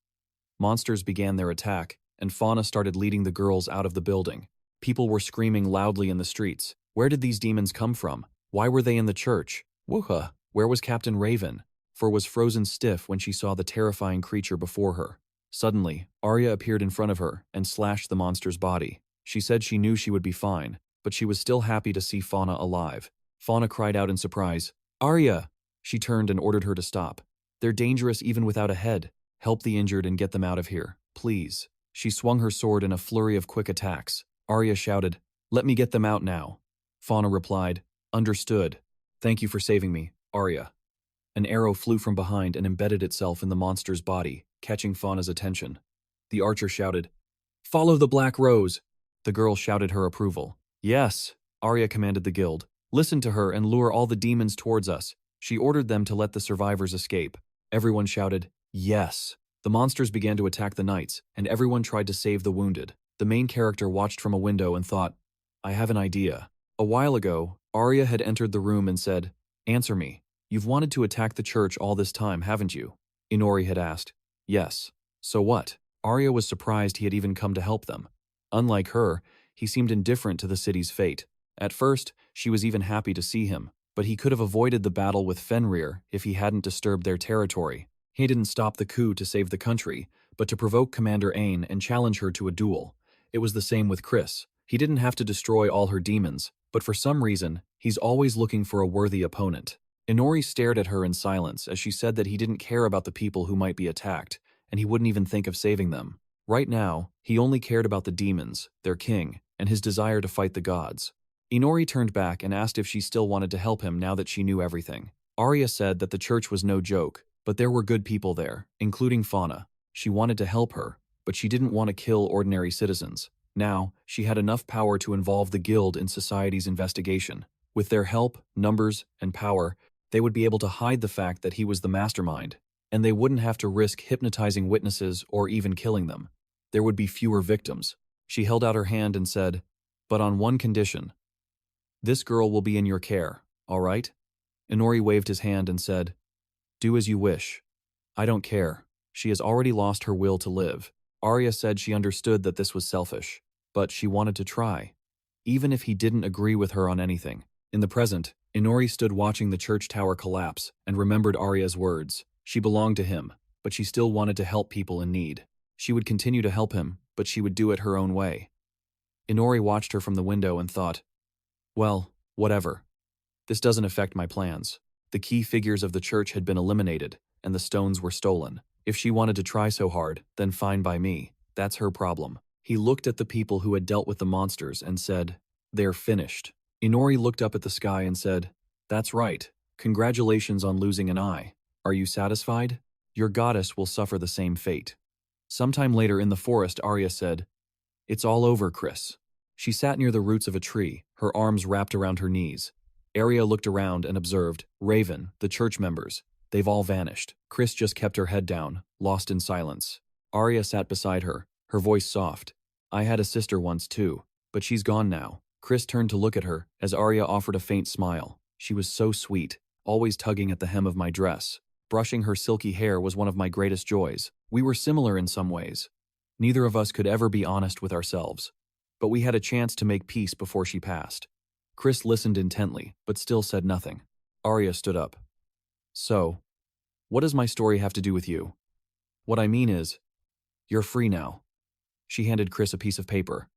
Monsters began their attack, and Fauna started leading the girls out of the building. People were screaming loudly in the streets. Where did these demons come from? Why were they in the church? Wooha! Where was Captain Raven? For was frozen stiff when she saw the terrifying creature before her. Suddenly, Arya appeared in front of her and slashed the monster's body. She said she knew she would be fine, but she was still happy to see Fauna alive. Fauna cried out in surprise, "Arya!" She turned and ordered her to stop. "They're dangerous even without a head. Help the injured and get them out of here, please." She swung her sword in a flurry of quick attacks. Arya shouted, "Let me get them out now." Fauna replied, "Understood. Thank you for saving me, Arya." An arrow flew from behind and embedded itself in the monster's body, catching Fauna's attention. The archer shouted, "Follow the Black Rose." The girl shouted her approval. "Yes," Arya commanded the guild. "Listen to her and lure all the demons towards us." She ordered them to let the survivors escape. Everyone shouted, "Yes." The monsters began to attack the knights, and everyone tried to save the wounded. The main character watched from a window and thought, I have an idea. A while ago, Arya had entered the room and said, "Answer me. You've wanted to attack the church all this time, haven't you?" Inori had asked. Yes. So what? Arya was surprised he had even come to help them. Unlike her, he seemed indifferent to the city's fate. At first, she was even happy to see him, but he could have avoided the battle with Fenrir if he hadn't disturbed their territory. He didn't stop the coup to save the country, but to provoke Commander Ain and challenge her to a duel. It was the same with Chris. He didn't have to destroy all her demons, but for some reason, he's always looking for a worthy opponent. Inori stared at her in silence as she said that he didn't care about the people who might be attacked, and he wouldn't even think of saving them. Right now, he only cared about the demons, their king, and his desire to fight the gods. Inori turned back and asked if she still wanted to help him now that she knew everything. Arya said that the church was no joke, but there were good people there, including Fauna. She wanted to help her, but she didn't want to kill ordinary citizens. Now, she had enough power to involve the guild in society's investigation. With their help, numbers, and power, they would be able to hide the fact that he was the mastermind, and they wouldn't have to risk hypnotizing witnesses or even killing them. There would be fewer victims. She held out her hand and said, "But on one condition. This girl will be in your care, all right?" Inori waved his hand and said, "Do as you wish. I don't care. She has already lost her will to live." Arya said she understood that this was selfish, but she wanted to try, even if he didn't agree with her on anything. In the present, Inori stood watching the church tower collapse and remembered Arya's words. She belonged to him, but she still wanted to help people in need. She would continue to help him, but she would do it her own way. Inori watched her from the window and thought, well, whatever. This doesn't affect my plans. The key figures of the church had been eliminated, and the stones were stolen. If she wanted to try so hard, then fine by me. That's her problem. He looked at the people who had dealt with the monsters and said, "They're finished." Inori looked up at the sky and said, "That's right. Congratulations on losing an eye. Are you satisfied? Your goddess will suffer the same fate." Sometime later in the forest, Arya said, "It's all over, Chris." She sat near the roots of a tree, her arms wrapped around her knees. Arya looked around and observed, Raven, the church members. They've all vanished. Chris just kept her head down, lost in silence. Arya sat beside her, her voice soft. "I had a sister once too, but she's gone now." Chris turned to look at her as Arya offered a faint smile. She was so sweet, always tugging at the hem of my dress. Brushing her silky hair was one of my greatest joys. We were similar in some ways. Neither of us could ever be honest with ourselves. But we had a chance to make peace before she passed. Chris listened intently, but still said nothing. Arya stood up. "So, what does my story have to do with you?" "What I mean is, you're free now." She handed Chris a piece of paper.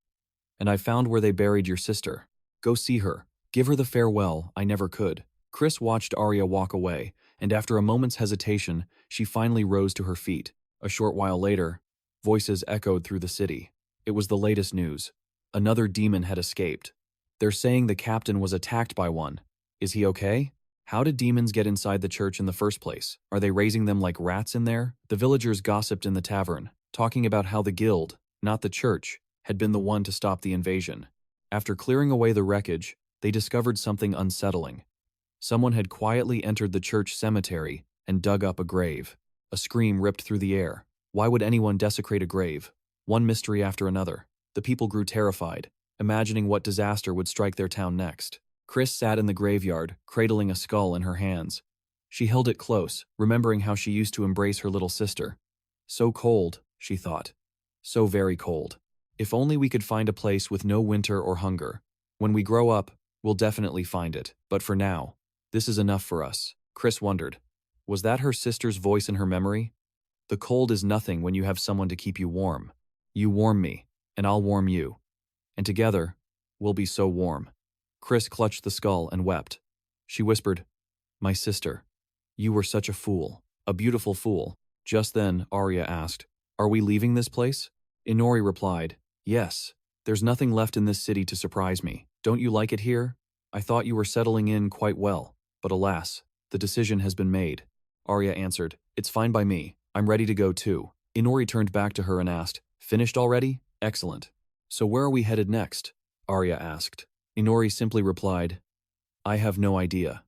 "And I found where they buried your sister. Go see her. Give her the farewell I never could." Chris watched Arya walk away, and after a moment's hesitation, she finally rose to her feet. A short while later, voices echoed through the city. It was the latest news. Another demon had escaped. "They're saying the captain was attacked by one. Is he okay? How did demons get inside the church in the first place? Are they raising them like rats in there?" The villagers gossiped in the tavern, talking about how the guild, not the church, had been the one to stop the invasion. After clearing away the wreckage, they discovered something unsettling. Someone had quietly entered the church cemetery and dug up a grave. A scream ripped through the air. Why would anyone desecrate a grave? One mystery after another. The people grew terrified, imagining what disaster would strike their town next. Chris sat in the graveyard, cradling a skull in her hands. She held it close, remembering how she used to embrace her little sister. So cold, she thought. So very cold. If only we could find a place with no winter or hunger. When we grow up, we'll definitely find it. But for now, this is enough for us. Chris wondered. Was that her sister's voice in her memory? The cold is nothing when you have someone to keep you warm. You warm me, and I'll warm you. And together, we'll be so warm. Chris clutched the skull and wept. She whispered, "My sister, you were such a fool, a beautiful fool." Just then, Arya asked, "Are we leaving this place?" Inori replied, "Yes. There's nothing left in this city to surprise me. Don't you like it here? I thought you were settling in quite well, but alas, the decision has been made." Arya answered, "It's fine by me. I'm ready to go too." Inori turned back to her and asked, "Finished already? Excellent. So where are we headed next?" Arya asked. Inori simply replied, "I have no idea."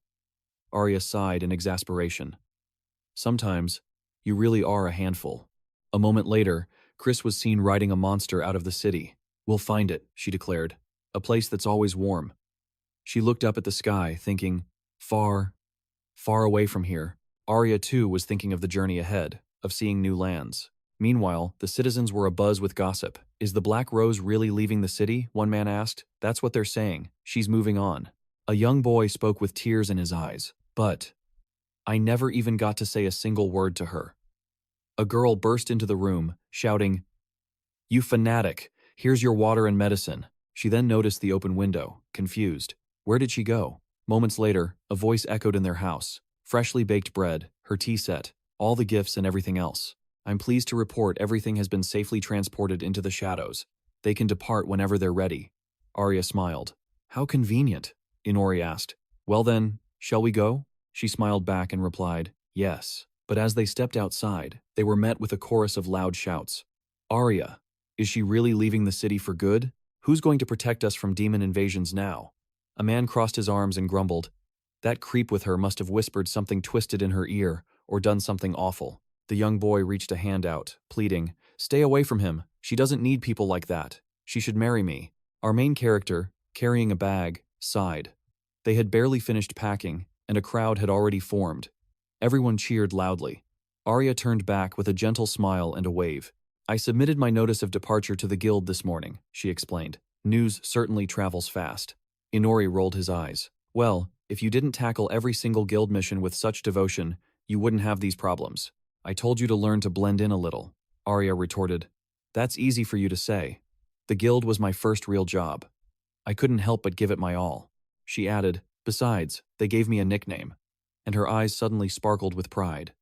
Arya sighed in exasperation. "Sometimes, you really are a handful." A moment later, Chris was seen riding a monster out of the city. "We'll find it," she declared. a place that's always warm. She looked up at the sky, thinking, far, far away from here. Arya too was thinking of the journey ahead, of seeing new lands. Meanwhile, the citizens were abuzz with gossip. Is the Black Rose really leaving the city? One man asked. That's what they're saying. She's moving on. A young boy spoke with tears in his eyes. But I never even got to say a single word to her. A girl burst into the room, shouting, "You fanatic! Here's your water and medicine." She then noticed the open window, confused. Where did she go? Moments later, a voice echoed in their house. Freshly baked bread, her tea set, all the gifts and everything else. I'm pleased to report everything has been safely transported into the shadows. They can depart whenever they're ready. Arya smiled. How convenient, Inori asked. Well then, shall we go? She smiled back and replied, yes. But as they stepped outside, they were met with a chorus of loud shouts. Arya, is she really leaving the city for good? Who's going to protect us from demon invasions now? A man crossed his arms and grumbled. That creep with her must have whispered something twisted in her ear or done something awful. The young boy reached a hand out, pleading, stay away from him. She doesn't need people like that. She should marry me. Our main character, carrying a bag, sighed. They had barely finished packing, and a crowd had already formed. Everyone cheered loudly. Arya turned back with a gentle smile and a wave. I submitted my notice of departure to the guild this morning, she explained. News certainly travels fast. Inori rolled his eyes. Well, if you didn't tackle every single guild mission with such devotion, you wouldn't have these problems. I told you to learn to blend in a little, Arya retorted. That's easy for you to say. The guild was my first real job. I couldn't help but give it my all. She added, besides, they gave me a nickname. And her eyes suddenly sparkled with pride.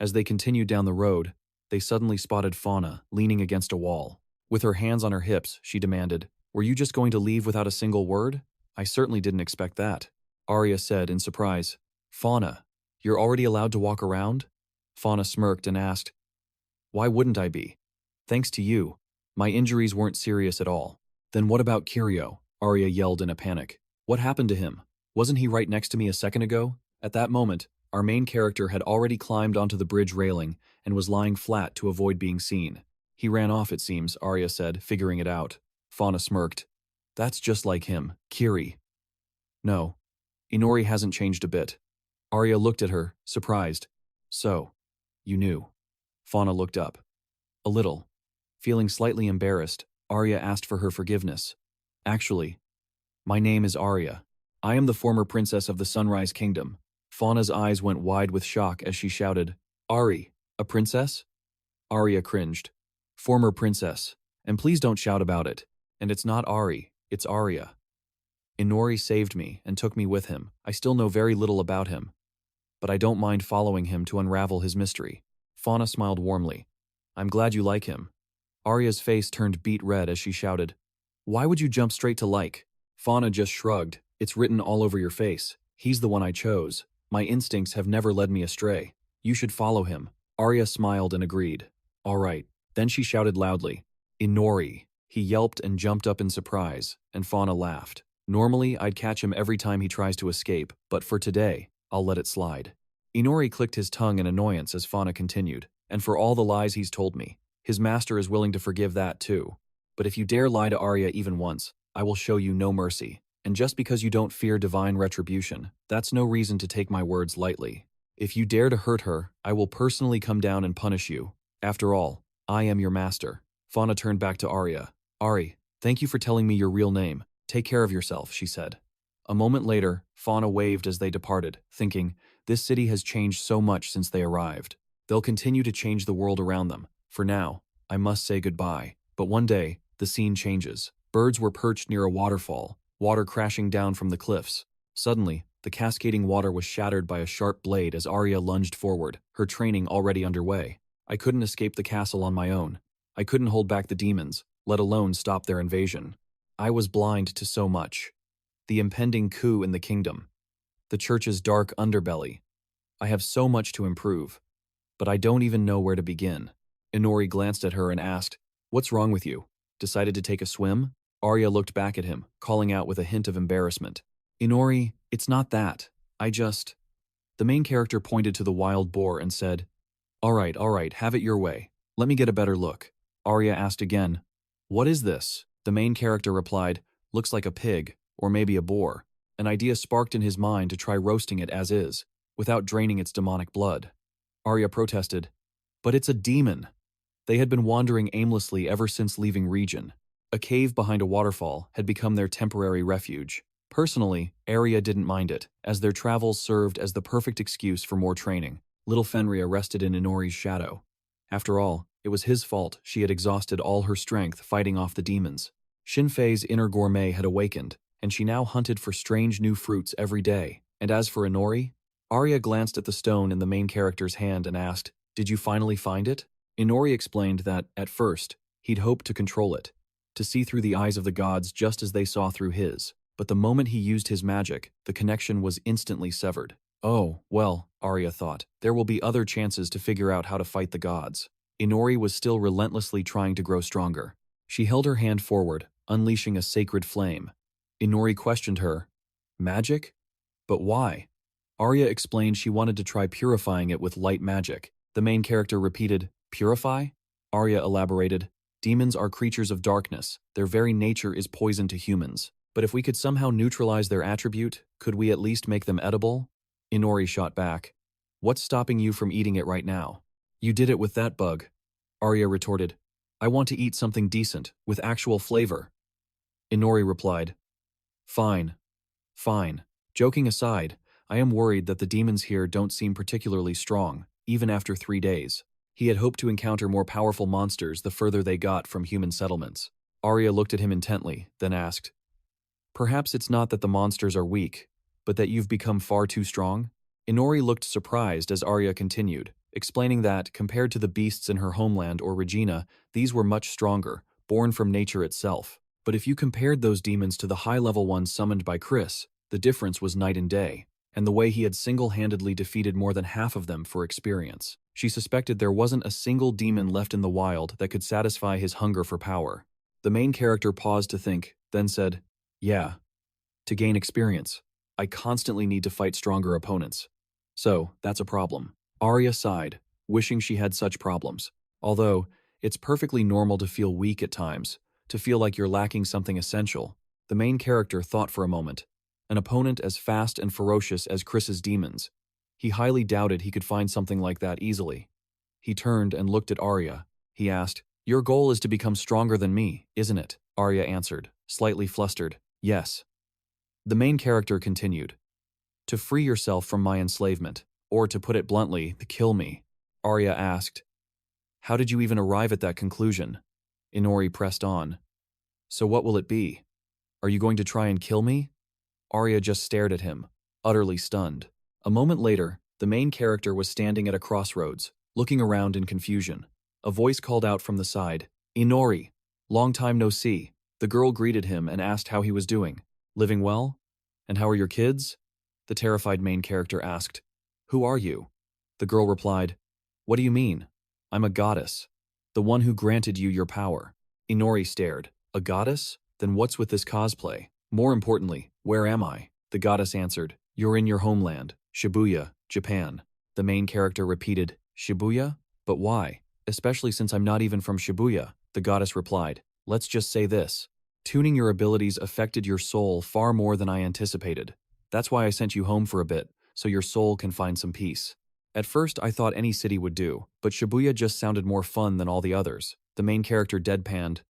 As they continued down the road, they suddenly spotted Fauna leaning against a wall. With her hands on her hips, she demanded, were you just going to leave without a single word? I certainly didn't expect that. Arya said in surprise, Fauna, you're already allowed to walk around? Fauna smirked and asked, why wouldn't I be? Thanks to you. My injuries weren't serious at all. Then what about Kirio? Arya yelled in a panic. What happened to him? Wasn't he right next to me a second ago? At that moment, our main character had already climbed onto the bridge railing and was lying flat to avoid being seen. He ran off, it seems, Arya said, figuring it out. Fauna smirked. That's just like him, Kiri. No, Inori hasn't changed a bit. Arya looked at her, surprised. So, you knew. Fauna looked up. A little. Feeling slightly embarrassed, Arya asked for her forgiveness. Actually, my name is Arya. I am the former princess of the Sunrise Kingdom. Fauna's eyes went wide with shock as she shouted, Ari, a princess? Arya cringed. Former princess. And please don't shout about it. And it's not Ari, it's Arya. Inori saved me and took me with him. I still know very little about him. But I don't mind following him to unravel his mystery. Fauna smiled warmly. I'm glad you like him. Arya's face turned beet red as she shouted, why would you jump straight to like? Fauna just shrugged. It's written all over your face. He's the one I chose. My instincts have never led me astray. You should follow him. Arya smiled and agreed. All right. Then she shouted loudly, Inori. He yelped and jumped up in surprise, and Fauna laughed. Normally, I'd catch him every time he tries to escape, but for today, I'll let it slide. Inori clicked his tongue in annoyance as Fauna continued, and for all the lies he's told me, his master is willing to forgive that too. But if you dare lie to Arya even once, I will show you no mercy. And just because you don't fear divine retribution, that's no reason to take my words lightly. If you dare to hurt her, I will personally come down and punish you. After all, I am your master. Fauna turned back to Arya. Ari, thank you for telling me your real name. Take care of yourself, she said. A moment later, Fauna waved as they departed, thinking, this city has changed so much since they arrived. They'll continue to change the world around them. For now, I must say goodbye. But one day, the scene changes. Birds were perched near a waterfall, water crashing down from the cliffs. Suddenly, the cascading water was shattered by a sharp blade as Arya lunged forward, her training already underway. I couldn't escape the castle on my own. I couldn't hold back the demons, let alone stop their invasion. I was blind to so much. The impending coup in the kingdom. The church's dark underbelly. I have so much to improve. But I don't even know where to begin. Inori glanced at her and asked, what's wrong with you? Decided to take a swim? Arya looked back at him, calling out with a hint of embarrassment. Inori, it's not that. The main character pointed to the wild boar and said, all right, have it your way. Let me get a better look. Arya asked again, what is this? The main character replied, Looks like a pig, or maybe a boar. An idea sparked in his mind to try roasting it as is, without draining its demonic blood. Arya protested, "But it's a demon." They had been wandering aimlessly ever since leaving Region. A cave behind a waterfall had become their temporary refuge. Personally, Arya didn't mind it, as their travels served as the perfect excuse for more training. Little Fenrir rested in Inori's shadow. After all, it was his fault she had exhausted all her strength fighting off the demons. Shinfei's inner gourmet had awakened, and she now hunted for strange new fruits every day. And as for Inori, Arya glanced at the stone in the main character's hand and asked, "Did you finally find it?" Inori explained that, at first, he'd hoped to control it, to see through the eyes of the gods just as they saw through his. But the moment he used his magic, the connection was instantly severed. Oh, well, Arya thought, there will be other chances to figure out how to fight the gods. Inori was still relentlessly trying to grow stronger. She held her hand forward, unleashing a sacred flame. Inori questioned her. Magic? But why? Arya explained she wanted to try purifying it with light magic. The main character repeated, "Purify?" Arya elaborated, "Demons are creatures of darkness. Their very nature is poison to humans. But if we could somehow neutralize their attribute, could we at least make them edible?" Inori shot back, "What's stopping you from eating it right now?" "You did it with that bug." Arya retorted, "I want to eat something decent, with actual flavor." Inori replied, Fine. Joking aside, I am worried that the demons here don't seem particularly strong, even after 3 days. He had hoped to encounter more powerful monsters the further they got from human settlements. Arya looked at him intently, then asked, "Perhaps it's not that the monsters are weak, but that you've become far too strong?" Inori looked surprised as Arya continued, explaining that, compared to the beasts in her homeland or Regina, these were much stronger, born from nature itself. But if you compared those demons to the high-level ones summoned by Chris, the difference was night and day, and the way he had single-handedly defeated more than half of them for experience. She suspected there wasn't a single demon left in the wild that could satisfy his hunger for power. The main character paused to think, then said, "Yeah. To gain experience, I constantly need to fight stronger opponents. So, that's a problem." Arya sighed, wishing she had such problems. Although, it's perfectly normal to feel weak at times, to feel like you're lacking something essential. The main character thought for a moment. An opponent as fast and ferocious as Chris's demons. He highly doubted he could find something like that easily. He turned and looked at Arya. He asked, "Your goal is to become stronger than me, isn't it?" Arya answered, slightly flustered, "Yes." The main character continued, "To free yourself from my enslavement, or to put it bluntly, to kill me." Arya asked, "How did you even arrive at that conclusion?" Inori pressed on, "So what will it be? Are you going to try and kill me?" Arya just stared at him, utterly stunned. A moment later, the main character was standing at a crossroads, looking around in confusion. A voice called out from the side, "Inori, long time no see." The girl greeted him and asked how he was doing. "Living well? And how are your kids?" The terrified main character asked, "Who are you?" The girl replied, "What do you mean? I'm a goddess. The one who granted you your power." Inori stared. "A goddess? Then what's with this cosplay? More importantly, where am I?" The goddess answered, "You're in your homeland, Shibuya, Japan." The main character repeated, "Shibuya? But why? Especially since I'm not even from Shibuya." The goddess replied, "Let's just say this. Tuning your abilities affected your soul far more than I anticipated. That's why I sent you home for a bit, so your soul can find some peace. At first, I thought any city would do, but Shibuya just sounded more fun than all the others." The main character deadpanned,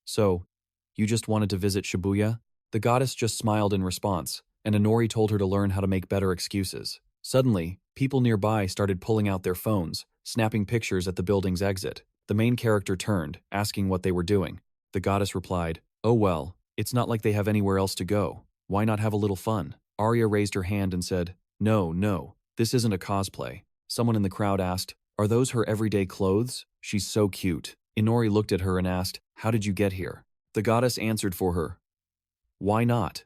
"So, you just wanted to visit Shibuya?" The goddess just smiled in response, and Inori told her to learn how to make better excuses. Suddenly, people nearby started pulling out their phones, snapping pictures at the building's exit. The main character turned, asking what they were doing. The goddess replied, "Oh well, it's not like they have anywhere else to go. Why not have a little fun?" Arya raised her hand and said, No, this isn't a cosplay." Someone in the crowd asked, "Are those her everyday clothes? She's so cute." Inori looked at her and asked, "How did you get here?" The goddess answered for her, "Why not?"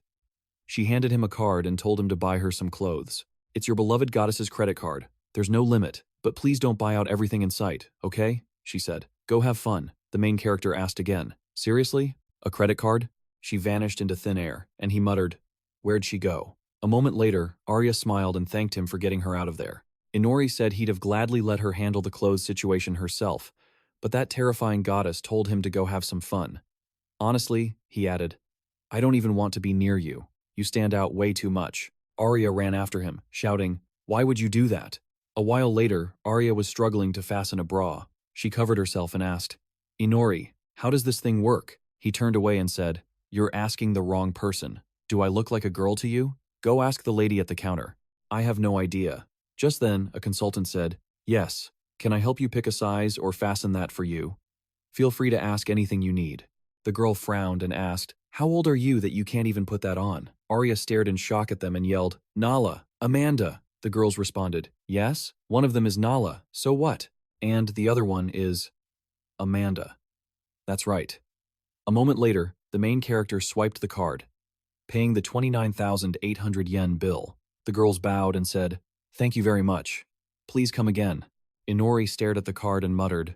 She handed him a card and told him to buy her some clothes. "It's your beloved goddess's credit card. There's no limit, but please don't buy out everything in sight, okay?" she said. "Go have fun." The main character asked again, "Seriously? A credit card?" She vanished into thin air, and he muttered, "Where'd she go?" A moment later, Arya smiled and thanked him for getting her out of there. Inori said he'd have gladly let her handle the clothes situation herself, but that terrifying goddess told him to go have some fun. "Honestly," he added, I don't even want to be near you. You stand out way too much. Arya ran after him, shouting, Why would you do that? A while later, Arya was struggling to fasten a bra. She covered herself and asked, Inori, how does this thing work? He turned away and said, You're asking the wrong person. Do I look like a girl to you? Go ask the lady at the counter. I have no idea. Just then, a consultant said, Yes. Can I help you pick a size or fasten that for you? Feel free to ask anything you need. The girl frowned and asked, How old are you that you can't even put that on? Arya stared in shock at them and yelled, Nala, Amanda. The girls responded, Yes, one of them is Nala, so what? And the other one is Amanda. That's right. A moment later, the main character swiped the card, paying the 29,800 yen bill. The girls bowed and said, Thank you very much. Please come again. Inori stared at the card and muttered,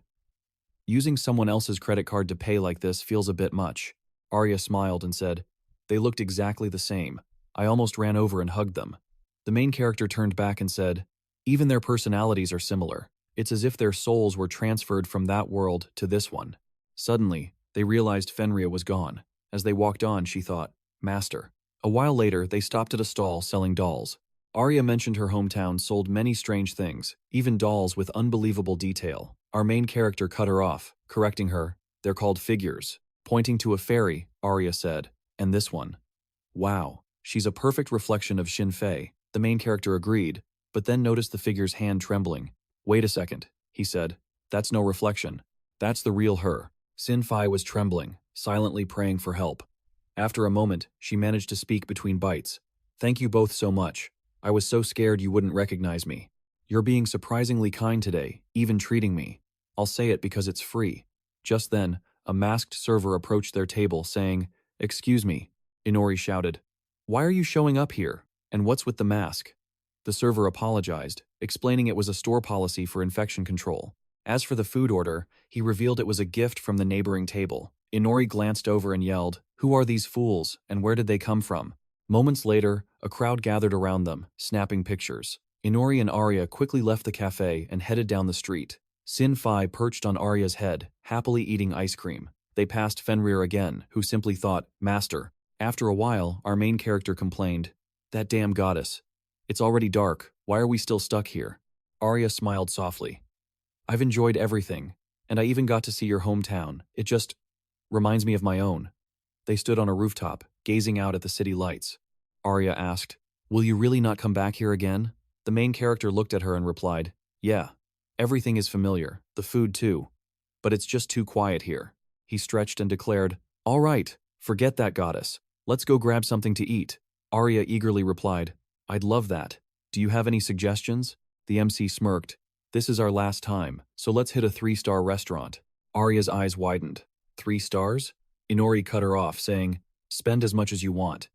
Using someone else's credit card to pay like this feels a bit much. Arya smiled and said, They looked exactly the same. I almost ran over and hugged them. The main character turned back and said, Even their personalities are similar. It's as if their souls were transferred from that world to this one. Suddenly, they realized 𝑰𝑵𝑬𝑴 was gone. As they walked on, she thought, Master. A while later, they stopped at a stall selling dolls. Arya mentioned her hometown sold many strange things, even dolls with unbelievable detail. Our main character cut her off, correcting her. They're called figures. Pointing to a fairy, Arya said, And this one. Wow, she's a perfect reflection of 𝑰𝑵𝑦. The main character agreed, but then noticed the figure's hand trembling. Wait a second, he said. That's no reflection. That's the real her. 𝑰𝑵𝑗 was trembling, silently praying for help. After a moment, she managed to speak between bites. Thank you both so much. I was so scared you wouldn't recognize me. You're being surprisingly kind today, even treating me. I'll say it because it's free. Just then, a masked server approached their table, saying, Excuse me, Inori shouted. Why are you showing up here? And what's with the mask? The server apologized, explaining it was a store policy for infection control. As for the food order, he revealed it was a gift from the neighboring table. Inori glanced over and yelled, Who are these fools, and where did they come from? Moments later, a crowd gathered around them, snapping pictures. Inori and Arya quickly left the cafe and headed down the street. 𝑰𝑵𝑗 perched on Arya's head, happily eating ice cream. They passed 𝑰𝑵𝑟 again, who simply thought, Master. After a while, our main character complained, That damn goddess. It's already dark, why are we still stuck here? Arya smiled softly. I've enjoyed everything, and I even got to see your hometown. It just reminds me of my own. They stood on a rooftop, gazing out at the city lights. Arya asked, Will you really not come back here again? The main character looked at her and replied, Yeah, everything is familiar, the food too. But it's just too quiet here. He stretched and declared, All right, forget that goddess. Let's go grab something to eat. Arya eagerly replied, I'd love that. Do you have any suggestions? The MC smirked. This is our last time, so let's hit a 3-star restaurant. Arya's eyes widened. 3 stars? Inori cut her off, saying, Spend as much as you want.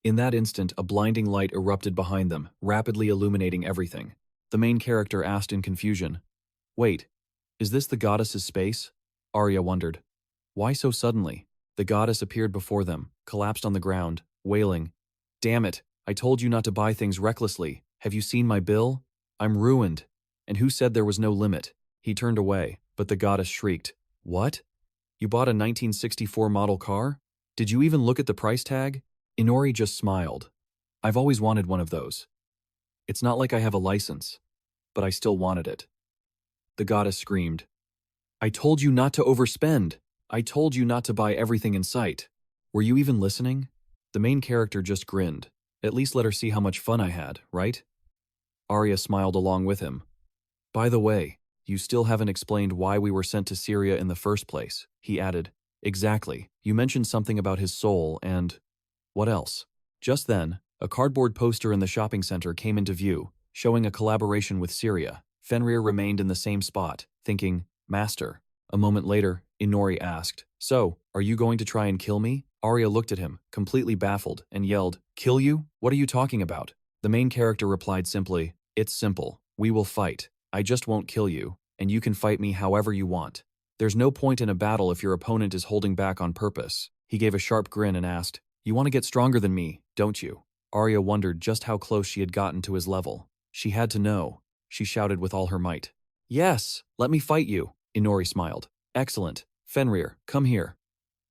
In that instant, a blinding light erupted behind them, rapidly illuminating everything. The main character asked in confusion, Wait, is this the goddess's space? Arya wondered. Why so suddenly? The goddess appeared before them, collapsed on the ground, wailing, Damn it, I told you not to buy things recklessly. Have you seen my bill? I'm ruined. And who said there was no limit? He turned away, but the goddess shrieked, What? You bought a 1964 model car? Did you even look at the price tag? Inori just smiled. I've always wanted one of those. It's not like I have a license, but I still wanted it. The goddess screamed, I told you not to overspend. I told you not to buy everything in sight. Were you even listening? The main character just grinned. At least let her see how much fun I had, right? Arya smiled along with him. By the way, you still haven't explained why we were sent to Syria in the first place, he added. Exactly. You mentioned something about his soul and… what else? Just then, a cardboard poster in the shopping center came into view, showing a collaboration with Syria. 𝑰𝑵𝑗𝑴 remained in the same spot, thinking, Master. A moment later, Inori asked, So, are you going to try and kill me? Arya looked at him, completely baffled, and yelled, Kill you? What are you talking about? The main character replied simply, It's simple. We will fight. I just won't kill you, and you can fight me however you want. There's no point in a battle if your opponent is holding back on purpose. He gave a sharp grin and asked, You want to get stronger than me, don't you? Arya wondered just how close she had gotten to his level. She had to know. She shouted with all her might. Yes, let me fight you. Inori smiled. Excellent. 𝑰𝑵𝑗𝑴, come here.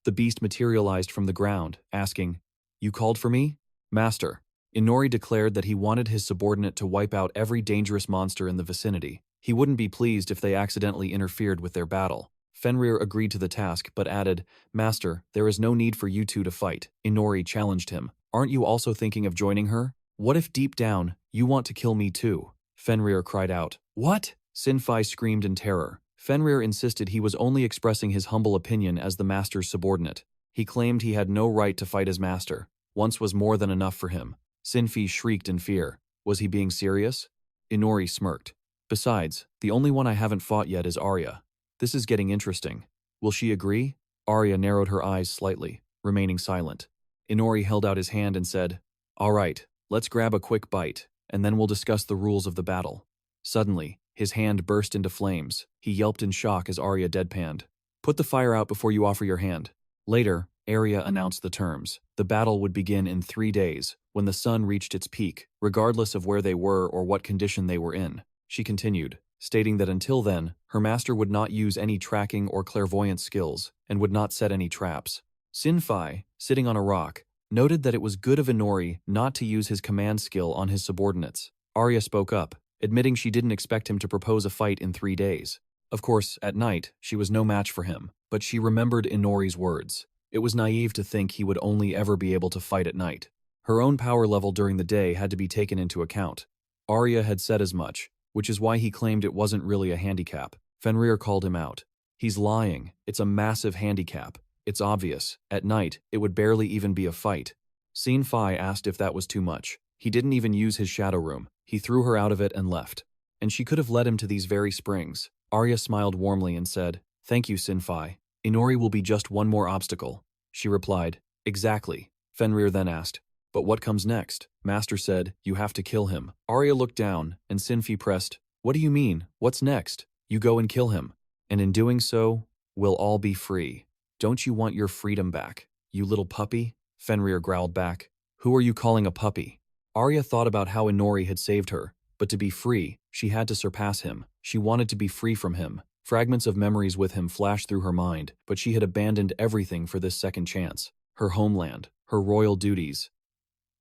The beast materialized from the ground, asking, "You called for me?" "Master." Inori declared that he wanted his subordinate to wipe out every dangerous monster in the vicinity. He wouldn't be pleased if they accidentally interfered with their battle. Fenrir agreed to the task, but added, "Master, there is no need for you two to fight." Inori challenged him. "Aren't you also thinking of joining her? What if deep down, you want to kill me too?" Fenrir cried out. "What?" Sinfi screamed in terror. Fenrir insisted he was only expressing his humble opinion as the master's subordinate. He claimed he had no right to fight his master. Once was more than enough for him. Sinfi shrieked in fear. Was he being serious? Inori smirked. "Besides, the only one I haven't fought yet is Arya. This is getting interesting. Will she agree?" Arya narrowed her eyes slightly, remaining silent. Inori held out his hand and said, "All right, let's grab a quick bite, and then we'll discuss the rules of the battle." Suddenly, his hand burst into flames. He yelped in shock as Arya deadpanned. "Put the fire out before you offer your hand." Later, Arya announced the terms. The battle would begin in 3 days, when the sun reached its peak, regardless of where they were or what condition they were in. She continued, stating that until then, her master would not use any tracking or clairvoyance skills, and would not set any traps. Sinfi, sitting on a rock, noted that it was good of Inori not to use his command skill on his subordinates. Arya spoke up, admitting she didn't expect him to propose a fight in 3 days. Of course, at night, she was no match for him, but she remembered Inori's words. It was naive to think he would only ever be able to fight at night. Her own power level during the day had to be taken into account. Arya had said as much, which is why he claimed it wasn't really a handicap. Fenrir called him out. "He's lying. It's a massive handicap. It's obvious. At night, it would barely even be a fight." Sinfi asked if that was too much. He didn't even use his shadow room. He threw her out of it and left. And she could have led him to these very springs. Arya smiled warmly and said, "Thank you, Sinfi. Inori will be just one more obstacle." She replied, "Exactly." Fenrir then asked, "But what comes next?" Master said, "You have to kill him." Arya looked down, and Sinfi pressed, "What do you mean? What's next?" "You go and kill him. And in doing so, we'll all be free." "Don't you want your freedom back, you little puppy?" Fenrir growled back. "Who are you calling a puppy?" Arya thought about how Inori had saved her, but to be free, she had to surpass him. She wanted to be free from him. Fragments of memories with him flashed through her mind, but she had abandoned everything for this second chance. Her homeland, her royal duties,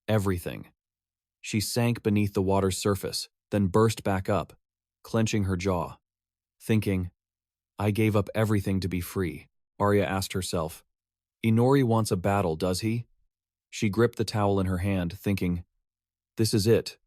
everything. She sank beneath the water's surface, then burst back up, clenching her jaw. Thinking, "I gave up everything to be free." Arya asked herself, "Inori wants a battle, does he?" She gripped the towel in her hand, thinking, "This is it.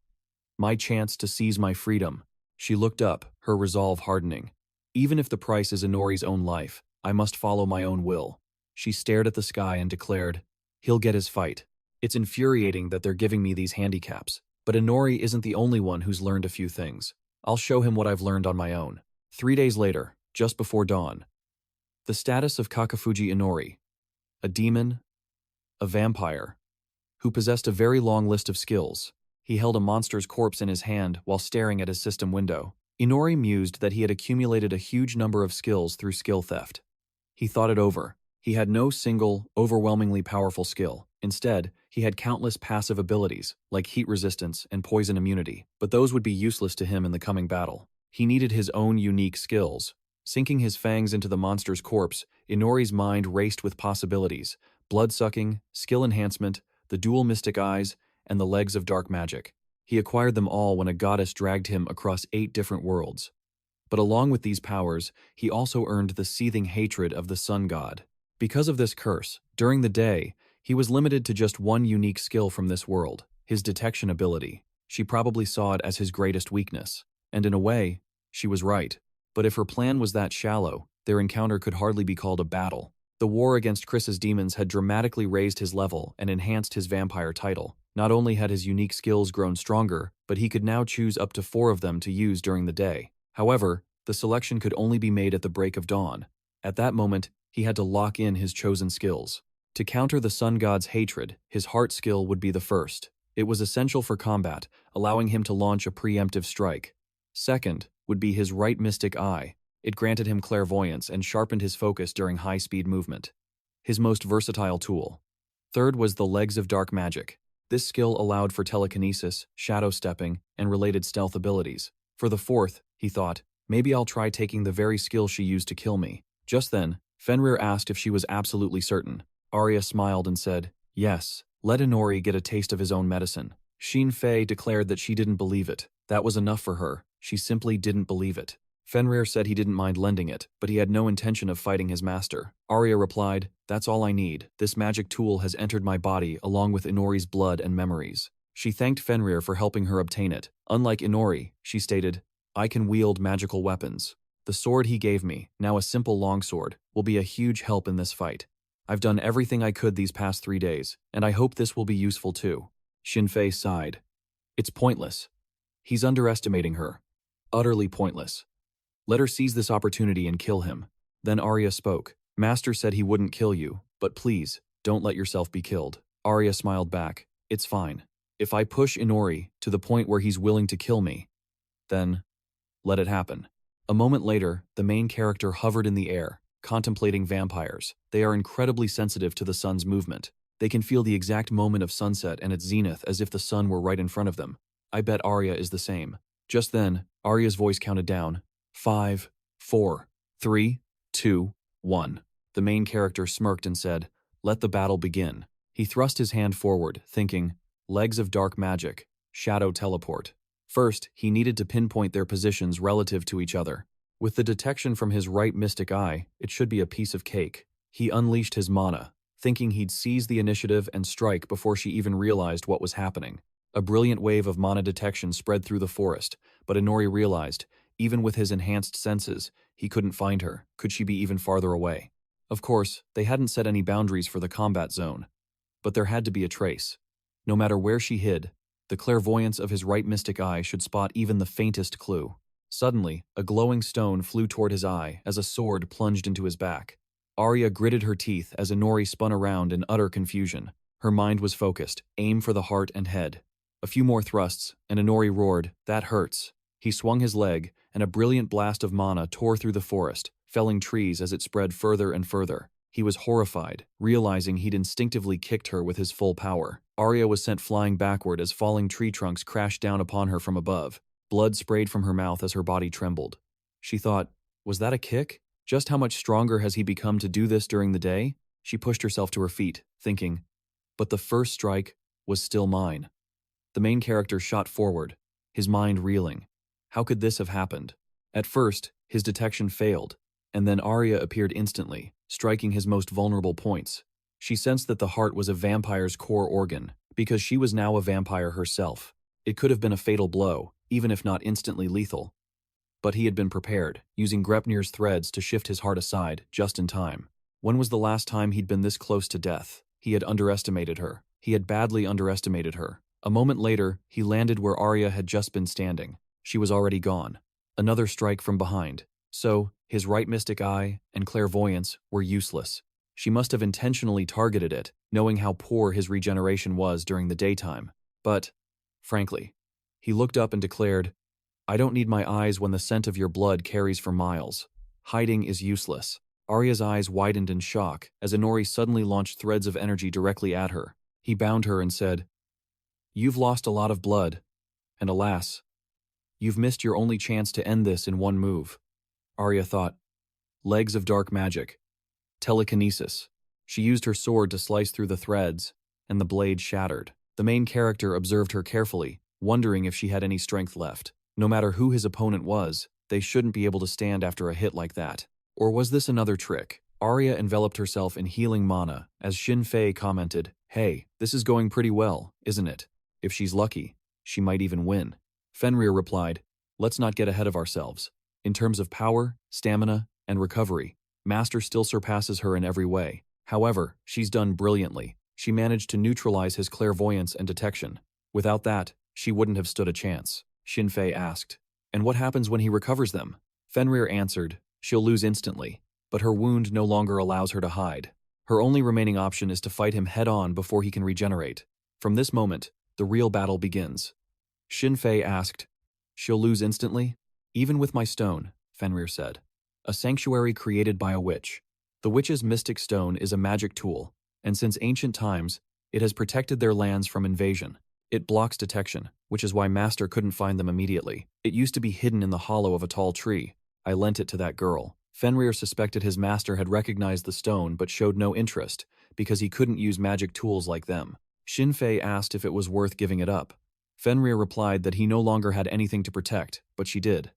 My chance to seize my freedom." She looked up, her resolve hardening. "Even if the price is Inori's own life, I must follow my own will." She stared at the sky and declared, "He'll get his fight. It's infuriating that they're giving me these handicaps, but Inori isn't the only one who's learned a few things. I'll show him what I've learned on my own." 3 days later, just before dawn. The status of Kakafuji Inori, a demon, a vampire, who possessed a very long list of skills. He held a monster's corpse in his hand while staring at his system window. Inori mused that he had accumulated a huge number of skills through skill theft. He thought it over. He had no single, overwhelmingly powerful skill. Instead, he had countless passive abilities, like heat resistance and poison immunity, but those would be useless to him in the coming battle. He needed his own unique skills. Sinking his fangs into the monster's corpse, Inori's mind raced with possibilities: blood-sucking, skill enhancement, the dual mystic eyes, and the legs of dark magic. He acquired them all when a goddess dragged him across 8 different worlds. But along with these powers, he also earned the seething hatred of the sun god. Because of this curse, during the day, he was limited to just one unique skill from this world, his detection ability. She probably saw it as his greatest weakness. And in a way, she was right. But if her plan was that shallow, their encounter could hardly be called a battle. The war against Chris's demons had dramatically raised his level and enhanced his vampire title. Not only had his unique skills grown stronger, but he could now choose up to 4 of them to use during the day. However, the selection could only be made at the break of dawn. At that moment, he had to lock in his chosen skills. To counter the sun god's hatred, his heart skill would be the first. It was essential for combat, allowing him to launch a preemptive strike. Second would be his right mystic eye. It granted him clairvoyance and sharpened his focus during high-speed movement. His most versatile tool. Third was the legs of dark magic. This skill allowed for telekinesis, shadow stepping, and related stealth abilities. For the fourth, he thought, maybe I'll try taking the very skill she used to kill me. Just then, Fenrir asked if she was absolutely certain. Arya smiled and said, yes, let Inori get a taste of his own medicine. 𝑰𝑵𝑦𝑗 declared that she didn't believe it. That was enough for her. She simply didn't believe it. Fenrir said he didn't mind lending it, but he had no intention of fighting his master. Arya replied, that's all I need. This magic tool has entered my body along with Inori's blood and memories. She thanked Fenrir for helping her obtain it. Unlike Inori, she stated, I can wield magical weapons. The sword he gave me, now a simple longsword, will be a huge help in this fight. I've done everything I could these past 3 days, and I hope this will be useful too. 𝑰𝑵𝑦𝑗 sighed. It's pointless. He's underestimating her. Utterly pointless. Let her seize this opportunity and kill him. Then Arya spoke. Master said he wouldn't kill you, but please, don't let yourself be killed. Arya smiled back. It's fine. If I push Inori to the point where he's willing to kill me, then let it happen. A moment later, the main character hovered in the air, contemplating vampires. They are incredibly sensitive to the sun's movement. They can feel the exact moment of sunset and its zenith as if the sun were right in front of them. I bet Arya is the same. Just then, Arya's voice counted down. 5, 4, 3, 2, 1. The main character smirked and said, let the battle begin. He thrust his hand forward, thinking, legs of dark magic, shadow teleport. First, he needed to pinpoint their positions relative to each other. With the detection from his right mystic eye, it should be a piece of cake. He unleashed his mana, thinking he'd seize the initiative and strike before she even realized what was happening. A brilliant wave of mana detection spread through the forest, but Inori realized, even with his enhanced senses, he couldn't find her. Could she be even farther away? Of course, they hadn't set any boundaries for the combat zone, but there had to be a trace. No matter where she hid, the clairvoyance of his right mystic eye should spot even the faintest clue. Suddenly, a glowing stone flew toward his eye as a sword plunged into his back. Arya gritted her teeth as Inori spun around in utter confusion. Her mind was focused, aim for the heart and head. A few more thrusts, and Inori roared, that hurts. He swung his leg, and a brilliant blast of mana tore through the forest, felling trees as it spread further and further. He was horrified, realizing he'd instinctively kicked her with his full power. Arya was sent flying backward as falling tree trunks crashed down upon her from above. Blood sprayed from her mouth as her body trembled. She thought, was that a kick? Just how much stronger has he become to do this during the day? She pushed herself to her feet, thinking, but the first strike was still mine. The main character shot forward, his mind reeling. How could this have happened? At first, his detection failed, and then Arya appeared instantly, striking his most vulnerable points. She sensed that the heart was a vampire's core organ, because she was now a vampire herself. It could have been a fatal blow, even if not instantly lethal. But he had been prepared, using Grepnir's threads to shift his heart aside, just in time. When was the last time he'd been this close to death? He had underestimated her. He had badly underestimated her. A moment later, he landed where Arya had just been standing. She was already gone. Another strike from behind. So, his right mystic eye and clairvoyance were useless. She must have intentionally targeted it, knowing how poor his regeneration was during the daytime. But, frankly, he looked up and declared, I don't need my eyes when the scent of your blood carries for miles. Hiding is useless. Arya's eyes widened in shock as Inori suddenly launched threads of energy directly at her. He bound her and said, you've lost a lot of blood, and alas, you've missed your only chance to end this in one move. Arya thought, legs of dark magic. Telekinesis. She used her sword to slice through the threads, and the blade shattered. The main character observed her carefully, wondering if she had any strength left. No matter who his opponent was, they shouldn't be able to stand after a hit like that. Or was this another trick? Arya enveloped herself in healing mana as 𝑰𝑵𝑦𝑗 commented, hey, this is going pretty well, isn't it? If she's lucky, she might even win. Fenrir replied, let's not get ahead of ourselves. In terms of power, stamina, and recovery, Master still surpasses her in every way. However, she's done brilliantly. She managed to neutralize his clairvoyance and detection. Without that, she wouldn't have stood a chance. 𝑰𝑵𝑦𝑗 asked, and what happens when he recovers them? Fenrir answered, she'll lose instantly, but her wound no longer allows her to hide. Her only remaining option is to fight him head-on before he can regenerate. From this moment, the real battle begins. 𝑰𝑵𝑦𝑗 asked, she'll lose instantly? Even with my stone, Fenrir said. A sanctuary created by a witch. The witch's mystic stone is a magic tool, and since ancient times, it has protected their lands from invasion. It blocks detection, which is why Master couldn't find them immediately. It used to be hidden in the hollow of a tall tree. I lent it to that girl. Fenrir suspected his master had recognized the stone but showed no interest, because he couldn't use magic tools like them. Xin-Fei asked if it was worth giving it up. Fenrir replied that he no longer had anything to protect, but she did.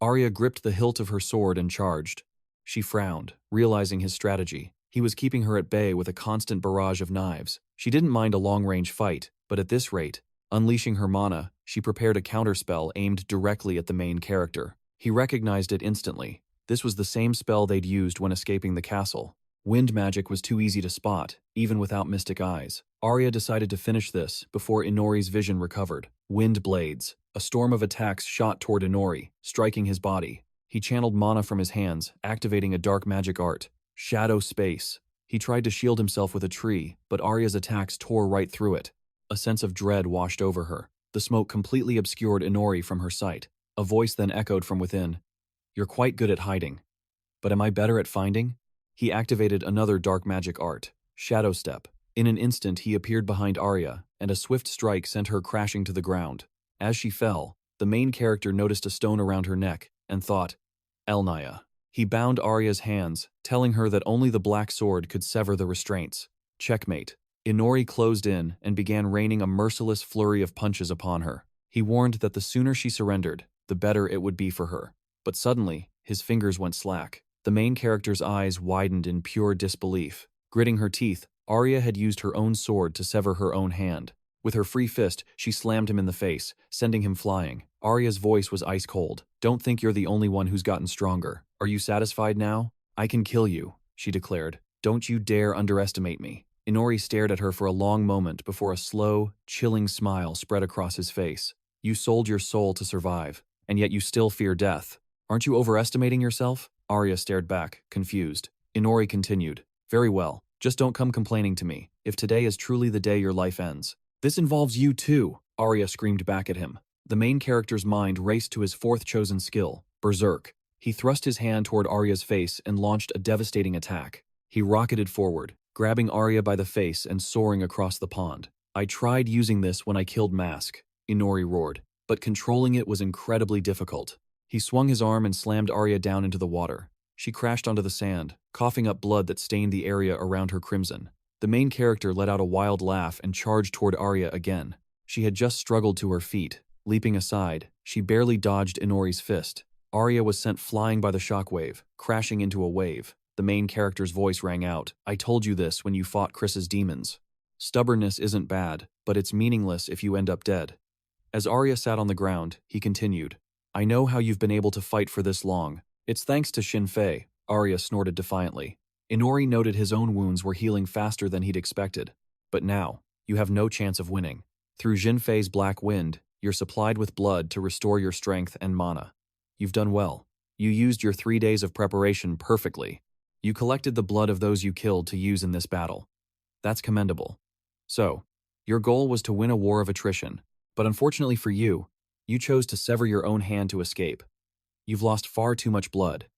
Arya gripped the hilt of her sword and charged. She frowned, realizing his strategy. He was keeping her at bay with a constant barrage of knives. She didn't mind a long-range fight, but at this rate, unleashing her mana, she prepared a counterspell aimed directly at the main character. He recognized it instantly. This was the same spell they'd used when escaping the castle. Wind magic was too easy to spot, even without mystic eyes. Arya decided to finish this before Inori's vision recovered. Wind blades. A storm of attacks shot toward Inori, striking his body. He channeled mana from his hands, activating a dark magic art. Shadow space. He tried to shield himself with a tree, but Arya's attacks tore right through it. A sense of dread washed over her. The smoke completely obscured Inori from her sight. A voice then echoed from within. "You're quite good at hiding. But am I better at finding?" He activated another dark magic art, Shadow Step. In an instant he appeared behind Arya, and a swift strike sent her crashing to the ground. As she fell, the main character noticed a stone around her neck, and thought, Elnaya. He bound Arya's hands, telling her that only the black sword could sever the restraints. Checkmate. Inori closed in and began raining a merciless flurry of punches upon her. He warned that the sooner she surrendered, the better it would be for her. But suddenly, his fingers went slack. The main character's eyes widened in pure disbelief. Gritting her teeth, Arya had used her own sword to sever her own hand. With her free fist, she slammed him in the face, sending him flying. Arya's voice was ice cold. "Don't think you're the only one who's gotten stronger. Are you satisfied now? I can kill you," she declared. "Don't you dare underestimate me." Inori stared at her for a long moment before a slow, chilling smile spread across his face. "You sold your soul to survive, and yet you still fear death. Aren't you overestimating yourself?" Arya stared back, confused. Inori continued, "Very well, just don't come complaining to me, if today is truly the day your life ends." "This involves you too," Arya screamed back at him. The main character's mind raced to his fourth chosen skill, Berserk. He thrust his hand toward Arya's face and launched a devastating attack. He rocketed forward, grabbing Arya by the face and soaring across the pond. "I tried using this when I killed Mask," Inori roared, "but controlling it was incredibly difficult." He swung his arm and slammed Arya down into the water. She crashed onto the sand, coughing up blood that stained the area around her crimson. The main character let out a wild laugh and charged toward Arya again. She had just struggled to her feet. Leaping aside, she barely dodged Inori's fist. Arya was sent flying by the shockwave, crashing into a wave. The main character's voice rang out, "I told you this when you fought Chris's demons. Stubbornness isn't bad, but it's meaningless if you end up dead." As Arya sat on the ground, he continued, "I know how you've been able to fight for this long. It's thanks to Xin-Fei," Arya snorted defiantly. Inori noted his own wounds were healing faster than he'd expected. "But now, you have no chance of winning. Through Xin-Fei's black wind, you're supplied with blood to restore your strength and mana. You've done well. You used your 3 days of preparation perfectly. You collected the blood of those you killed to use in this battle. That's commendable. So, your goal was to win a war of attrition, but unfortunately for you, you chose to sever your own hand to escape. You've lost far too much blood.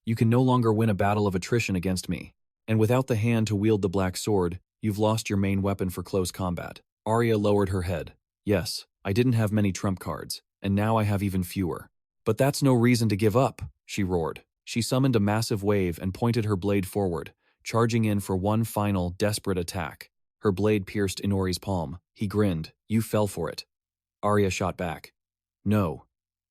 You can no longer win a battle of attrition against me, and without the hand to wield the black sword, you've lost your main weapon for close combat." Arya lowered her head. "Yes, I didn't have many trump cards, and now I have even fewer. But that's no reason to give up," she roared. She summoned a massive wave and pointed her blade forward, charging in for one final, desperate attack. Her blade pierced Inori's palm. He grinned. "You fell for it." Arya shot back. "No.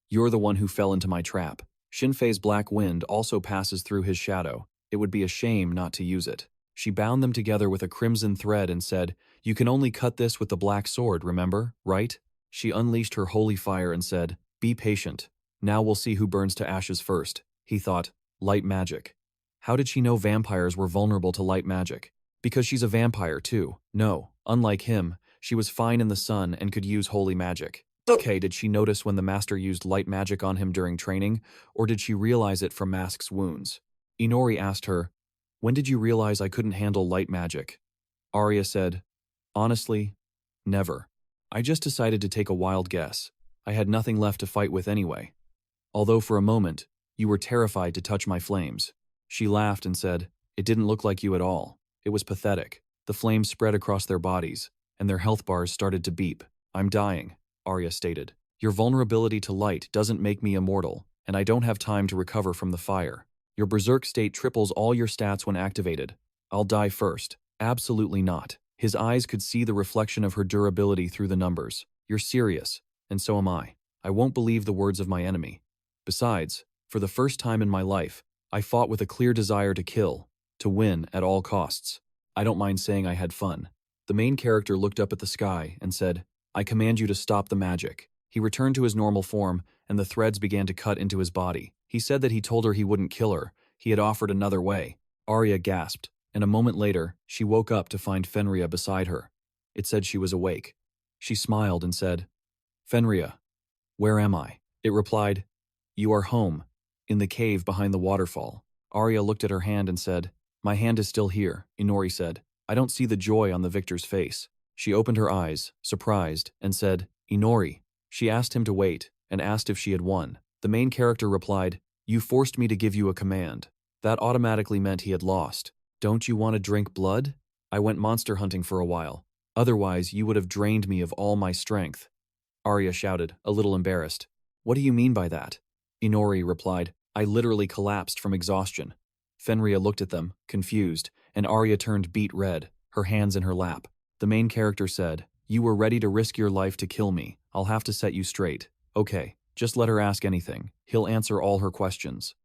You're the one who fell into my trap. Xin-Fei's black wind also passes through his shadow. It would be a shame not to use it." She bound them together with a crimson thread and said, "You can only cut this with the black sword, remember, right?" She unleashed her holy fire and said, "Be patient. Now we'll see who burns to ashes first." He thought, light magic. How did she know vampires were vulnerable to light magic? Because she's a vampire too. No, unlike him, she was fine in the sun and could use holy magic. Okay, did she notice when the master used light magic on him during training, or did she realize it from Mask's wounds? Inori asked her, "When did you realize I couldn't handle light magic?" Arya said, "Honestly, never. I just decided to take a wild guess. I had nothing left to fight with anyway. Although for a moment, you were terrified to touch my flames." She laughed and said, "It didn't look like you at all. It was pathetic." The flames spread across their bodies, and their health bars started to beep. "I'm dying," Arya stated. "Your vulnerability to light doesn't make me immortal, and I don't have time to recover from the fire." Your berserk state triples all your stats when activated. I'll die first. Absolutely not. His eyes could see the reflection of her durability through the numbers. You're serious, and so am I. I won't believe the words of my enemy. Besides, for the first time in my life, I fought with a clear desire to kill, to win at all costs. I don't mind saying I had fun. The main character looked up at the sky and said, I command you to stop the magic. He returned to his normal form, and the threads began to cut into his body. He said that he told her he wouldn't kill her. He had offered another way. Arya gasped, and a moment later, she woke up to find Fenrir beside her. It said she was awake. She smiled and said, Fenrir, where am I? It replied, You are home, in the cave behind the waterfall. Arya looked at her hand and said, My hand is still here, Inori said. I don't see the joy on the victor's face. She opened her eyes, surprised, and said, Inori. She asked him to wait, and asked if she had won. The main character replied, You forced me to give you a command. That automatically meant he had lost. Don't you want to drink blood? I went monster hunting for a while. Otherwise, you would have drained me of all my strength. Arya shouted, a little embarrassed. What do you mean by that? Inori replied, I literally collapsed from exhaustion. Fenrir looked at them, confused, and Arya turned beet red, her hands in her lap. The main character said, You were ready to risk your life to kill me. I'll have to set you straight. Okay, just let her ask anything. He'll answer all her questions.